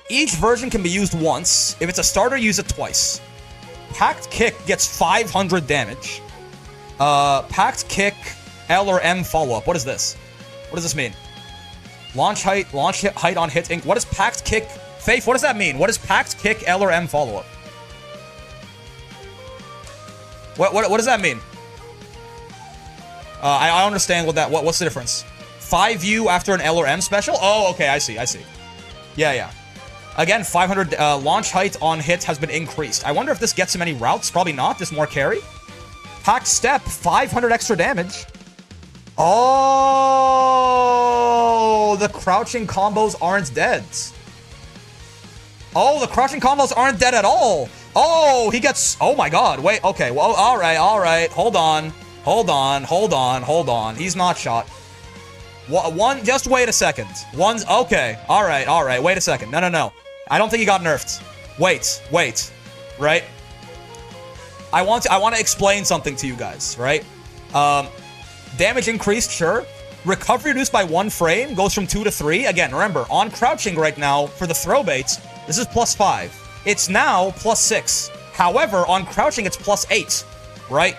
Each version can be used once. If it's a starter, use it twice. Pact Kick gets 500 damage. Pact Kick, L or M follow-up. What is this? What does this mean? Launch height on hit ink. What is Pact Kick? Faith, what does that mean? What is Pact Kick, L or M follow-up? What does that mean? I understand what's the difference. 5U after an L or M special? Oh, okay, I see. Yeah. Again, 500 launch height on hit has been increased. I wonder if this gets him any routes. Probably not. Just more carry. Pack step, 500 extra damage. Oh, the crouching combos aren't dead. Oh, the crouching combos aren't dead at all. Oh, he gets... Oh my god. Wait, okay. Well, all right. Hold on. He's not shot. Just wait a second. Okay. All right. Wait a second. No. I don't think he got nerfed. Wait. Right? I want to explain something to you guys, right? Damage increased, sure. Recovery reduced by 1 frame, goes from 2 to 3. Again, remember, on crouching right now, for the throw baits, this is +5. It's now +6. However, on crouching, it's +8, right?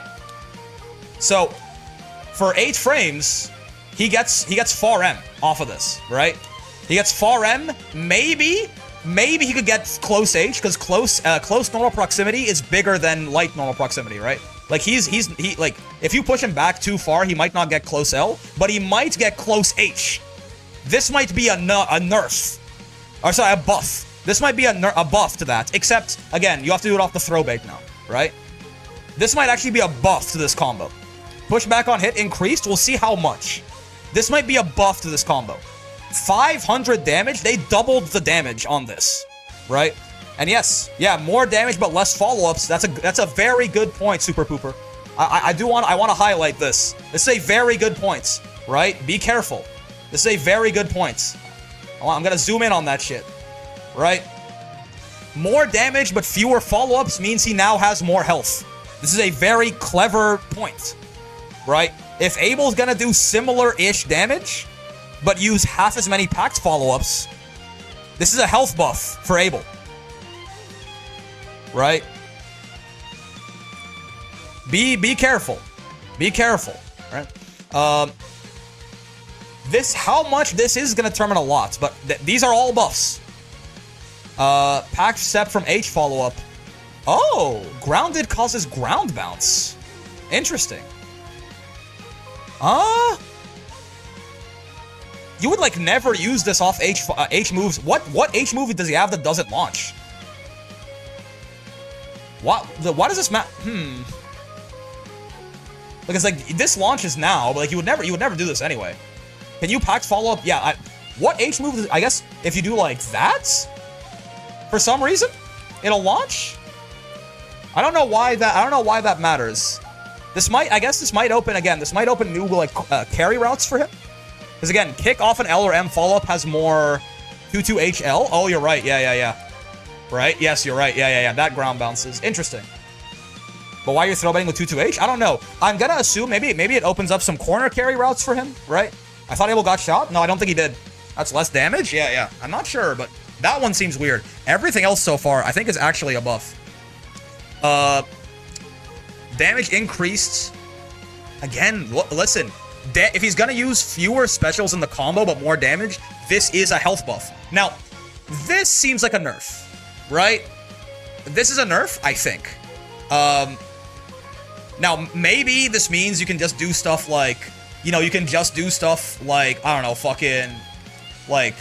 So, for 8 frames, he gets far M off of this, right? He gets far M, maybe he could get close H, because close normal proximity is bigger than light normal proximity, right? Like, he like, if you push him back too far, he might not get close L, but he might get close H. This might be a nerf. Or sorry, a buff. This might be a buff to that, except, again, you have to do it off the throw bait now, right? This might actually be a buff to this combo. Push back on hit increased, we'll see how much. This might be a buff to this combo. 500 damage, they doubled the damage on this, right? And yes, yeah, more damage but less follow-ups. That's a very good point, Super Pooper. I want to highlight this. This is a very good point, right? Be careful. This is a very good point. I'm gonna zoom in on that shit, right? More damage but fewer follow-ups means he now has more health. This is a very clever point, right? If Abel's gonna do similar-ish damage, but use half as many packed follow-ups, this is a health buff for Abel. Right? Be careful. Be careful. Right? How much this is gonna determine a lot, but these are all buffs. Packed step from H follow-up. Oh, grounded causes ground bounce. Interesting. You would like never use this off H moves. What H move does he have that doesn't launch? What does this matter? Because like this launches now, but like you would never do this anyway. Can you pack follow up? Yeah. What H move? I guess if you do like that, for some reason, it'll launch. I don't know why that matters. I guess this might open again. This might open new like carry routes for him. Because again, kick off an L or M follow up has more 2-2HL. Oh, you're right. Yeah. Right? Yes, you're right. Yeah. That ground bounces. Interesting. But why you're throw betting with 2-2H? I don't know. I'm gonna assume maybe it opens up some corner carry routes for him, right? I thought Abel got shot. No, I don't think he did. That's less damage? Yeah. I'm not sure, but that one seems weird. Everything else so far, I think, is actually a buff. Damage increased. Again, listen. If he's gonna use fewer specials in the combo but more damage, this is a health buff. Now, this seems like a nerf, right? This is a nerf, I think. Now, maybe this means you can just do stuff like, I don't know, fucking, like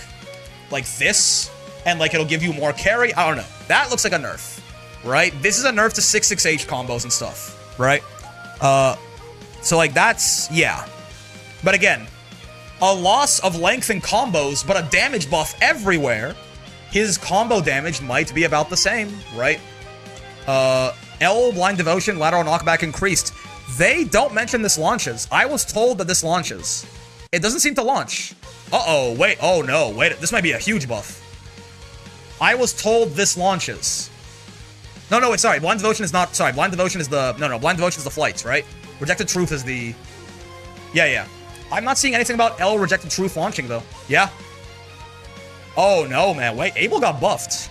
this, and like it'll give you more carry. I don't know. That looks like a nerf, right? This is a nerf to 6-6H combos and stuff, right? So like that's, yeah. But again, a loss of length in combos, but a damage buff everywhere. His combo damage might be about the same, right? L, Blind Devotion, lateral knockback increased. They don't mention this launches. I was told that this launches. It doesn't seem to launch. Uh-oh, wait, oh no, wait, this might be a huge buff. I was told this launches. No, wait, sorry, Blind Devotion is not, sorry, Blind Devotion is the, no, Blind Devotion is the flights, right? Rejected Truth is the, yeah. I'm not seeing anything about L Rejected Truth launching, though. Yeah. Oh, no, man. Wait, Abel got buffed.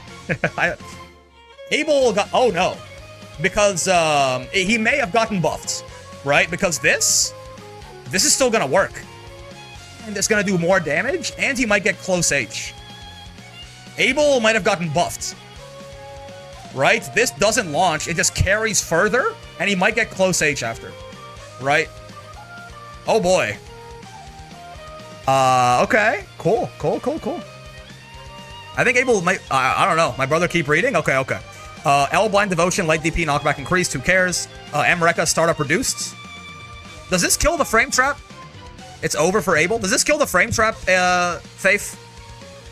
Abel got... Oh, no. Because, he may have gotten buffed, right? Because this is still gonna work. And it's gonna do more damage, and he might get close H. Abel might have gotten buffed. right? This doesn't launch. It just carries further, and he might get close H after, right? Oh, boy. Okay. Cool. I think Abel might... I don't know. My brother keep reading? Okay. L Blind Devotion, Light DP, Knockback Increased. Who cares? Emreka, Startup Reduced. Does this kill the Frame Trap? It's over for Abel. Does this kill the Frame Trap, Faith?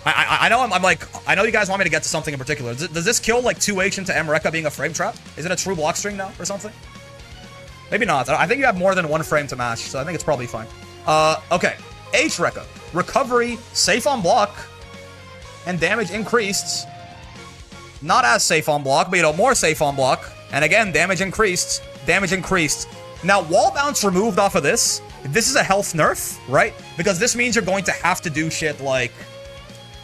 I know I'm like... I know you guys want me to get to something in particular. Does this kill, like, 2H into Emreka being a Frame Trap? Is it a true block string now or something? Maybe not. I think you have more than one frame to match, so I think it's probably fine. Okay. H-Rekka. Recovery, safe on block, and damage increased. Not as safe on block, but, you know, more safe on block. And again, damage increased. Now, wall bounce removed off of this. This is a health nerf, right? Because this means you're going to have to do shit like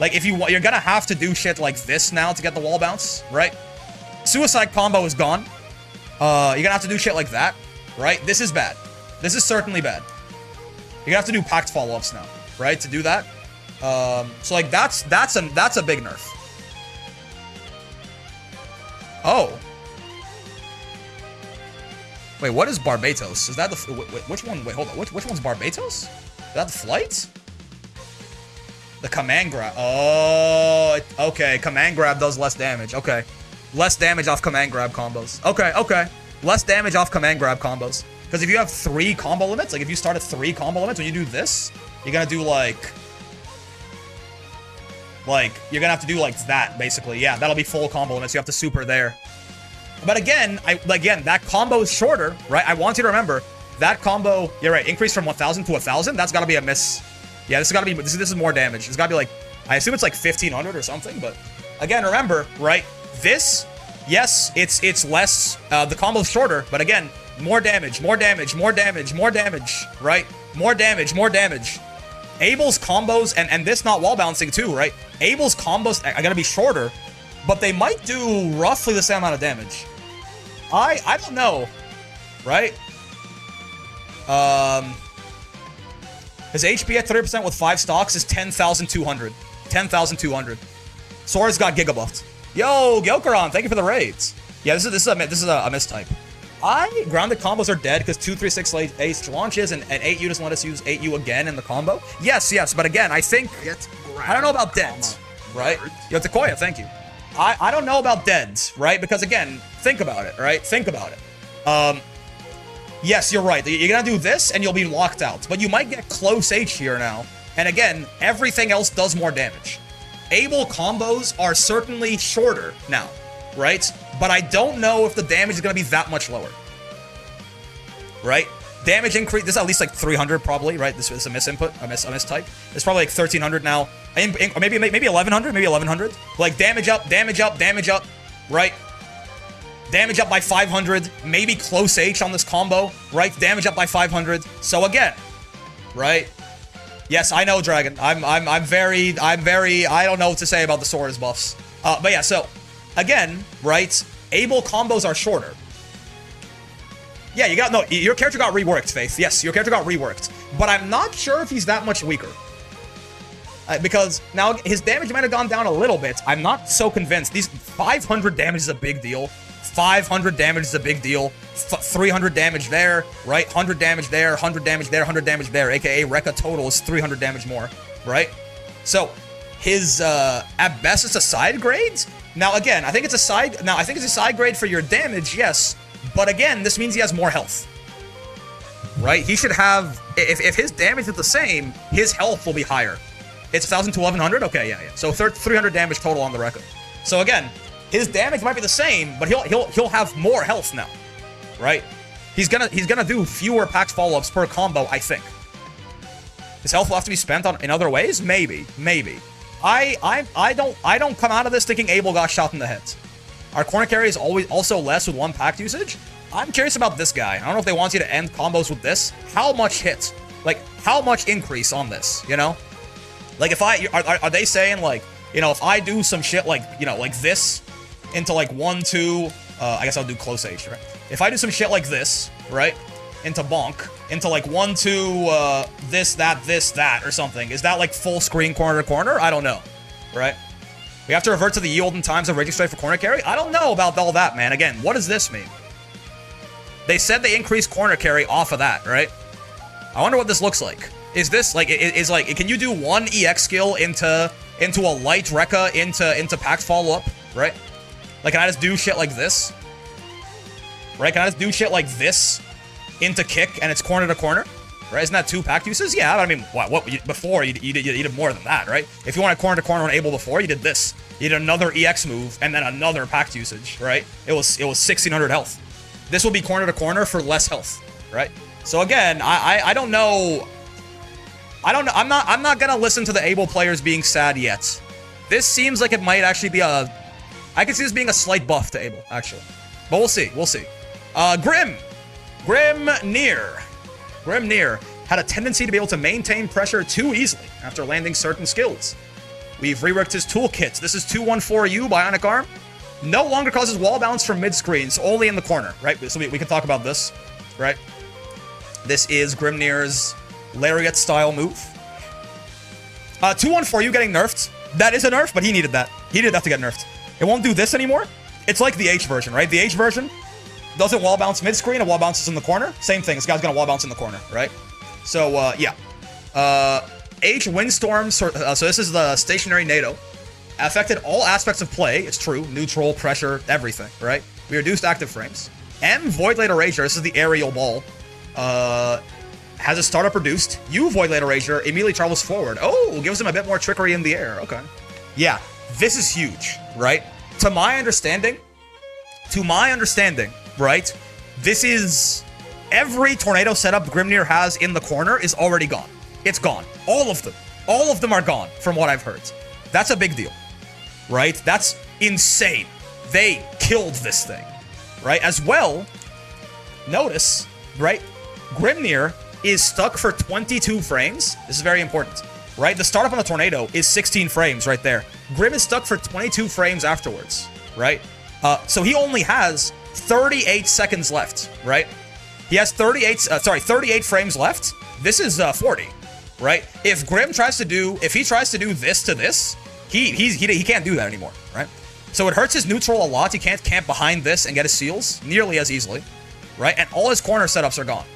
if you're gonna have to do shit like this now to get the wall bounce, right? Suicide combo is gone. You're gonna have to do shit like that, right? This is bad. This is certainly bad. You're gonna have to do packed follow-ups now, right? To do that. So like that's a big nerf. Oh. Wait, what is Barbatos? Is that the which one? Wait, hold on. Which one's Barbatos? Is that the flight? The command grab. Oh, okay. Command grab does less damage. Okay. Less damage off command grab combos. Okay. Less damage off command grab combos. Because if you have 3 combo limits, like if you start at 3 combo limits, when you do this, you're gonna do like you're gonna have to do like that, basically. Yeah, that'll be full combo limits. You have to super there. But again, that combo is shorter, right? I want you to remember that combo. You're right. Increase from 1,000 to 1,000. That's gotta be a miss. Yeah, this has gotta be. This is more damage. It's gotta be like. I assume it's like 1,500 or something. But again, remember, right? This, yes, it's less. The combo's shorter, but again, more damage, right? More damage. Abel's combos and this not wall bouncing too, right? Abel's combos are gonna be shorter, but they might do roughly the same amount of damage. I don't know, right? His HP at 30% with 5 stocks is 10,200. 10,200. Sora's got Giga buffed. Yo, Gyokaron, thank you for the raids. Yeah, this is a mistype. Grounded combos are dead because 236 ace launches and 8U doesn't let us use 8U again in the combo. Yes, but again, I think I don't know about deads, right? Yo, Takoya, thank you. I don't know about deads, right? Because again, think about it, right? Yes, you're right. You're gonna do this and you'll be locked out, but you might get close H here now. And again, everything else does more damage. Abel combos are certainly shorter now, right? But I don't know if the damage is gonna be that much lower, right? Damage increase. This is at least like 300 probably, right? This is a mistype. It's probably like 1,300 now, or maybe 1,100, maybe 1,100. Like damage up, right? Damage up by 500, maybe close H on this combo, right? Damage up by 500. So again, right? Yes, I know, Dragon. I'm very. I don't know what to say about the Sora's buffs. But yeah, so again, right? Abel combos are shorter. Yeah, your character got reworked, Faith. Yes, your character got reworked. But I'm not sure if he's that much weaker. Because now his damage might have gone down a little bit. I'm not so convinced. These 500 damage is a big deal. 500 damage is a big deal. 300 damage there, right? 100 damage there, 100 damage there, 100 damage there. AKA Rekka total is 300 damage more, right? So his at best it's a side grade. Now again, I think it's a side grade for your damage, yes. But again, this means he has more health, right? He should have, if his damage is the same, his health will be higher. It's 1,000 to 1,100? Okay, yeah. So 300 damage total on the Rekka. So again, his damage might be the same, but he'll have more health now, right? He's gonna do fewer packed follow-ups per combo, I think. His health will have to be spent in other ways? Maybe. I don't come out of this thinking Abel got shot in the head. Our corner carry is also less with 1 packed usage. I'm curious about this guy. I don't know if they want you to end combos with this. How much hit? Like, how much increase on this, you know? Like, if are they saying, like, you know, if I do some shit like, you know, like this into, like, 1, 2, I guess I'll do close H, right? If I do some shit like this, right, into bonk, into, like, 1, 2, this, that, or something, is that, like, full screen corner to corner? I don't know, right? We have to revert to the ye olden times of Raging Strike for corner carry? I don't know about all that, man. Again, what does this mean? They said they increased corner carry off of that, right? I wonder what this looks like. Is this like can you do one EX skill into a light Rekka into pack follow up, right? Like, can I just do shit like this? Right? Can I just do shit like this into kick and it's corner to corner? Right? Isn't that 2 pack uses? Yeah, but I mean, what before you did more than that, right? If you wanted corner to corner on Able before, you did this. You did another EX move and then another pack usage, right? It was 1600 health. This will be corner to corner for less health, right? So again, I don't know. I don't know. I'm not gonna listen to the Able players being sad yet. This seems like it might actually be I can see this being a slight buff to Able, actually. But we'll see. We'll see. Grimnir had a tendency to be able to maintain pressure too easily after landing certain skills. We've reworked his toolkit. This is 214U Bionic Arm. No longer causes wall bounce from mid-screens, only in the corner, right? So we can talk about this, right? This is Grimnir's Lariat-style move. 214U getting nerfed. That is a nerf, but he needed that. He needed that to get nerfed. It won't do this anymore. It's like the H version, right? The H version doesn't wall bounce mid-screen, it wall bounces in the corner. Same thing, this guy's gonna wall bounce in the corner, right? So, yeah. H Windstorm, so this is the stationary NATO. Affected all aspects of play, it's true. Neutral, pressure, everything, right? We reduced active frames. M Void Blade Erasure, this is the aerial ball. Has a startup reduced. U Void Blade Erasure immediately travels forward. Oh, gives him a bit more trickery in the air. Okay. Yeah, this is huge, right? To my understanding, right? This is every tornado setup Grimnir has in the corner is already gone. It's gone. All of them. All of them are gone from what I've heard. That's a big deal, right? That's insane. They killed this thing, right? As well, notice, right? Grimnir is stuck for 22 frames. This is very important, right? The startup on a tornado is 16 frames right there. Grim is stuck for 22 frames afterwards, right? So he only has 38 seconds left, right? He has 38 frames left. This is 40, right? If Grim tries to do, if he tries to do this to this, he can't do that anymore, right? So it hurts his neutral a lot. He can't camp behind this and get his seals nearly as easily, right? And all his corner setups are gone.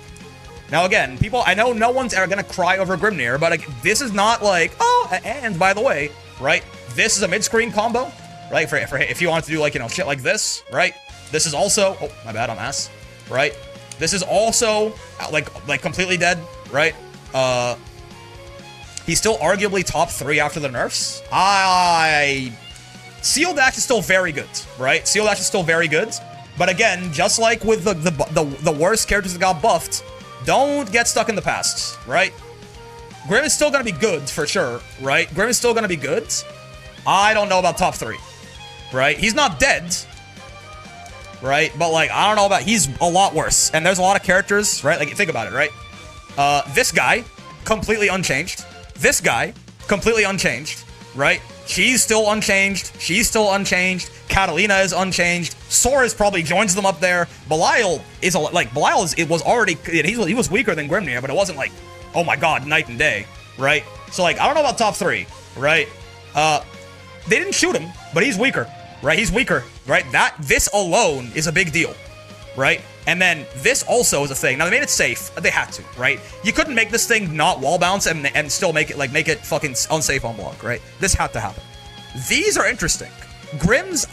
Now again, people, I know no one's ever gonna cry over Grimnir, but this is not like, oh, and by the way, right? This is a mid-screen combo, right? For if you want to do like, you know, shit like this, right? This is also, oh, my bad, I'm ass, right? This is also like completely dead, right? He's still arguably top 3 after the nerfs. Seal Dash is still very good, right? Seal Dash is still very good, but again, just like with the worst characters that got buffed, don't get stuck in the past, right? Grim is still gonna be good for sure, right? Grim is still gonna be good. I don't know about top 3, right? He's not dead, right? But like, I don't know about, he's a lot worse. And there's a lot of characters, right? Like, think about it, right? This guy, completely unchanged. This guy, completely unchanged, right? She's still unchanged. She's still unchanged. Catalina is unchanged. Sora's probably joins them up there. Belial is it was already, he was weaker than Grimnir, but it wasn't like, oh my god, night and day, right? So like, I don't know about top 3, right? They didn't shoot him, but he's weaker, right? He's weaker, right? This alone is a big deal, right? And then this also is a thing. Now they made it safe. They had to, right? You couldn't make this thing not wall bounce and still make it fucking unsafe on block, right? This had to happen. These are interesting. Grims,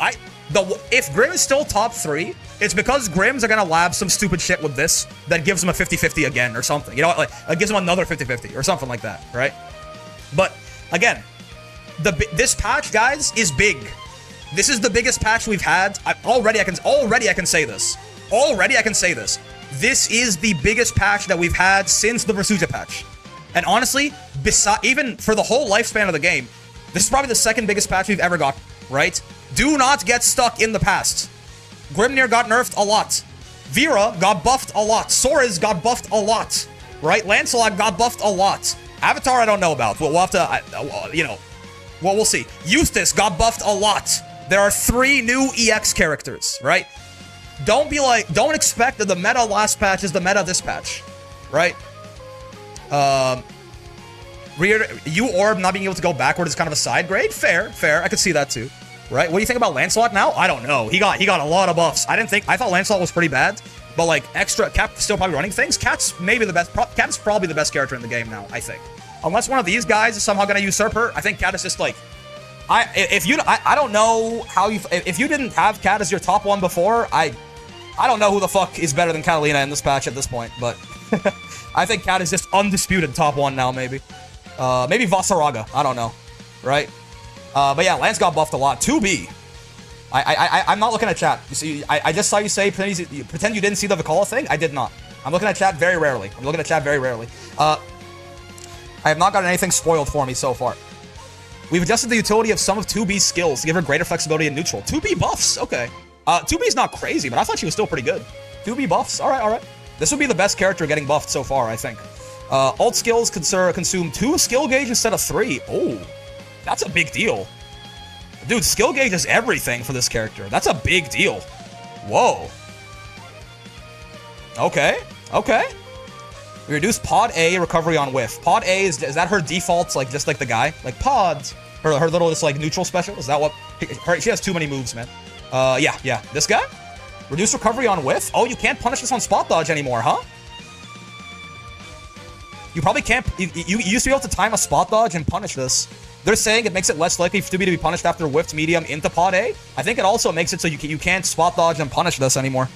if Grim is still top 3, it's because Grims are gonna lab some stupid shit with this that gives him a 50-50 again or something. You know, like it gives him another 50-50 or something like that, right? But again, this patch, guys, is big. This is the biggest patch we've had. Already I can say this. Already I can say this. This is the biggest patch that we've had since the Versuja patch. And honestly, even for the whole lifespan of the game, this is probably the second biggest patch we've ever got, right? Do not get stuck in the past. Grimnir got nerfed a lot. Vera got buffed a lot. Sora's got buffed a lot, right? Lancelot got buffed a lot. Avatar I don't know about. We'll have to, you know, well, we'll see. Eustace got buffed a lot. There are 3 new EX characters, right? Don't expect that the meta last patch is the meta this patch, right? You Orb not being able to go backward is kind of a side grade. Fair. I could see that too. Right? What do you think about Lancelot now? I don't know. He got a lot of buffs. I thought Lancelot was pretty bad, but like extra Cap still probably running things. Cat's maybe the best. Cat's probably the best character in the game now, I think. Unless one of these guys is somehow gonna usurp her, I think Cat is just like I don't know how you if you didn't have Cat as your top one before, I don't know who the fuck is better than Catalina in this patch at this point, but I think Cat is just undisputed top one now, maybe. Maybe Vasaraga, I don't know, right? But yeah, Lance got buffed a lot. 2B. I'm not looking at chat. You see, I just saw you say pretend you didn't see the Vikala thing. I did not. I'm looking at chat very rarely. I have not gotten anything spoiled for me so far. We've adjusted the utility of some of 2B's skills to give her greater flexibility in neutral. 2B buffs, okay. 2B's not crazy, but I thought she was still pretty good. 2B buffs, all right. This would be the best character getting buffed so far, I think. Alt skills consume 2 skill gauge instead of 3. Oh. That's a big deal. Dude, skill gauge is everything for this character. That's a big deal. Whoa. Okay. We reduce Pod A recovery on whiff. Pod A, is that her default, like, just like the guy? Like, pods. Her little, just, like, neutral special? Is that what? She has too many moves, man. Yeah. This guy? Reduce recovery on whiff? Oh, you can't punish this on spot dodge anymore, huh? You probably can't. You used to be able to time a spot dodge and punish this. They're saying it makes it less likely to be punished after whiffed medium into pod A. I think it also makes it so you can't spot dodge and punish this anymore.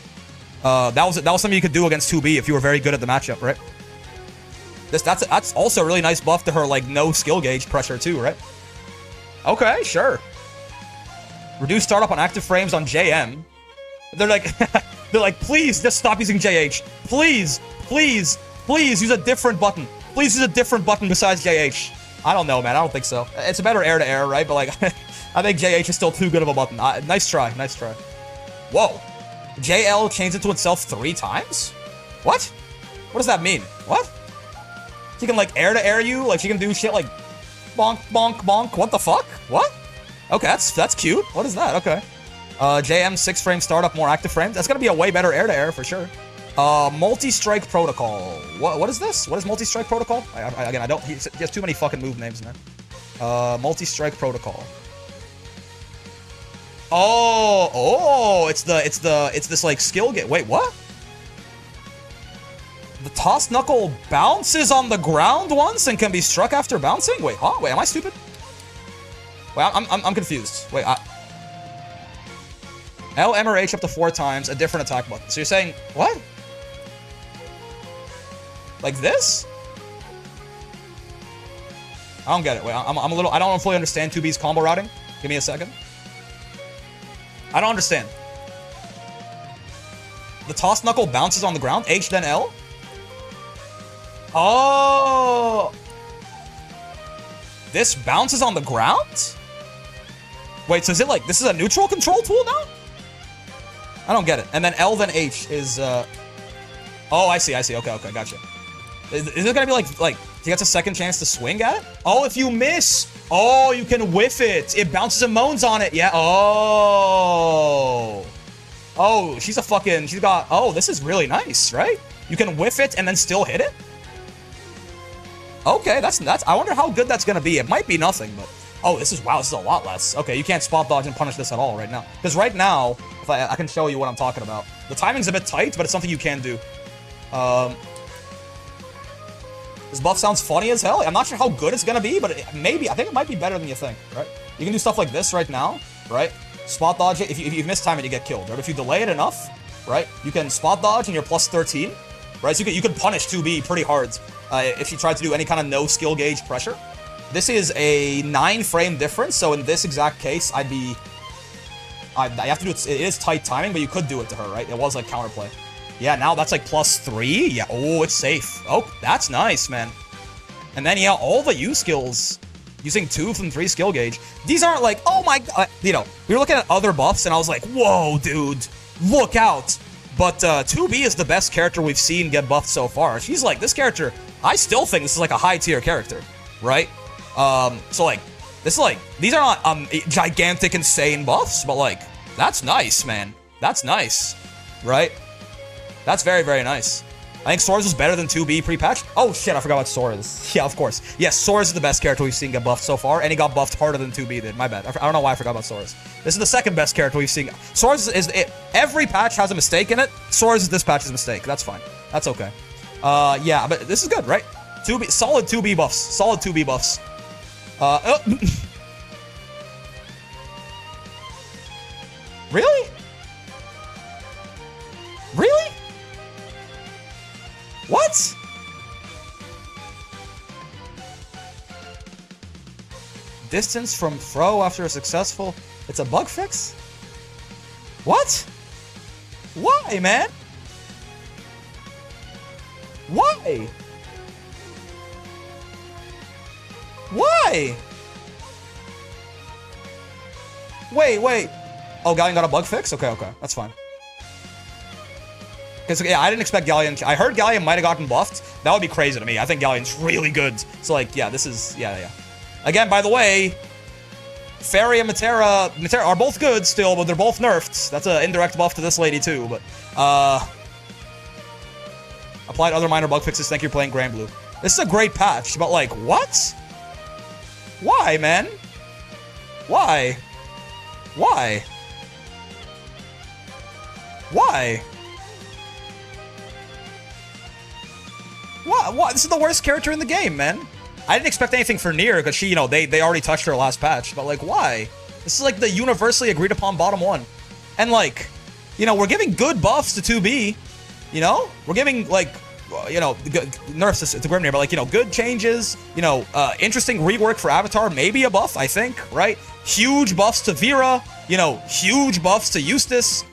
That was something you could do against 2B if you were very good at the matchup, right? That's also a really nice buff to her, like, no skill gauge pressure too, right? Okay, sure. Reduce startup on active frames on JM. They're like, please just stop using JH. Please use a different button. Please use a different button besides JH. I don't know, man. I don't think so. It's a better air-to-air, right? But, like, I think JH is still too good of a button. Nice try. Whoa. JL changed into itself 3 times? What? What does that mean? What? She can, like, air-to-air you? Like, she can do shit like bonk, bonk, bonk. What the fuck? What? Okay, that's cute. What is that? Okay. JM 6-frame startup, more active frames. That's gonna be a way better air-to-air for sure. Multi-strike protocol. What is this? What is multi-strike protocol? I don't. He has too many fucking move names, man. Multi-strike protocol. Oh, it's this like skill get. Wait, what? The toss knuckle bounces on the ground once and can be struck after bouncing. Wait, huh? Wait, am I stupid? Wait, I'm confused. Wait, L, M, or H up to 4 times, a different attack button. So you're saying what? Like this? I don't get it. Wait, I'm a little. I don't fully understand 2B's combo routing. Give me a second. I don't understand. The toss knuckle bounces on the ground. H then L. Oh. This bounces on the ground? Wait, so is it like this is a neutral control tool now? I don't get it. And then L then H is oh, I see. Okay, gotcha. Is it gonna be like he gets a second chance to swing at it? Oh, if you miss, oh, you can whiff it. It bounces and moans on it. Yeah. Oh, she's got. Oh, this is really nice, right? You can whiff it and then still hit it. Okay, that's. I wonder how good that's gonna be. It might be nothing, but oh, this is a lot less. Okay, you can't spot dodge and punish this at all right now. Because right now, if I can show you what I'm talking about. The timing's a bit tight, but it's something you can do. This buff sounds funny as hell. I'm not sure how good it's gonna be, but I think it might be better than you think, right? You can do stuff like this right now, right? Spot dodge it. If you miss-time it, you get killed, right? If you delay it enough, right? You can spot dodge and you're plus 13, right? So you could punish 2B pretty hard if you tried to do any kind of no skill gauge pressure. This is a 9-frame difference, so in this exact case, I have to do it. It is tight timing, but you could do it to her, right? It was like counterplay. Yeah, now that's like plus 3. Yeah, oh, it's safe. Oh, that's nice, man. And then, yeah, all the U skills using 2 from 3 skill gauge. These aren't like, oh my god, we were looking at other buffs, and I was like, whoa, dude, look out. But 2B is the best character we've seen get buffed so far. She's like, this character, I still think this is like a high-tier character, right? So like, this is like, these are not gigantic, insane buffs, but like, that's nice, man. That's nice, right? That's very, very nice. I think Sora's was better than 2B pre-patch. Oh shit, I forgot about Sora's. Yeah, of course. Yes, Sora's is the best character we've seen get buffed so far, and he got buffed harder than 2B did. My bad. I don't know why I forgot about Sora's. This is the second best character we've seen. Sora's is every patch has a mistake in it. Sora's is this patch's mistake. That's fine. That's okay. Yeah, but this is good, right? 2B, solid 2B buffs. Solid 2B buffs. Oh. Really? Really? What? Distance from throw after a successful... It's a bug fix? What? Why, man? Why? Why? Wait. Oh, Galleon got a bug fix? Okay, that's fine. Because, yeah, I didn't expect Galleon... I heard Galleon might have gotten buffed. That would be crazy to me. I think Galleon's really good. So, like, yeah, this is... Yeah. Again, by the way, Fairy and Metera are both good still, but they're both nerfed. That's an indirect buff to this lady, too. But, applied other minor bug fixes. Thank you for playing Grand Blue. This is a great patch, but, like, what? Why, man? Why? Why? Why? What? This is the worst character in the game, man. I didn't expect anything for Nier, because she, you know, they already touched her last patch. But, like, why? This is, like, the universally agreed upon bottom one. And, like, you know, we're giving good buffs to 2B. You know? We're giving, like, you know, nerfs to Grimnir, but, like, you know, good changes. You know, interesting rework for Avatar. Maybe a buff, I think, right? Huge buffs to Vera. You know, huge buffs to Eustace.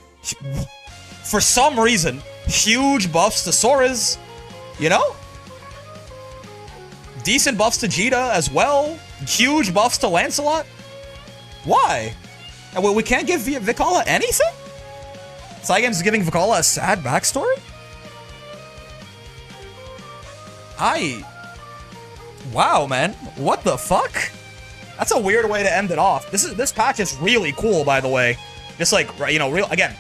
For some reason, huge buffs to Sora's. You know? Decent buffs to Jita as well. Huge buffs to Lancelot. Why? And we can't give Vikala anything? Cygames is giving Vikala a sad backstory? Wow, man. What the fuck? That's a weird way to end it off. This patch is really cool, by the way. Just like, you know, again.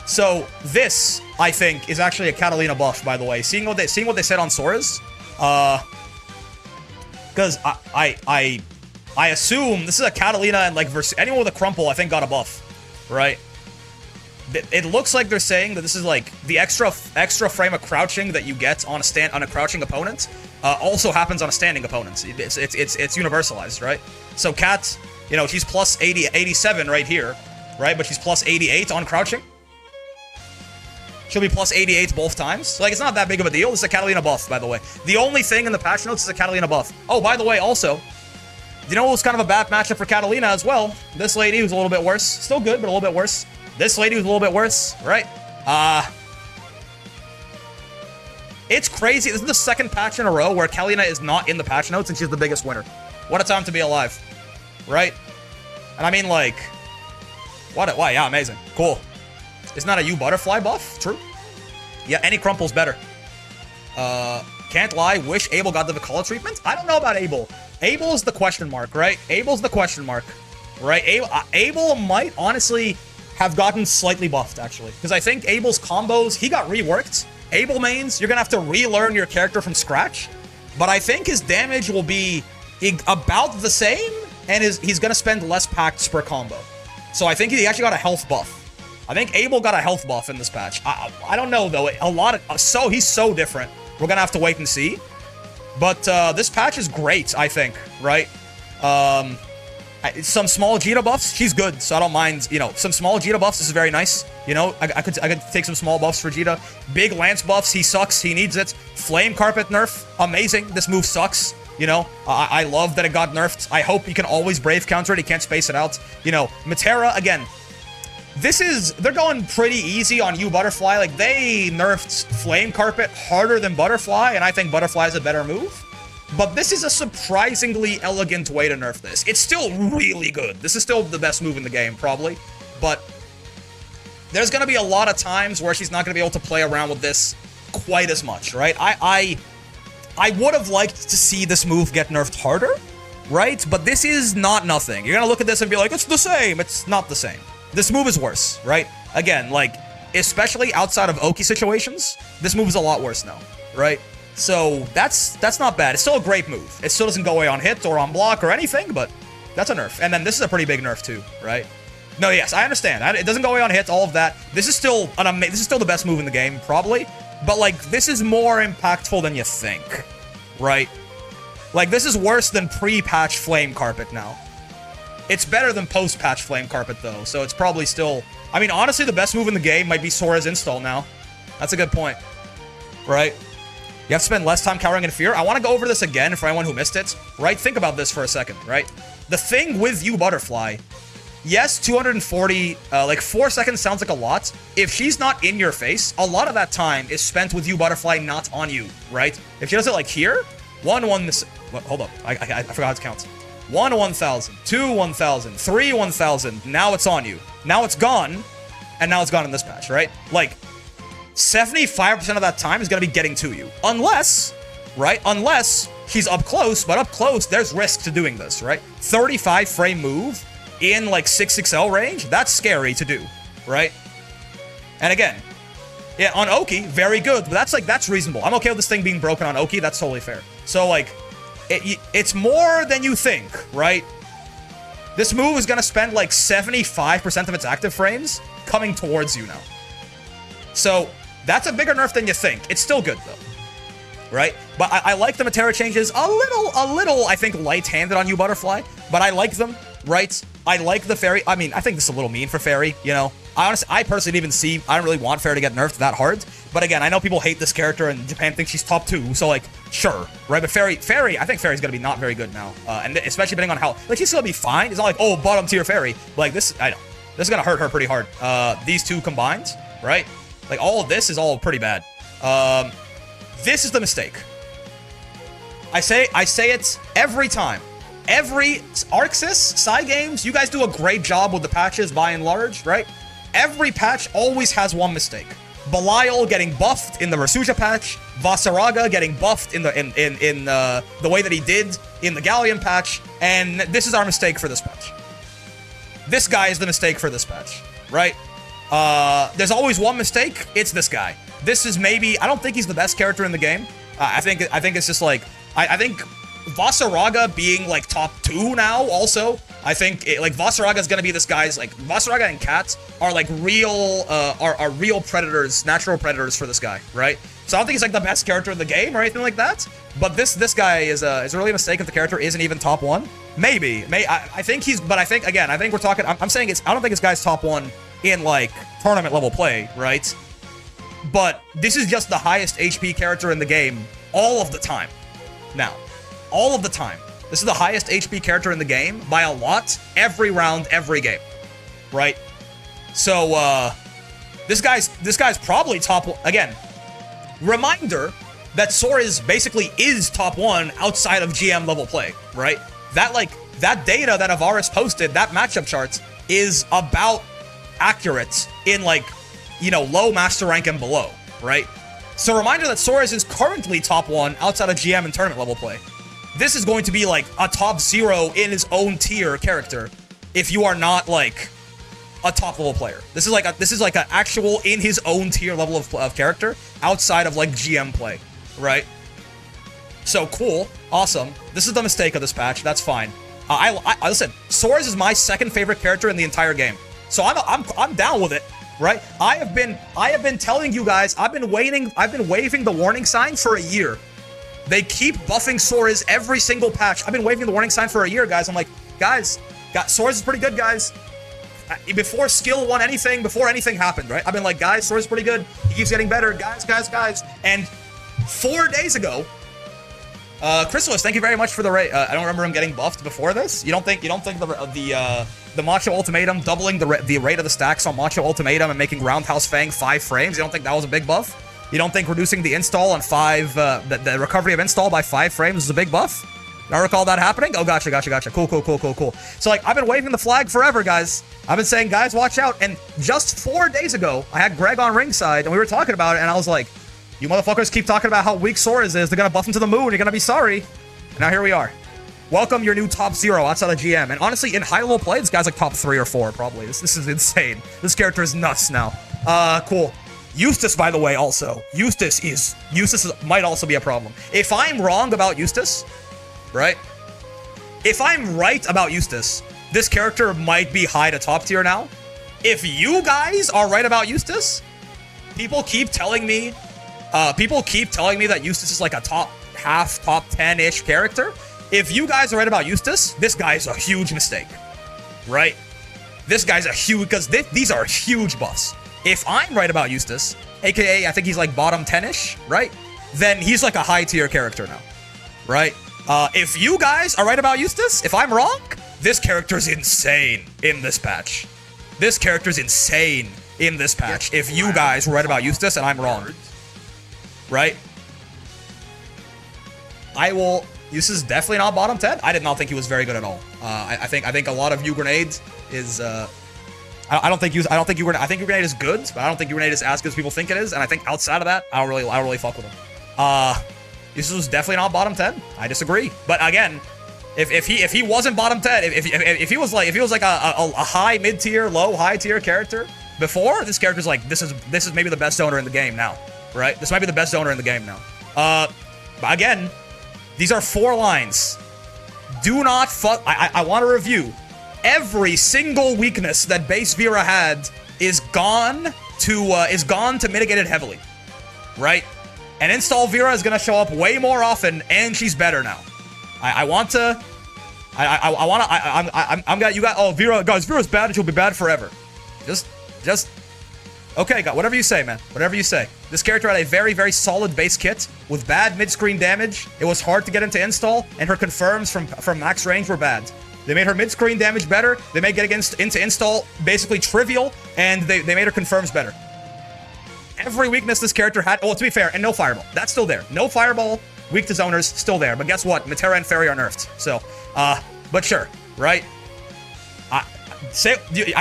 So this, I think, is actually a Catalina buff, by the way. Seeing what they said on Sora's, because I assume this is a Catalina and like anyone with a crumple, I think, got a buff, right? It looks like they're saying that this is like the extra frame of crouching that you get on a crouching opponent also happens on a standing opponent. It's universalized, right? So Cat, you know, she's plus 87 right here, right? But she's plus 88 on crouching. She'll be plus 88 both times. Like, it's not that big of a deal. This is a Catalina buff, by the way. The only thing in the patch notes is a Catalina buff. Oh, by the way, also, you know what was kind of a bad matchup for Catalina as well? This lady who's a little bit worse. Still good, but a little bit worse. This lady who's a little bit worse, right? It's crazy. This is the second patch in a row where Catalina is not in the patch notes and she's the biggest winner. What a time to be alive, right? And I mean, like, why? Yeah, amazing. Cool. Isn't that a U butterfly buff? True. Yeah, any crumple's better. Can't lie. Wish Abel got the Vikala treatment. I don't know about Abel. Abel's the question mark, right? Abel's the question mark, right? Abel might honestly have gotten slightly buffed, actually. Because I think Abel's combos, he got reworked. Abel mains, you're going to have to relearn your character from scratch. But I think his damage will be about the same, and he's going to spend less packs per combo. So I think he actually got a health buff. I think Abel got a health buff in this patch. I don't know, though. He's so different. We're going to have to wait and see. But this patch is great, I think, right? Some small Jita buffs, she's good, so I don't mind, you know, some small Jita buffs, this is very nice. You know, I could take some small buffs for Jita. Big Lance buffs, he sucks, he needs it. Flame Carpet nerf, amazing. This move sucks, you know. I love that it got nerfed. I hope he can always Brave counter it, he can't space it out. You know, Metera, again, they're going pretty easy on you, Butterfly. Like, they nerfed Flame Carpet harder than Butterfly, and I think Butterfly is a better move. But this is a surprisingly elegant way to nerf this. It's still really good. This is still the best move in the game, probably. But there's going to be a lot of times where she's not going to be able to play around with this quite as much, right? I would have liked to see this move get nerfed harder, right? But this is not nothing. You're going to look at this and be like, it's the same. It's not the same. This move is worse, right? Again, like, especially outside of Oki situations, this move is a lot worse now, right? So that's not bad. It's still a great move. It still doesn't go away on hit or on block or anything, but that's a nerf. And then this is a pretty big nerf too, right? No, yes, I understand. It doesn't go away on hits, all of that. This is still this is still the best move in the game, probably. But like, this is more impactful than you think, right? Like, this is worse than pre-patch Flame Carpet now. It's better than post-patch Flame Carpet though, so it's probably still. I mean, honestly, the best move in the game might be Sora's install now. That's a good point, right? You have to spend less time cowering in fear. I want to go over this again for anyone who missed it, right? Think about this for a second, right? The thing with you, Butterfly, yes, 240, like 4 seconds sounds like a lot. If she's not in your face, a lot of that time is spent with you, Butterfly, not on you, right? If she does it like here, 1, hold up, I forgot how to count. 1, 1,000, 2, 1,000, 3, 1,000, now it's on you. Now it's gone, and now it's gone in this patch, right? Like, 75% of that time is going to be getting to you. Unless, right? Unless he's up close, but up close, there's risk to doing this, right? 35 frame move in like 6XL range, that's scary to do, right? And again, yeah, on Oki, very good, but that's reasonable. I'm okay with this thing being broken on Oki, that's totally fair. So like, it's more than you think, right? This move is going to spend like 75% of its active frames coming towards you now. So, that's a bigger nerf than you think. It's still good, though. Right? But I like the Metera changes a little, I think, light-handed on you, Butterfly. But I like them, right? I like the Fairy. I mean, I think this is a little mean for Fairy, you know? I personally didn't even see, I don't really want Fairy to get nerfed that hard. But again, I know people hate this character and Japan thinks she's top 2, so like, sure, right? But Fairy, I think Fairy's gonna be not very good now. And especially depending on how, like, she's gonna be fine. It's not like, oh, bottom tier Fairy. Like, this, I know. This is gonna hurt her pretty hard. These two combined, right? Like, all of this is all pretty bad. This is the mistake. I say it every time. Every Arxis, Cygames, you guys do a great job with the patches by and large, right? Every patch always has one mistake. Belial getting buffed in the Rasuja patch, Vasaraga getting buffed in the way that he did in the Galleon patch, and this is our mistake for this patch. This guy is the mistake for this patch, right? There's always one mistake. It's this guy. This is maybe, I don't think he's the best character in the game. I think it's just like, I think Vasaraga being like top 2 now also, I think like Vasaraga is gonna be this guy's, like, Vasaraga and Cat are like real, are real predators, natural predators for this guy, right? So I don't think he's like the best character in the game or anything like that, but this guy is really a mistake if the character isn't even top 1. Maybe, I think he's, but I think, again, I think we're talking, I'm saying it's, I don't think this guy's top 1 in like tournament level play, right? But this is just the highest HP character in the game all of the time. Now, all of the time. This is the highest HP character in the game by a lot, every round, every game, right? So this guy's probably top 1 again. Reminder that Sora basically is top 1 outside of GM level play, right? That data that Avaris posted, that matchup charts, is about accurate in, like, you know, low master rank and below, right? So reminder that Sora is currently top 1 outside of GM and tournament level play. This is going to be like a top 0 in his own tier character if you are not like a top level player. This is like an actual in his own tier level of character outside of like GM play, right? So cool, awesome. This is the mistake of this patch. That's fine. I listen. Sora's is my second favorite character in the entire game, so I'm down with it, right? I have been telling you guys. I've been waving the warning sign for a year. They keep buffing Sora's every single patch. I've been waving the warning sign for a year, guys. I'm like, guys, Sora's is pretty good, guys. Before skill won anything, before anything happened, right? I've been like, guys, Sora's pretty good. He keeps getting better, guys. And 4 days ago, Chrysalis, thank you very much for the rate. I don't remember him getting buffed before this. You don't think the Macho Ultimatum doubling the rate of the stacks on Macho Ultimatum and making Roundhouse Fang 5 frames? You don't think that was a big buff? You don't think reducing the install on 5, the recovery of install by 5 frames is a big buff? I recall that happening? Oh, gotcha. Cool. So, like, I've been waving the flag forever, guys. I've been saying, guys, watch out. And just 4 days ago, I had Greg on ringside, and we were talking about it, and I was like, you motherfuckers keep talking about how weak Sora's is. They're gonna buff him to the moon. You're gonna be sorry. And now here we are. Welcome your new top 0 outside of GM. And honestly, in high-level play, this guy's like top 3 or 4, probably. This is insane. This character is nuts now. Cool. Eustace, by the way, also. Eustace might also be a problem. If I'm wrong about Eustace, right? If I'm right about Eustace, this character might be high to top tier now. If you guys are right about Eustace, people keep telling me that Eustace is like a top 10-ish character. If you guys are right about Eustace, this guy is a huge mistake, right? This guy's a huge, because these are huge buffs. If I'm right about Eustace, aka I think he's like bottom 10-ish, right? Then he's like a high tier character now, right? If you guys are right about Eustace, if I'm wrong, this character's insane in this patch. This character's insane in this patch. If you guys were right about Eustace and I'm wrong, right? Eustace is definitely not bottom 10. I did not think he was very good at all. I think a lot of U Grenade is I think U Grenade is good, but I don't think U Grenade is as good as people think it is. And I think outside of that, I don't really fuck with him. Eustace was definitely not bottom 10. I disagree. But again, if he wasn't bottom 10, if he was like a high mid tier, low high tier character before, this character's like this is maybe the best zoner in the game now, right? This might be the best zoner in the game now. But again, these are 4 lines. Do not fuck. I want to review. Every single weakness that base Vera had is gone to mitigate it heavily, right? And install Vera is gonna show up way more often, and she's better now. Oh, Vera, guys, Vera's bad, and she'll be bad forever. Just, okay, God, whatever you say, man. Whatever you say. This character had a very, very solid base kit with bad mid-screen damage. It was hard to get into install, and her confirms from max range were bad. They made her mid-screen damage better. They made getting into install basically trivial, and they made her confirms better. Every weakness this character had, oh, to be fair, and no fireball. That's still there. No fireball, weak to zoners, still there. But guess what? Metera and Fairy are nerfed. So, but sure, right? I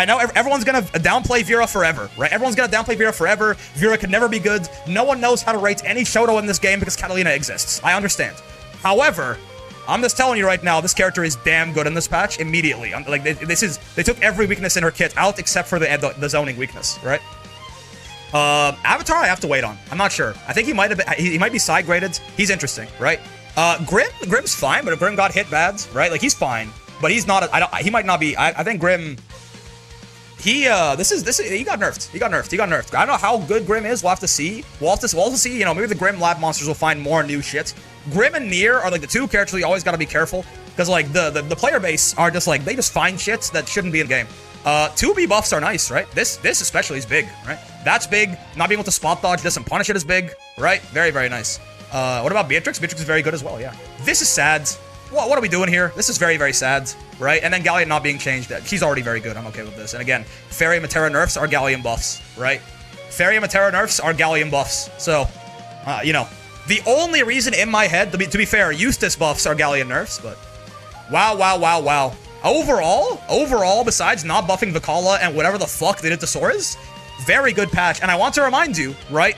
know everyone's gonna downplay Vera forever, right? Everyone's gonna downplay Vera forever. Vera could never be good. No one knows how to rate any Shoto in this game because Catalina exists. I understand. However, I'm just telling you right now, this character is damn good in this patch immediately. They took every weakness in her kit out except for the zoning weakness, right? Avatar I have to wait on. I'm not sure. I think he might be side graded. He's interesting, right? Grim's fine, but if Grim got hit bad, right? Like he's fine, but he's not. He might not be. I think Grim. He got nerfed. He got nerfed. I don't know how good Grim is. We'll have to see. We'll also see. You know, maybe the Grim lab monsters will find more new shit. Grim and Nier are like the 2 characters you always gotta be careful because like the player base are just like they just find shit that shouldn't be in the game. 2B buffs are nice, right? This especially is big, right? That's big. Not being able to spot dodge this and punish it is big, right? Very, very nice. What about Beatrix? Beatrix is very good as well, yeah. This is sad. What are we doing here? This is very, very sad, right? And then Galleon not being changed. She's already very good. I'm okay with this. And again, Fairy and Metera nerfs are Galleon buffs, right? Fairy and Metera nerfs are Galleon buffs. So, you know, the only reason in my head, to be fair, Eustace buffs are Galleon nerfs, but wow. Overall, besides not buffing Vikala and whatever the fuck they did to Sora's, very good patch. And I want to remind you, right?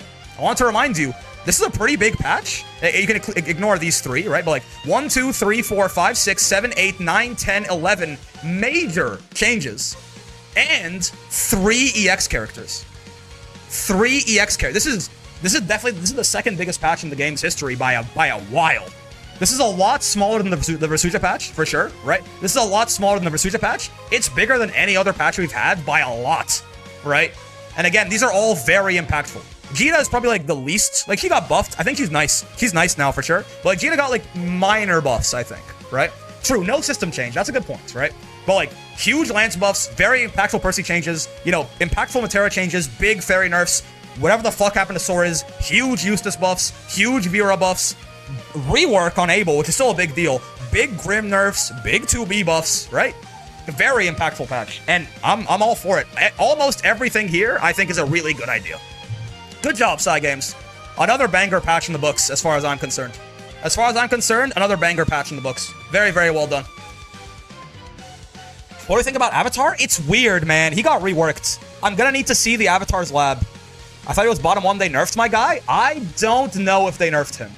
This is a pretty big patch. You can ignore these 3, right? But like 1, 2, 3, 4, 5, 6, 7, 8, 9, 10, 11 major changes. And 3 EX characters. 3 EX characters. This is the second biggest patch in the game's history by a while. This is a lot smaller than the Versuja patch, for sure, right? This is a lot smaller than the Versuja patch. It's bigger than any other patch we've had by a lot, right? And again, these are all very impactful. Gina is probably like the least, like she got buffed. I think she's nice. She's nice now for sure. But like Gina got like minor buffs, I think, right? True, no system change. That's a good point, right? But like huge Lance buffs, very impactful Percy changes, you know, impactful Metera changes, big Fairy nerfs, whatever the fuck happened to Sora's, huge Eustace buffs, huge Vera buffs, rework on Abel, which is still a big deal, big Grim nerfs, big 2B buffs, right? Very impactful patch, and I'm all for it. Almost everything here, I think, is a really good idea. Good job, Cygames. Another banger patch in the books, as far as I'm concerned. As far as I'm concerned, another banger patch in the books. Very, very well done. What do you think about Avatar? It's weird, man. He got reworked. I'm gonna need to see the Avatar's lab. I thought he was bottom 1. They nerfed my guy? I don't know if they nerfed him.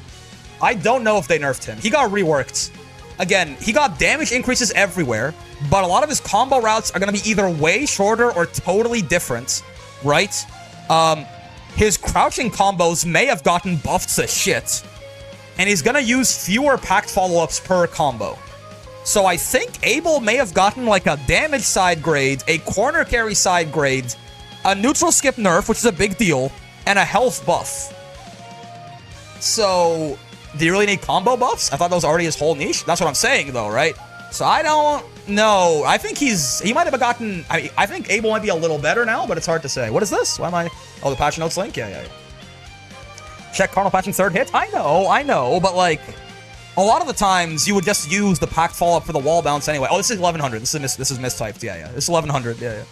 He got reworked. Again, he got damage increases everywhere, but a lot of his combo routes are going to be either way shorter or totally different, right? his crouching combos may have gotten buffed to shit, and he's gonna use fewer packed follow-ups per combo. So I think Abel may have gotten like a damage side grade, a corner carry side grade, a neutral skip nerf, which is a big deal, and a health buff. So, do you really need combo buffs? I thought that was already his whole niche. That's what I'm saying, though, right? So I don't know. I think he might have gotten. I think Abel might be a little better now, but it's hard to say. What is this? Why am I? Oh, the patch notes link. Yeah. Check Cardinal patch in third hit. I know, but like, a lot of the times you would just use the packed follow up for the wall bounce anyway. Oh, this is 1100. This is mistyped. Yeah. This is 1100. Yeah.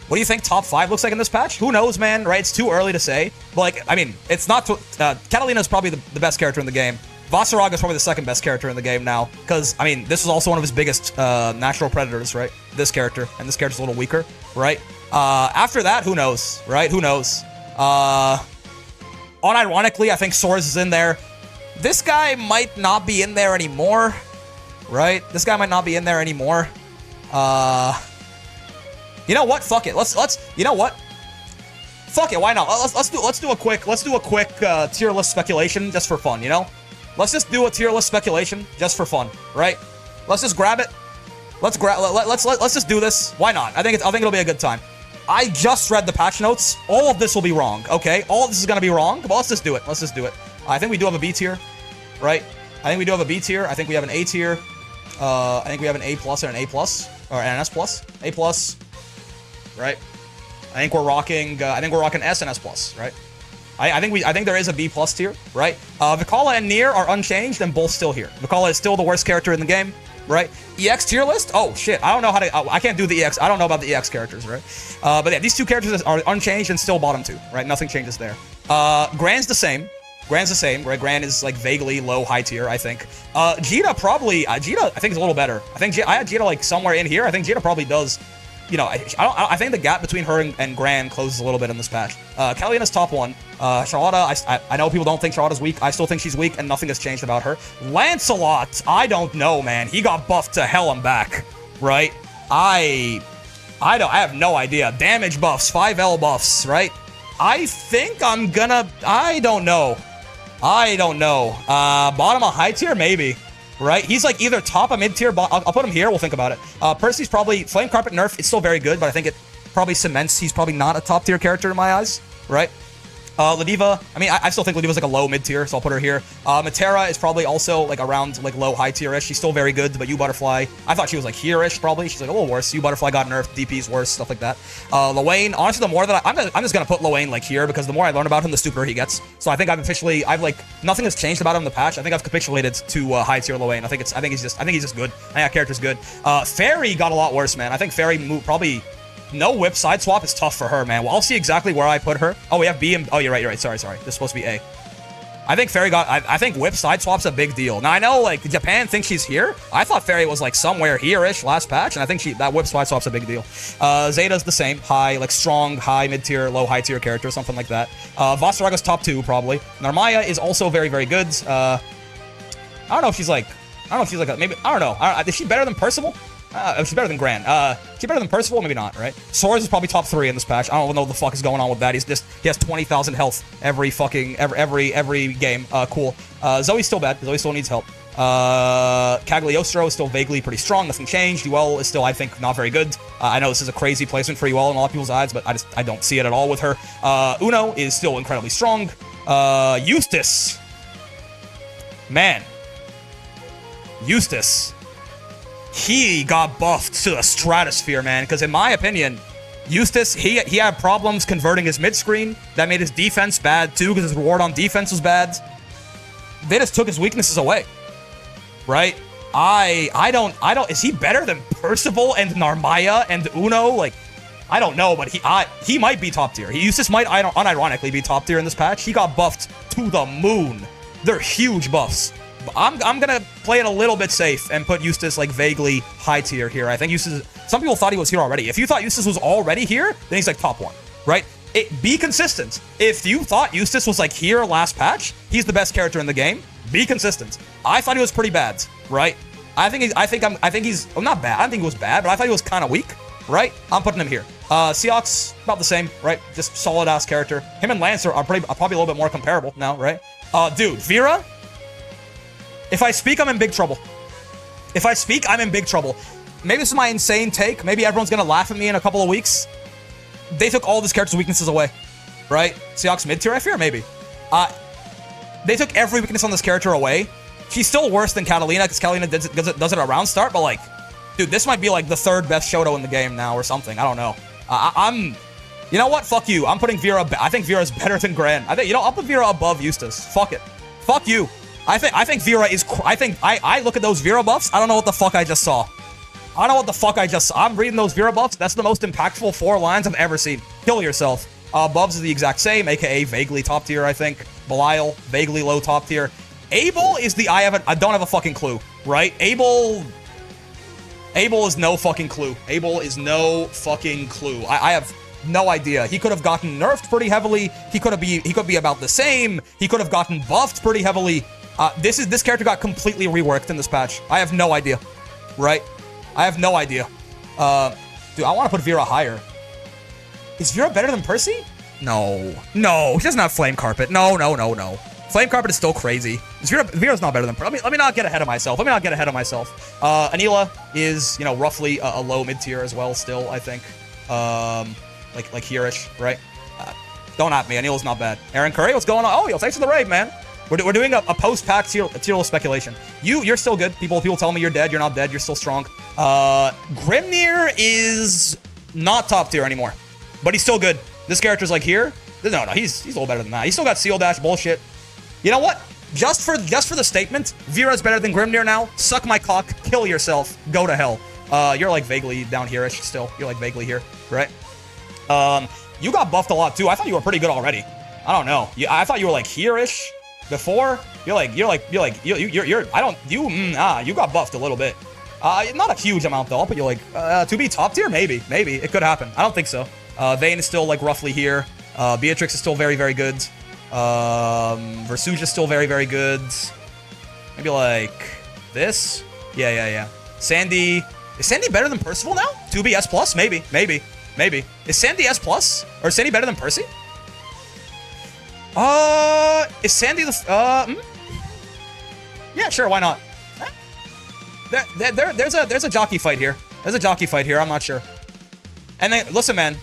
What do you think top 5 looks like in this patch? Who knows, man, right? It's too early to say. But, like, I mean, it's not... Catalina is probably the best character in the game. Vasaraga is probably the second best character in the game now. Because, I mean, this is also one of his biggest natural predators, right? This character. And this character's a little weaker, right? After that, who knows, right? Who knows? Unironically, I think Soares is in there. This guy might not be in there anymore, right? This guy might not be in there anymore. You know what? Fuck it. Let's. You know what? Fuck it. Why not? Let's do a quick tier list speculation just for fun. You know? Let's just do a tier list speculation just for fun, right? Let's just grab it. Let's just do this. Why not? I think it'll be a good time. I just read the patch notes. All of this will be wrong. Okay? All of this is gonna be wrong. But let's just do it. I think we do have a B tier, right? I think we do have a B tier. I think we have an A tier. I think we have an A plus and an A plus or an S plus. A plus. Right, I think we're rocking S and S plus, right? I think there is a B plus tier, right? Vikala and Nier are unchanged and both still here. Vikala is still the worst character in the game, right? EX tier list? Oh shit, I don't know how to. I can't do the EX. I don't know about the EX characters, right? But yeah, these two characters are unchanged and still bottom 2, right? Nothing changes there. Gran's the same. Right? Gran is like vaguely low high tier, I think. Jita probably. Jita I think is a little better. I had Jita like somewhere in here. I think Jita probably does. You know, I think the gap between her and Gran closes a little bit in this patch. Catalina's top 1. Charlotta, I know people don't think Charlotta's weak. I still think she's weak, and nothing has changed about her. Lancelot, I don't know, man. He got buffed to hell and back, right? I have no idea. Damage buffs, 5L buffs, right? I think I'm gonna... I don't know. Bottom of high tier, maybe. Right? He's like either top or mid tier. I'll put him here. We'll think about it. Percy's probably Flame Carpet nerf. It's still very good, but I think it probably cements he's probably not a top tier character in my eyes. Right? Ladiva. I mean, I still think Ladiva's like a low mid tier, so I'll put her here. Metera is probably also like around like low high tier ish. She's still very good, but U-Butterfly. I thought she was like here ish probably. She's like a little worse. U-Butterfly got nerfed. DP's worse. Stuff like that. Lawayne. Honestly, the more that I'm just gonna put Lawayne like here because the more I learn about him, the stupider he gets. So I think I've like nothing has changed about him in the patch. I think I've capitulated to high tier Lawayne. I think he's just good. I think that character's good. Fairy got a lot worse, man. I think Fairy probably. No whip side swap is tough for her, man. Well, I'll see exactly where I put her. Oh, we have B and... Oh, you're right. Sorry. This is supposed to be A. I think Fairy got... I think whip side swap's a big deal. Now, I know, like, Japan thinks she's here. I thought Fairy was, like, somewhere here-ish last patch, and I think that whip side swap's a big deal. Zeta's the same. High, like, strong, high, mid-tier, low, high-tier character, something like that. Vasaraga's top 2, probably. Narmaya is also very, very good. I don't know if she's, like... maybe... I don't know. Is she better than Percival? She's better than Gran. She's better than Percival? Maybe not, right? Soares is probably top 3 in this patch. I don't know what the fuck is going on with that. He has 20,000 health every game. Cool. Zoe's still bad. Zoe still needs help. Cagliostro is still vaguely pretty strong. Nothing changed. Uel is still, I think, not very good. I know this is a crazy placement for Uel in a lot of people's eyes, but I don't see it at all with her. Uno is still incredibly strong. Eustace. Man. Eustace. He got buffed to the stratosphere, man, because in my opinion, Eustace, he had problems converting his mid-screen. That made his defense bad, too, because his reward on defense was bad. They just took his weaknesses away, right? I don't, is he better than Percival and Narmaya and Uno? Like, I don't know, but he might be top tier. Eustace might unironically be top tier in this patch. He got buffed to the moon. They're huge buffs. I'm gonna play it a little bit safe and put Eustace like vaguely high tier here. I think Eustace. Some people thought he was here already. If you thought Eustace was already here, then he's like top 1, right? Be consistent. If you thought Eustace was like here last patch, he's the best character in the game. Be consistent. I thought he was pretty bad, right? I think he's well, not bad. I don't think he was bad, but I thought he was kind of weak, right? I'm putting him here. Seahawks, about the same, right? Just solid-ass character. Him and Lancer are probably a little bit more comparable now, right? Dude, Vera? If I speak, I'm in big trouble. If I speak, I'm in big trouble. Maybe this is my insane take. Maybe everyone's gonna laugh at me in a couple of weeks. They took all this character's weaknesses away, right? Seahawks mid-tier, I fear? Maybe. They took every weakness on this character away. She's still worse than Catalina, because Catalina does it around start, but like, dude, this might be like the 3rd best Shoto in the game now or something. I don't know. You know what? Fuck you. I'm putting Vera. I think Vera's better than Gran. I'll put Vera above Eustace. Fuck it. Fuck you. I think Vera is. I look at those Vera buffs. I don't know what the fuck I just saw. I don't know what the fuck I just saw. I'm reading those Vera buffs. That's the most impactful 4 lines I've ever seen. Kill yourself. Bubs is the exact same, aka vaguely top tier, I think. Belial, vaguely low top tier. Abel is the I don't have a fucking clue, right? Abel is no fucking clue. Abel is no fucking clue. I have no idea. He could have gotten nerfed pretty heavily. He could be about the same. He could have gotten buffed pretty heavily. This character got completely reworked in this patch. I have no idea, right? I have no idea. Dude, I want to put Vera higher. Is Vera better than Percy? No. No, he doesn't have Flame Carpet. No. Flame Carpet is still crazy. Vera's not better than Percy. Let me not get ahead of myself. Anila is, roughly a low mid-tier as well still, I think. Like here-ish, right? Don't at me. Anila's not bad. Aaron Curry, what's going on? Oh, yo, thanks for the raid, man. We're doing a post-pack tier list speculation. You're still good. People tell me you're dead. You're not dead. You're still strong. Grimnir is not top tier anymore, but he's still good. This character's like here. No, he's a little better than that. He's still got Seal Dash bullshit. You know what? Just for the statement, Vera's better than Grimnir now. Suck my cock. Kill yourself. Go to hell. You're like vaguely down here-ish still. You're like vaguely here, right? You got buffed a lot too. I thought you were pretty good already. I don't know. I thought you were like here-ish before. You got buffed a little bit. Not a huge amount though. I'll put you like to be top tier, maybe it could happen. I don't think so. Vayne is still like roughly here. Beatrix is still very, very good. Versuge is still very, very good. Maybe like this. Yeah. Sandy. Is Sandy better than Percival now? 2B S plus? Maybe. Is Sandy S plus? Or is Sandy better than Percy? Is Sandy the yeah, sure, why not? There's a jockey fight here. I'm not sure. And then listen, man.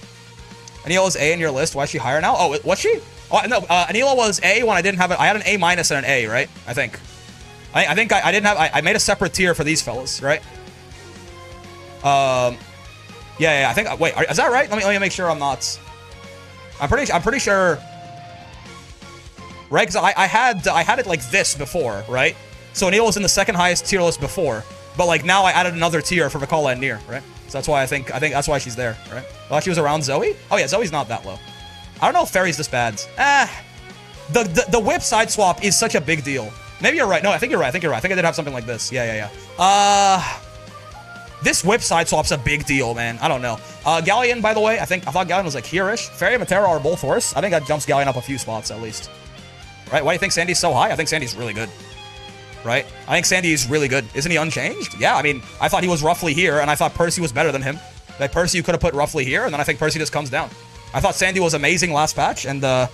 Anila's A in your list. Why is she higher now? Oh, was she? Oh no, Anila was A when I didn't have it. I had an A minus and an A, right? I think I didn't have. I made a separate tier for these fellas, right? Yeah. I think. Wait, is that right? Let me make sure I'm not. I'm pretty sure. Right? Because I had it like this before, right? So Anila was in the second highest tier list before, but like now I added another tier for Vikala and Nier, right? So that's why I think that's why she's there, right? I thought she was around Zoe. Oh yeah, Zoe's not that low. I don't know if Fairy's this bad. The whip side swap is such a big deal. Maybe you're right. No, I think you're right. I think I did have something like this. Yeah. This whip side swap's a big deal, man. I don't know. Galleon, by the way, I thought Galleon was like here-ish. Fairy and Metera are both worse. I think that jumps Galleon up a few spots at least. Right? Why do you think Sandy's so high? I think Sandy's really good. Right? I think Sandy's really good. Isn't he unchanged? Yeah, I mean, I thought he was roughly here, and I thought Percy was better than him. Like, Percy you could have put roughly here, and then I think Percy just comes down. I thought Sandy was amazing last patch, and my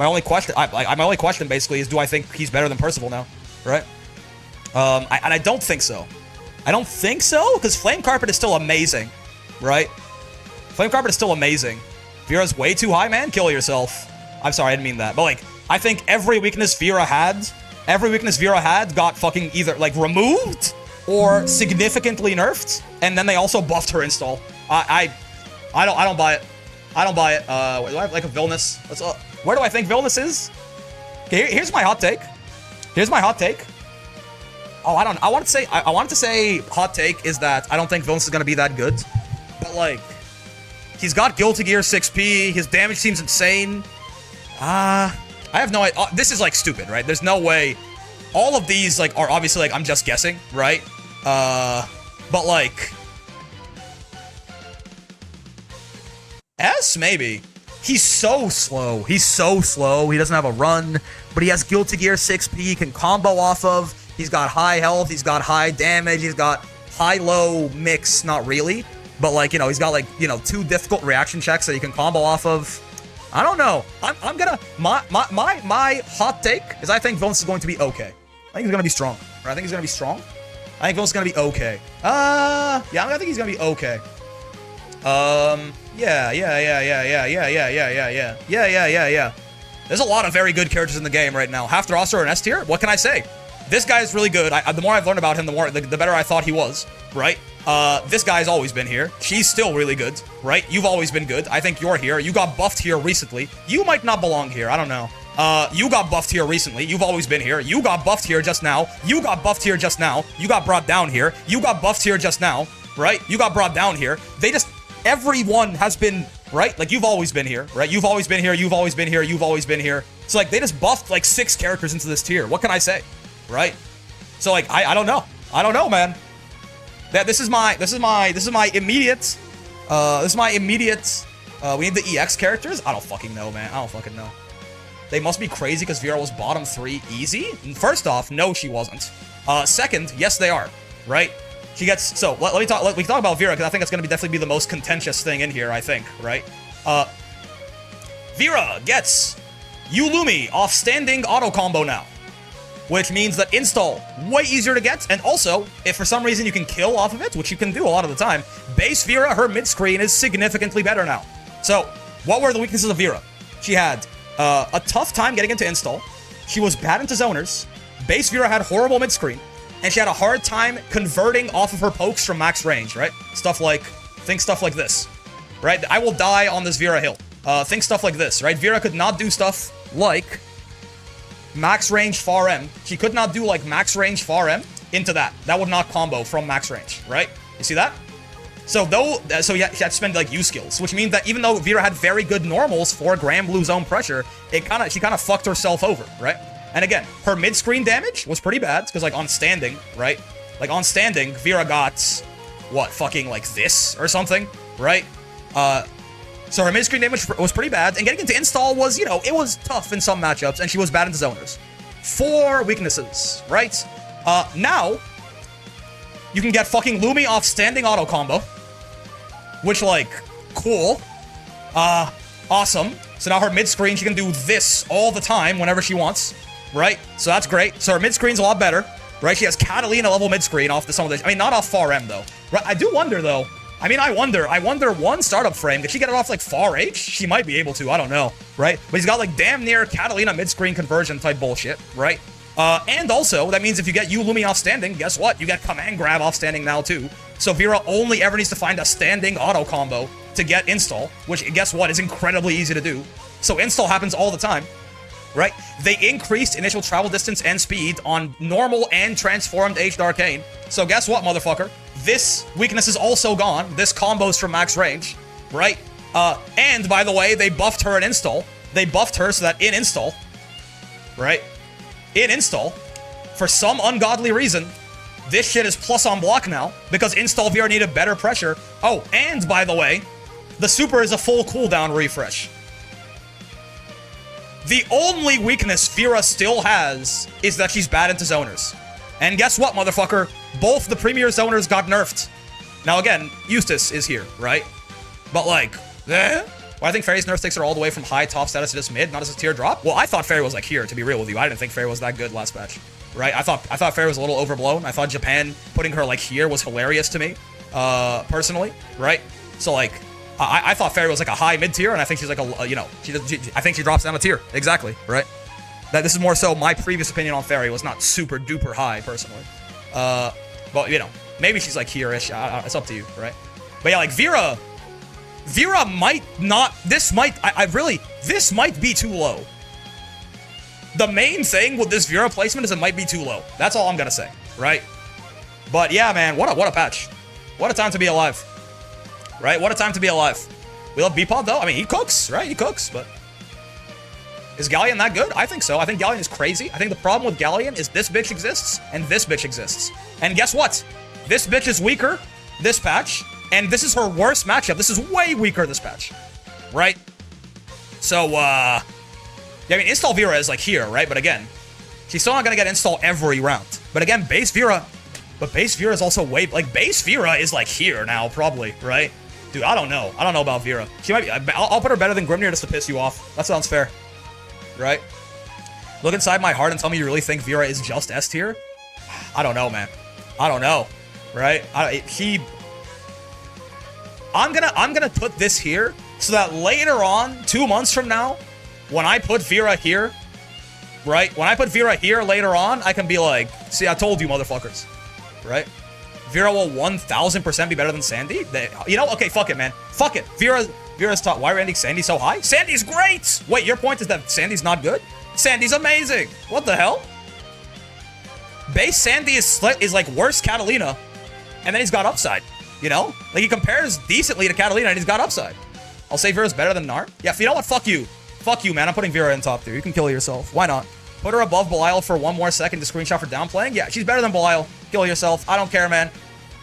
only question basically is, do I think he's better than Percival now? Right? And I don't think so. I don't think so, because Flame Carpet is still amazing. Right? Flame Carpet is still amazing. Vera's way too high, man. Kill yourself. I'm sorry, I didn't mean that. But, like, I think every weakness Vera had got fucking either, like, removed or significantly nerfed, and then they also buffed her install. I don't buy it. I don't buy it. Do I have, like, a Wilnas? Where do I think Wilnas is? Okay, here's my hot take. Oh, I wanted to say hot take is that I don't think Wilnas is gonna be that good. But, like, he's got Guilty Gear 6P, his damage seems insane. I have no idea. This is, like, stupid, right? There's no way. All of these, like, are obviously, like, I'm just guessing, right? But, like, S, maybe. He's so slow. He doesn't have a run, but he has Guilty Gear 6P he can combo off of. He's got high health. He's got high damage. He's got high-low mix. Not really. But like, you know, he's got like, you know, 2 difficult reaction checks that he can combo off of. I don't know. I'm gonna, my hot take is I think Wilnas is going to be okay. I think he's gonna be strong. Right? I think he's gonna be strong. I think Wilnas is gonna be okay. Yeah, I think he's gonna be okay. Yeah. There's a lot of very good characters in the game right now. Half the roster are in S tier. What can I say? This guy is really good. The more I've learned about him, the better I thought he was, right? This guy's always been here. She's still really good, right? You've always been good. I think you're here. You got buffed here recently. You might not belong here. I don't know. You got buffed here recently. You've always been here. You got buffed here just now. You got buffed here just now. You got brought down here. You got buffed here just now, right? You got brought down here. They just, everyone has been, right? Like, you've always been here, right? You've always been here. You've always been here. You've always been here. So, like, they just buffed, like, 6 characters into this tier. What can I say? Right? So like I don't know. I don't know, man. This is my immediate we need the EX characters? I don't fucking know, man. I don't fucking know. They must be crazy because Vera was bottom 3 easy? First off, no, she wasn't. Second, yes, they are. Right? She gets, so let me talk, we can talk about Vera because I think it's gonna definitely be the most contentious thing in here, I think, right? Vera gets Yulumi off standing auto combo now, which means that install way easier to get, and also, if for some reason you can kill off of it, which you can do a lot of the time, base Vera, her mid-screen is significantly better now. So, what were the weaknesses of Vera? She had a tough time getting into install, she was bad into zoners, base Vera had horrible mid-screen, and she had a hard time converting off of her pokes from max range, right? Think stuff like this, right? I will die on this Vera hill. Think stuff like this, right? Vera could not do stuff like max range far M. She could not do like max range far M into that. That would not combo from max range, right? You see that? So yeah, she had to spend like U skills, which means that even though Vera had very good normals for Grand Blue Zone pressure, she kind of fucked herself over, right? And again, her mid-screen damage was pretty bad because like on standing, right? Like on standing, Vera got what, fucking like this or something, right? So her mid-screen damage was pretty bad, and getting into install was, you know, it was tough in some matchups, and she was bad into zoners. 4 weaknesses, right? Now, you can get fucking Lumi off standing auto combo, which, like, cool. Awesome. So now her mid-screen, she can do this all the time whenever she wants, right? So that's great. So her mid-screen's a lot better, right? She has Catalina level mid-screen off some of this. I mean, not off far M, though. Right? I do wonder, though. I mean, I wonder one startup frame, could she get it off like far H? She might be able to, I don't know, right? But he's got like damn near Catalina mid-screen conversion type bullshit, right? And also, that means if you get Lumi off standing, guess what? You get command grab off standing now too. So Vera only ever needs to find a standing auto combo to get install, which guess what, is incredibly easy to do. So install happens all the time, right? They increased initial travel distance and speed on normal and transformed Aged Arcane. So guess what, motherfucker? This weakness is also gone. This combos from max range, right? And by the way, they buffed her in install. They buffed her so that in install, right? In install, for some ungodly reason, this shit is plus on block now because install Vera needed better pressure. Oh, and by the way, the super is a full cooldown refresh. The only weakness Vera still has is that she's bad into zoners. And guess what, motherfucker? Both the premier zoners got nerfed. Now again, Eustace is here, right? But like, well, I think Fairy's nerf takes her all the way from high top status to just mid, not as a tier drop. Well, I thought Fairy was like here, to be real with you. I didn't think Fairy was that good last patch, right? I thought Fairy was a little overblown. I thought Japan putting her like here was hilarious to me, personally, right? So like, I thought Fairy was like a high mid tier, and I think she's like a, you know, I think she drops down a tier, exactly, right? That this is more so my previous opinion on Fairy was not super duper high personally, but you know, maybe she's like here-ish. It's up to you, right? But yeah, like Vera might not. This might be too low. The main thing with this Vera placement is it might be too low. That's all I'm gonna say, right? But yeah, man, what a patch. What a time to be alive, right? What a time to be alive. We love B-Pod though. I mean, he cooks, right? He cooks, but is Galleon that good? I think so. I think Galleon is crazy. I think the problem with Galleon is this bitch exists and this bitch exists. And guess what? This bitch is weaker this patch, and this is her worst matchup. This is way weaker this patch, right? So, yeah, I mean, install Vera is like here, right? But again, she's still not gonna get install every round. But again, base Vera But base Vera is also way, like, base Vera is, like, here now, probably, right? Dude, I don't know. I don't know about Vera. She might be, I'll put her better than Grimnir just to piss you off. That sounds fair. Right? Look inside my heart and tell me you really think Vera is just S tier? I don't know, man. I don't know. Right? I'm gonna put this here so that later on, 2 months from now, when I put Vera here, right? When I put Vera here later on, I can be like, see, I told you, motherfuckers. Right? Vera will 1000% be better than Sandy? You know, okay, fuck it, man. Fuck it. Vera's top. Why are ranking Sandy so high? Sandy's great! Wait, your point is that Sandy's not good? Sandy's amazing! What the hell? Base Sandy is like worse Catalina, and then he's got upside. You know? Like, he compares decently to Catalina, and he's got upside. I'll say Vera's better than Nar. Yeah, you know what? Fuck you. Fuck you, man. I'm putting Vera in top tier. You can kill yourself. Why not? Put her above Belial for 1 more second to screenshot for downplaying? Yeah, she's better than Belial. Kill yourself. I don't care, man.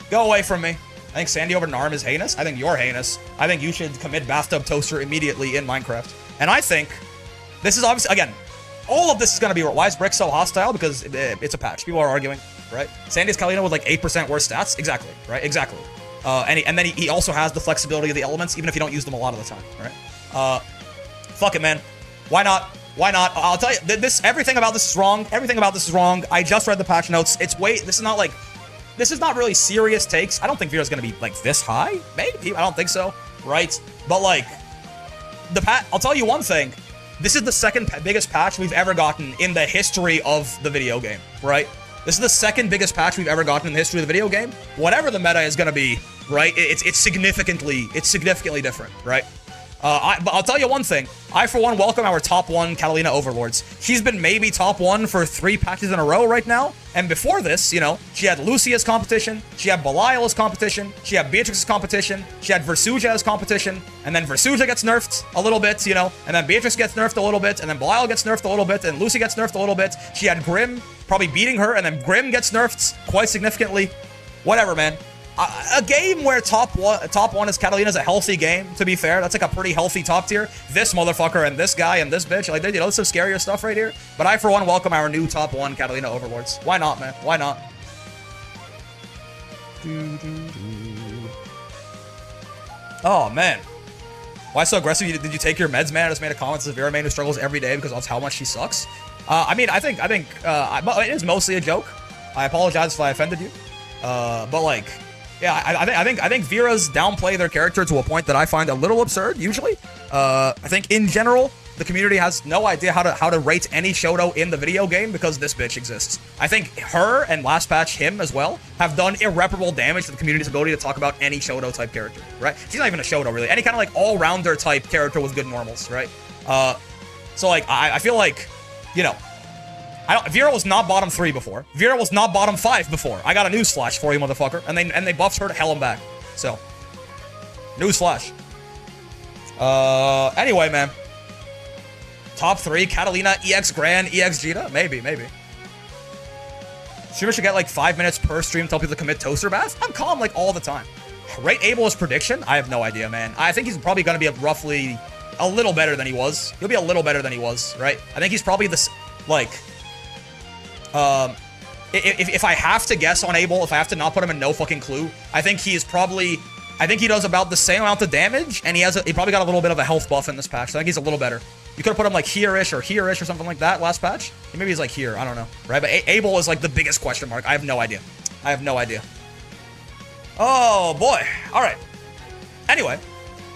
Go away from me. I think Sandy over Narm is heinous. I think you're heinous. I think you should commit bathtub toaster immediately in Minecraft. And I think this is obviously, again, all of this is going to be, why is Brick so hostile? Because it's a patch. People are arguing, right? Sandy's Kalina with like 8% worse stats. Exactly, right? Exactly. And then he also has the flexibility of the elements, even if you don't use them a lot of the time, right? Fuck it, man. Why not? Why not? I'll tell you, everything about this is wrong. Everything about this is wrong. I just read the patch notes. This is not really serious takes. I don't think Vera's gonna be like this high. Maybe, I don't think so, right? But like, I'll tell you one thing. This is the second biggest patch we've ever gotten in the history of the video game, right? This is the second biggest patch we've ever gotten in the history of the video game. Whatever the meta is gonna be, right? It's significantly different, right? But I'll tell you one thing. I, for one, welcome our top 1 Catalina Overlords. She's been maybe top 1 for 3 patches in a row right now. And before this, you know, she had Lucy as competition. She had Belial as competition. She had Beatrix as competition. She had Versuja as competition. And then Versuja gets nerfed a little bit, you know. And then Beatrix gets nerfed a little bit. And then Belial gets nerfed a little bit. And Lucy gets nerfed a little bit. She had Grim probably beating her. And then Grim gets nerfed quite significantly. Whatever, man. A game where top one is Catalina is a healthy game, to be fair. That's like a pretty healthy top tier. This motherfucker and this guy and this bitch, like, you know, some scarier stuff right here. But I, for one, welcome our new top 1 Catalina Overlords. Why not, man? Why not? Oh, man. Why so aggressive? Did you take your meds, man? I just made a comment as a Vera main who struggles every day because that's how much she sucks. I mean, I think it is mostly a joke. I apologize if I offended you. But like, yeah, I think Vera's downplay their character to a point that I find a little absurd, usually. I think in general, the community has no idea how to rate any Shoto in the video game because this bitch exists. I think her and last patch him as well have done irreparable damage to the community's ability to talk about any Shoto type character, right? She's not even a Shoto, really. Any kind of like all-rounder type character with good normals, right? So like, I feel like, you know, Vera was not bottom 3 before. Vera was not bottom 5 before. I got a newsflash for you, motherfucker. And they buffed her to hell and back. So, newsflash. Anyway, man. Top 3, Catalina, EX Gran, EX Gita? Maybe. Streamer should get like 5 minutes per stream to tell people to commit toaster bath? I'm calm like all the time. Rate Abel's prediction? I have no idea, man. I think he's probably going to be roughly a little better than he was. He'll be a little better than he was, right? I think he's probably this, like... if I have to guess on Abel, if I have to not put him in no fucking clue, I think he does about the same amount of damage, and he probably got a little bit of a health buff in this patch. So I think he's a little better. You could have put him like here-ish or here-ish or something like that last patch. Maybe he's like here, I don't know, right? But Abel is like the biggest question mark. I have no idea. Oh boy. All right. Anyway,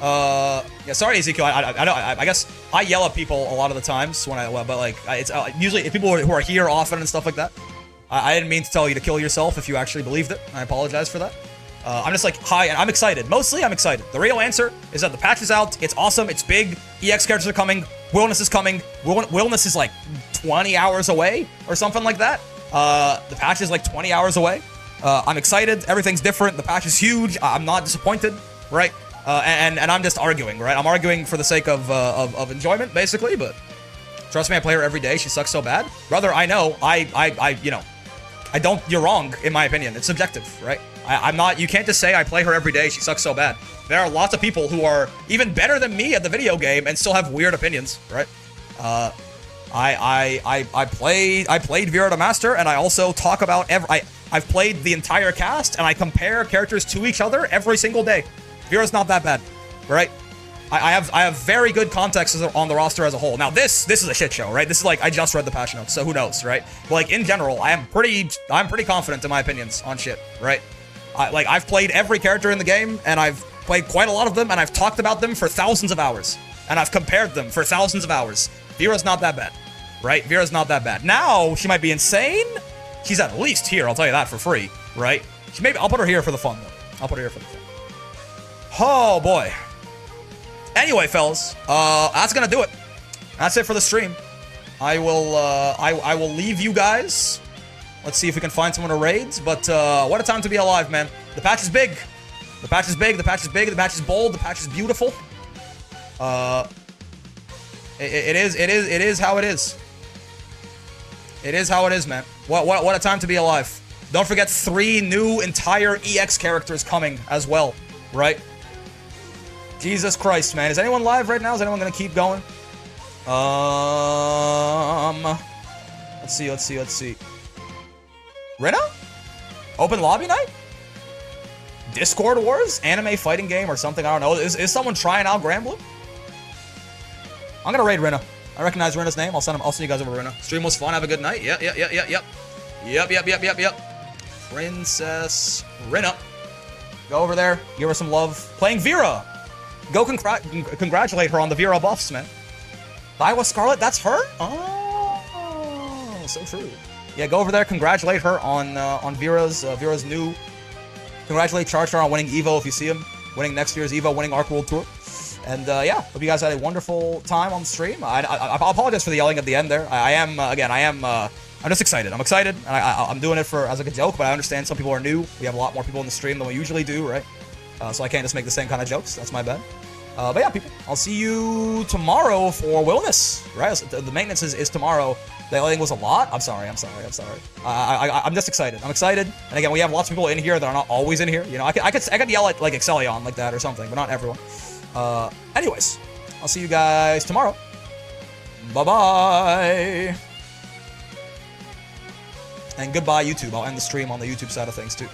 yeah, sorry, Ezekiel. I guess I yell at people a lot of the times when but like, it's usually people who are here often and stuff like that. I didn't mean to tell you to kill yourself if you actually believed it. I apologize for that. I'm just like, hi, and I'm excited. Mostly, I'm excited. The real answer is that the patch is out. It's awesome. It's big. EX characters are coming. Wilnas is coming. Wilnas is like 20 hours away or something like that. The patch is like 20 hours away. I'm excited. Everything's different. The patch is huge. I'm not disappointed, right? And I'm just arguing, right? I'm arguing for the sake of enjoyment, basically, but trust me, I play her every day. She sucks so bad. Brother, I know. You know, I don't, you're wrong, in my opinion. It's subjective, right? I'm not, you can't just say I play her every day, she sucks so bad. There are lots of people who are even better than me at the video game and still have weird opinions, right? I played Vera to Master, and I also talk about I've played the entire cast, and I compare characters to each other every single day. Vera's not that bad, right? I have very good context on the roster as a whole. Now this is a shit show, right? This is like I just read the patch notes, so who knows, right? But like in general, I'm pretty confident in my opinions on shit, right? I've played every character in the game, and I've played quite a lot of them, and I've talked about them for thousands of hours, and I've compared them for thousands of hours. Vera's not that bad, right? Vera's not that bad. Now she might be insane. She's at least here, I'll tell you that for free, right? I'll put her here for the fun though. I'll put her here for the fun. Oh boy. Anyway, fellas, that's gonna do it. That's it for the stream. I will leave you guys. Let's see if we can find someone to raids. But what a time to be alive, man. The patch is big. The patch is big. The patch is big. The patch is bold. The patch is beautiful. It is how it is. It is how it is, man. What a time to be alive. Don't forget 3 new entire EX characters coming as well, right? Jesus Christ, man. Is anyone live right now? Is anyone gonna keep going? Let's see. Rina? Open lobby night? Discord Wars? Anime fighting game or something? I don't know. Is someone trying out Granblue? I'm gonna raid Rina. I recognize Rina's name. I'll send you guys over Rina. Stream was fun. Have a good night. Yep. Princess Rina. Go over there. Give her some love. Playing Vera. Go congratulate her on the Vera buffs, man. Iowa Scarlet, that's her? Oh, so true. Yeah, go over there, congratulate her on Vera's new. Congratulate Charger on winning Evo if you see him, winning next year's Evo, winning Arc World Tour. And yeah, hope you guys had a wonderful time on the stream. I apologize for the yelling at the end there. I'm just excited. I'm excited, and I'm doing it as like a joke, but I understand some people are new. We have a lot more people in the stream than we usually do, right? So I can't just make the same kind of jokes. That's my bad. But yeah, people, I'll see you tomorrow for Wilnas, right? The maintenance is tomorrow. The yelling was a lot. I'm sorry. I'm just excited. I'm excited. And again, we have lots of people in here that are not always in here. You know, I could yell at like Excellion like that or something, but not everyone. Anyways, I'll see you guys tomorrow. Bye-bye. And goodbye, YouTube. I'll end the stream on the YouTube side of things, too.